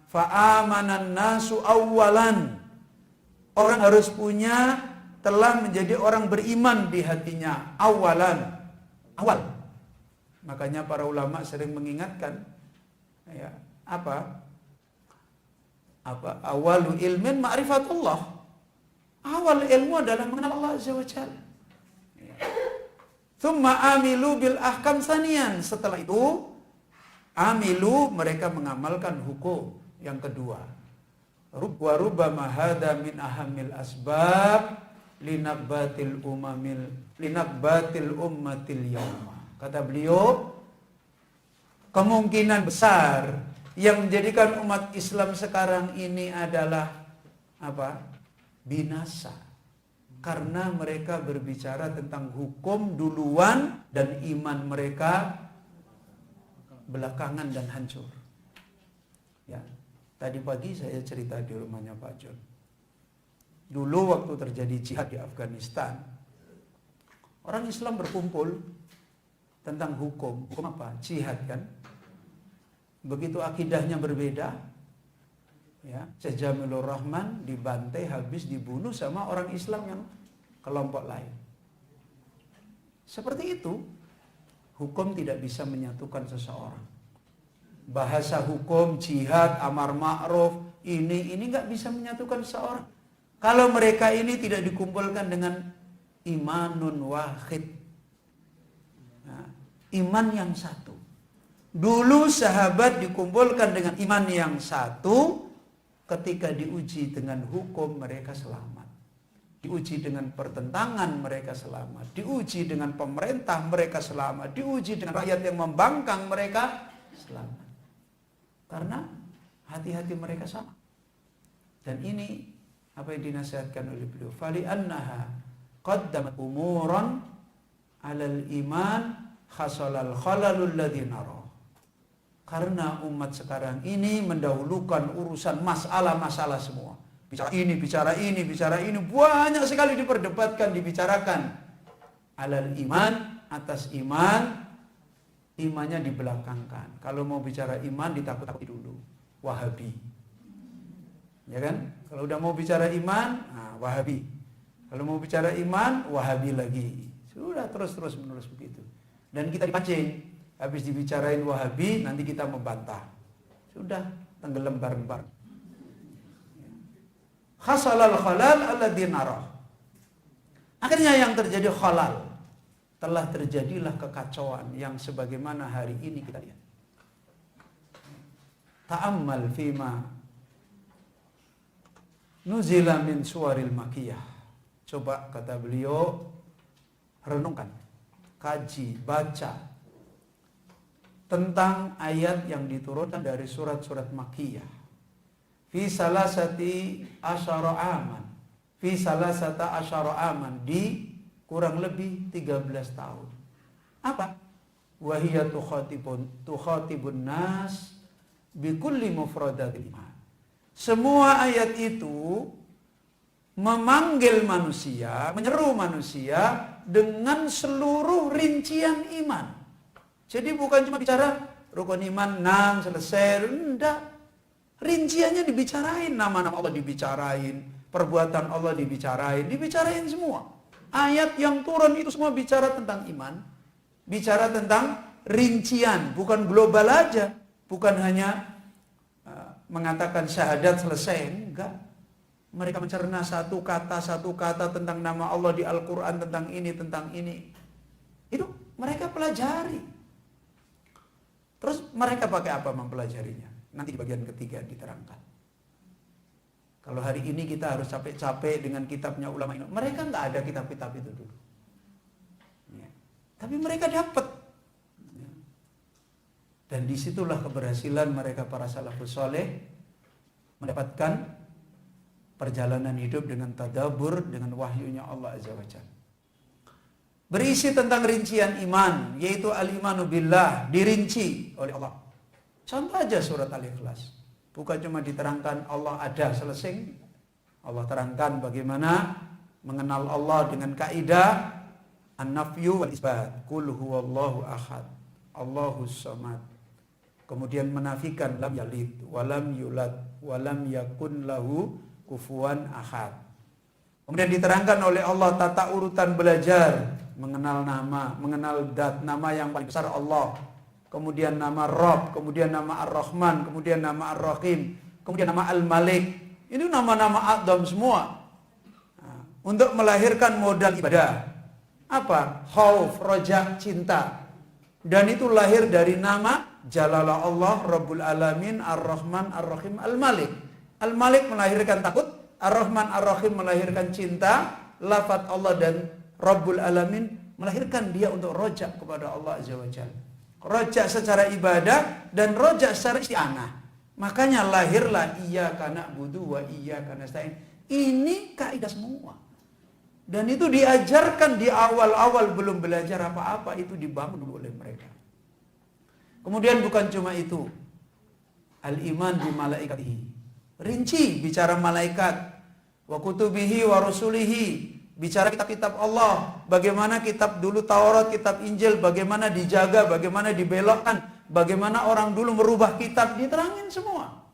Fa'amanan nasu awwalan. Orang harus punya telah menjadi orang beriman di hatinya awalan. Awal. Makanya para ulama sering mengingatkan ya, apa awalu ilmin ma'rifatullah. Awal ilmu adalah mengenal Allah Azza wa Jalla. Tsumma amilu bil ahkam saniyan. Setelah itu amilu, mereka mengamalkan hukum. Yang kedua, wa rubbama hadza min ahamil asbab linakbatil ummatil yauma. Kata beliau, kemungkinan besar yang menjadikan umat Islam sekarang ini adalah apa? Binasa. Karena mereka berbicara tentang hukum duluan dan iman mereka belakangan dan hancur. Ya, tadi pagi saya cerita di rumahnya Pak John. Dulu waktu terjadi jihad di Afghanistan, orang Islam berkumpul tentang hukum. Hukum apa? Jihad kan? Begitu akidahnya berbeda, ya, Syekh Jamilur Rahman dibantai, habis dibunuh sama orang Islam yang kelompok lain. Seperti itu, hukum tidak bisa menyatukan seseorang. Bahasa hukum, jihad, amar ma'ruf, ini nggak bisa menyatukan seseorang. Kalau mereka ini tidak dikumpulkan dengan imanun wahid, nah, iman yang satu. Dulu sahabat dikumpulkan dengan iman yang satu, ketika diuji dengan hukum mereka selamat. Diuji dengan pertentangan mereka selamat. Diuji dengan pemerintah mereka selamat. Diuji dengan rakyat yang membangkang mereka selamat. Karena hati-hati mereka sama. Dan ini apa yang dinasihatkan oleh beliau. Fali annaha qaddamat umuran alal iman khasalal khalalul ladzi nara. Karena umat sekarang ini mendahulukan urusan masalah-masalah semua. Bicara ini, banyak sekali diperdebatkan, dibicarakan. Alal iman, atas iman, imannya dibelakangkan. Kalau mau bicara iman, ditakut-takuti dulu. Wahabi. Ya kan? Kalau udah mau bicara iman, nah, Wahabi. Kalau mau bicara iman, Wahabi lagi. Sudah terus menerus begitu. Dan kita dipancing. Habis dibicarain Wahabi, nanti kita membantah. Sudah, tenggelam bareng-bareng. Khasalal khalal alladzi narah. Akhirnya yang terjadi khalal. Telah terjadilah kekacauan yang sebagaimana hari ini kita lihat. Ta'ammal fima nuzila min suwaril makiyah. Coba kata beliau, renungkan, kaji, baca tentang ayat yang diturunkan dari surat-surat Makkiyah. Fi salasati asyara aman. Fi salasata asyara aman. Di kurang lebih 13 tahun. Apa? Wahiyya tukhatibun nas bikulli mufradatil iman. Semua ayat itu memanggil manusia, menyeru manusia dengan seluruh rincian iman. Jadi bukan cuma bicara rukun iman 6 selesai, enggak. Rinciannya dibicarain, nama-nama Allah dibicarain, perbuatan Allah dibicarain semua. Ayat yang turun itu semua bicara tentang iman, bicara tentang rincian, bukan global aja, bukan hanya mengatakan syahadat selesai, enggak. Mereka mencerna satu kata tentang nama Allah di Al-Quran, tentang ini. Itu mereka pelajari. mereka pakai apa mempelajarinya? Nanti di bagian ketiga diterangkan. Kalau hari ini kita harus capek-capek dengan kitabnya ulama ini, mereka nggak ada kitab-kitab itu dulu. Ya. Tapi mereka dapat. Ya. Dan disitulah keberhasilan mereka para salafus soleh mendapatkan perjalanan hidup dengan tadabbur, dengan wahyunya Allah Azza wa Jalla. Berisi tentang rincian iman, yaitu al-imanu billah, dirinci oleh Allah. Contoh aja surat Al-Ikhlas. Bukan cuma diterangkan Allah ada, selesai. Allah terangkan bagaimana mengenal Allah dengan kaidah an-nafyu wal isbat. Qul huwallahu ahad, Allahus samad. Kemudian menafikan lam yalid, walam yulad, walam yakun lahu kufuwan ahad. Kemudian diterangkan oleh Allah tata urutan belajar, mengenal nama, mengenal dat, nama yang paling besar Allah. Kemudian nama Rabb, kemudian nama Ar-Rahman, kemudian nama Ar-Rahim, kemudian nama Al-Malik. Ini nama-nama adzam semua. Nah, untuk melahirkan modal ibadah. Apa? Khauf, roja, cinta. Dan itu lahir dari nama Jalalah Allah, Rabbul Alamin, Ar-Rahman, Ar-Rahim, Al-Malik. Al-Malik melahirkan takut, Ar-Rahman, Ar-Rahim melahirkan cinta, lafaz Allah dan Rabbul Alamin melahirkan dia untuk roja kepada Allah Azza wa Jalla. Roja secara ibadah dan roja secara isti'anah. Makanya lahirlah iyyaka na'budu wa iyyaka nasta'in. Ini kaidah semua. Dan itu diajarkan di awal-awal belum belajar apa-apa, itu dibangun oleh mereka. Kemudian bukan cuma itu. Al-iman bi malaikatihi. Rinci bicara malaikat, wa kutubihi wa rusulihi. Bicara kitab-kitab Allah, bagaimana kitab dulu Taurat, kitab Injil, bagaimana dijaga, bagaimana dibelokkan, bagaimana orang dulu merubah kitab, diterangin semua.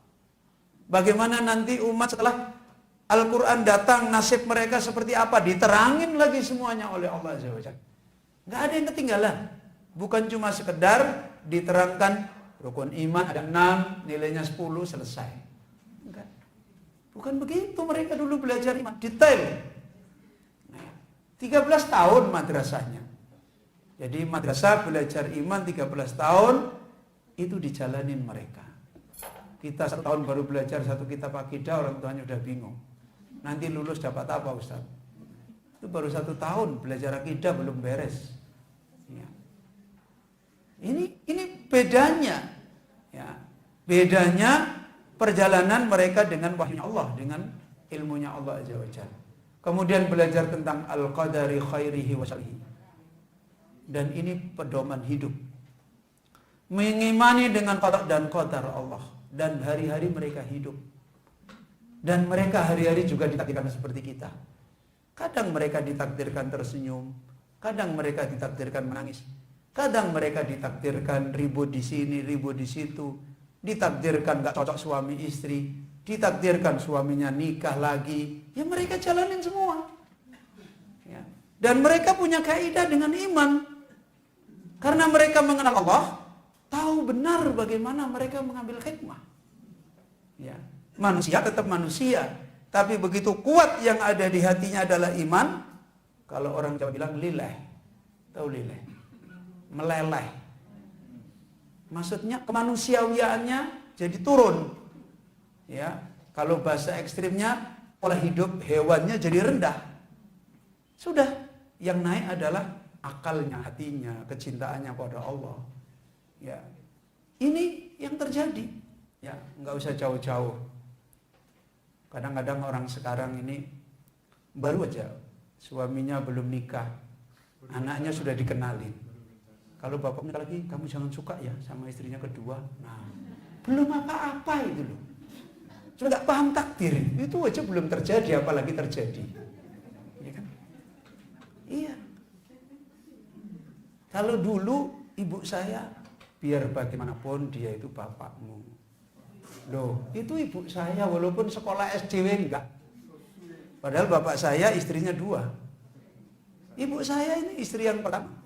Bagaimana nanti umat setelah Al-Quran datang, nasib mereka seperti apa, diterangin lagi semuanya oleh Allah Azza wa Jalla. Gak ada yang ketinggalan. Bukan cuma sekedar diterangkan rukun iman ada 6, nilainya 10, selesai. Enggak. Bukan begitu mereka dulu belajar iman, detail. 13 tahun madrasahnya. Jadi madrasah belajar iman 13 tahun itu dijalanin mereka. Kita 1 tahun baru belajar 1 kitab akidah, orang tuanya udah bingung. Nanti lulus dapat apa Ustaz? Itu baru 1 tahun belajar akidah belum beres. Ya. Ini bedanya. Ya. Bedanya perjalanan mereka dengan wahyunya Allah, dengan ilmunya Allah Azza wa Jalla. Kemudian belajar tentang al-qadari khairihi wa syarrihi. Dan ini pedoman hidup. Mengimani dengan qada dan qadar Allah. Dan hari-hari mereka hidup. Dan mereka hari-hari juga ditakdirkan seperti kita. Kadang mereka ditakdirkan tersenyum. Kadang mereka ditakdirkan menangis. Kadang mereka ditakdirkan ribut di sini, ribut di situ. Ditakdirkan gak cocok suami istri. Ditakdirkan suaminya nikah lagi, ya mereka jalanin semua. Ya. Dan mereka punya kaidah dengan iman. Karena mereka mengenal Allah, tahu benar bagaimana mereka mengambil hikmah. Ya. Manusia tetap manusia, tapi begitu kuat yang ada di hatinya adalah iman. Kalau orang Jawa bilang lileh, tahu lileh? Meleleh. Maksudnya kemanusiawiannya jadi turun. Ya, kalau bahasa ekstrimnya pola hidup hewannya jadi rendah. Sudah, yang naik adalah akalnya, hatinya, kecintaannya pada Allah. Ya, ini yang terjadi. Ya, nggak usah jauh-jauh. Kadang-kadang orang sekarang ini baru aja suaminya belum nikah, anaknya sudah dikenalin. Kalau bapaknya lagi, kamu jangan suka ya sama istrinya kedua. Nah, belum apa-apa itu loh. Sudah gak paham takdir, itu aja belum terjadi, apalagi terjadi. Iya kan? Iya. Kalau dulu ibu saya, biar bagaimanapun dia itu bapakmu. Loh, itu ibu saya walaupun sekolah SDW enggak. Padahal bapak saya istrinya 2. Ibu saya ini istri yang pertama.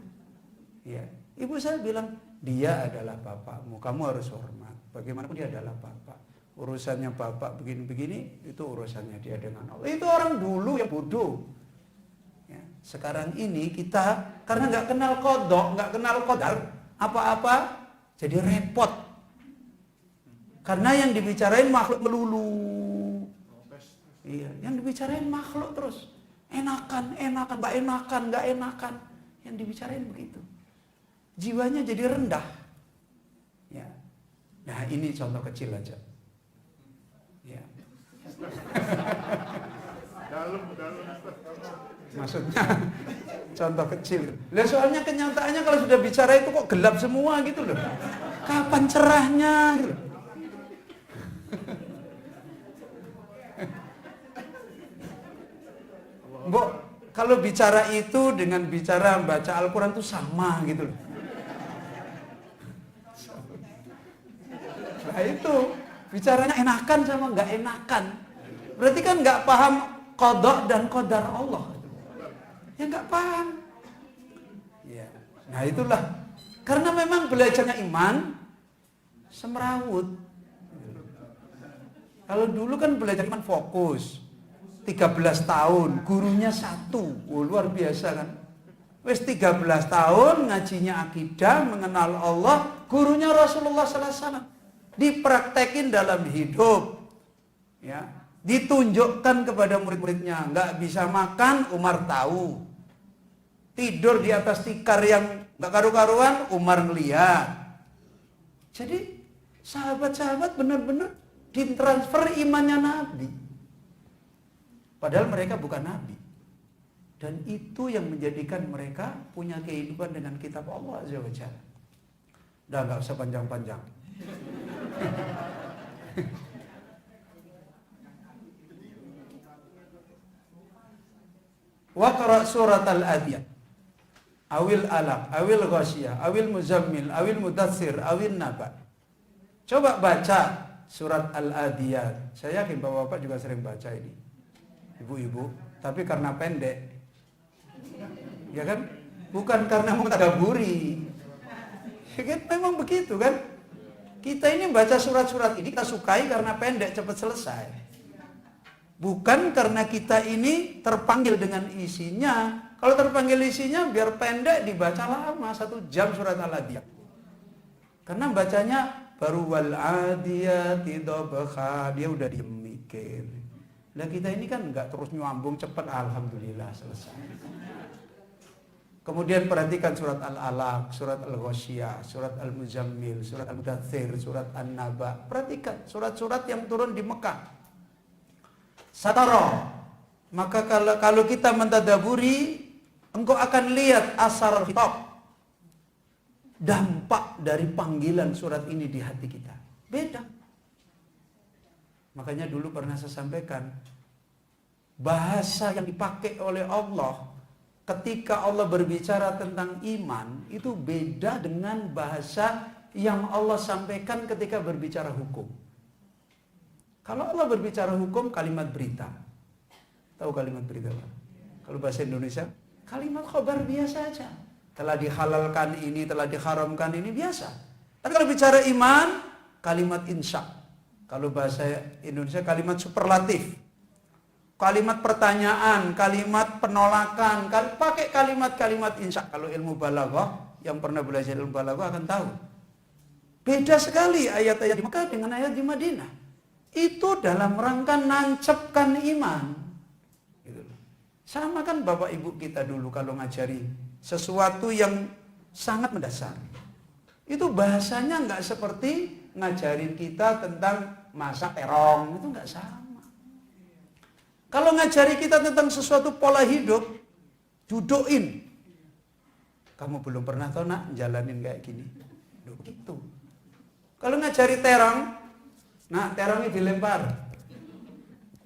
Iya. Ibu saya bilang, dia adalah bapakmu, kamu harus hormat. Bagaimanapun dia adalah bapak. Urusannya bapak begini-begini, itu urusannya dia dengan Allah. Itu orang dulu yang bodoh. Ya. Sekarang ini kita, karena nggak kenal kodok, nggak kenal qadar, apa-apa Jadi repot. Karena yang dibicarain makhluk melulu. Iya, yang dibicarain makhluk terus. Enakan, nggak enakan. Yang dibicarain begitu. Jiwanya jadi rendah. Ya. Nah, ini contoh kecil aja. Ya. Maksudnya contoh kecil. Lah soalnya kenyataannya kalau sudah bicara itu kok gelap semua gitu loh. Kapan cerahnya gitu. Mbok, kalau bicara itu dengan bicara baca Al-Quran itu sama gitu loh. Nah itu, bicaranya enakan sama nggak enakan. Berarti kan nggak paham qada dan qadar Allah. Ya nggak paham. Ya. Nah itulah. Karena memang belajarnya iman semrawut. Kalau dulu kan belajar iman fokus. 13 tahun, gurunya 1. Oh, luar biasa kan. Wes 13 tahun ngajinya akidah, mengenal Allah, gurunya Rasulullah sallallahu alaihi wasallam. Dipraktekin dalam hidup. Ya, ditunjukkan kepada murid-muridnya. Nggak bisa makan, Umar tahu. Tidur di atas tikar yang nggak karu-karuan, Umar ngeliat. Jadi sahabat-sahabat benar-benar ditransfer imannya Nabi. Padahal mereka bukan Nabi. Dan itu yang menjadikan mereka punya kehidupan dengan kitab Allah Azza wa Jalla. Udah nggak usah panjang-panjang. Waqra surat al-Adiyah. Awil alaq, awil ghasyiyah, awil muzammil, awil mudaththir, awil naba. Coba baca surat al-Adiyah. Saya yakin bapak-bapak juga sering baca ini. Ibu-ibu, tapi karena pendek. Ya kan? Bukan karena mau tadaburi. Ya kan? Memang begitu kan? Kita ini baca surat-surat ini kita sukai karena pendek, cepat selesai. Bukan karena kita ini terpanggil dengan isinya. Kalau terpanggil isinya biar pendek dibaca lama 1 jam surat Al-Adiyah. Karena bacanya baru wal adiyati dhabha, dia udah diem mikir. Lah kita ini kan enggak terus nyambung cepat, alhamdulillah selesai. Kemudian perhatikan surat Al-Alaq, surat Al-Ghasyiyah, surat Al-Muzammil, surat Al-Mudaththir, surat An-Naba. Perhatikan surat-surat yang turun di Mekah. Satara. Maka kalau kita mentadaburi, engkau akan lihat asar khitab. Dampak dari panggilan surat ini di hati kita. Beda. Makanya dulu pernah saya sampaikan, bahasa yang dipakai oleh Allah ketika Allah berbicara tentang iman itu beda dengan bahasa yang Allah sampaikan ketika berbicara hukum. Kalau Allah berbicara hukum, kalimat berita. Tahu kalimat berita apa? Kalau bahasa Indonesia, kalimat khabar biasa aja. Telah dihalalkan ini, telah diharamkan ini, biasa. Tapi kalau bicara iman, kalimat insya. Kalau bahasa Indonesia kalimat superlatif. Kalimat pertanyaan, kalimat penolakan, pakai kalimat-kalimat insya. Kalau ilmu balaghah, yang pernah belajar ilmu balaghah akan tahu. Beda sekali ayat-ayat di Mekah dengan ayat di Madinah. Itu dalam rangka nancepkan iman. Gitu. Sama kan bapak ibu kita dulu kalau ngajari sesuatu yang sangat mendasar. Itu bahasanya nggak seperti ngajarin kita tentang masak terong, itu nggak sama. Kalau ngajari kita tentang sesuatu pola hidup, dudukin. Kamu belum pernah tahu nak jalanin kayak gini, begitu. Kalau ngajari terong, nah terongnya dilempar,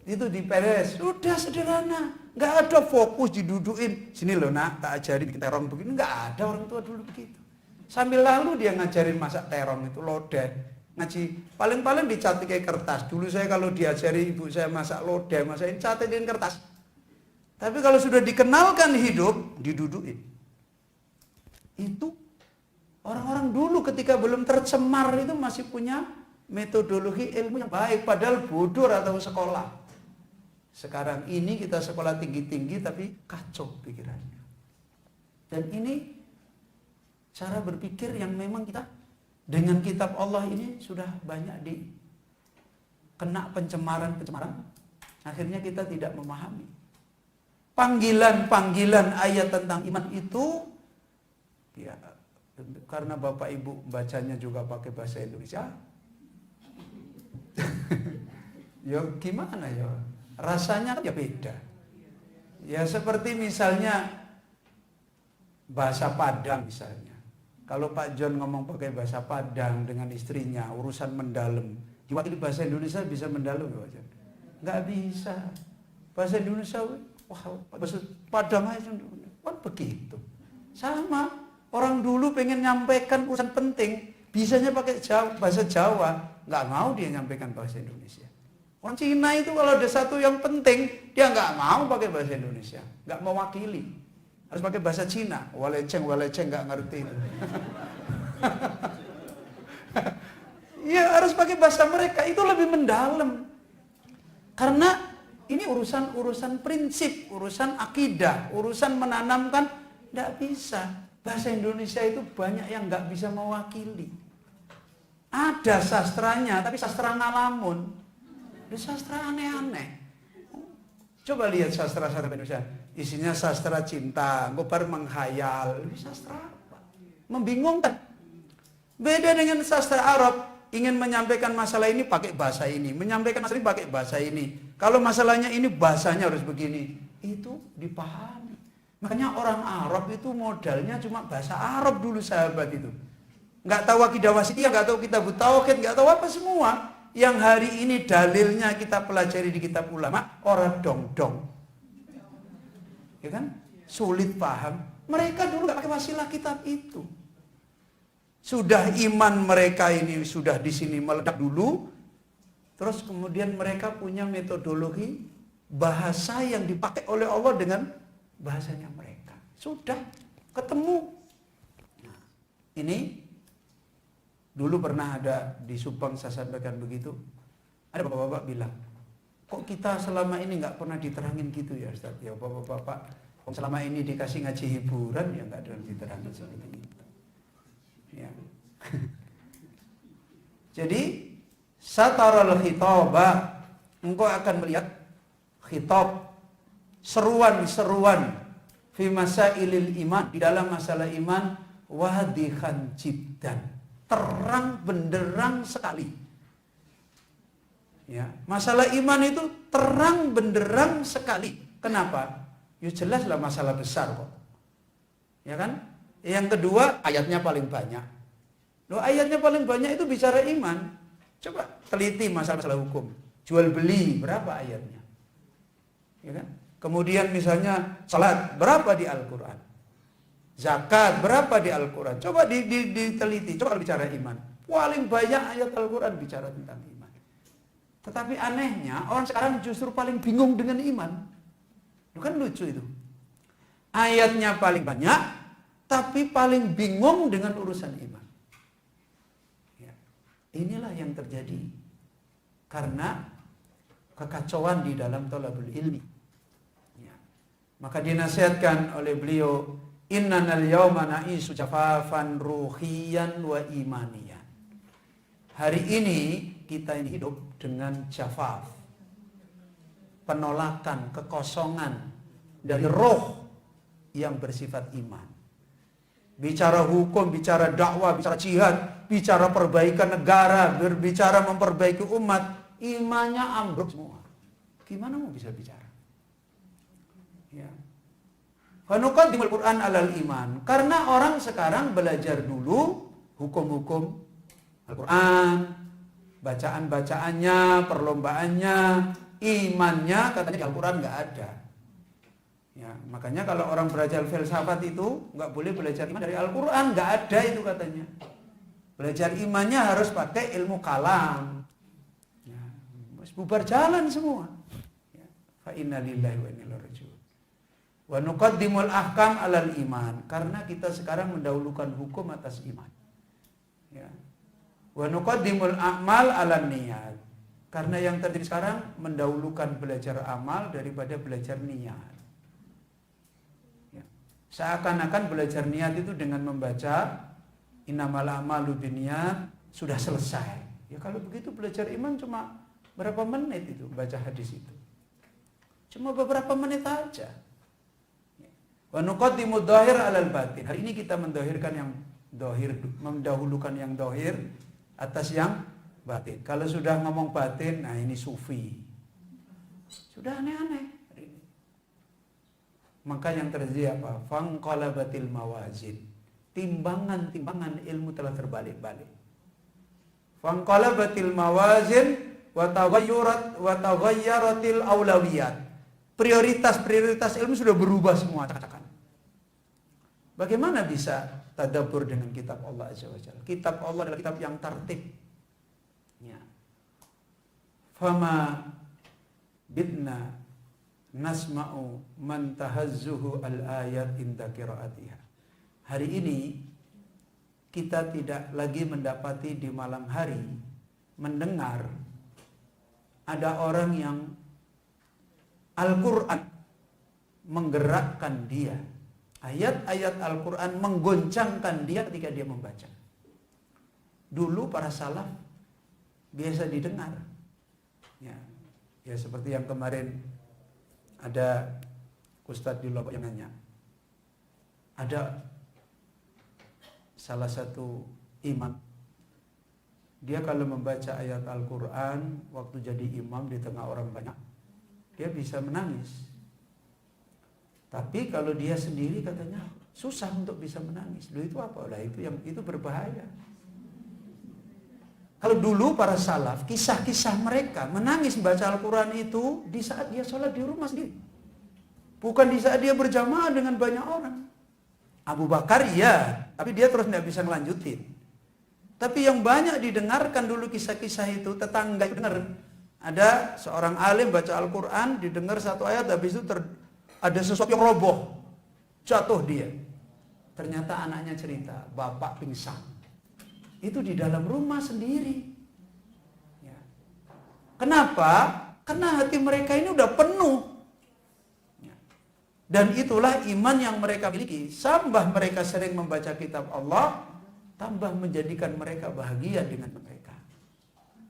itu diperes, sudah sederhana. Nggak ada fokus didudukin. Sini loh nak, tak ajari bikin terong begini, nggak ada orang tua dulu begitu. Sambil lalu dia ngajarin masak terong itu lodeh. Ngaji paling-paling dicatat kayak kertas. Dulu saya kalau diajari ibu saya masak lodeh, masakin catetin kertas. Tapi kalau sudah dikenalkan hidup, didudukin. Itu orang-orang dulu ketika belum tercemar itu masih punya metodologi ilmu yang baik, padahal bodoh atau sekolah. Sekarang ini kita sekolah tinggi-tinggi tapi kacau pikirannya. Dan ini cara berpikir yang memang kita dengan kitab Allah ini sudah banyak kena pencemaran. Akhirnya kita tidak memahami. Panggilan ayat tentang iman itu, ya karena Bapak Ibu bacanya juga pakai bahasa Indonesia. Ya gimana ya, rasanya ya beda. Ya seperti misalnya bahasa Padang misalnya. Kalau Pak John ngomong pakai bahasa Padang dengan istrinya, urusan mendalam, diwakili bahasa Indonesia bisa mendalam ya Pak John? Nggak bisa. Bahasa Indonesia, wah bahasa Padang aja kan begitu. Sama, orang dulu pengen nyampaikan urusan penting, bisanya pakai bahasa Jawa, nggak mau dia nyampaikan bahasa Indonesia. Orang Cina itu kalau ada satu yang penting, dia nggak mau pakai bahasa Indonesia, nggak mewakili, harus pakai bahasa Cina. Waleceng nggak ngerti. Ya harus pakai bahasa mereka, itu lebih mendalam. Karena ini urusan prinsip, urusan akidah, urusan menanamkan, tidak bisa. Bahasa Indonesia itu banyak yang nggak bisa mewakili. Ada sastranya, tapi sastra ngalamun. Ada sastra aneh-aneh. Coba lihat sastra-sastra Indonesia. Isinya sastra cinta, ngobar menghayal. Ini sastra apa? Membingungkan. Beda dengan sastra Arab. Ingin menyampaikan masalah ini pakai bahasa ini, menyampaikan masalah ini pakai bahasa ini. Kalau masalahnya ini bahasanya harus begini, itu dipahami. Makanya orang Arab itu modalnya cuma bahasa Arab dulu sahabat itu. Nggak tahu akidah wasitiyah, nggak tahu kitab tauhid, nggak tahu apa semua. Yang hari ini dalilnya kita pelajari di kitab ulama, orang dong-dong. Ya kan? Sulit paham. Mereka dulu nggak pakai wasilah kitab itu. Sudah iman mereka ini sudah di sini meledak dulu, terus kemudian mereka punya metodologi bahasa yang dipakai oleh Allah dengan bahasanya mereka. Sudah ketemu. Nah, ini dulu pernah ada di Subang, saya sampaikan begitu. Ada bapak-bapak bilang, kok kita selama ini nggak pernah diterangin gitu ya Ustaz? Ya bapak-bapak, selama ini dikasih ngaji hiburan ya nggak ada diterangin seperti itu. Ya. Jadi sataral khitaba, engkau akan melihat khitab, seruan-seruan fi masailil iman, di dalam masalah iman, wadihan jiddan, terang benderang sekali. Ya, masalah iman itu terang benderang sekali. Kenapa? Ya jelaslah masalah besar kok. Ya kan? Yang kedua, ayatnya paling banyak. Loh, ayatnya paling banyak itu bicara iman. Coba teliti masalah hukum. Jual beli, berapa ayatnya? Ya kan? Kemudian misalnya salat, berapa di Al-Quran? Zakat, berapa di Al-Quran? Coba diteliti, coba bicara iman. Paling banyak ayat Al-Quran bicara tentang iman. Tetapi anehnya, orang sekarang justru paling bingung dengan iman. Itu kan lucu itu. Ayatnya paling banyak, tapi paling bingung dengan urusan iman. Ya. Inilah yang terjadi karena kekacauan di dalam thalabul ilmi. Ya. Maka dinasihatkan oleh beliau, innanal yawma na'isu jafafan ruhiyan wa imaniyan. Hari ini kita ini hidup dengan jafaf, penolakan, kekosongan dari roh yang bersifat iman. Bicara hukum, bicara dakwah, bicara jihad, bicara perbaikan negara, berbicara memperbaiki umat, imannya ambruk semua. Gimana mau bisa bicara? Ya. Fanuqaddimul Quran alal iman. Karena orang sekarang belajar dulu hukum-hukum Al-Quran, bacaan-bacaannya, perlombaannya, imannya katanya di Al-Quran nggak ada. Ya, makanya kalau orang belajar filsafat itu nggak boleh belajar iman dari Al-Quran, nggak ada itu katanya. Belajar imannya harus pakai ilmu kalam. Ya, bubar jalan semua. Ya, fa inna lillahi wa inna ilaihi raji'un. Wa nuqaddimul ahkam alal iman, karena kita sekarang mendahulukan hukum atas iman. Ya. Wa nuqaddimul a'mal alan niyat, karena yang terjadi sekarang mendahulukan belajar amal daripada belajar niat. Seakan-akan belajar niat itu dengan membaca innamal a'malu binniyat, sudah selesai. Ya kalau begitu belajar iman cuma berapa menit itu baca hadis itu. Cuma beberapa menit aja. Wa nuqaddimu dhahir 'alal batin. Hari ini kita mendahulukan yang dhahir, mendahulukan yang dhahir atas yang batin. Kalau sudah ngomong batin, nah ini sufi. Sudah aneh-aneh. Maka yang terjadi apa? Fanqalabatil mawazin. Timbangan-timbangan ilmu telah terbalik-balik. Fanqalabatil mawazin wa taghayyaratil aulawiyat. Prioritas-prioritas ilmu sudah berubah semua acak-acakan. Bagaimana bisa tadabbur dengan kitab Allah Azza wa Jalla? Kitab Allah adalah kitab yang tertib. Ya. Fama bidna nasma'u man tahazzuhu al-ayat inda qiraatiha. Hari ini kita tidak lagi mendapati di malam hari mendengar ada orang yang Al-Quran menggerakkan dia. Ayat-ayat Al-Quran menggoncangkan dia ketika dia membaca. Dulu para salaf biasa didengar. Ya seperti yang kemarin ada Ustadz di Lombok yang nanya. Ada salah satu imam. Dia kalau membaca ayat Al-Quran waktu jadi imam di tengah orang banyak, dia bisa menangis. Tapi kalau dia sendiri katanya susah untuk bisa menangis. Loh itu apa? Lah itu berbahaya. Kalau dulu para salaf, kisah-kisah mereka menangis membaca Al-Quran itu di saat dia sholat di rumah sendiri. Bukan di saat dia berjamaah dengan banyak orang. Abu Bakar iya, tapi dia terus tidak bisa melanjutin. Tapi yang banyak didengarkan dulu kisah-kisah itu, tetangga dengar. Ada seorang alim baca Al-Quran, didengar satu ayat, habis itu ada sesuatu yang roboh, jatuh dia. Ternyata anaknya cerita, bapak pingsan. Itu di dalam rumah sendiri. Ya. Kenapa? Karena hati mereka ini udah penuh. Ya. Dan itulah iman yang mereka miliki. Tambah mereka sering membaca kitab Allah, tambah menjadikan mereka bahagia dengan mereka.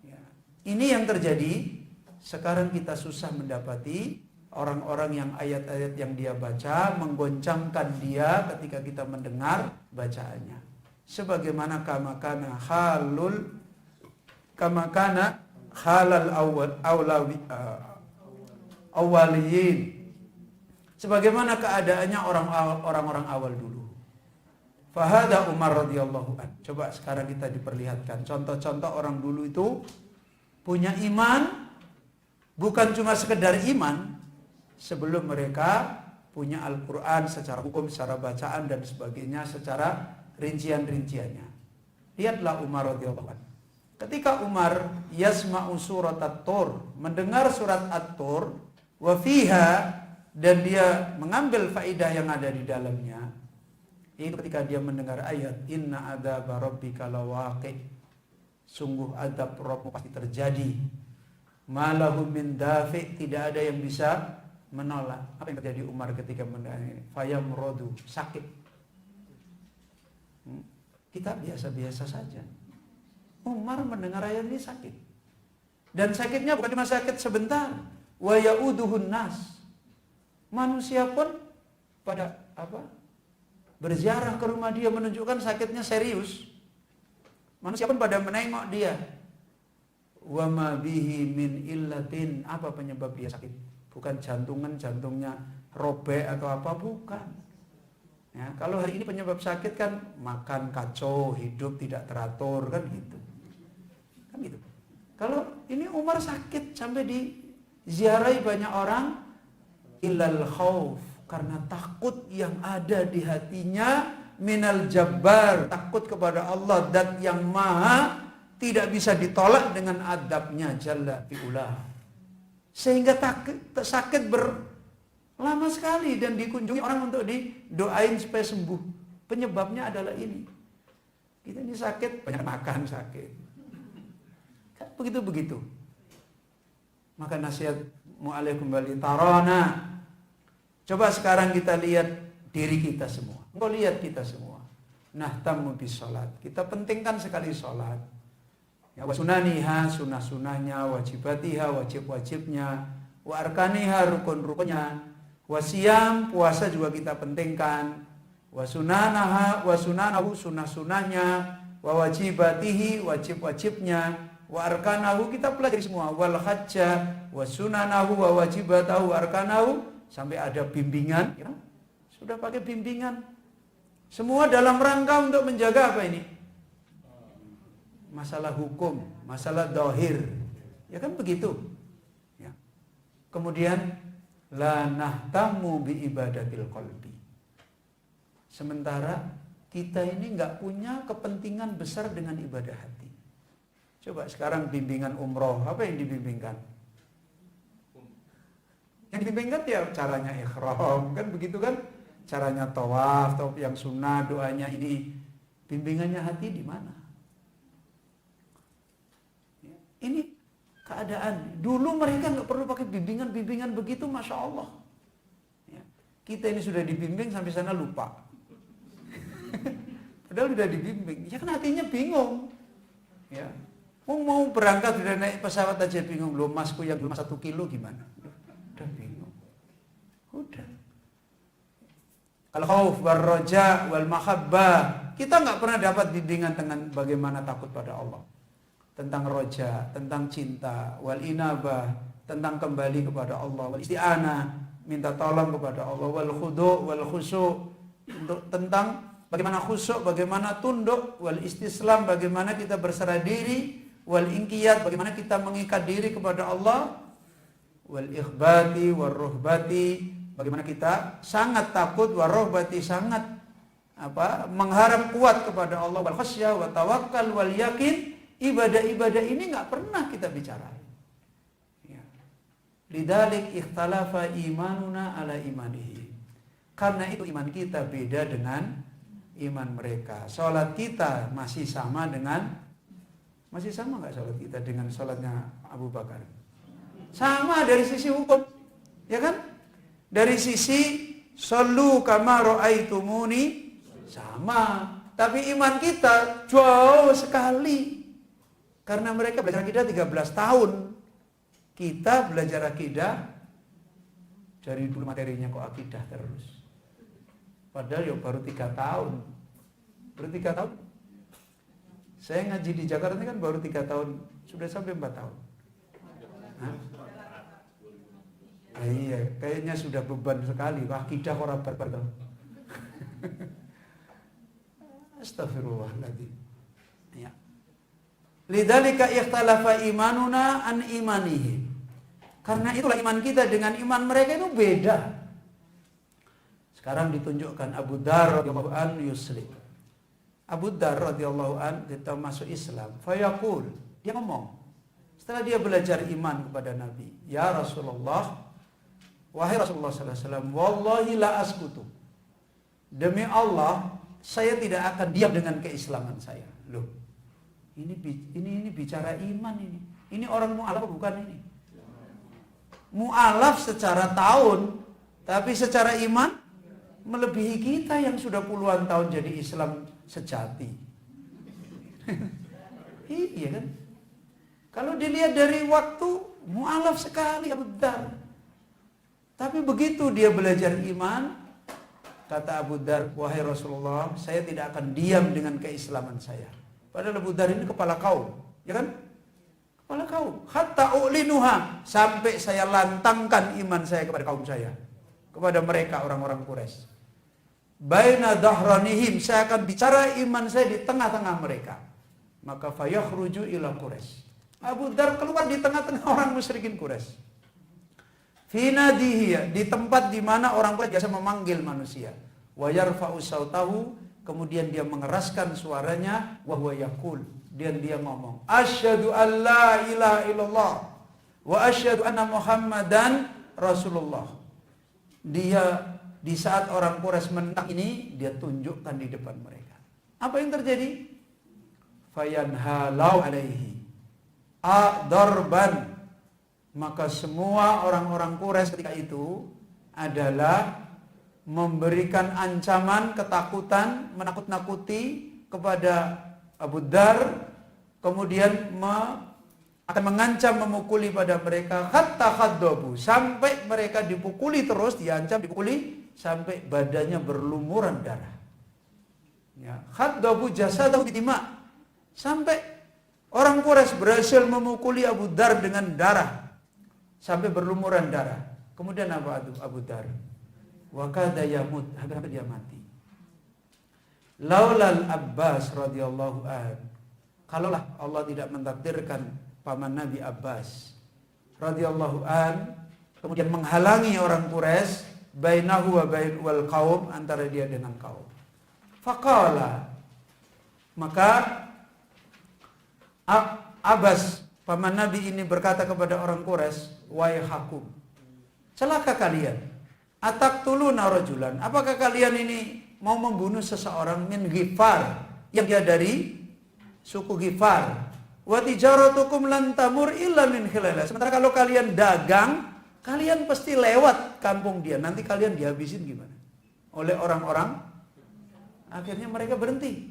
Ya. Ini yang terjadi. Sekarang kita susah mendapati orang-orang yang ayat-ayat yang dia baca menggoncangkan dia ketika kita mendengar bacaannya. Sebagaimana kamakana halal awaliyin. Sebagaimana keadaannya orang-orang awal dulu. Fahada Umar radhiyallahu an. Coba sekarang kita diperlihatkan contoh-contoh orang dulu itu punya iman, bukan cuma sekedar iman. Sebelum mereka punya Al-Quran secara hukum, secara bacaan dan sebagainya, secara rincian-rinciannya. Lihatlah Umar radhiyallahu anhu. Ketika Umar yasma'u surat At-Tur, mendengar surat At-Tur, wa fiha, dan dia mengambil faidah yang ada di dalamnya. Itu ketika dia mendengar ayat inna adzaba rabbika lawaqi', sungguh adab Rabbmu pasti terjadi. Malahu min dafi', tidak ada yang bisa menolak. Apa yang terjadi Umar ketika mendengar ini? Fayamrodu, sakit. Kita biasa-biasa saja. Umar mendengar ayat ini sakit. Dan sakitnya bukan cuma sakit sebentar. Wa ya'uduhun nas. Manusia pun pada berziarah ke rumah dia menunjukkan sakitnya serius. Manusia pun pada menengok dia. Wa ma bihi min illatin. Apa penyebab dia sakit? Bukan jantungnya robek atau apa, bukan. Ya, kalau hari ini penyebab sakit kan makan kacau, hidup tidak teratur, kan gitu. Kan gitu. Kalau ini Umar sakit sampai diziarahi banyak orang, illal khauf, karena takut yang ada di hatinya, minal jabbar, takut kepada Allah zat yang maha tidak bisa ditolak dengan adabnya jalla fi'ulah. Sehingga sakit berlama sekali dan dikunjungi orang untuk didoain supaya sembuh. Penyebabnya adalah ini. Kita ini sakit, banyak makan sakit. Kan begitu-begitu. Maka nasihat mu'alih kembali tarona. Coba sekarang kita lihat diri kita semua. Engkau lihat kita semua. nahtamu bis salat. Kita pentingkan sekali salat. Ya, wa sunaniha, sunah-sunahnya, wajibatiha, wajib-wajibnya, wa arkaniha, rukun-rukunnya, wa siyam, puasa juga kita pentingkan, wa sunanaha, wa sunanahu, sunah-sunahnya, wa wajibatihi, wajib-wajibnya, wa arkanahu, kita pelajari semua, wal hajja, wa sunanahu, wa wajibatahu, wa arkanahu, sampai ada bimbingan, ya? Sudah pakai bimbingan. Semua dalam rangka untuk menjaga apa ini? Masalah hukum, masalah dohir. Ya kan begitu. Ya. Kemudian, la nahtamu bi ibadatil qalbi. Sementara kita ini nggak punya kepentingan besar dengan ibadah hati. Coba sekarang bimbingan umroh, apa yang dibimbingkan? Yang dibimbingkan ya caranya ihram, kan begitu kan? Caranya tawaf, tawaf yang sunnah, doanya ini. Bimbingannya hati di mana? Ini keadaan. Dulu mereka nggak perlu pakai bimbingan-bimbingan begitu, Masya Allah. Ya. Kita ini sudah dibimbing sampai sana lupa. Padahal sudah dibimbing. Ya kan hatinya bingung. Ya. Mau berangkat sudah naik pesawat aja bingung. Loh masku yang belum 1 kilo gimana? Udah bingung. Udah. Al-khawf wal-raja wal-mahabbah. Kita nggak pernah dapat bimbingan tentang bagaimana takut pada Allah. Tentang roja, tentang cinta, wal-inabah, tentang kembali kepada Allah, wal-isti'anah, minta tolong kepada Allah, wal-khudu' wal-khusu', tentang bagaimana khusyuk, bagaimana tunduk, wal-istislam, bagaimana kita berserah diri, wal-inqiyad, bagaimana kita mengikat diri kepada Allah, wal-ikhbati, wal-ruhbati, bagaimana kita sangat takut, wal-ruhbati, sangat mengharap kuat kepada Allah, wal-khasyah, wal-tawakkal, wal-yakin. Ibadah-ibadah ini nggak pernah kita bicarain. Ya. Lidzalik ikhtalafa imanuna ala imanihi. Karena itu iman kita beda dengan iman mereka. Salat kita masih sama nggak salat kita dengan salatnya Abu Bakar? Sama dari sisi hukum, ya kan? Dari sisi shollu kama ra'aitumuni sama. Tapi iman kita jauh sekali. Karena mereka belajar akidah 13 tahun. Kita belajar akidah dari dulu materinya kok akidah terus. Padahal ya baru 3 tahun. Baru 3 tahun. Saya ngaji di Jakarta ini kan baru 3 tahun. Sudah sampai 4 tahun. Hah? Nah, iya, kayaknya sudah beban sekali. Wah, akidah orang berperang. Astagfirullahaladzim. Ya. Lidzalika ikhtalafa imanuna an imanihi. Karena itulah iman kita dengan iman mereka itu beda. Sekarang ditunjukkan Abu Dar radhiyallahu an yuslim. Abu Dar radhiyallahu an kita masuk Islam. Fayaqul, dia ngomong. Setelah dia belajar iman kepada Nabi, ya Rasulullah, wahai Rasulullah sallallahu alaihi wasallam, wallahi la askutu. Demi Allah, saya tidak akan diam dengan keislaman saya. Loh. Ini bicara iman ini. Ini orang mu'alaf bukan ini? Mu'alaf secara tahun, tapi secara iman melebihi kita yang sudah puluhan tahun jadi Islam sejati. Iya kan? Kalau dilihat dari waktu, mu'alaf sekali Abu Dar. Tapi begitu dia belajar iman, kata Abu Dar, wahai Rasulullah, saya tidak akan diam dengan keislaman saya. Padahal Abu Dar ini kepala kaum, ya kan? Kepala kaum. Hatta u'linuha, sampai saya lantangkan iman saya kepada kaum saya, kepada mereka orang-orang Quraisy. Baina dhahranihim, saya akan bicara iman saya di tengah-tengah mereka. Maka fayakhruju ila Quraisy. Abu Dar keluar di tengah-tengah orang musyrikin Quraisy. Fi nadihi, di tempat di mana orang Quraisy biasa memanggil manusia. Wa yarfa'u sautahu, kemudian dia mengeraskan suaranya, wa huwa yaqul, dan dia ngomong, asyhadu an la ilaha illallah wa asyhadu anna Muhammadan Rasulullah. Dia di saat orang Quraisy menang ini, dia tunjukkan di depan mereka. Apa yang terjadi? Fayanhalau alaihi darban. Maka semua orang-orang Quraisy ketika itu adalah memberikan ancaman, ketakutan, menakut-nakuti kepada Abu Dar, kemudian akan mengancam memukuli pada mereka hatta khaddabu, sampai mereka dipukuli terus, diancam dipukuli sampai badannya berlumuran darah. Ya, khaddabu jasadahu bitima, sampai orang Quraisy berhasil memukuli Abu Dar dengan darah sampai berlumuran darah. Kemudian apa Abu Dar? Wa kada yamut, hampir dia mati. Laulal Abbas radhiyallahu an, kalaulah Allah tidak mentakdirkan paman Nabi Abbas radhiyallahu an kemudian menghalangi orang Quraisy bainahu wa bain wal qaum, antara dia dengan kaum. Faqala, maka Abbas paman Nabi ini berkata kepada orang Quraisy, waihakum, celaka kalian. Ataqtuluna rajulan, apakah kalian ini mau membunuh seseorang min Ghifar, yang dia dari suku Ghifar. Wa tijaratukum lan tamur illa min khilala, sementara kalau kalian dagang, kalian pasti lewat kampung dia, nanti kalian dihabisin gimana? Oleh orang-orang. Akhirnya mereka berhenti.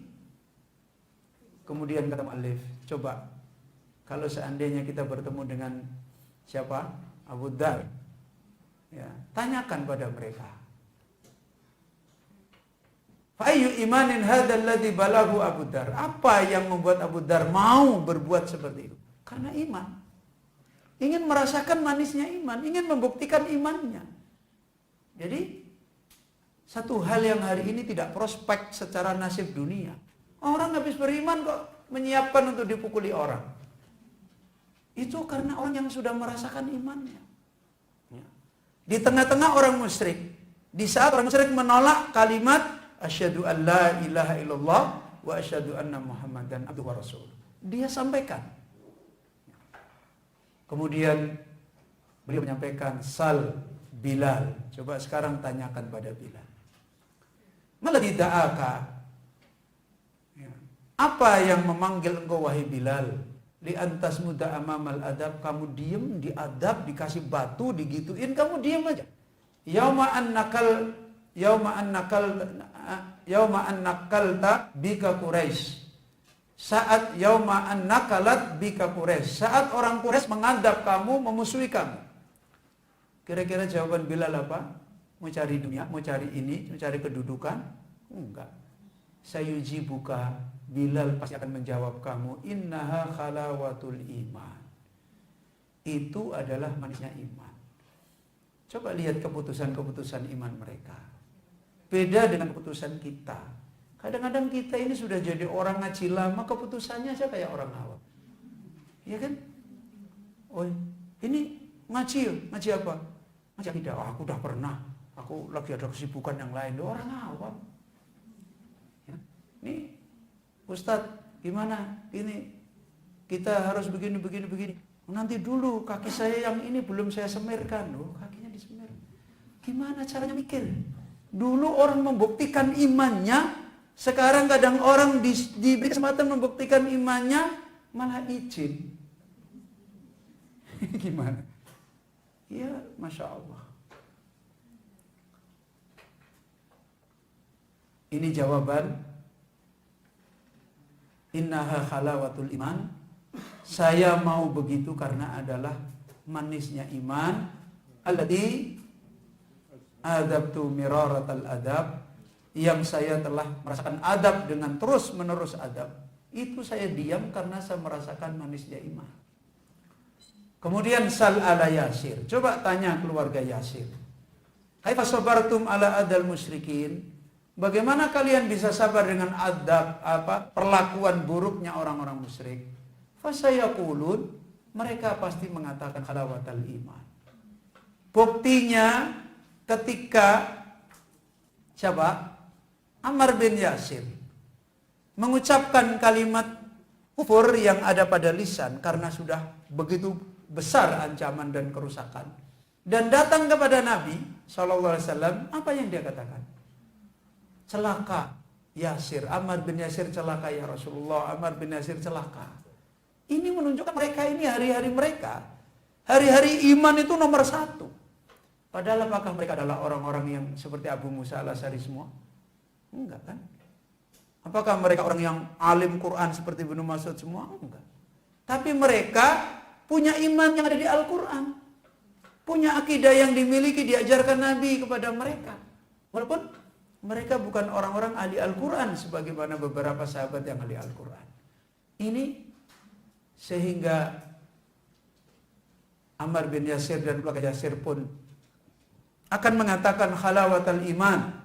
Kemudian kata mu'allif, coba kalau seandainya kita bertemu dengan siapa? Abu Dar, ya, tanyakan pada mereka, fa'ayyu imanin hadzal ladzi balahu Abu Dar, apa yang membuat Abu Dar mau berbuat seperti itu? Karena iman, ingin merasakan manisnya iman, ingin membuktikan imannya. Jadi satu hal yang hari ini tidak prospek secara nasib dunia. Orang habis beriman kok menyiapkan untuk dipukuli orang. Itu karena orang yang sudah merasakan imannya. Di tengah-tengah orang musyrik, di saat orang musyrik menolak kalimat asyhadu an la ilaha illallah wa asyhadu anna muhammadan abduhu wa rasul, dia sampaikan. Kemudian beliau menyampaikan, sal Bilal, coba sekarang tanyakan pada Bilal, maladhi da'aka, apa yang memanggil engkau wahai Bilal? Li antas muda amamal adab, kamu diem di adab, dikasih batu, digituin, kamu diem aja. Yauma annakalta bika Quraisy. Saat yauma annakalat bika Quraisy, saat orang Quraisy mengadab kamu, memusuhi kamu. Kira-kira jawaban Bilal apa? Mau cari dunia, mau cari ini, mau cari kedudukan? Enggak. Sayujibuka, Bilal pasti akan menjawab kamu, innaha khalawatul iman. Itu adalah manisnya iman. Coba lihat keputusan-keputusan iman mereka. Beda dengan keputusan kita. Kadang-kadang kita ini sudah jadi orang ngaji lama, keputusannya aja kayak orang awam. Iya kan? Oh, ini ngaji apa? Ngaji akidah. Oh, aku udah pernah. Aku lagi ada kesibukan yang lain. Orang awam. Ya. Ini Ustadz, gimana? Ini kita harus begini. Nanti dulu kaki saya yang ini belum saya semirkan. Oh, kakinya disemir. Gimana caranya mikir? Dulu orang membuktikan imannya, sekarang kadang orang diberi kesempatan membuktikan imannya malah izin. Gimana? Ya, Masya Allah. Ini jawaban innaha khalawatul iman. Saya mau begitu karena adalah manisnya iman. Alladzi adabtu miraratal adab, yang saya telah merasakan adab dengan terus menerus adab. Itu saya diam karena saya merasakan manisnya iman. Kemudian sal ala Yasir, coba tanya keluarga Yasir, kaifa sabartum ala adal musyrikin, bagaimana kalian bisa sabar dengan adab perlakuan buruknya orang-orang musyrik? Fasayaqulun, mereka pasti mengatakan khalawatal iman. Buktinya ketika siapa? Ammar bin Yasir mengucapkan kalimat kufur yang ada pada lisan karena sudah begitu besar ancaman dan kerusakan, dan datang kepada Nabi SAW, apa yang dia katakan? Celaka Yasir, Ammar bin Yasir celaka ya Rasulullah, Ammar bin Yasir celaka. Ini menunjukkan mereka ini hari-hari mereka, hari-hari iman itu nomor satu. Padahal apakah mereka adalah orang-orang yang seperti Abu Musa al-Asy'ari semua? Enggak kan? Apakah mereka orang yang alim Quran seperti Ibnu Mas'ud semua? Enggak. Tapi mereka punya iman yang ada di Al-Quran. Punya akidah yang dimiliki, diajarkan Nabi kepada mereka. Walaupun mereka bukan orang-orang ahli Al-Quran sebagaimana beberapa sahabat yang ahli Al-Quran. Ini sehingga Ammar bin Yasir dan keluarga Yasir pun akan mengatakan halawatul iman.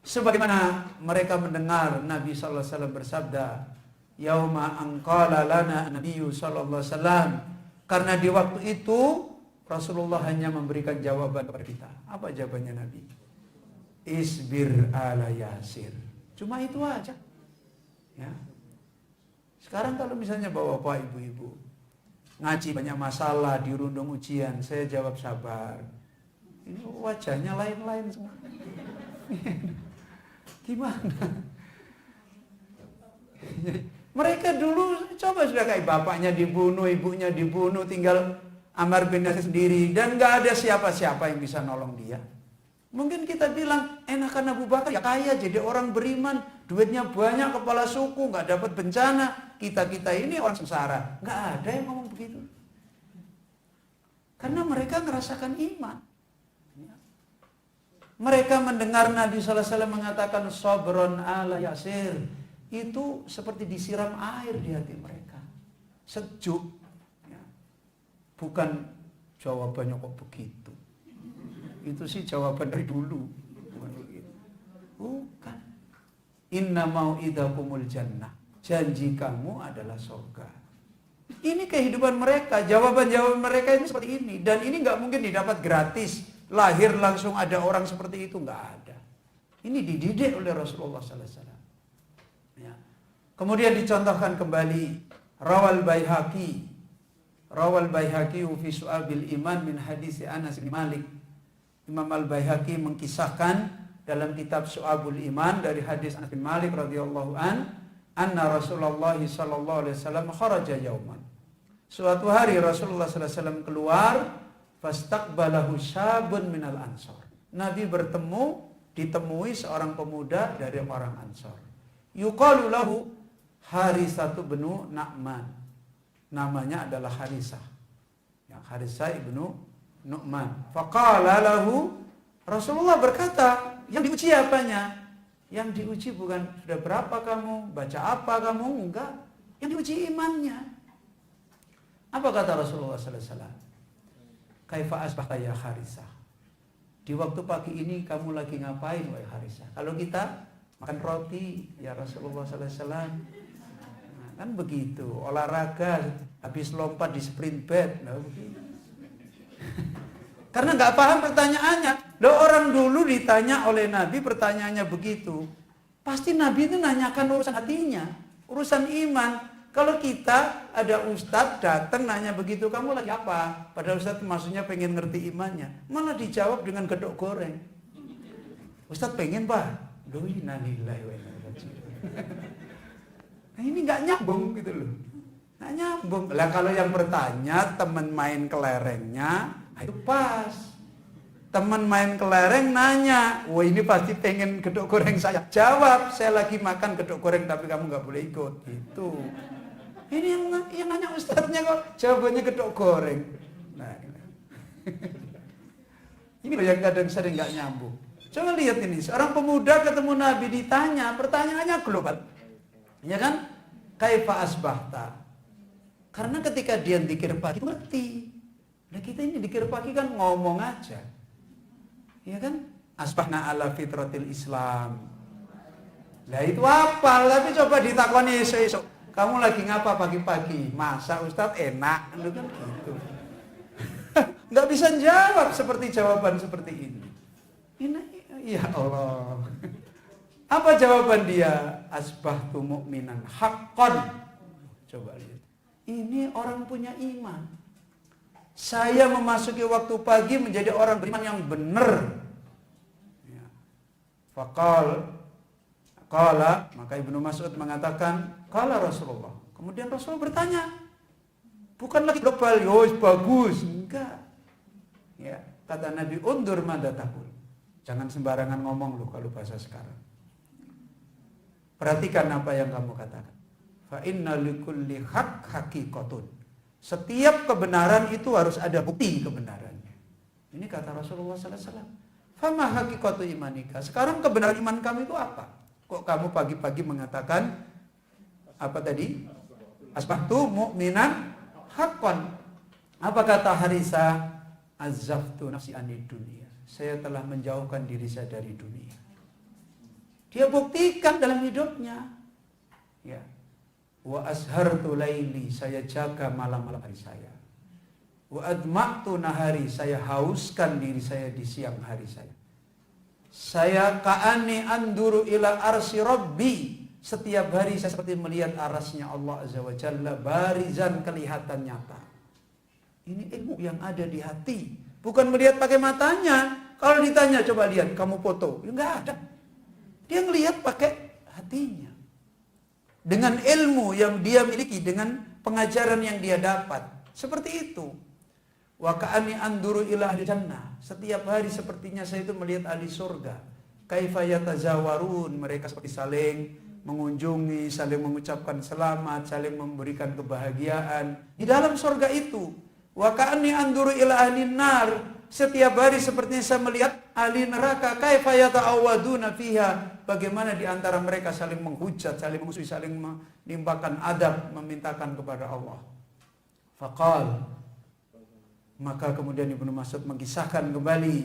Sebagaimana mereka mendengar Nabi sallallahu alaihi wasallam bersabda, "Yauma anqala lana Nabiyyu sallallahu alaihi wasallam." Karena di waktu itu Rasulullah hanya memberikan jawaban kepada kita. Apa jawabannya Nabi? Isbir ala Yasir. Cuma itu aja. Ya. Sekarang kalau misalnya bapak ibu-ibu ngaji banyak masalah, dirundung ujian, saya jawab sabar. Ini wajahnya lain-lain semua. Gimana? Mereka dulu coba sudah kayak bapaknya dibunuh, ibunya dibunuh, tinggal Ammar bin Yasir sendiri dan nggak ada siapa-siapa yang bisa nolong dia. Mungkin kita bilang enakan Abu Bakar ya kaya jadi orang beriman, duitnya banyak, kepala suku, nggak dapat bencana. Kita ini orang sengsara. Nggak ada yang ngomong begitu. Karena mereka ngerasakan iman. Mereka mendengar Nabi sallallahu alaihi wasallam mengatakan sabron ala Yasir. Itu seperti disiram air di hati mereka. Sejuk. Ya. Bukan jawabannya kok begitu. Itu sih jawaban dari dulu. Bukan begitu. Bukan. Inna mau'idakumul jannah. Janji kamu adalah surga. Ini kehidupan mereka. Jawaban-jawaban mereka ini seperti ini. Dan ini nggak mungkin didapat gratis. Lahir langsung ada orang seperti itu, nggak ada. Ini dididik oleh Rasulullah sallallahu alaihi wasallam. Ya. Kemudian dicontohkan kembali Rawal Baihaqi fi Su'abil Iman min hadis Anas bin Malik. Imam Al-Baihaqi mengkisahkan dalam kitab Su'abul Iman dari hadis Anas bin Malik radhiyallahu anna Rasulullah sallallahu alaihi wasallam kharaja yauman. Suatu hari Rasulullah sallallahu alaihi wasallam keluar, fastaqbalahu syabun minal ansor. Nabi ditemui seorang pemuda dari orang Ansor. Yuqalu lahu Harisah bin Nu'man. Namanya adalah Harisah. Ya, Harisah ibnu Nu'man. Faqala lahu, Rasulullah berkata, yang diuji apanya? Yang diuji bukan sudah berapa kamu, baca apa kamu, enggak. Yang diuji imannya. Apa kata Rasulullah sallallahu alaihi wasallam? Kaifa asbahta ya Harisah? Di waktu pagi ini kamu lagi ngapain wahai Harisah? Kalau kita makan roti, ya Rasulullah sallallahu alaihi wasallam. Nah, kan begitu, olahraga habis lompat di sprint bed, nah begitu. Karena nggak paham pertanyaannya. Loh, orang dulu ditanya oleh Nabi pertanyaannya begitu. Pasti Nabi itu nanyakan urusan hatinya, urusan iman. Kalau kita ada ustadz datang nanya begitu, kamu lagi apa? Padahal ustadz maksudnya pengen ngerti imannya. Malah dijawab dengan gedok goreng. Ustadz pengen pak? Loh, innalillahi wa inna ilaihi raji'un. Nah, ini nggak nyambung gitu loh. Nggak nyambung. Lah kalau yang bertanya teman main kelerengnya, itu pas. Teman main kelereng nanya, wah ini pasti pengen gedok goreng saya. Jawab, saya lagi makan gedok goreng tapi kamu nggak boleh ikut. Itu. Ini yang nanya ustadznya kok jawabannya gedok goreng. Nah, ini yang kadang sering nggak nyambung. Coba lihat ini, seorang pemuda ketemu Nabi ditanya, pertanyaannya global, ya kan? Kaifa asbahta? Karena ketika dia dikir pagi itu ngerti. Nah kita ini dikir pagi kan ngomong aja, ya kan? Asbahna ala fitratil Islam. Nah itu apa? Tapi coba ditakoni esok-esok. Kamu lagi ngapa pagi-pagi? Masa Ustadz enak? Lu kan gitu. Nggak bisa jawab seperti jawaban seperti ini. Ini ya Allah. Apa jawaban dia? Asbahtu mu'minan haqqan. Coba lihat. Ini orang punya iman. Saya memasuki waktu pagi menjadi orang beriman yang benar. Ya. Qala, maka Ibnu Mas'ud mengatakan, qala Rasulullah. Kemudian Rasulullah bertanya, bukan lagi global, yos bagus, enggak. Ya. Kata Nabi, undur madza taqul. Jangan sembarangan ngomong lu kalau bahasa sekarang. Perhatikan apa yang kamu katakan. Fa inna likulli haq haqiqatun. Setiap kebenaran itu harus ada bukti kebenarannya. Ini kata Rasulullah sallallahu alaihi wasallam. Fama haqiqatu imanika. Sekarang kebenaran iman kamu itu apa? Kok kamu pagi-pagi mengatakan apa tadi? Asbahtu mu'minan haqqan. Apa kata Harisa? Azaftu nafsi anid dunia. Saya telah menjauhkan diri saya dari dunia. Dia buktikan dalam hidupnya. Ya. Wa ashartu laili, saya jaga malam-malam hari saya. Wa adma'tu nahari, saya hauskan diri saya di siang hari saya. Saya ka'ani anduru ila arsi rabbi. Setiap hari saya seperti melihat arasnya Allah Azza wa Jalla barizan, kelihatan nyata. Ini ilmu yang ada di hati, bukan melihat pakai matanya. Kalau ditanya coba lihat, kamu foto, ya enggak ada. Dia ngelihat pakai hatinya. Dengan ilmu yang dia miliki, dengan pengajaran yang dia dapat. Seperti itu. Wa ka'ani anduru ila ahli jannah. Setiap hari sepertinya saya itu melihat ahli surga. Kaifa yatazawarun, mereka seperti saling mengunjungi, saling mengucapkan selamat, saling memberikan kebahagiaan di dalam surga itu. Wa ka'ani anduru ila ahli nar. Setiap hari sepertinya saya melihat ahli neraka. Kaifa yata'awaduna fiha. Bagaimana di antara mereka saling menghujat, saling memusuhi, saling menimpakan adab, memintakan kepada Allah. Faqal, maka kemudian Ibnu Mas'ud mengisahkan kembali.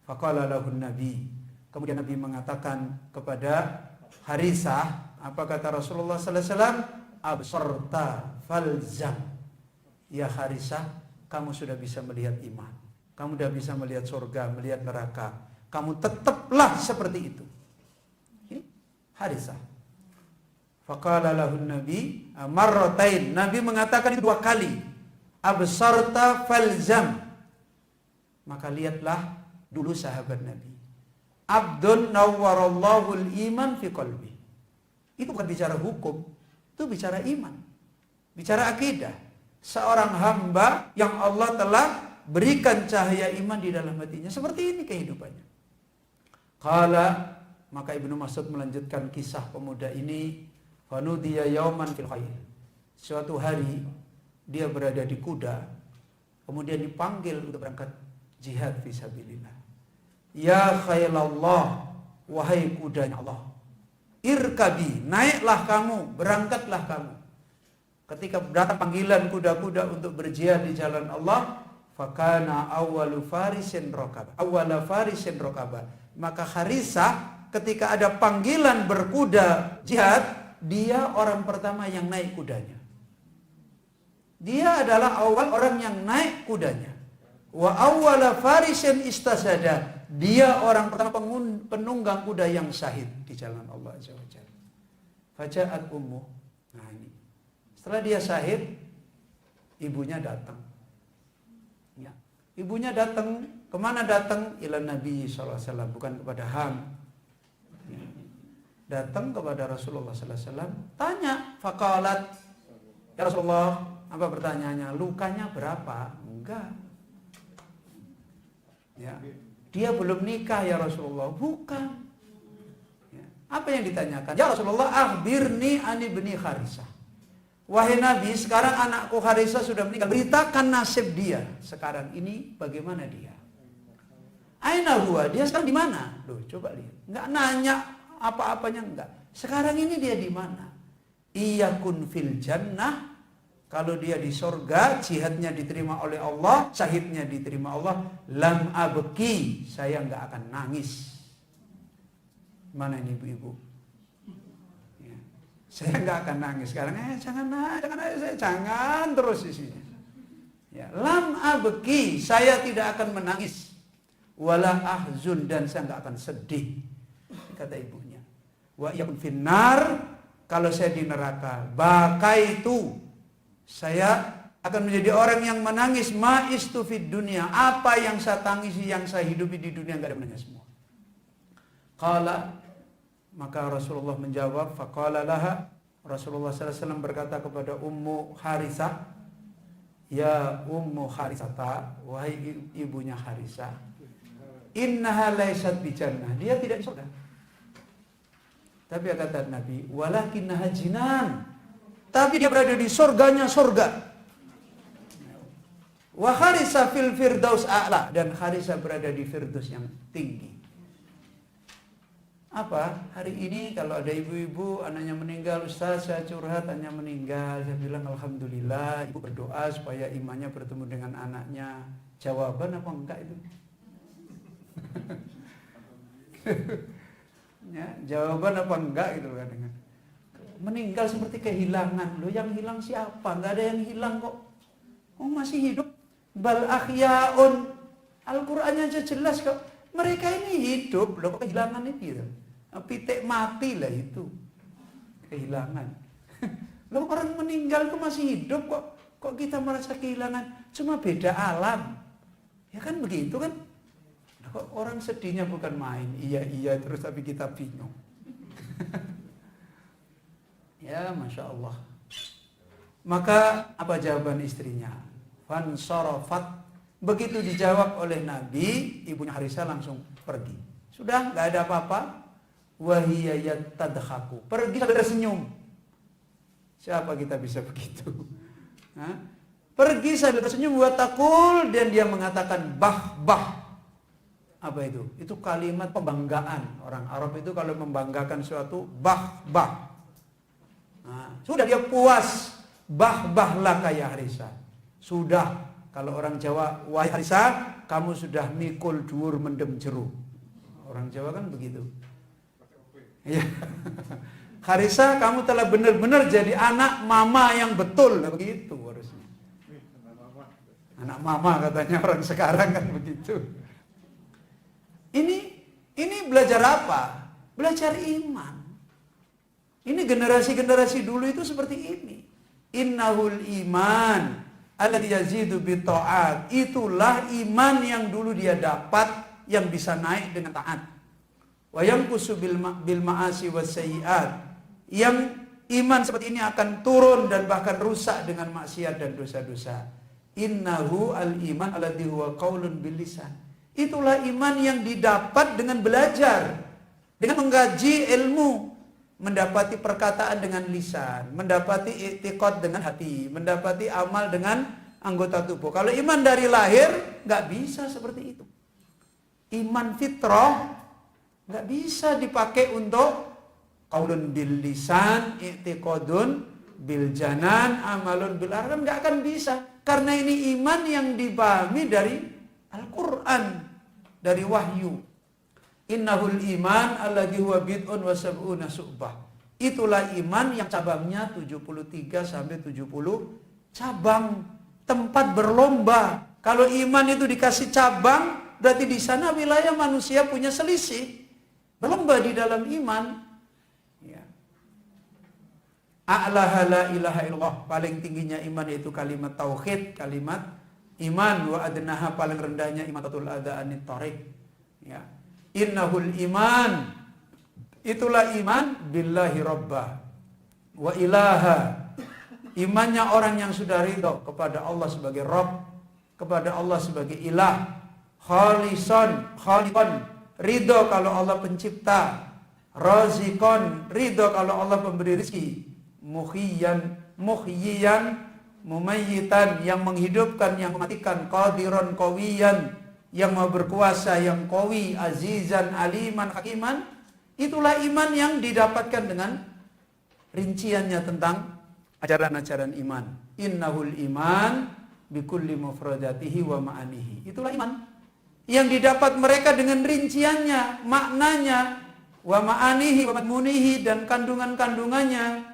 Faqala lahun Nabi. Kemudian Nabi mengatakan kepada Harisah, apa kata Rasulullah sallallahu alaihi wasallam? Absarta falzam. Ya Harisah, kamu sudah bisa melihat iman. Kamu sudah bisa melihat surga, melihat neraka. Kamu tetaplah seperti itu. Ini Harisah. Faqala lahun Nabi marratain. Nabi mengatakan itu 2 kali. Absarta falzam. Maka lihatlah dulu sahabat Nabi. Abdun nawwarallahu al-iman fi qalbi. Itu bukan bicara hukum, itu bicara iman. Bicara akidah. Seorang hamba yang Allah telah berikan cahaya iman di dalam hatinya. Seperti ini kehidupannya. Qala, maka Ibnu Mas'ud melanjutkan kisah pemuda ini. Fanudiya yauman fil khayl. Suatu hari dia berada di kuda, kemudian dipanggil untuk berangkat jihad fisabilillah. Ya khailallah, wahai kudanya Allah. Irkabi, naiklah kamu, berangkatlah kamu. Ketika datang panggilan kuda-kuda untuk berjihad di jalan Allah, fakana awwalu farisin rokaba. Maka Harisah ketika ada panggilan berkuda jihad, dia orang pertama yang naik kudanya. Dia adalah awal orang yang naik kudanya. Wa awwala farisin istasada. Dia orang pertama penunggang kuda yang syahid di jalan Allah Azza wa Jalla. Faja'at ummu. Nah ini. Setelah dia syahid, ibunya datang. Ya. Ibunya datang, kemana datang? Ila Nabi sallallahu alaihi wasallam, bukan kepada Ham. Ya. Datang kepada Rasulullah sallallahu alaihi wasallam, tanya, faqalat, ya Rasulullah, apa pertanyaannya? Lukanya berapa? Enggak. Ya. Dia belum nikah ya Rasulullah. Bukan. Ya. Apa yang ditanyakan? Ya Rasulullah, akhbirni ani ibni Harisah. Wahai Nabi, sekarang anakku Harisah sudah meninggal. Beritakan nasib dia. Sekarang ini bagaimana dia? Aina huwa? Dia sekarang di mana? Loh, coba lihat. Enggak nanya apa-apanya, enggak. Sekarang ini dia di mana? Iyakun fil jannah. Kalau dia di surga, jihadnya diterima oleh Allah, syahidnya diterima Allah, lam abki, saya enggak akan nangis. Mana ini ibu-ibu? Ya. Saya enggak akan nangis. Sekarang jangan terus isinya. Ya, lam abki, saya tidak akan menangis. Wala ahzun, dan saya enggak akan sedih. Kata ibunya. Wa yakun finnar, kalau saya di neraka, bakai itu saya akan menjadi orang yang menangis ma'istu fid dunia. Apa yang saya tangisi, yang saya hidupi di dunia, enggak ada menangis semua. Qala, maka Rasulullah menjawab, faqala laha, Rasulullah sallallahu alaihi wasallam berkata kepada Ummu Harisah, ya Ummu Harisata, wahai ibunya Harisah, innaha laysat bi jannah, dia tidak di surga. Tapi kata Nabi, walakinnaha jinan, tapi dia berada di surganya surga. Wa Harisah fil firdaus a'la, dan Harisah berada di firdaus yang tinggi. Apa? Hari ini kalau ada ibu-ibu anaknya meninggal, Ustaz saya curhat anaknya meninggal, saya bilang alhamdulillah, ibu berdoa supaya imannya bertemu dengan anaknya. Jawaban apa enggak itu? Ya, jawaban apa enggak gitu kan? Meninggal seperti kehilangan. Loh, yang hilang siapa? Enggak ada yang hilang kok. Oh, masih hidup. Bal akhyaun. Al-Qur'annya aja jelas kok. Mereka ini hidup, loh kok kehilangan itu gitu. Pitik mati lah itu. Kehilangan. Loh, orang meninggal itu masih hidup kok. Kok kita merasa kehilangan? Cuma beda alam. Ya kan begitu kan? Kok orang sedihnya bukan main. Iya terus tapi kita bingung. Ya, Masya Allah. Maka apa jawaban istrinya? Fansarafat. Begitu dijawab oleh Nabi, ibunya Harisah langsung pergi. Sudah, nggak ada apa-apa. Wahiyya yatadhaku. Pergi sambil tersenyum. Siapa kita bisa begitu? Hah? Pergi sambil tersenyum, watakul, dan dia mengatakan bah. Apa itu? Itu kalimat pembanggaan. Orang Arab itu kalau membanggakan suatu, bah. Nah, sudah dia puas. Bah ya Harisah. Sudah. Kalau orang Jawa, wahai Harisah, kamu sudah mikul dhuwur mendem jeruk. Orang Jawa kan begitu. Ya. Harisah, kamu telah benar-benar jadi anak mama yang betul. Nah, begitu harusnya. Anak mama katanya orang sekarang kan begitu. Ini belajar apa? Belajar iman. Ini generasi-generasi dulu itu seperti ini. Innahul iman alladzi yazidu bitta'at. Itulah iman yang dulu dia dapat, yang bisa naik dengan taat. Wa yanqusu bil ma'asi wasayyi'at. Yang iman seperti ini akan turun dan bahkan rusak dengan maksiat dan dosa-dosa. Innahu al-iman alladzi huwa qaulun bil lisan. Itulah iman yang didapat dengan belajar, dengan mengkaji ilmu, mendapati perkataan dengan lisan, mendapati i'tiqad dengan hati, mendapati amal dengan anggota tubuh. Kalau iman dari lahir, nggak bisa seperti itu. Iman fitrah nggak bisa dipakai untuk qaulun bil lisan, i'tiqadun bil janan, amalun bil arkan, nggak akan bisa. Karena ini iman yang dipahami dari Al-Quran, dari wahyu. Innahul iman alladzi huwa bid'un wa sab'una su'bah. Itulah iman yang cabangnya 73 sampai 70 cabang, tempat berlomba. Kalau iman itu dikasih cabang, berarti di sana wilayah manusia punya selisih. Berlomba di dalam iman. Ya. A'laha la ilaha illallah, paling tingginya iman yaitu kalimat tauhid, kalimat iman. Wa adnaha, paling rendahnya imatatul adza anit thariq. Ya. Innahul iman, itulah iman billahi rabbah wa ilaha. Imannya orang yang sudah ridho kepada Allah sebagai Rabb, kepada Allah sebagai ilah. Khalisan, ridho kalau Allah pencipta. Razikon, ridho kalau Allah pemberi rezeki. Muhyiyan, mumayyitan, yang menghidupkan, yang mematikan. Qadiron, qawiyan, yang mau berkuasa, yang qawi, azizan, aliman, hakiman. Itulah iman yang didapatkan dengan rinciannya tentang ajaran-ajaran iman. Innahul iman bikulli mufradatihi wa ma'anihi. Itulah iman yang didapat mereka dengan rinciannya, maknanya, wa ma'anihi, wa madmunihi, dan kandungan-kandungannya.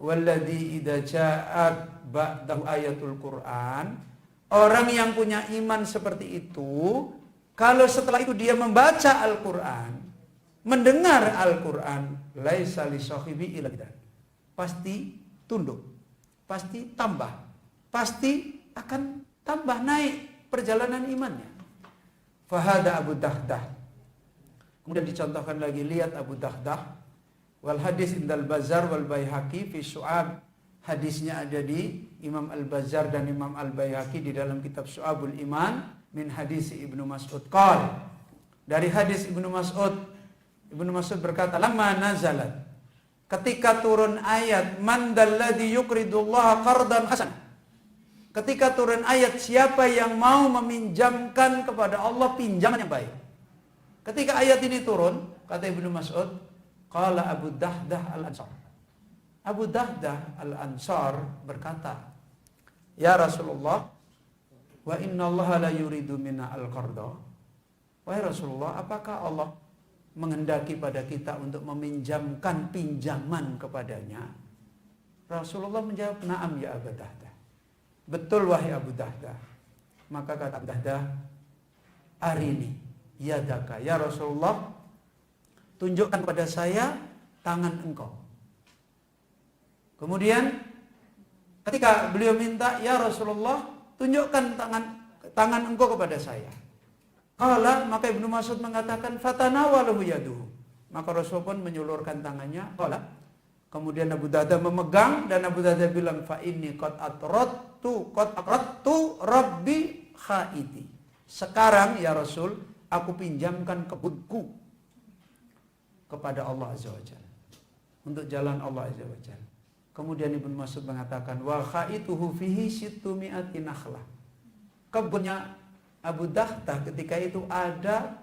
Walladzi idza ja'at ba'dahu ayatul Qur'an. Orang yang punya iman seperti itu, kalau setelah itu dia membaca Al-Quran, mendengar Al-Quran, laisa li sahibi illa bidah, pasti tunduk, pasti tambah, pasti akan tambah naik perjalanan imannya. Fahada Abu Dahdah. Kemudian dicontohkan lagi, lihat Abu Dahdah. Wal hadis indal Bazar wal Baihaqi fi Syu'ab. Hadisnya ada di Imam Al-Bazzar dan Imam Al-Baihaqi di dalam kitab Syu'abul Iman min hadis Ibnu Mas'ud qala. Dari hadis Ibnu Mas'ud berkata, "Lamma nazalat," ketika turun ayat man dalladzi yuqridullaha qardan hasan. Ketika turun ayat siapa yang mau meminjamkan kepada Allah pinjaman yang baik. Ketika ayat ini turun, kata Ibnu Mas'ud, qala Abu Dahdah Al-Ansar. Abu Dahdah Al-Ansar berkata, "Ya Rasulullah, wa inna Allah la yuridu minna al-qarda." Wahai Rasulullah, apakah Allah menghendaki pada kita untuk meminjamkan pinjaman kepadanya? Rasulullah menjawab, "Na'am ya Abu Dahdah." Betul wahai Abu Dahdah. Maka kata Abu Dahdah, "Arini yadaka ya Rasulullah, tunjukkan pada saya tangan engkau." Kemudian ketika beliau minta, "Ya Rasulullah, tunjukkan tangan engkau kepada saya." Qala, maka Ibnu Mas'ud mengatakan, "Fatanawalahu yaduhu." Maka Rasul pun menyulurkan tangannya. Qala, kemudian Abu Dahdah memegang dan Abu Dahdah bilang, "Fa inni qad aqradtu rabbi khaiti." Sekarang ya Rasul, aku pinjamkan kebunku kepada Allah Azza wa Jalla, untuk jalan Allah Azza wa Jalla. Kemudian Ibnu Mas'ud mengatakan, "Wa khaituhu fihi sittumi'ati nakhlah." Kebunnya Abu Dahdah ketika itu ada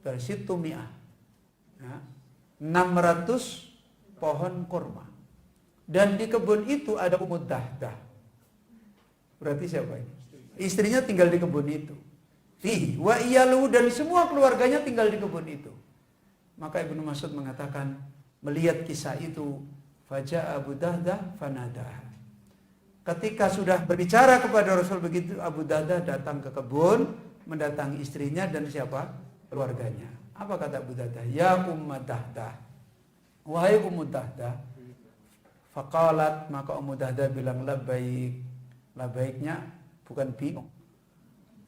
bersittumi'ah, ya, 600 pohon kurma. Dan di kebun itu ada Ummu Dahdah. Berarti siapa ini? Istrinya tinggal di kebun itu. Fihi wa iyalu, dan semua keluarganya tinggal di kebun itu. Maka Ibnu Mas'ud mengatakan, melihat kisah itu, faja'a Abu Dahdah fanadaha. Ketika sudah berbicara kepada Rasul begitu, Abu Dahdah datang ke kebun, mendatangi istrinya dan siapa? Keluarganya. Apa kata Abu Dahdah? "Ya Ummu Dahdah." Wahai Ummu Dahdah. Faqalat, maka Ummu Dahdah bilang, "Labbaik." Labbaiknya bukan bingung.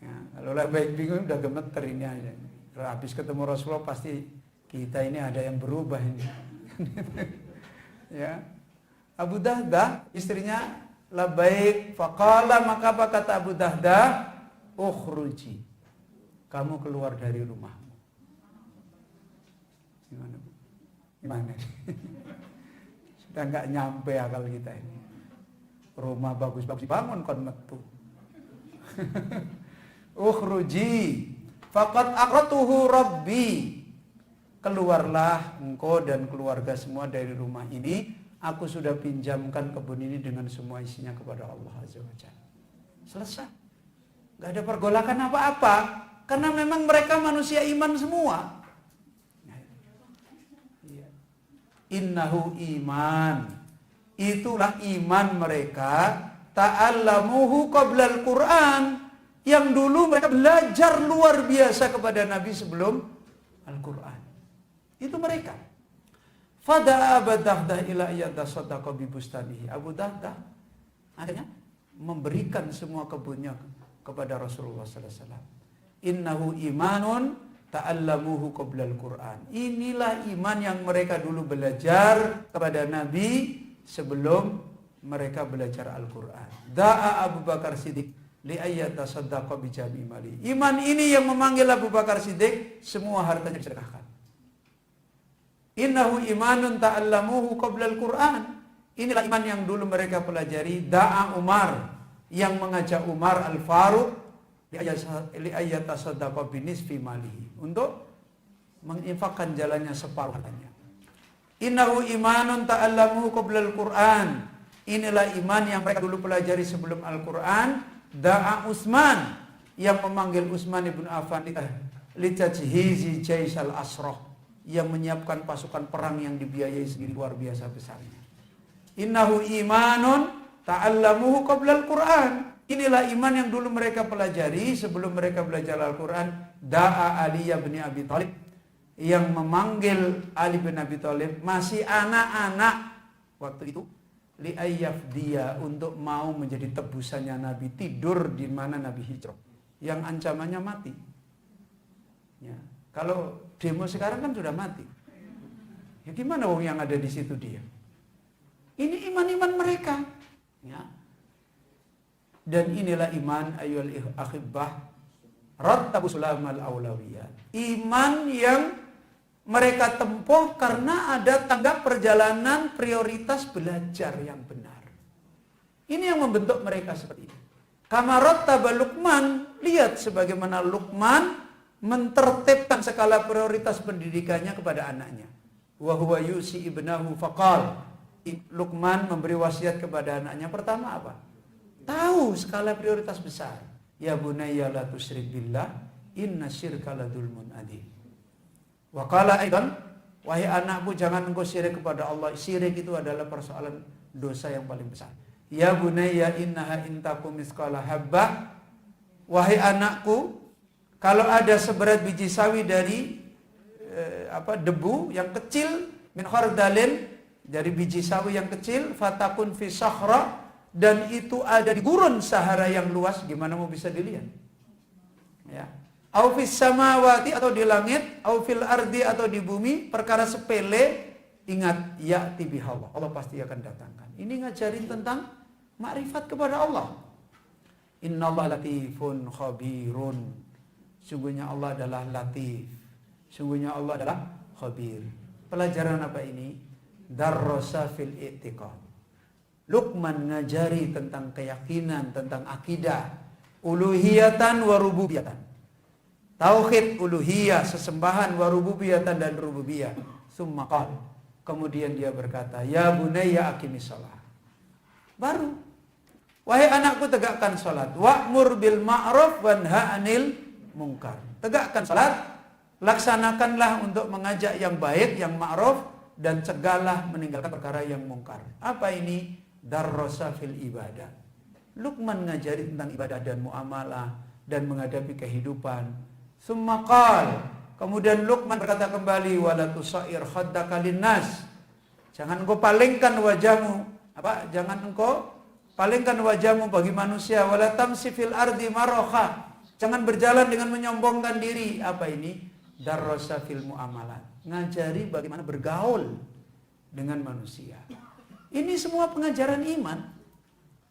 Ya, kalau labbaik bingung udah gemeter ini aja. Kalau habis ketemu Rasulullah pasti kita ini ada yang berubah ini. Ya. Abu Dahdah istrinya labbaik. Faqala, maka apa kata Abu Dahdah? "Ukhruji." Kamu keluar dari rumahmu. Gimana Bu? Gimana? Sudah nggak nyampe akal kita ini. Rumah bagus-bagus dibangun kon metu. "Ukhruji faqad aqratuhu rabbi." Keluarlah engkau dan keluarga semua dari rumah ini. Aku sudah pinjamkan kebun ini dengan semua isinya kepada Allah Azza wa Jalla. Selesai. Gak ada pergolakan apa-apa. Karena memang mereka manusia iman semua. Innahu iman. Itulah iman mereka. Ta'allamuhu qablal Qur'an. Yang dulu mereka belajar luar biasa kepada Nabi sebelum Al-Quran. Itu mereka. Fada'a Abu Dahdah ila yatasaddaqa bi bustanihi. Abu Dahdah akhirnya memberikan semua kebunnya kepada Rasulullah sallallahu alaihi wasallam. Innahu imanun ta'allamuhu qablal Qur'an. Inilah iman yang mereka dulu belajar kepada Nabi sebelum mereka belajar Al-Quran. Da'a Abu Bakar Siddiq li ayyatasaddaqa bi jami' mali. Iman ini yang memanggil Abu Bakar Siddiq semua hartanya disedekahkan. Innahu imanun ta'allamuhu qablal Qur'an. Inilah iman yang dulu mereka pelajari. Da'a Umar, yang mengajak Umar Al-Faruq li ayyatasaddaqa bi nisfi malihi, untuk menginfakkan jalannya separuh hartanya. Innahu imanun ta'allamuhu qablal Qur'an. Inilah iman yang mereka dulu pelajari sebelum Al-Quran. Da'a Utsman, yang memanggil Utsman ibn Affan li tajhizi jais al-asrah, yang menyiapkan pasukan perang yang dibiayai segini luar biasa besarnya. Innahu imanun ta'allamuhu qablal Qur'an. Inilah iman yang dulu mereka pelajari sebelum mereka belajar Al-Quran. Da'a Ali bin Abi Thalib, yang memanggil Ali bin Abi Thalib masih anak-anak waktu itu, li'ayyaf dia, untuk mau menjadi tebusannya Nabi, tidur di mana Nabi hijrah, yang ancamannya mati. Ya. Kalau demo sekarang kan sudah mati. Ya gimana wong yang ada di situ dia? Ini iman-iman mereka. Ya. Dan inilah iman ayyuhal ahibbah rattabu sulamal aulawiyat. Iman yang mereka tempuh karena ada tangga perjalanan prioritas belajar yang benar. Ini yang membentuk mereka seperti ini. Kama rattaba Luqman, lihat sebagaimana Luqman mentertibkan skala prioritas pendidikannya kepada anaknya. Wa huwa yusi ibnahu faqal. Luqman memberi wasiat kepada anaknya. Pertama apa? Tahu skala prioritas besar. Ya bunayya la tusyrik billah, inna syirka la dzulmun adzim. Wa qala aidan, wahai anakku jangan engkau syirik kepada Allah. Syirik itu adalah persoalan dosa yang paling besar. Ya bunayya innaha intakum misqala habbah. Wahai anakku, kalau ada seberat biji sawi dari debu yang kecil, min khardalin, dari biji sawi yang kecil, fatakun fi sakhra, dan itu ada di gurun Sahara yang luas, gimana mau bisa dilihat? Ya. Au fis samawati, atau di langit, au fil ardi, atau di bumi, perkara sepele, ingat, ya'ti bihallah, Allah pasti akan datangkan. Ini ngajarin tentang makrifat kepada Allah. Innallaha latifun khabirun. Sungguhnya Allah adalah latif. Sungguhnya Allah adalah khabir. Pelajaran apa ini? Darrasa fil i'tiqad. Luqman ngajari tentang keyakinan, tentang akidah, uluhiyatan wa rububiyatan. Tauhid uluhiyah, sesembahan, wa rububiyatan, dan rububiyah. Summa qala, kemudian dia berkata, ya bunayya aqimis shalah. Baru, wahai anakku tegakkan salat, wa'mur bil ma'ruf wanha 'anil munkar. Tegakkan salat, laksanakanlah untuk mengajak yang baik, yang ma'ruf, dan cegahlah meninggalkan perkara yang mungkar. Apa ini? Darrasa fil ibadah. Luqman ngajari tentang ibadah dan muamalah dan menghadapi kehidupan. Summa qal, kemudian Luqman berkata kembali, wala tusair khaddaka linnas. Jangan engkau palingkan wajahmu, jangan engkau palingkan wajahmu bagi manusia. Wala tamsi fil ardi marokha. Jangan berjalan dengan menyombongkan diri. Apa ini? Darrasa fil muamalat. Ngajari bagaimana bergaul dengan manusia. Ini semua pengajaran iman.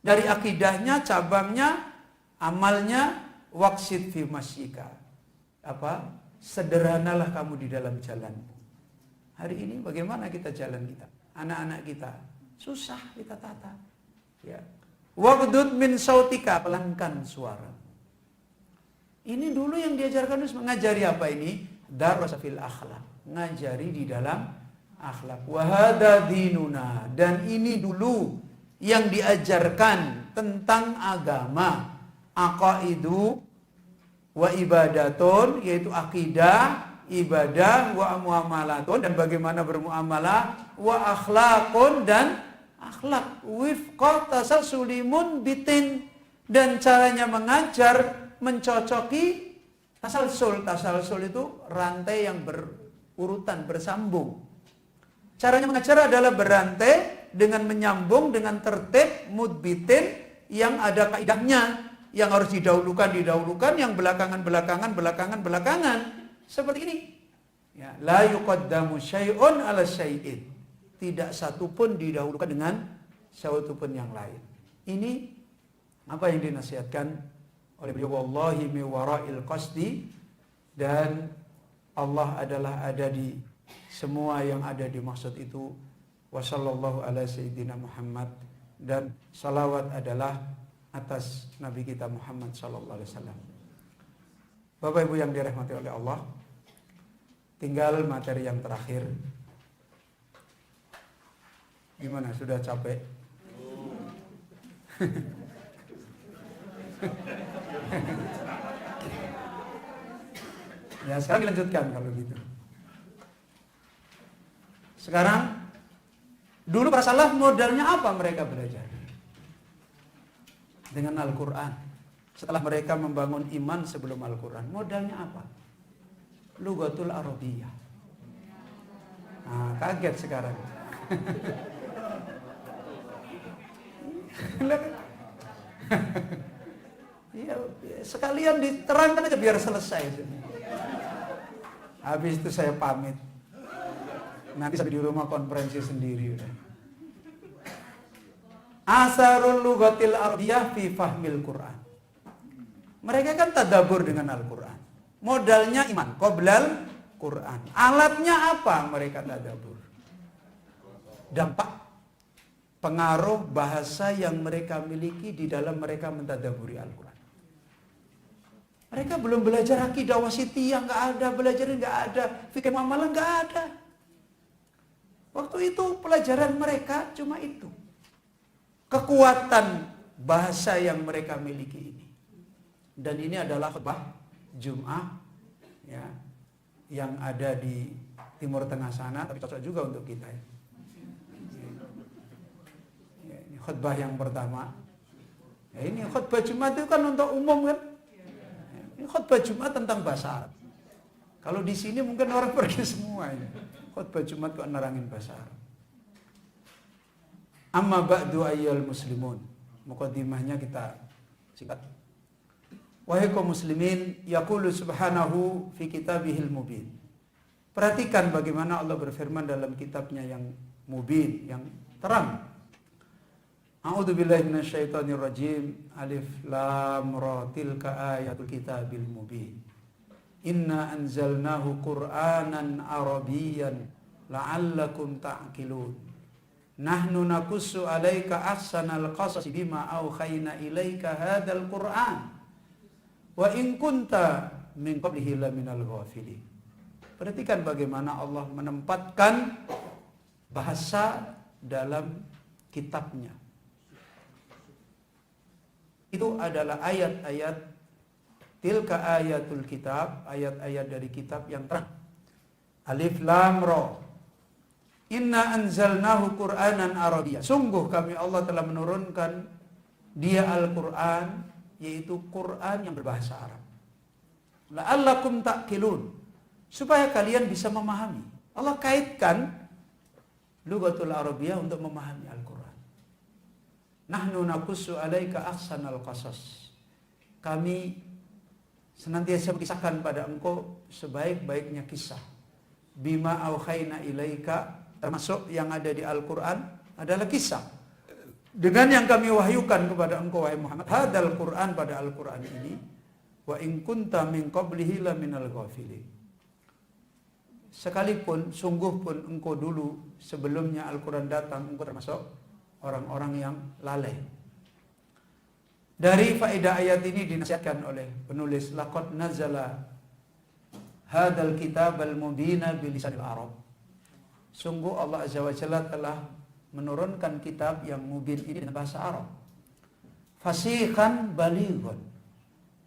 Dari akidahnya, cabangnya, amalnya, waqsid fi masyika. Sederhanalah kamu di dalam jalanmu. Hari ini bagaimana kita jalan kita? Anak-anak kita susah kita tata. Ya. Waqdud min sautika, pelankan suara. Ini dulu yang diajarkan Yunus, mengajari apa ini? Darrasa fil akhlak, ngajari di dalam akhlak. Wa hadza dinuna, dan ini dulu yang diajarkan tentang agama. Aqaidu wa ibadatun, yaitu akidah, ibadah, wa muamalatun, dan bagaimana bermuamalah, wa akhlaqun, dan akhlak, wifqa tasalsulimun bitin, dan caranya mengajar mencocoki tasalsul. Tasalsul itu rantai yang berurutan, bersambung. Caranya mengajar adalah berantai dengan menyambung, dengan tertib, mudbitin, yang ada kaidahnya, yang harus didahulukan, yang belakangan. Seperti ini. Ya, la yuqaddamu syai'un ala syai'in. Tidak satu pun didahulukan dengan satu pun yang lain. Ini apa yang dinasihatkan oleh beliau, wallahi mi wara'il qasdi, dan Allah adalah ada di semua yang ada di maksud itu. Wa sallallahu ala sayyidina Muhammad, dan salawat adalah atas Nabi kita Muhammad sallallahu alaihi wasallam. Bapak Ibu yang dirahmati oleh Allah, tinggal materi yang terakhir. Gimana, sudah capek? Ya, sekarang dilanjutkan kalau gitu. Sekarang, dulu para salaf modalnya apa mereka belajar? Dengan Al-Quran. Setelah mereka membangun iman sebelum Al-Quran, modalnya apa? Lughatul Arabiyyah. Nah, kaget sekarang. Ya, sekalian diterangkan aja biar selesai. Habis itu saya pamit. Nanti sampai di rumah konferensi sendiri udah. asarul lughatil arabiyyah fi fahmil Quran. Mereka kan tadabbur dengan Al-Quran. Modalnya iman, qoblal Quran. Alatnya apa mereka tadabbur? Dampak, pengaruh bahasa yang mereka miliki di dalam mereka mentadabburi Al-Quran. Mereka belum belajar akidah wasitiyah, nggak ada. Belajar nggak ada. Fikih muamalah nggak ada. Waktu itu pelajaran mereka cuma itu. Kekuatan bahasa yang mereka miliki ini. Dan ini adalah khutbah Jum'ah ya, yang ada di Timur Tengah sana, tapi cocok juga untuk kita ya. Ini khutbah yang pertama. Ya, ini khutbah Jumat itu kan untuk umum kan. Ini khutbah Jumat tentang bahasa Arab. Kalau di sini mungkin orang pergi semua ini. Khutbah Jumat kok nerangin bahasa Arab. Amma ba'du ayyuhal muslimun. Muqaddimahnya kita singkat. Wahai kaum muslimin, yaqulu subhanahu fi kitabihil mubin. Perhatikan bagaimana Allah berfirman dalam kitabnya yang mubin, yang terang. A'udzu billahi minasyaitonir rajim. Alif lam ra tilka ayatul kitabil mubin. Inna anzalnahu Qur'anan Arabiyyan la'allakum ta'qilun. Nahnu naqussu 'alaika ahsanal qasas bima auhayna ilaika hadzal Qur'an. Wa in kunta min qablihi laminal ghafilin. Perhatikan bagaimana Allah menempatkan bahasa dalam kitabnya. Itu adalah ayat-ayat tilka ayatul kitab, ayat-ayat dari kitab yang terang. Alif lam ra. Inna anzalnahu Qur'anan Arabiyya. Sungguh kami Allah telah menurunkan dia Al-Qur'an, yaitu Quran yang berbahasa Arab. La'allakum ta'qilun, supaya kalian bisa memahami. Allah kaitkan lughatul Arabiyyah untuk memahami Al-Quran. Nahnu naqussu 'alaika ahsanal qasas. Kami senantiasa mengisahkan pada engkau sebaik-baiknya kisah. Bima auhayna ilaika, termasuk yang ada di Al-Quran adalah kisah. Dengan yang kami wahyukan kepada engkau wahai Muhammad, hadal Quran, pada Al-Quran ini, wa in kunta min qablihi laminal ghafilin. Sekalipun, sungguh pun engkau dulu sebelumnya Al-Quran datang, engkau termasuk orang-orang yang lalai. Dari faedah ayat ini dinasihatkan oleh penulis, laqad nazala hadal kitabal mubina bilisanil Arab. Sungguh Allah Azza wa Jalla telah menurunkan kitab yang mubin ini dengan bahasa Arab. Fasihan balighun.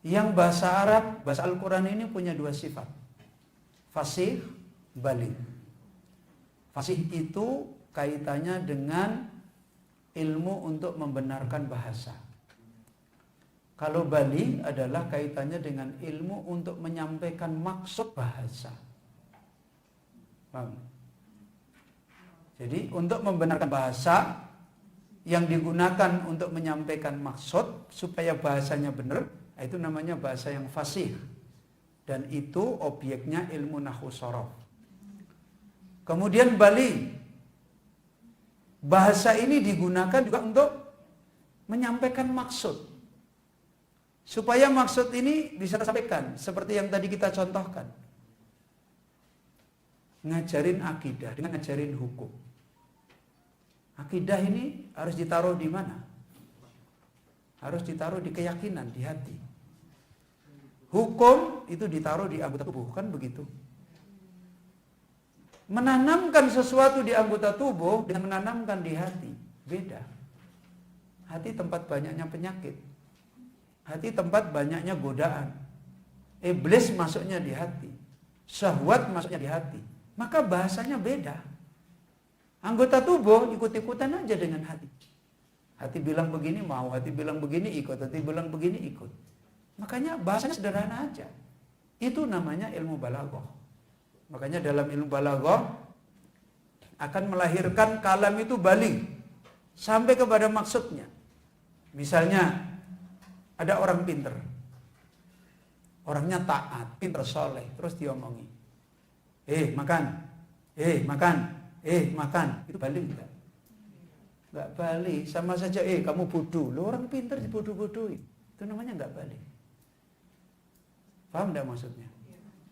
Yang bahasa Arab, bahasa Al-Quran ini punya dua sifat. Fasih, baligh. Fasih itu kaitannya dengan ilmu untuk membenarkan bahasa. Kalau baligh adalah kaitannya dengan ilmu untuk menyampaikan maksud bahasa. Paham? Jadi untuk membenarkan bahasa yang digunakan untuk menyampaikan maksud supaya bahasanya benar, itu namanya bahasa yang fasih. Dan itu objeknya ilmu nahwu shorof. Kemudian baligh. Bahasa ini digunakan juga untuk menyampaikan maksud. Supaya maksud ini bisa disampaikan seperti yang tadi kita contohkan. Ngajarin akidah dengan ngajarin hukum. Akidah ini harus ditaruh di mana? Harus ditaruh di keyakinan, di hati. Hukum itu ditaruh di anggota tubuh, kan begitu? Menanamkan sesuatu di anggota tubuh dengan menanamkan di hati, beda. Hati tempat banyaknya penyakit. Hati tempat banyaknya godaan. Iblis masuknya di hati. Syahwat masuknya di hati. Maka bahasanya beda. Anggota tubuh ikut-ikutan aja dengan hati. Hati bilang begini mau, hati bilang begini ikut, hati bilang begini ikut. Makanya bahasanya sederhana aja. Itu namanya ilmu balaghah. Makanya dalam ilmu balaghah akan melahirkan kalam itu baligh sampai kepada maksudnya. Misalnya ada orang pinter, orangnya taat, pinter, soleh, terus diomongi, makan, makan, makan, itu baligh enggak? nggak balik. Sama saja, kamu bodoh. Lo orang pintar dibodoh-bodohin. Itu namanya nggak balik. Paham nggak maksudnya?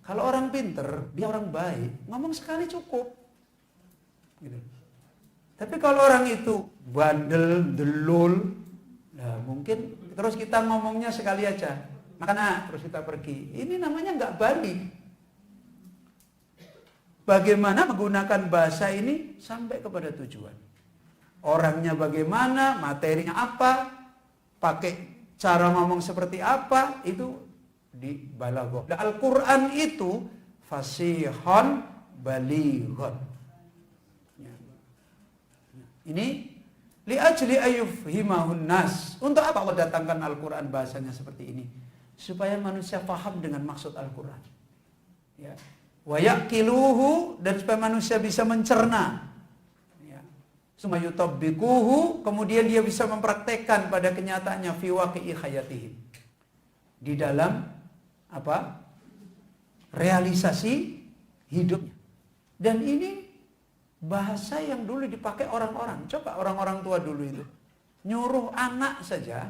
Kalau orang pintar, dia orang baik, ngomong sekali cukup. Gitu. Tapi kalau orang itu bandel, delul, nah mungkin terus kita ngomongnya sekali aja. Makan terus kita pergi. Ini namanya nggak balik. Bagaimana menggunakan bahasa ini sampai kepada tujuan. Orangnya bagaimana, materinya apa, pakai cara ngomong seperti apa, itu di balaghah. Dan Al-Quran itu fasihun balighun. Ini li'ajli ayyufhimahun nas. Untuk apa Allah datangkan Al-Quran bahasanya seperti ini? Supaya manusia paham dengan maksud Al-Quran. Ya. Wa yaqiluhu, dan supaya manusia bisa mencerna. Ya. Summa yutabbiquhu, kemudian dia bisa mempraktekkan pada kenyataannya fi waqi'i hayatihim. Di dalam apa? Realisasi hidupnya. Dan ini bahasa yang dulu dipakai orang-orang. Coba orang-orang tua dulu itu nyuruh anak saja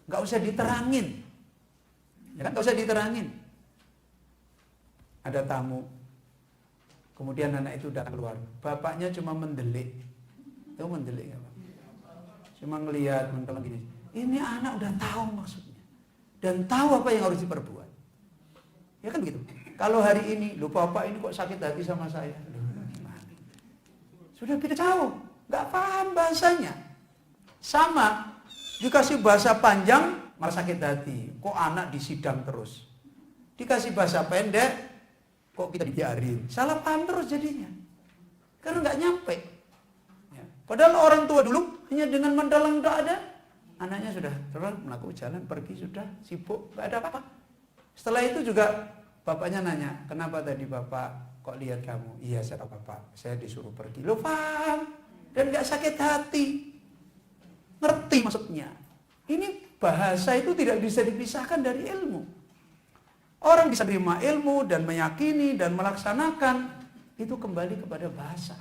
nggak usah diterangin, ya kan, nggak usah diterangin. Ada tamu, kemudian anak itu datang keluar, bapaknya cuma mendelik. Tahu mendelik nggak, Pak? Cuma ngelihat mentelan gini. Ini anak udah tahu maksudnya dan tahu apa yang harus diperbuat. Ya kan begitu. Kalau hari ini, bapak ini kok sakit hati sama saya. Sudah kita tahu, nggak paham bahasanya. Sama, dikasih bahasa panjang, malah sakit hati. Kok anak disidang terus? Dikasih bahasa pendek, kok kita dibiarin? Salah paham terus jadinya. Karena nggak nyampe. Ya. Padahal orang tua dulu, hanya dengan mendalang tak ada, anaknya sudah terus melakukan jalan, pergi sudah, sibuk, nggak ada apa-apa. Setelah itu juga, bapaknya nanya, kenapa tadi bapak kok lihat kamu? Iya, saya tahu bapak, saya disuruh pergi. Lo paham dan gak sakit hati, ngerti maksudnya. Ini bahasa itu tidak bisa dipisahkan dari ilmu. Orang bisa terima ilmu dan meyakini dan melaksanakan, itu kembali kepada bahasa.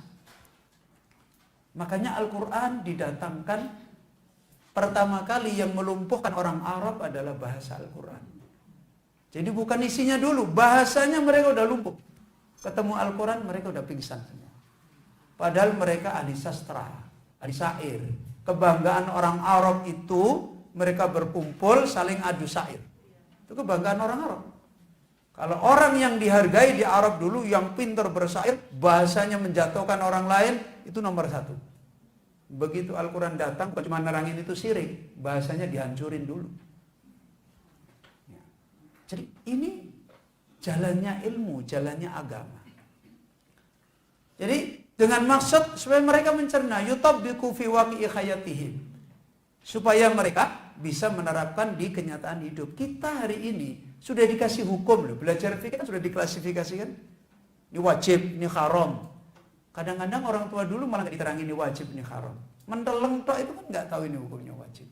Makanya Al-Quran didatangkan pertama kali yang melumpuhkan orang Arab adalah bahasa Al-Quran. Jadi bukan isinya dulu, bahasanya mereka udah lumpuh. Ketemu Al-Quran mereka udah pingsan semua. Padahal mereka ahli sastra, ahli syair. Kebanggaan orang Arab itu mereka berkumpul saling adu syair. Itu kebanggaan orang Arab. Kalau orang yang dihargai di Arab dulu yang pintar bersyair, bahasanya menjatuhkan orang lain, itu nomor satu. Begitu Al-Quran datang, bukan cuma nerangin itu syirik, bahasanya dihancurin dulu. Jadi ini jalannya ilmu, jalannya agama. Jadi dengan maksud supaya mereka mencerna yutabbiqu fi waqi'i hayatihim. Supaya mereka bisa menerapkan di kenyataan hidup. Kita hari ini sudah dikasih hukum loh. Belajar fikih kan sudah diklasifikasikan. Ini wajib, ini haram. Kadang-kadang orang tua dulu malah nggak diterangin ini wajib, ini haram. Mendeleng tok itu kan nggak tahu ini hukumnya wajib.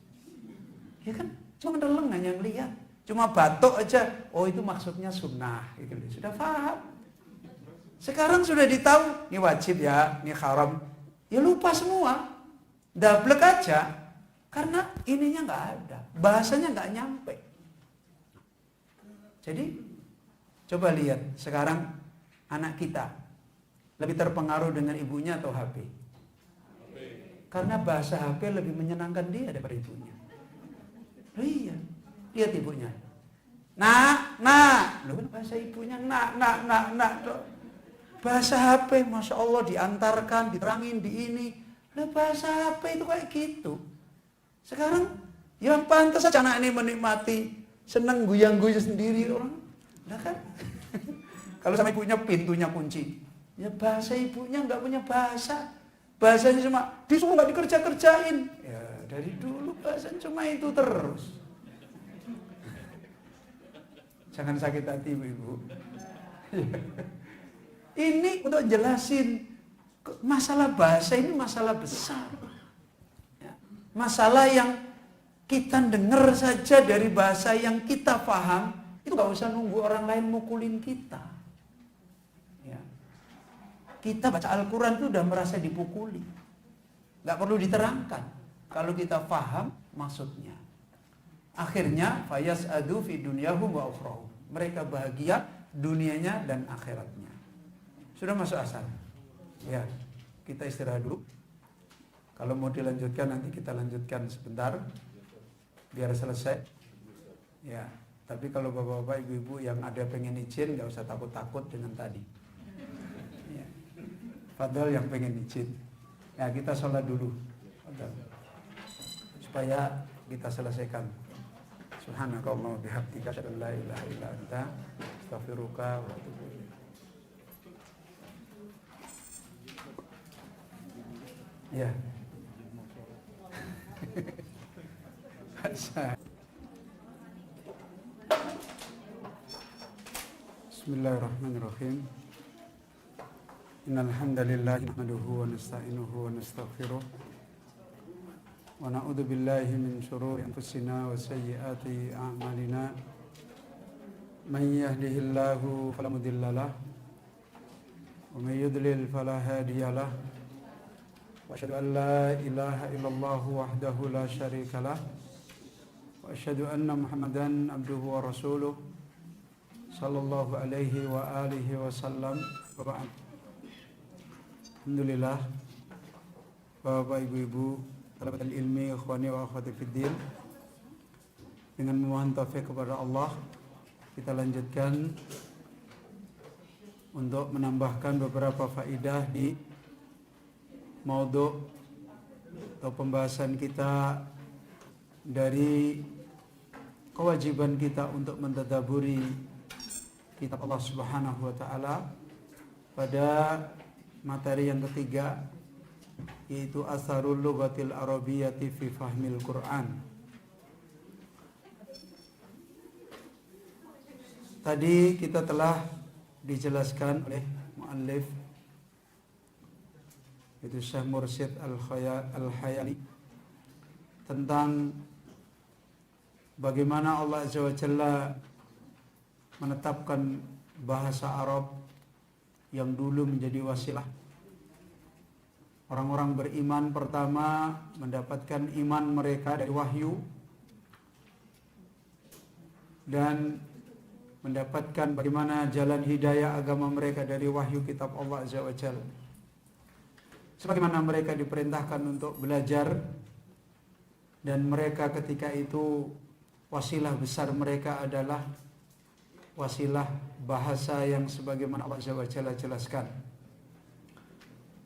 Ya kan? Cuma mendeleng hanya ngelihat. Cuma batuk aja, oh itu maksudnya sunnah, gitu. Sudah paham. Sekarang sudah ditahu, ini wajib ya, ini haram. Ya lupa semua, dablek aja, karena ininya nggak ada, bahasanya nggak nyampe. Jadi coba lihat sekarang anak kita lebih terpengaruh dengan ibunya atau HP? Karena bahasa HP lebih menyenangkan dia daripada ibunya. Oh iya. Lihat ibunya. Nak. Loh kan bahasa ibunya nak. Bahasa HP, Masya Allah diantarkan, diterangin di ini. Lah bahasa HP itu kayak gitu. Sekarang yang pantas saja anak ini menikmati, seneng guyang-guyang sendiri orang. Nah kan? Kalau sama ibunya pintunya kunci. Ya bahasa ibunya nggak punya bahasa. Bahasanya cuma disuruh nggak dikerja-kerjain. Ya dari dulu bahasanya cuma itu terus. Jangan sakit hati ibu. Ini untuk jelasin masalah bahasa ini masalah besar. Masalah yang kita dengar saja dari bahasa yang kita paham, itu gak usah nunggu orang lain mukulin kita. Kita baca Al-Quran itu udah merasa dipukuli. nggak perlu diterangkan kalau kita paham maksudnya. Akhirnya fayas'adu fi dunyahum wa ukhrahum. Mereka bahagia dunianya dan akhiratnya. Sudah masuk asal. Ya, kita istirahat dulu. Kalau mau dilanjutkan nanti kita lanjutkan sebentar biar selesai. Ya, tapi kalau bapak-bapak, ibu-ibu yang ada pengen izin nggak usah takut-takut dengan tadi. Ya. Fadal yang pengen izin. Ya, kita sholat dulu. Fadal. Supaya kita selesaikan. Subhanakallahumma bihamdika asyhadu an la ilaha illa anta astaghfiruka wa atubu ilaik. Ya. Bismillahirrahmanirrahim. Innal hamdalillah nahmaduhu wa nasta'inuhu wa nastaghfiruh. Wa na'udzu billahi min shururi anfusina wa sayyiati a'malina. May yahdihillahu fala mudilla lahu wa may yudlil fala hadiya lahu. Wa asyhadu an la ilaha illallah wahdahu la syarika lahu wa asyhadu anna Muhammadan abduhu wa rasuluh sallallahu alaihi wa alihi wasallam. Wa ba'd. Alhamdulillah, Bapak Ibu-ibu talabatul ilmi, ikhwani wa akhwati fiddin, dengan memohon taufik kepada Allah, kita lanjutkan untuk menambahkan beberapa faidah di maudhu' atau pembahasan kita dari kewajiban kita untuk mentadaburi kitab Allah Subhanahu wa taala pada materi yang ketiga, yaitu asarul lughatil arabiyyati fi fahmil Quran. Tadi kita telah dijelaskan oleh muallif, yaitu Syekh Mursyid Al-Hayali, tentang bagaimana Allah Azza wa Jalla menetapkan bahasa Arab yang dulu menjadi wasilah. Orang-orang beriman pertama mendapatkan iman mereka dari wahyu dan mendapatkan bagaimana jalan hidayah agama mereka dari wahyu kitab Allah Azza wa Jalla. Sebagaimana mereka diperintahkan untuk belajar, dan mereka ketika itu wasilah besar mereka adalah wasilah bahasa yang sebagaimana Allah Azza wa Jalla jelaskan.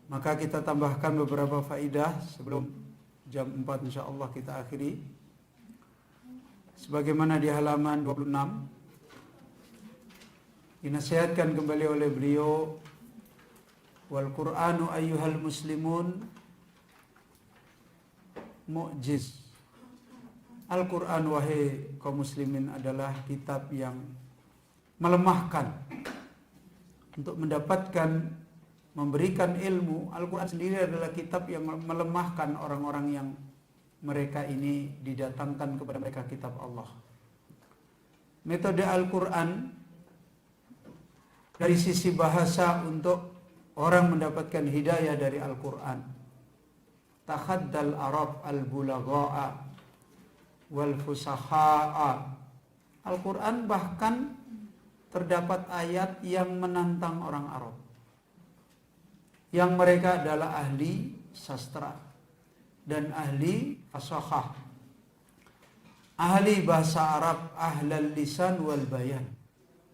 Maka kita tambahkan beberapa faidah sebelum jam 4 insyaallah kita akhiri. Sebagaimana di halaman 26 dinasihatkan kembali oleh beliau, wal Qur'anu ayyuhal muslimun mu'jiz. Al-Quran, wahai kaum muslimin, adalah kitab yang melemahkan. Untuk mendapatkan, memberikan ilmu, Al-Quran sendiri adalah kitab yang melemahkan orang-orang yang mereka ini didatangkan kepada mereka kitab Allah. Metode Al-Quran dari sisi bahasa untuk orang mendapatkan hidayah dari Al-Quran. Takhaddal Arab al-bulagha'a wal fusaha'a. Al-Quran bahkan terdapat ayat yang menantang orang Arab, yang mereka adalah ahli sastra dan ahli fasahah, ahli bahasa Arab, ahlal lisan wal bayan.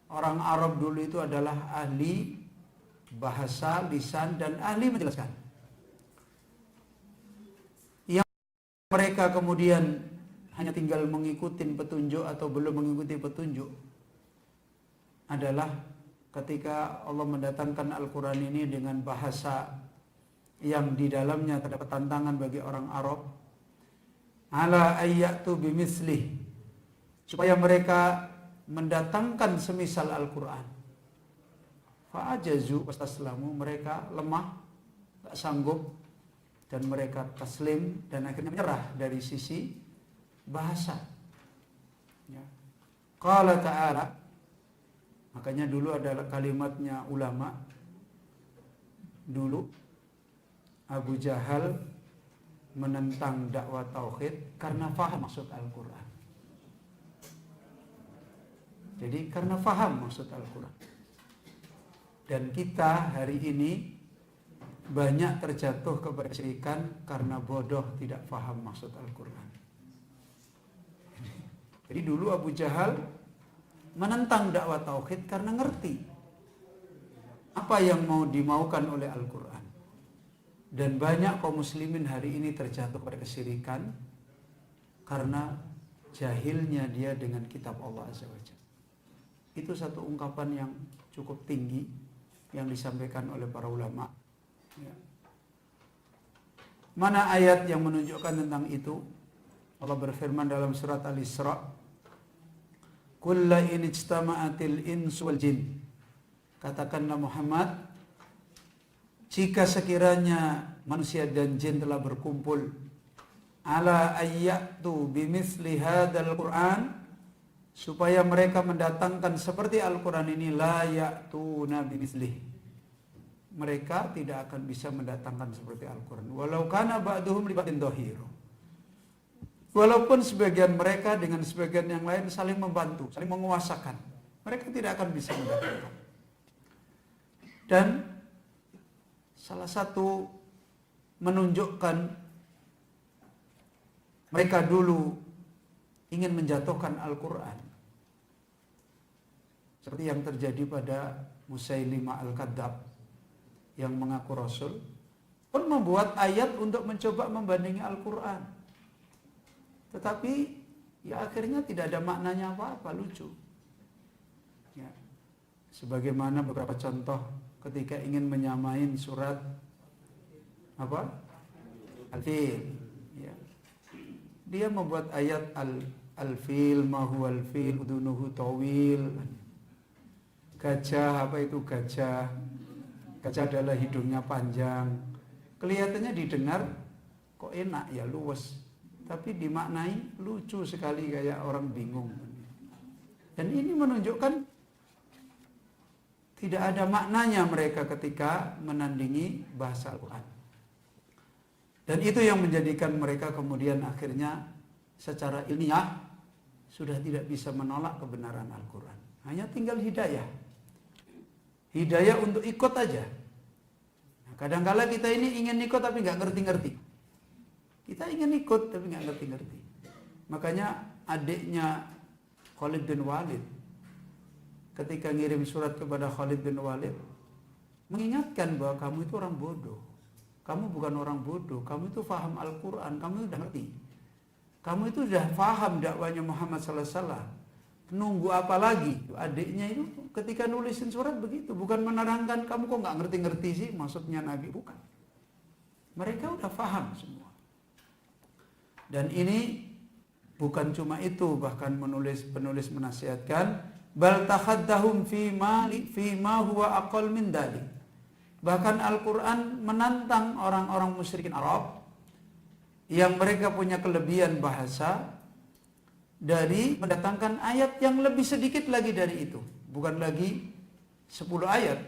Orang Arab dulu itu adalah ahli bahasa, lisan, dan ahli menjelaskan. Yang mereka kemudian hanya tinggal mengikuti petunjuk atau belum mengikuti petunjuk adalah ketika Allah mendatangkan Al-Quran ini dengan bahasa yang di dalamnya terdapat tantangan bagi orang Arab, ala ayyatu bimislih, supaya mereka mendatangkan semisal Al-Quran. Fa'ajazu wastaslamu, mereka lemah, tak sanggup, dan mereka taslim, dan akhirnya menyerah dari sisi bahasa. Ya. Qala ta'ala, makanya dulu adalah kalimatnya ulama. Dulu Abu Jahal menentang dakwah tauhid karena faham maksud Al-Quran. Jadi karena faham maksud Al-Quran. Dan kita hari ini banyak terjatuh kepada kesyirikan karena bodoh tidak faham maksud Al-Quran. Jadi dulu Abu Jahal menentang dakwah tauhid karena ngerti apa yang mau dimaukan oleh Al-Quran. Dan banyak kaum muslimin hari ini terjatuh pada kesyirikan karena jahilnya dia dengan kitab Allah Azza wa Jalla. Itu satu ungkapan yang cukup tinggi yang disampaikan oleh para ulama. Ya. Mana ayat yang menunjukkan tentang itu? Allah berfirman dalam surat Al-Isra, "Kulla in ijtama'atil insu wal jin." Katakanlah Muhammad, jika sekiranya manusia dan jin telah berkumpul ala ayyatu bimithli hadzal Qur'an, supaya mereka mendatangkan seperti Al-Quran ini, la ya'tuna bimithlihi, mereka tidak akan bisa mendatangkan seperti Al-Quran, walau kana ba'duhum li ba'din dhahir, walaupun sebagian mereka dengan sebagian yang lain saling membantu, saling menguasakan, mereka tidak akan bisa mendatangkan. Dan salah satu menunjukkan mereka dulu ingin menjatuhkan Al-Quran, seperti yang terjadi pada Musailimah Al-Kadzab yang mengaku Rasul, pun membuat ayat untuk mencoba membandingi Al-Quran. Tetapi ya akhirnya tidak ada maknanya apa-apa, lucu. Ya. Sebagaimana beberapa contoh ketika ingin menyamain surat apa? Al-Fil. Ya. Dia membuat ayat Al-Fil, ma huwal fil, udunuhu tawil. Gajah, apa itu gajah? Gajah adalah hidungnya panjang. Kelihatannya didengar kok enak ya, luwes. Tapi dimaknai lucu sekali, kayak orang bingung. Dan ini menunjukkan tidak ada maknanya mereka ketika menandingi bahasa Al-Quran. Dan itu yang menjadikan mereka kemudian akhirnya secara ilmiah sudah tidak bisa menolak kebenaran Al-Quran. Hanya tinggal hidayah. Hidayah untuk ikut aja. Nah, kadang-kala kita ini ingin ikut tapi nggak ngerti-ngerti. Kita ingin ikut tapi nggak ngerti-ngerti. Makanya adiknya Khalid bin Walid ketika ngirim surat kepada Khalid bin Walid mengingatkan bahwa kamu itu orang bodoh. Kamu bukan orang bodoh, kamu itu faham Al-Quran, kamu sudah ngerti. Kamu itu sudah faham dakwanya Muhammad sallallahu alaihi wasallam. Nunggu apa lagi? Adiknya itu ketika nulisin surat begitu, bukan menerangkan kamu kok nggak ngerti-ngerti sih maksudnya Nabi, bukan. Mereka udah faham semua. Dan ini bukan cuma itu, bahkan penulis menasihatkan, bal takhaddahum fi ma huwa aqall min dalik. Bahkan Al-Quran menantang orang-orang musyrikin Arab yang mereka punya kelebihan bahasa dari mendatangkan ayat yang lebih sedikit lagi dari itu. Bukan lagi 10 ayat,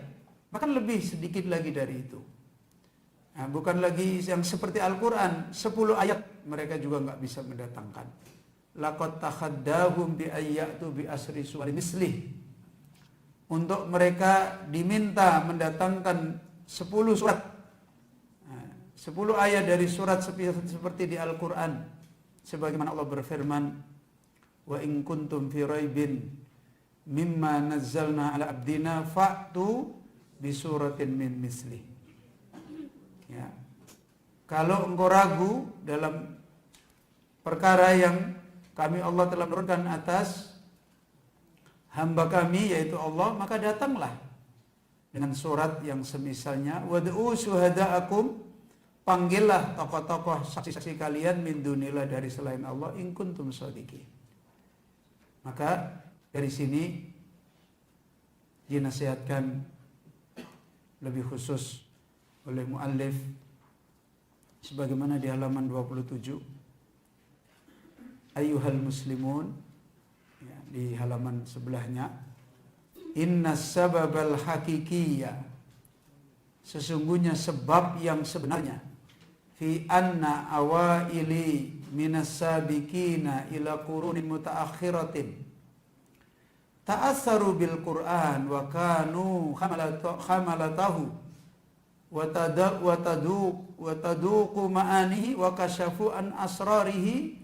bahkan lebih sedikit lagi dari itu. Nah, bukan lagi yang seperti Al-Quran 10 ayat mereka juga nggak bisa mendatangkan. Laqad takhaddahum bi ayyatu bi asri suwari mislih. Untuk mereka diminta mendatangkan 10 surat, 10 ayat dari surat seperti di Al-Quran, sebagaimana Allah berfirman, wa in kuntum fi raibin mimma nazzalna ala abdina fa'tu bi suratin min mislih. Ya. Kalau engkau ragu dalam perkara yang kami Allah telah menurunkan atas hamba kami yaitu Allah, maka datanglah dengan surat yang semisalnya, wad'u syuhada'akum, panggillah tokoh-tokoh saksi-saksi kalian min dunillah, dari selain Allah, in kuntum shadiqin. Maka dari sini dinasihatkan lebih khusus oleh muallif sebagaimana di halaman 27, ayyuhal muslimun, ya, di halaman sebelahnya, inna sababal hakikiyya, sesungguhnya sebab yang sebenarnya, fi anna awaili minas sabiqina ila qurunin mutaakhiratin ta'assaru bil Qur'an wa kanu hamalatahu wa taduqu ma'anihi wa kashafu an asrarihi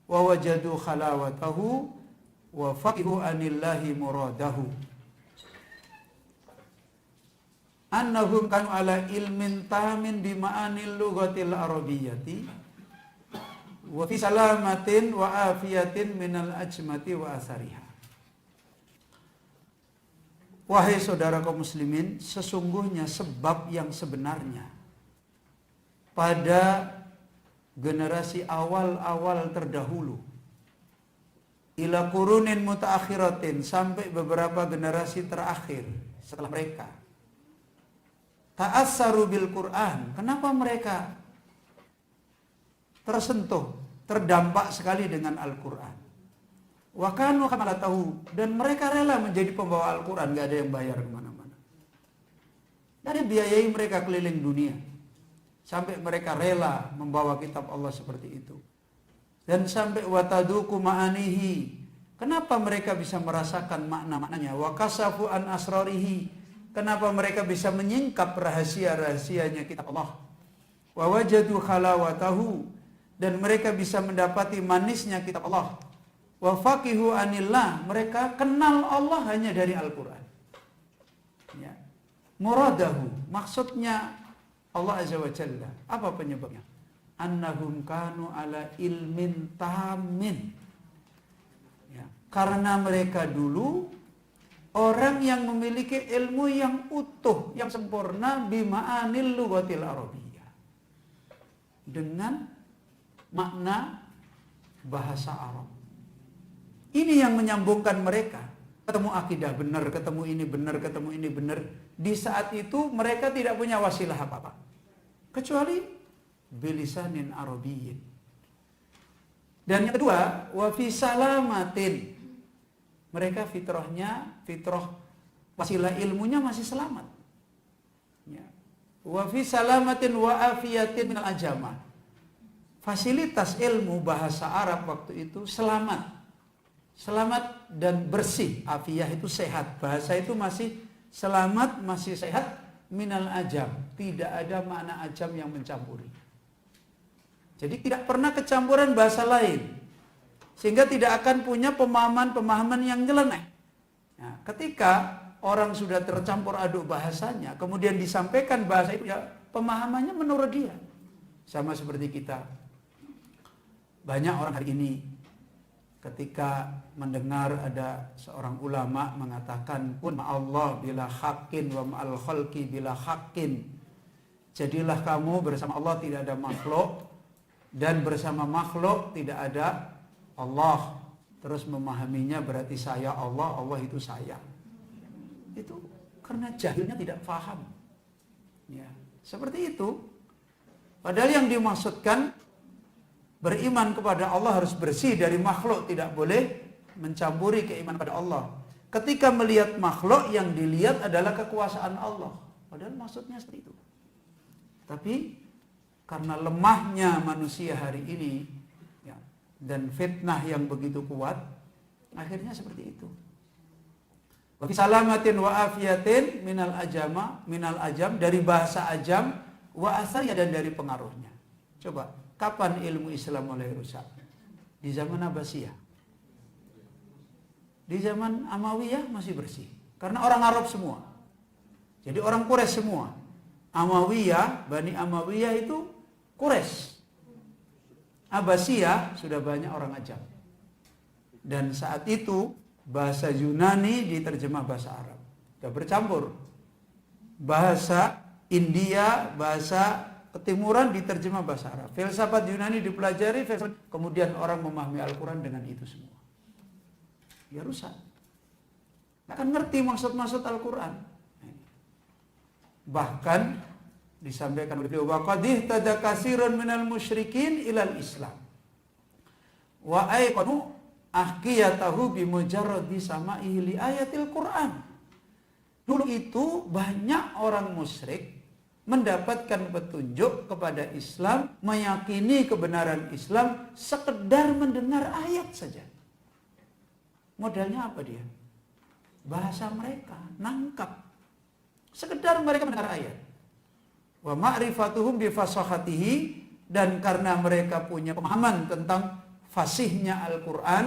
wa wajadu khalawatahu wa faqihu anillahi muradahu. Annahum kanu ala ilmin tamin bi ma'anil lughatil arabiyyati wa fi salamatin wa afiyatin minal ajmati wa asariha. Wahai saudara kaum muslimin, sesungguhnya sebab yang sebenarnya pada generasi awal-awal terdahulu ila qurunin mutaakhiratin, sampai beberapa generasi terakhir setelah mereka, ta'assaru bil Qur'an. Kenapa mereka tersentuh, terdampak sekali dengan Al-Quran? Wa kanu hamalatahu, dan mereka rela menjadi pembawa Al-Quran, gak ada yang bayar kemana-mana. Dari biayai mereka keliling dunia, sampai mereka rela membawa kitab Allah seperti itu. Dan sampai wataduku ma'anihi, kenapa mereka bisa merasakan makna-maknanya? Wa kasafu an asrarihi, kenapa mereka bisa menyingkap rahasia-rahasianya kitab Allah? Wa wajadu khalawatahu, dan mereka bisa mendapati manisnya kitab Allah. Wa faqihu anillah, mereka kenal Allah hanya dari Al-Quran. Ya. Muradahu, maksudnya Allah Azza wa Jalla. Apa penyebabnya? Annahum kanu ala ilmin tamin. Ya. Karena mereka dulu orang yang memiliki ilmu yang utuh, yang sempurna, bima'anil lughatil arabiyyah, dengan makna bahasa Arab. Ini yang menyambungkan mereka. Ketemu akidah benar, ketemu ini benar, ketemu ini benar. Di saat itu mereka tidak punya wasilah apa-apa, kecuali bilisanin arabiyyin. Dan yang kedua, wa fi salamatin, mereka fitrah wasilah ilmunya masih selamat. Ya. Wa fi salamatin wa afiyatin minal ajama, fasilitas ilmu bahasa Arab waktu itu selamat dan bersih. Afiyah itu sehat, bahasa itu masih selamat, masih sehat. Minal ajam, tidak ada makna ajam yang mencampuri. Jadi tidak pernah kecampuran bahasa lain, sehingga tidak akan punya pemahaman yang nyeleneh. Nah, ketika orang sudah tercampur aduk bahasanya, kemudian disampaikan bahasa itu, ya pemahamannya menurut dia. Sama seperti kita. Banyak orang hari ini ketika mendengar ada seorang ulama mengatakan, kun ma'allah bila haqqin wa ma'al khalqi bila haqqin, jadilah kamu bersama Allah tidak ada makhluk, dan bersama makhluk tidak ada Allah. Terus memahaminya berarti saya Allah, Allah itu saya. Itu karena jahilnya tidak paham. Ya, seperti itu. Padahal yang dimaksudkan beriman kepada Allah harus bersih dari makhluk, tidak boleh mencampuri keimanan pada Allah. Ketika melihat makhluk, yang dilihat adalah kekuasaan Allah. Padahal maksudnya seperti itu. Tapi karena lemahnya manusia hari ini, ya, dan fitnah yang begitu kuat, akhirnya seperti itu. Wa fi salamatin wa afiyatin minal ajam, dari bahasa ajam, wa asarya, dan dari pengaruhnya. Coba, kapan ilmu Islam mulai rusak? Di zaman Abbasiyah. Di zaman Amawiyah masih bersih, karena orang Arab semua. Jadi orang Quraisy semua. Amawiyah, Bani Amawiyah itu Quraisy. Abbasiyah sudah banyak orang Ajam. Dan saat itu bahasa Yunani diterjemah bahasa Arab. Sudah bercampur. Bahasa India, bahasa Ketimuran diterjemah bahasa Arab. Filsafat Yunani dipelajari, kemudian orang memahami Al-Quran dengan itu semua. Ya rusak. Nggak akan ngerti maksud-maksud Al-Quran. Bahkan disampaikan oleh beliau, wa qad ihtada katsirun minal musyrikin ilal Islam. Wa ayqanu ahqiyatahu bi mujarradi sama'ihi li ayatil Quran. Dulu itu banyak orang musyrik mendapatkan petunjuk kepada Islam, meyakini kebenaran Islam, sekedar mendengar ayat saja. Modalnya apa dia? Bahasa mereka, nangkap. Sekedar mereka mendengar ayat. Wa ma'rifatuhum bifasahatihi, dan karena mereka punya pemahaman tentang fasihnya Al-Quran,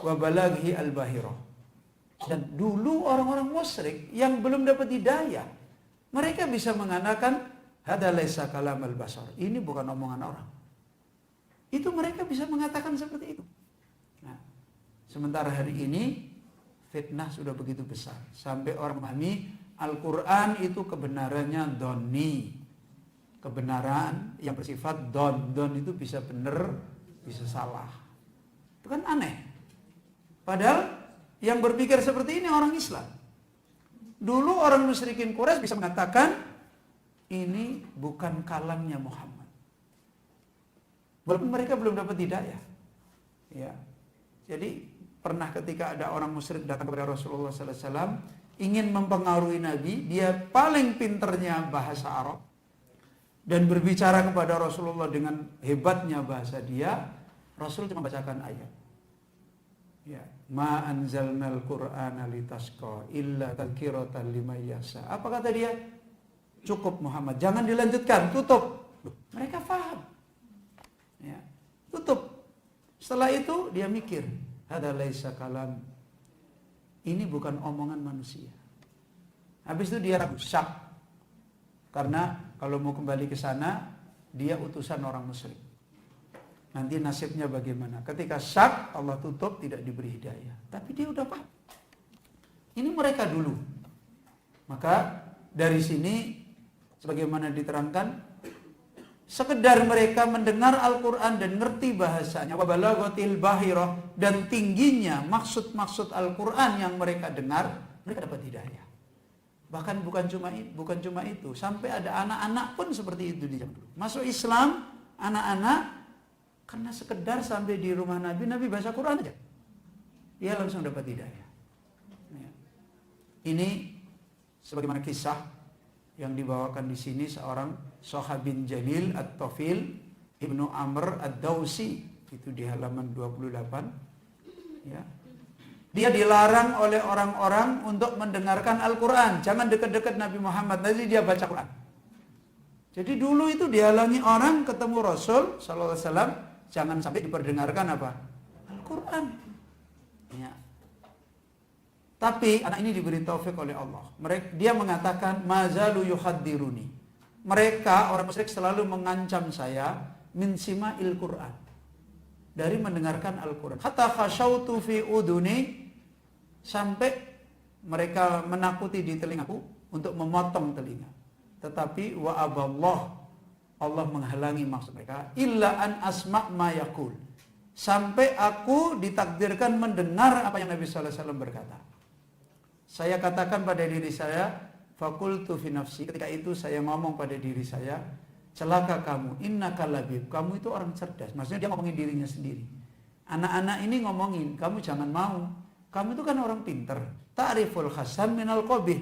wa balaghi al-bahirah. Dan dulu orang-orang musyrik yang belum dapat hidayah, mereka bisa mengatakan hada laisa kalamal basar. Ini bukan omongan orang. Itu mereka bisa mengatakan seperti itu. Nah, sementara hari ini fitnah sudah begitu besar sampai orang memahami Al-Quran itu kebenarannya doni. Kebenaran yang bersifat don itu bisa benar, bisa salah. Itu kan aneh. Padahal yang berpikir seperti ini orang Islam. Dulu orang musyrikin Quraisy bisa mengatakan ini bukan kalamnya Muhammad. Walaupun mereka belum dapat hidayah. Ya. Jadi pernah ketika ada orang musyrik datang kepada Rasulullah sallallahu alaihi wasallam ingin mempengaruhi Nabi, dia paling pinternya bahasa Arab dan berbicara kepada Rasulullah dengan hebatnya bahasa dia, Rasul cuma bacakan ayat. Ya, ma anzalnal qur'ana litasqa illa tadhkiratan liman yasha. Apa kata dia? Cukup Muhammad, jangan dilanjutkan, tutup. Mereka paham. Ya, tutup. Setelah itu dia mikir, hada laisa kalam. Ini bukan omongan manusia. Habis itu dia ragu, syak. Karena kalau mau kembali ke sana, dia utusan orang musyrik. Nanti nasibnya bagaimana? Ketika syak, Allah tutup, tidak diberi hidayah. Tapi dia udah paham. Ini mereka dulu. Maka dari sini, sebagaimana diterangkan, sekedar mereka mendengar Al-Quran dan ngerti bahasanya, wabalaghatil bahirah, dan tingginya maksud-maksud Al-Quran yang mereka dengar, mereka dapat hidayah. Bahkan bukan cuma itu, sampai ada anak-anak pun seperti itu di zaman dulu. Masuk Islam, anak-anak, karena sekedar sampai di rumah Nabi baca Quran aja, dia langsung dapat hidayah. Ini sebagaimana kisah yang dibawakan di sini seorang sahabin jalil At-Tafil Ibnu Amr Ad-Dawsi, itu di halaman 28. Ya. Dia dilarang oleh orang-orang untuk mendengarkan Al-Quran. Jangan dekat-dekat Nabi Muhammad, nanti dia baca Quran. Jadi dulu itu dihalangi orang ketemu Rasul sallallahu alaihi wasallam, jangan sampai diperdengarkan apa? Al-Quran. Ya. Tapi anak ini diberi taufik oleh Allah. Dia mengatakan, mazalu yuhaddiruni. Mereka orang musyrik selalu mengancam saya min sima'il Quran, dari mendengarkan Al-Quran. Hatta khasyautu fi uduni, sampai mereka menakuti di telingaku untuk memotong telinga. Tetapi wa aballah, Allah menghalangi maksud mereka, illa an asma' ma yaqul, sampai aku ditakdirkan mendengar apa yang Nabi sallallahu alaihi wasallam berkata. Saya katakan pada diri saya, fakultu fi nafsi, ketika itu saya ngomong pada diri saya, celaka kamu, innaka labib, kamu itu orang cerdas. Maksudnya dia ngomongin dirinya sendiri. Anak-anak ini ngomongin, kamu jangan mau, kamu itu kan orang pinter. Ta'riful hasan minal qabih,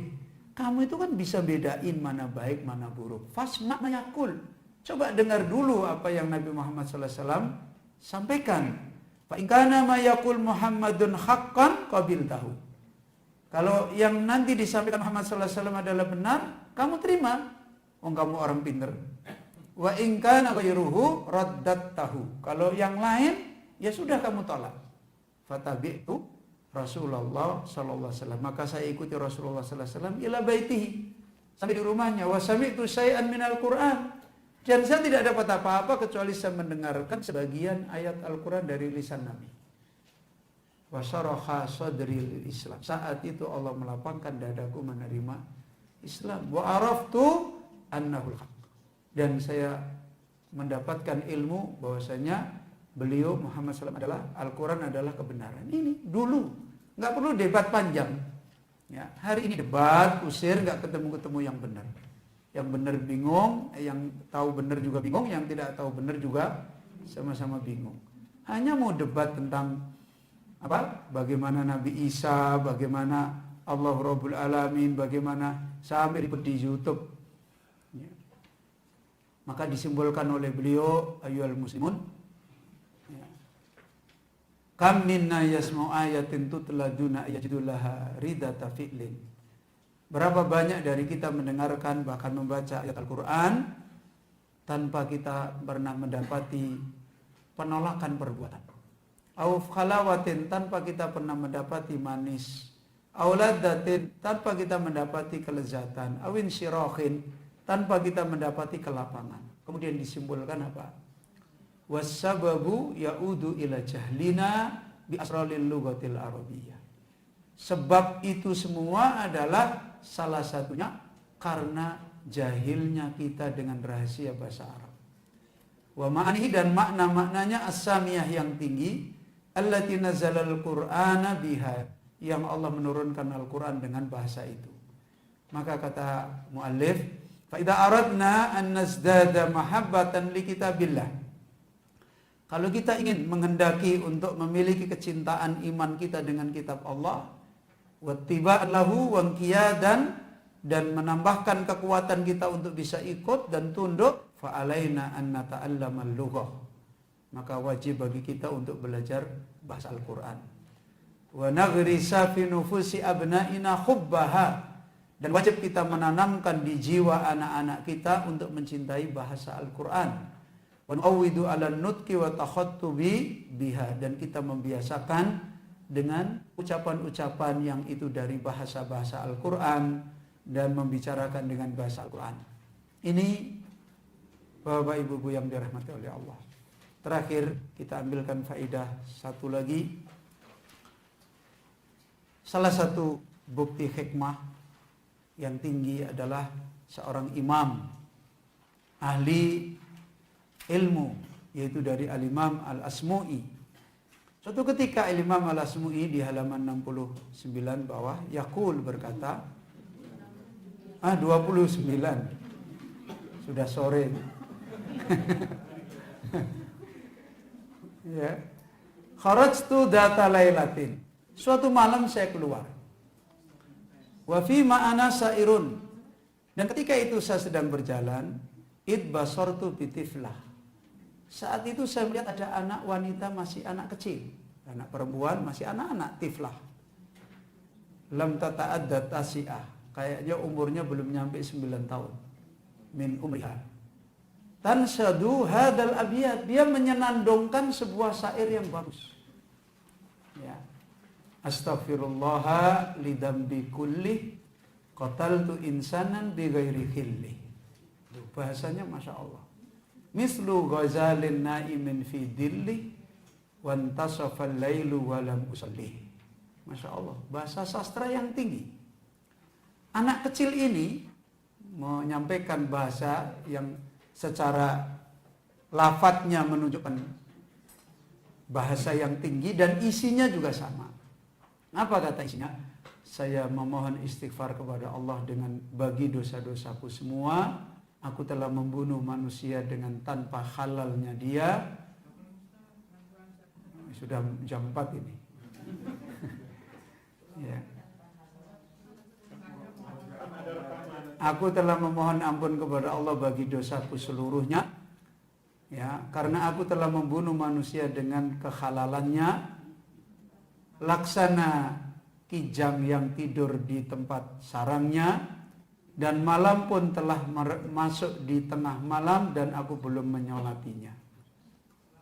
kamu itu kan bisa bedain mana baik mana buruk. Fasma' ma yaqul, coba dengar dulu apa yang Nabi Muhammad sallallahu alaihi wasallam sampaikan. Fa in kana ma yaqul Muhammadun haqqan qabiltahu, kalau yang nanti disampaikan Muhammad sallallahu alaihi wasallam adalah benar, kamu terima. Kamu orang pinter. Wa in kana ghairuhu raddattahu, kalau yang lain ya sudah kamu tolak. Fatabi'tu Rasulullah sallallahu alaihi wasallam, maka saya ikuti Rasulullah sallallahu alaihi wasallam ila baitihi, sampai di rumahnya. Wa sami'tu syai'an minal Qur'an, dan saya tidak dapat apa-apa kecuali saya mendengarkan sebagian ayat Al-Quran dari lisan Nabi. Wa syaraha sadri lil Islam, saat itu Allah melapangkan dadaku menerima Islam. Wa araftu annahul haq, dan saya mendapatkan ilmu bahwasanya beliau Muhammad SAW adalah Al-Quran adalah kebenaran. Ini dulu, nggak perlu debat panjang. Ya, hari ini debat, usir, nggak ketemu yang benar. Yang benar bingung, yang tahu benar juga bingung, yang tidak tahu benar juga sama-sama bingung. Hanya mau debat tentang apa? Bagaimana Nabi Isa, bagaimana Allah Rabbul Alamin, bagaimana sampai di YouTube. Ya. Maka disimbolkan oleh beliau, ayyuhal muslimun, kam minna yasma'u ayatin tutla duna yajidullaha ridata fi'lin. Berapa banyak dari kita mendengarkan bahkan membaca ayat Al-Quran tanpa kita pernah mendapati penolakan perbuatan. Au khalawatin, tanpa kita pernah mendapati manis. Auladatin, tanpa kita mendapati kelezatan. Awin syirahin, tanpa kita mendapati kelapangan. Kemudian disimbolkan apa? Wassababu ya'udu ila jahlina bi asraril lughatil arabiyyah. Sebab itu semua adalah salah satunya karena jahilnya kita dengan rahasia bahasa Arab. Wa ma'anihi, dan makna-maknanya as-samiyah yang tinggi, allati nazzalal qur'ana biha, yang Allah menurunkan Al-Qur'an dengan bahasa itu. Maka kata muallif, fa idza aradna an nazdada mahabbatan li kitabillah. Kalau kita ingin menghendaki untuk memiliki kecintaan iman kita dengan kitab Allah, wattiba'an lahu wa qiyadan, dan menambahkan kekuatan kita untuk bisa ikut dan tunduk, fa alaina an nata'allamal lughah. Maka wajib bagi kita untuk belajar bahasa Al-Qur'an. Wa naghrisa fi nufusi abna'ina hubbaha, dan wajib kita menanamkan di jiwa anak-anak kita untuk mencintai bahasa Al-Qur'an. Wa nu'awwidu 'ala nutqi wa takhattubi biha, dan kita membiasakan dengan ucapan-ucapan yang itu dari bahasa-bahasa Al-Qur'an dan membicarakan dengan bahasa Al-Qur'an. Ini Bapak Ibu yang dirahmati oleh Allah. Terakhir kita ambilkan faedah satu lagi. Salah satu bukti hikmah yang tinggi adalah seorang imam ahli ilmu, yaitu dari Al-Imam Al-Asmu'i. Suatu ketika Al-Imam Al-Asmu'i di halaman 69 bawah, yaqul, berkata, 29, sudah sore. Ya. Kharajtu data lailatin, suatu malam saya keluar. Wa fi ma'ana sairun, dan ketika itu saya sedang berjalan, id basartu bitiflah. Saat itu saya melihat ada anak wanita, masih anak kecil, anak perempuan, masih anak-anak, tiflah. Lam tata'addat tasi'ah, kayaknya umurnya belum nyampe 9 tahun. Min umriha. Tansadu hadal abiyat, dia menyenandungkan sebuah syair yang bagus. Ya. Astaghfirullah lidambi kulli qataltu insanan bi ghairi khilli. Bahasanya Masya Allah. Mislu ghazalin naimin fi dilli wantasafal lailu walam usalli. Masya Allah, bahasa sastra yang tinggi. Anak kecil ini menyampaikan bahasa yang secara lafadznya menunjukkan bahasa yang tinggi dan isinya juga sama. Apa kata isinya? Saya memohon istighfar kepada Allah dengan bagi dosa-dosaku semua. Aku telah membunuh manusia dengan tanpa halalnya dia. Sudah jam 4 ini. Ya. Aku telah memohon ampun kepada Allah bagi dosaku seluruhnya. Ya, karena aku telah membunuh manusia dengan kehalalannya. Laksana kijang yang tidur di tempat sarangnya. Dan malam pun telah masuk di tengah malam dan aku belum menyolatinya.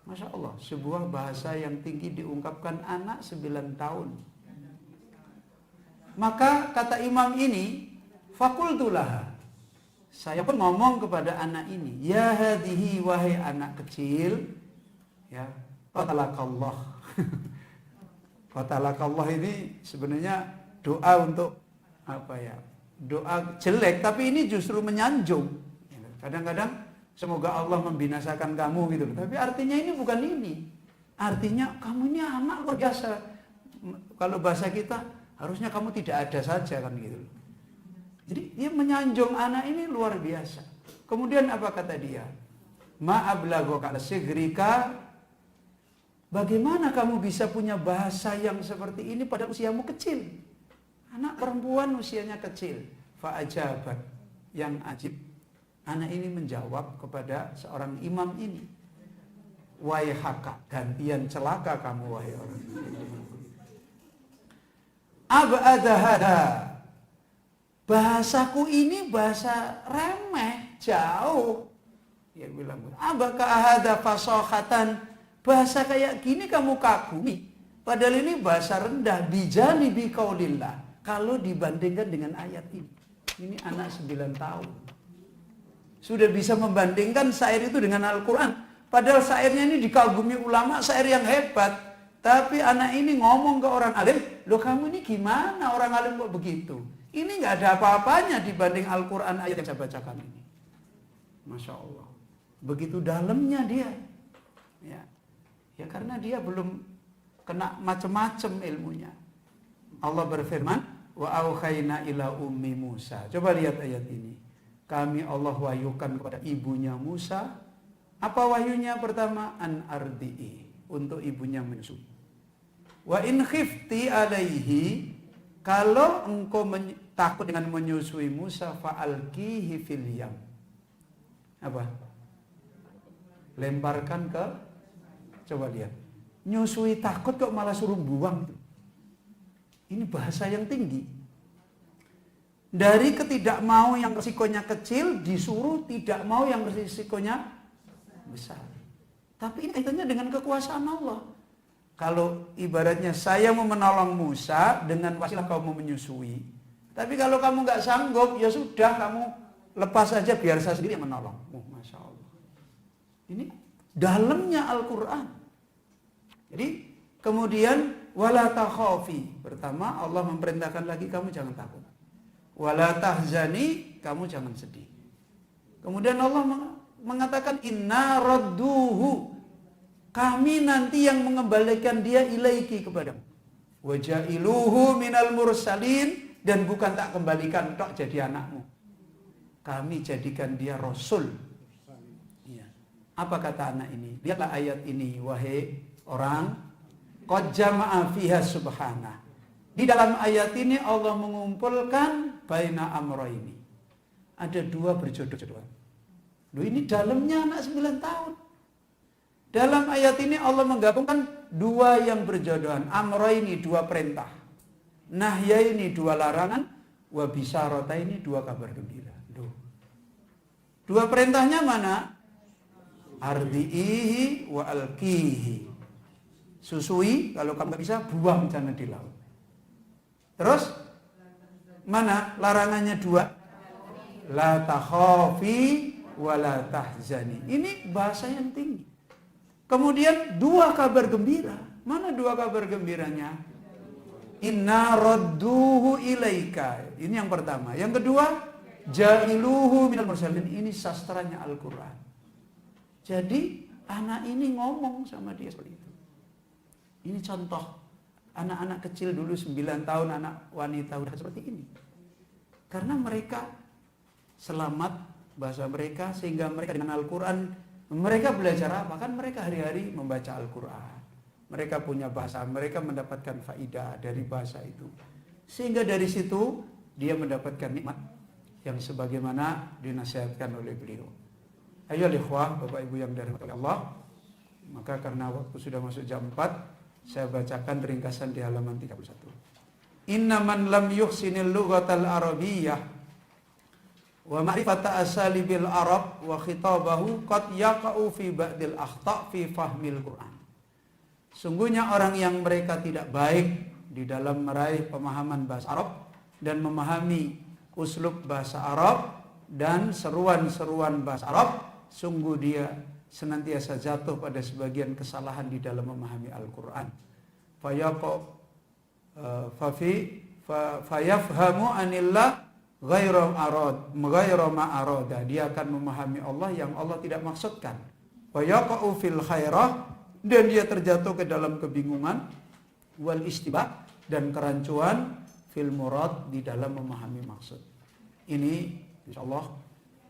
Masya Allah, sebuah bahasa yang tinggi diungkapkan anak 9 tahun. Maka kata imam ini, fakultulah, saya pun ngomong kepada anak ini, ya hadihi, wahai anak kecil, ya, qatalakallah. Qatalakallah ini sebenarnya doa untuk apa ya? Doa jelek, tapi ini justru menyanjung. Kadang-kadang semoga Allah membinasakan kamu gitu. Tapi artinya ini bukan ini. Artinya kamu ini anak luar biasa. Kalau bahasa kita harusnya kamu tidak ada saja kan gitu. Jadi dia menyanjung anak ini luar biasa. Kemudian apa kata dia? Ma'ablaghoka sigrika, bagaimana kamu bisa punya bahasa yang seperti ini pada usiamu kecil? Anak perempuan usianya kecil. Fa'ajabat, yang ajib. Anak ini menjawab kepada seorang imam ini, waihaka, gantian celaka kamu wahai orang. Ab'adahada, bahasaku ini bahasa remeh, jauh. Dia bilang, abaka ahada fasohatan, bahasa kayak gini kamu kagumi. Padahal ini bahasa rendah, bijani biqaulillah. Kalau dibandingkan dengan ayat ini. Ini anak 9 tahun. Sudah bisa membandingkan syair itu dengan Al-Quran. Padahal syairnya ini dikagumi ulama, syair yang hebat. Tapi anak ini ngomong ke orang alim, loh kamu ini gimana orang alim kok begitu? Ini nggak ada apa-apanya dibanding Al-Quran ayat yang saya bacakan ini. Masya Allah. Begitu dalamnya dia. Ya karena dia belum kena macam-macam ilmunya. Allah berfirman, wa auhayna ila ummi Musa. Coba lihat ayat ini. Kami Allah wahyukan kepada ibunya Musa. Apa wahyunya pertama? An ardi'i, untuk ibunya menyusui. Wa in khifti alaihi, kalau engkau takut dengan menyusui Musa, fa'alkihi fil yam. Apa? Lemparkan ke, coba lihat. Nyusui takut kok malah suruh buang. Ini bahasa yang tinggi. Dari ketidak mau yang risikonya kecil, disuruh tidak mau yang risikonya besar. Tapi ini kaitannya dengan kekuasaan Allah. Kalau ibaratnya saya mau menolong Musa dengan wasilah kamu menyusui. Tapi kalau kamu nggak sanggup, ya sudah kamu lepas saja biar saya sendiri yang menolong. Masya Allah. Ini dalamnya Al-Quran. Jadi kemudian wala takhafi. Pertama Allah memerintahkan lagi kamu jangan takut. Wala tahzani, kamu jangan sedih. Kemudian Allah mengatakan inna radduhu, kami nanti yang mengembalikan dia ilaiki kepadamu. Wa ja'iluhu minal mursalin, dan bukan tak kembalikan tok jadi anakmu. Kami jadikan dia rasul. Ya. Apa kata anak ini? Lihatlah ayat ini, wahai orang, qad jama'a fiha subhanah. Di dalam ayat ini Allah mengumpulkan baina amroini. Ada 2 berjodoh-jodohan. Loh, ini dalamnya anak 9 tahun. Dalam ayat ini Allah menggabungkan 2 yang berjodohan. Amroini 2 perintah. Nahyaini 2 larangan. Wa bisyarataini 2 kabar gembira. Loh. 2 perintahnya mana? Ardi'ihi wa alkihi. Susui, kalau kamu gak bisa buang jangan di laut. Terus mana larangannya 2? La takhafi wa la tahzani. Ini bahasa yang tinggi. Kemudian 2 kabar gembira. Mana 2 kabar gembiranya? Inna radduhu ilaika. Ini yang pertama. Yang kedua, ja'iluhu minal mursalin. Ini sastranya Al-Quran. Jadi anak ini ngomong sama dia seperti itu. Ini contoh. Anak-anak kecil dulu 9 tahun, anak wanita udah seperti ini. Karena mereka selamat bahasa mereka, sehingga mereka dengan Al-Quran, mereka belajar apa? Kan mereka hari-hari membaca Al-Quran. Mereka punya bahasa, mereka mendapatkan faidah dari bahasa itu. Sehingga dari situ dia mendapatkan nikmat yang sebagaimana dinasihatkan oleh beliau. Ayo ikhwah, Bapak Ibu yang dirahmati Allah. Maka karena waktu sudah masuk jam 4, saya bacakan ringkasan di halaman 31. Inna man lam yuhsinil lughatal arabiyyah wa ma'rifata asalibil arab wa khitabahu qad yaqa'u fi ba'dil akhta' fi fahmil Qur'an. Sungguhnya orang yang mereka tidak baik di dalam meraih pemahaman bahasa Arab dan memahami uslub bahasa Arab dan seruan-seruan bahasa Arab, sungguh dia senantiasa jatuh pada sebagian kesalahan di dalam memahami Al-Quran. Fayafhamu anillah ghayra ma'arada. Dia akan memahami Allah yang Allah tidak maksudkan. Fayaqa'u fil khairah, dan dia terjatuh ke dalam kebingungan, wal istibah, dan kerancuan, fil murad, di dalam memahami maksud. Ini insyaallah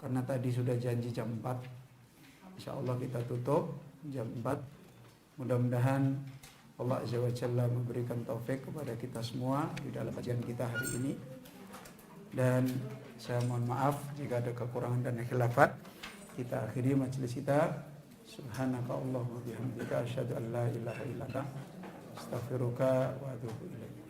karena tadi sudah janji jam 4. InsyaAllah kita tutup jam 4. Mudah-mudahan Allah Azza wa Jalla memberikan taufik kepada kita semua di dalam kajian kita hari ini. Dan saya mohon maaf jika ada kekurangan dan khilafat. Kita akhiri majelis kita. Subhanaka Allahumma bihamdika asyhadu an la ilaha illa anta astaghfiruka wa atubu ilaik.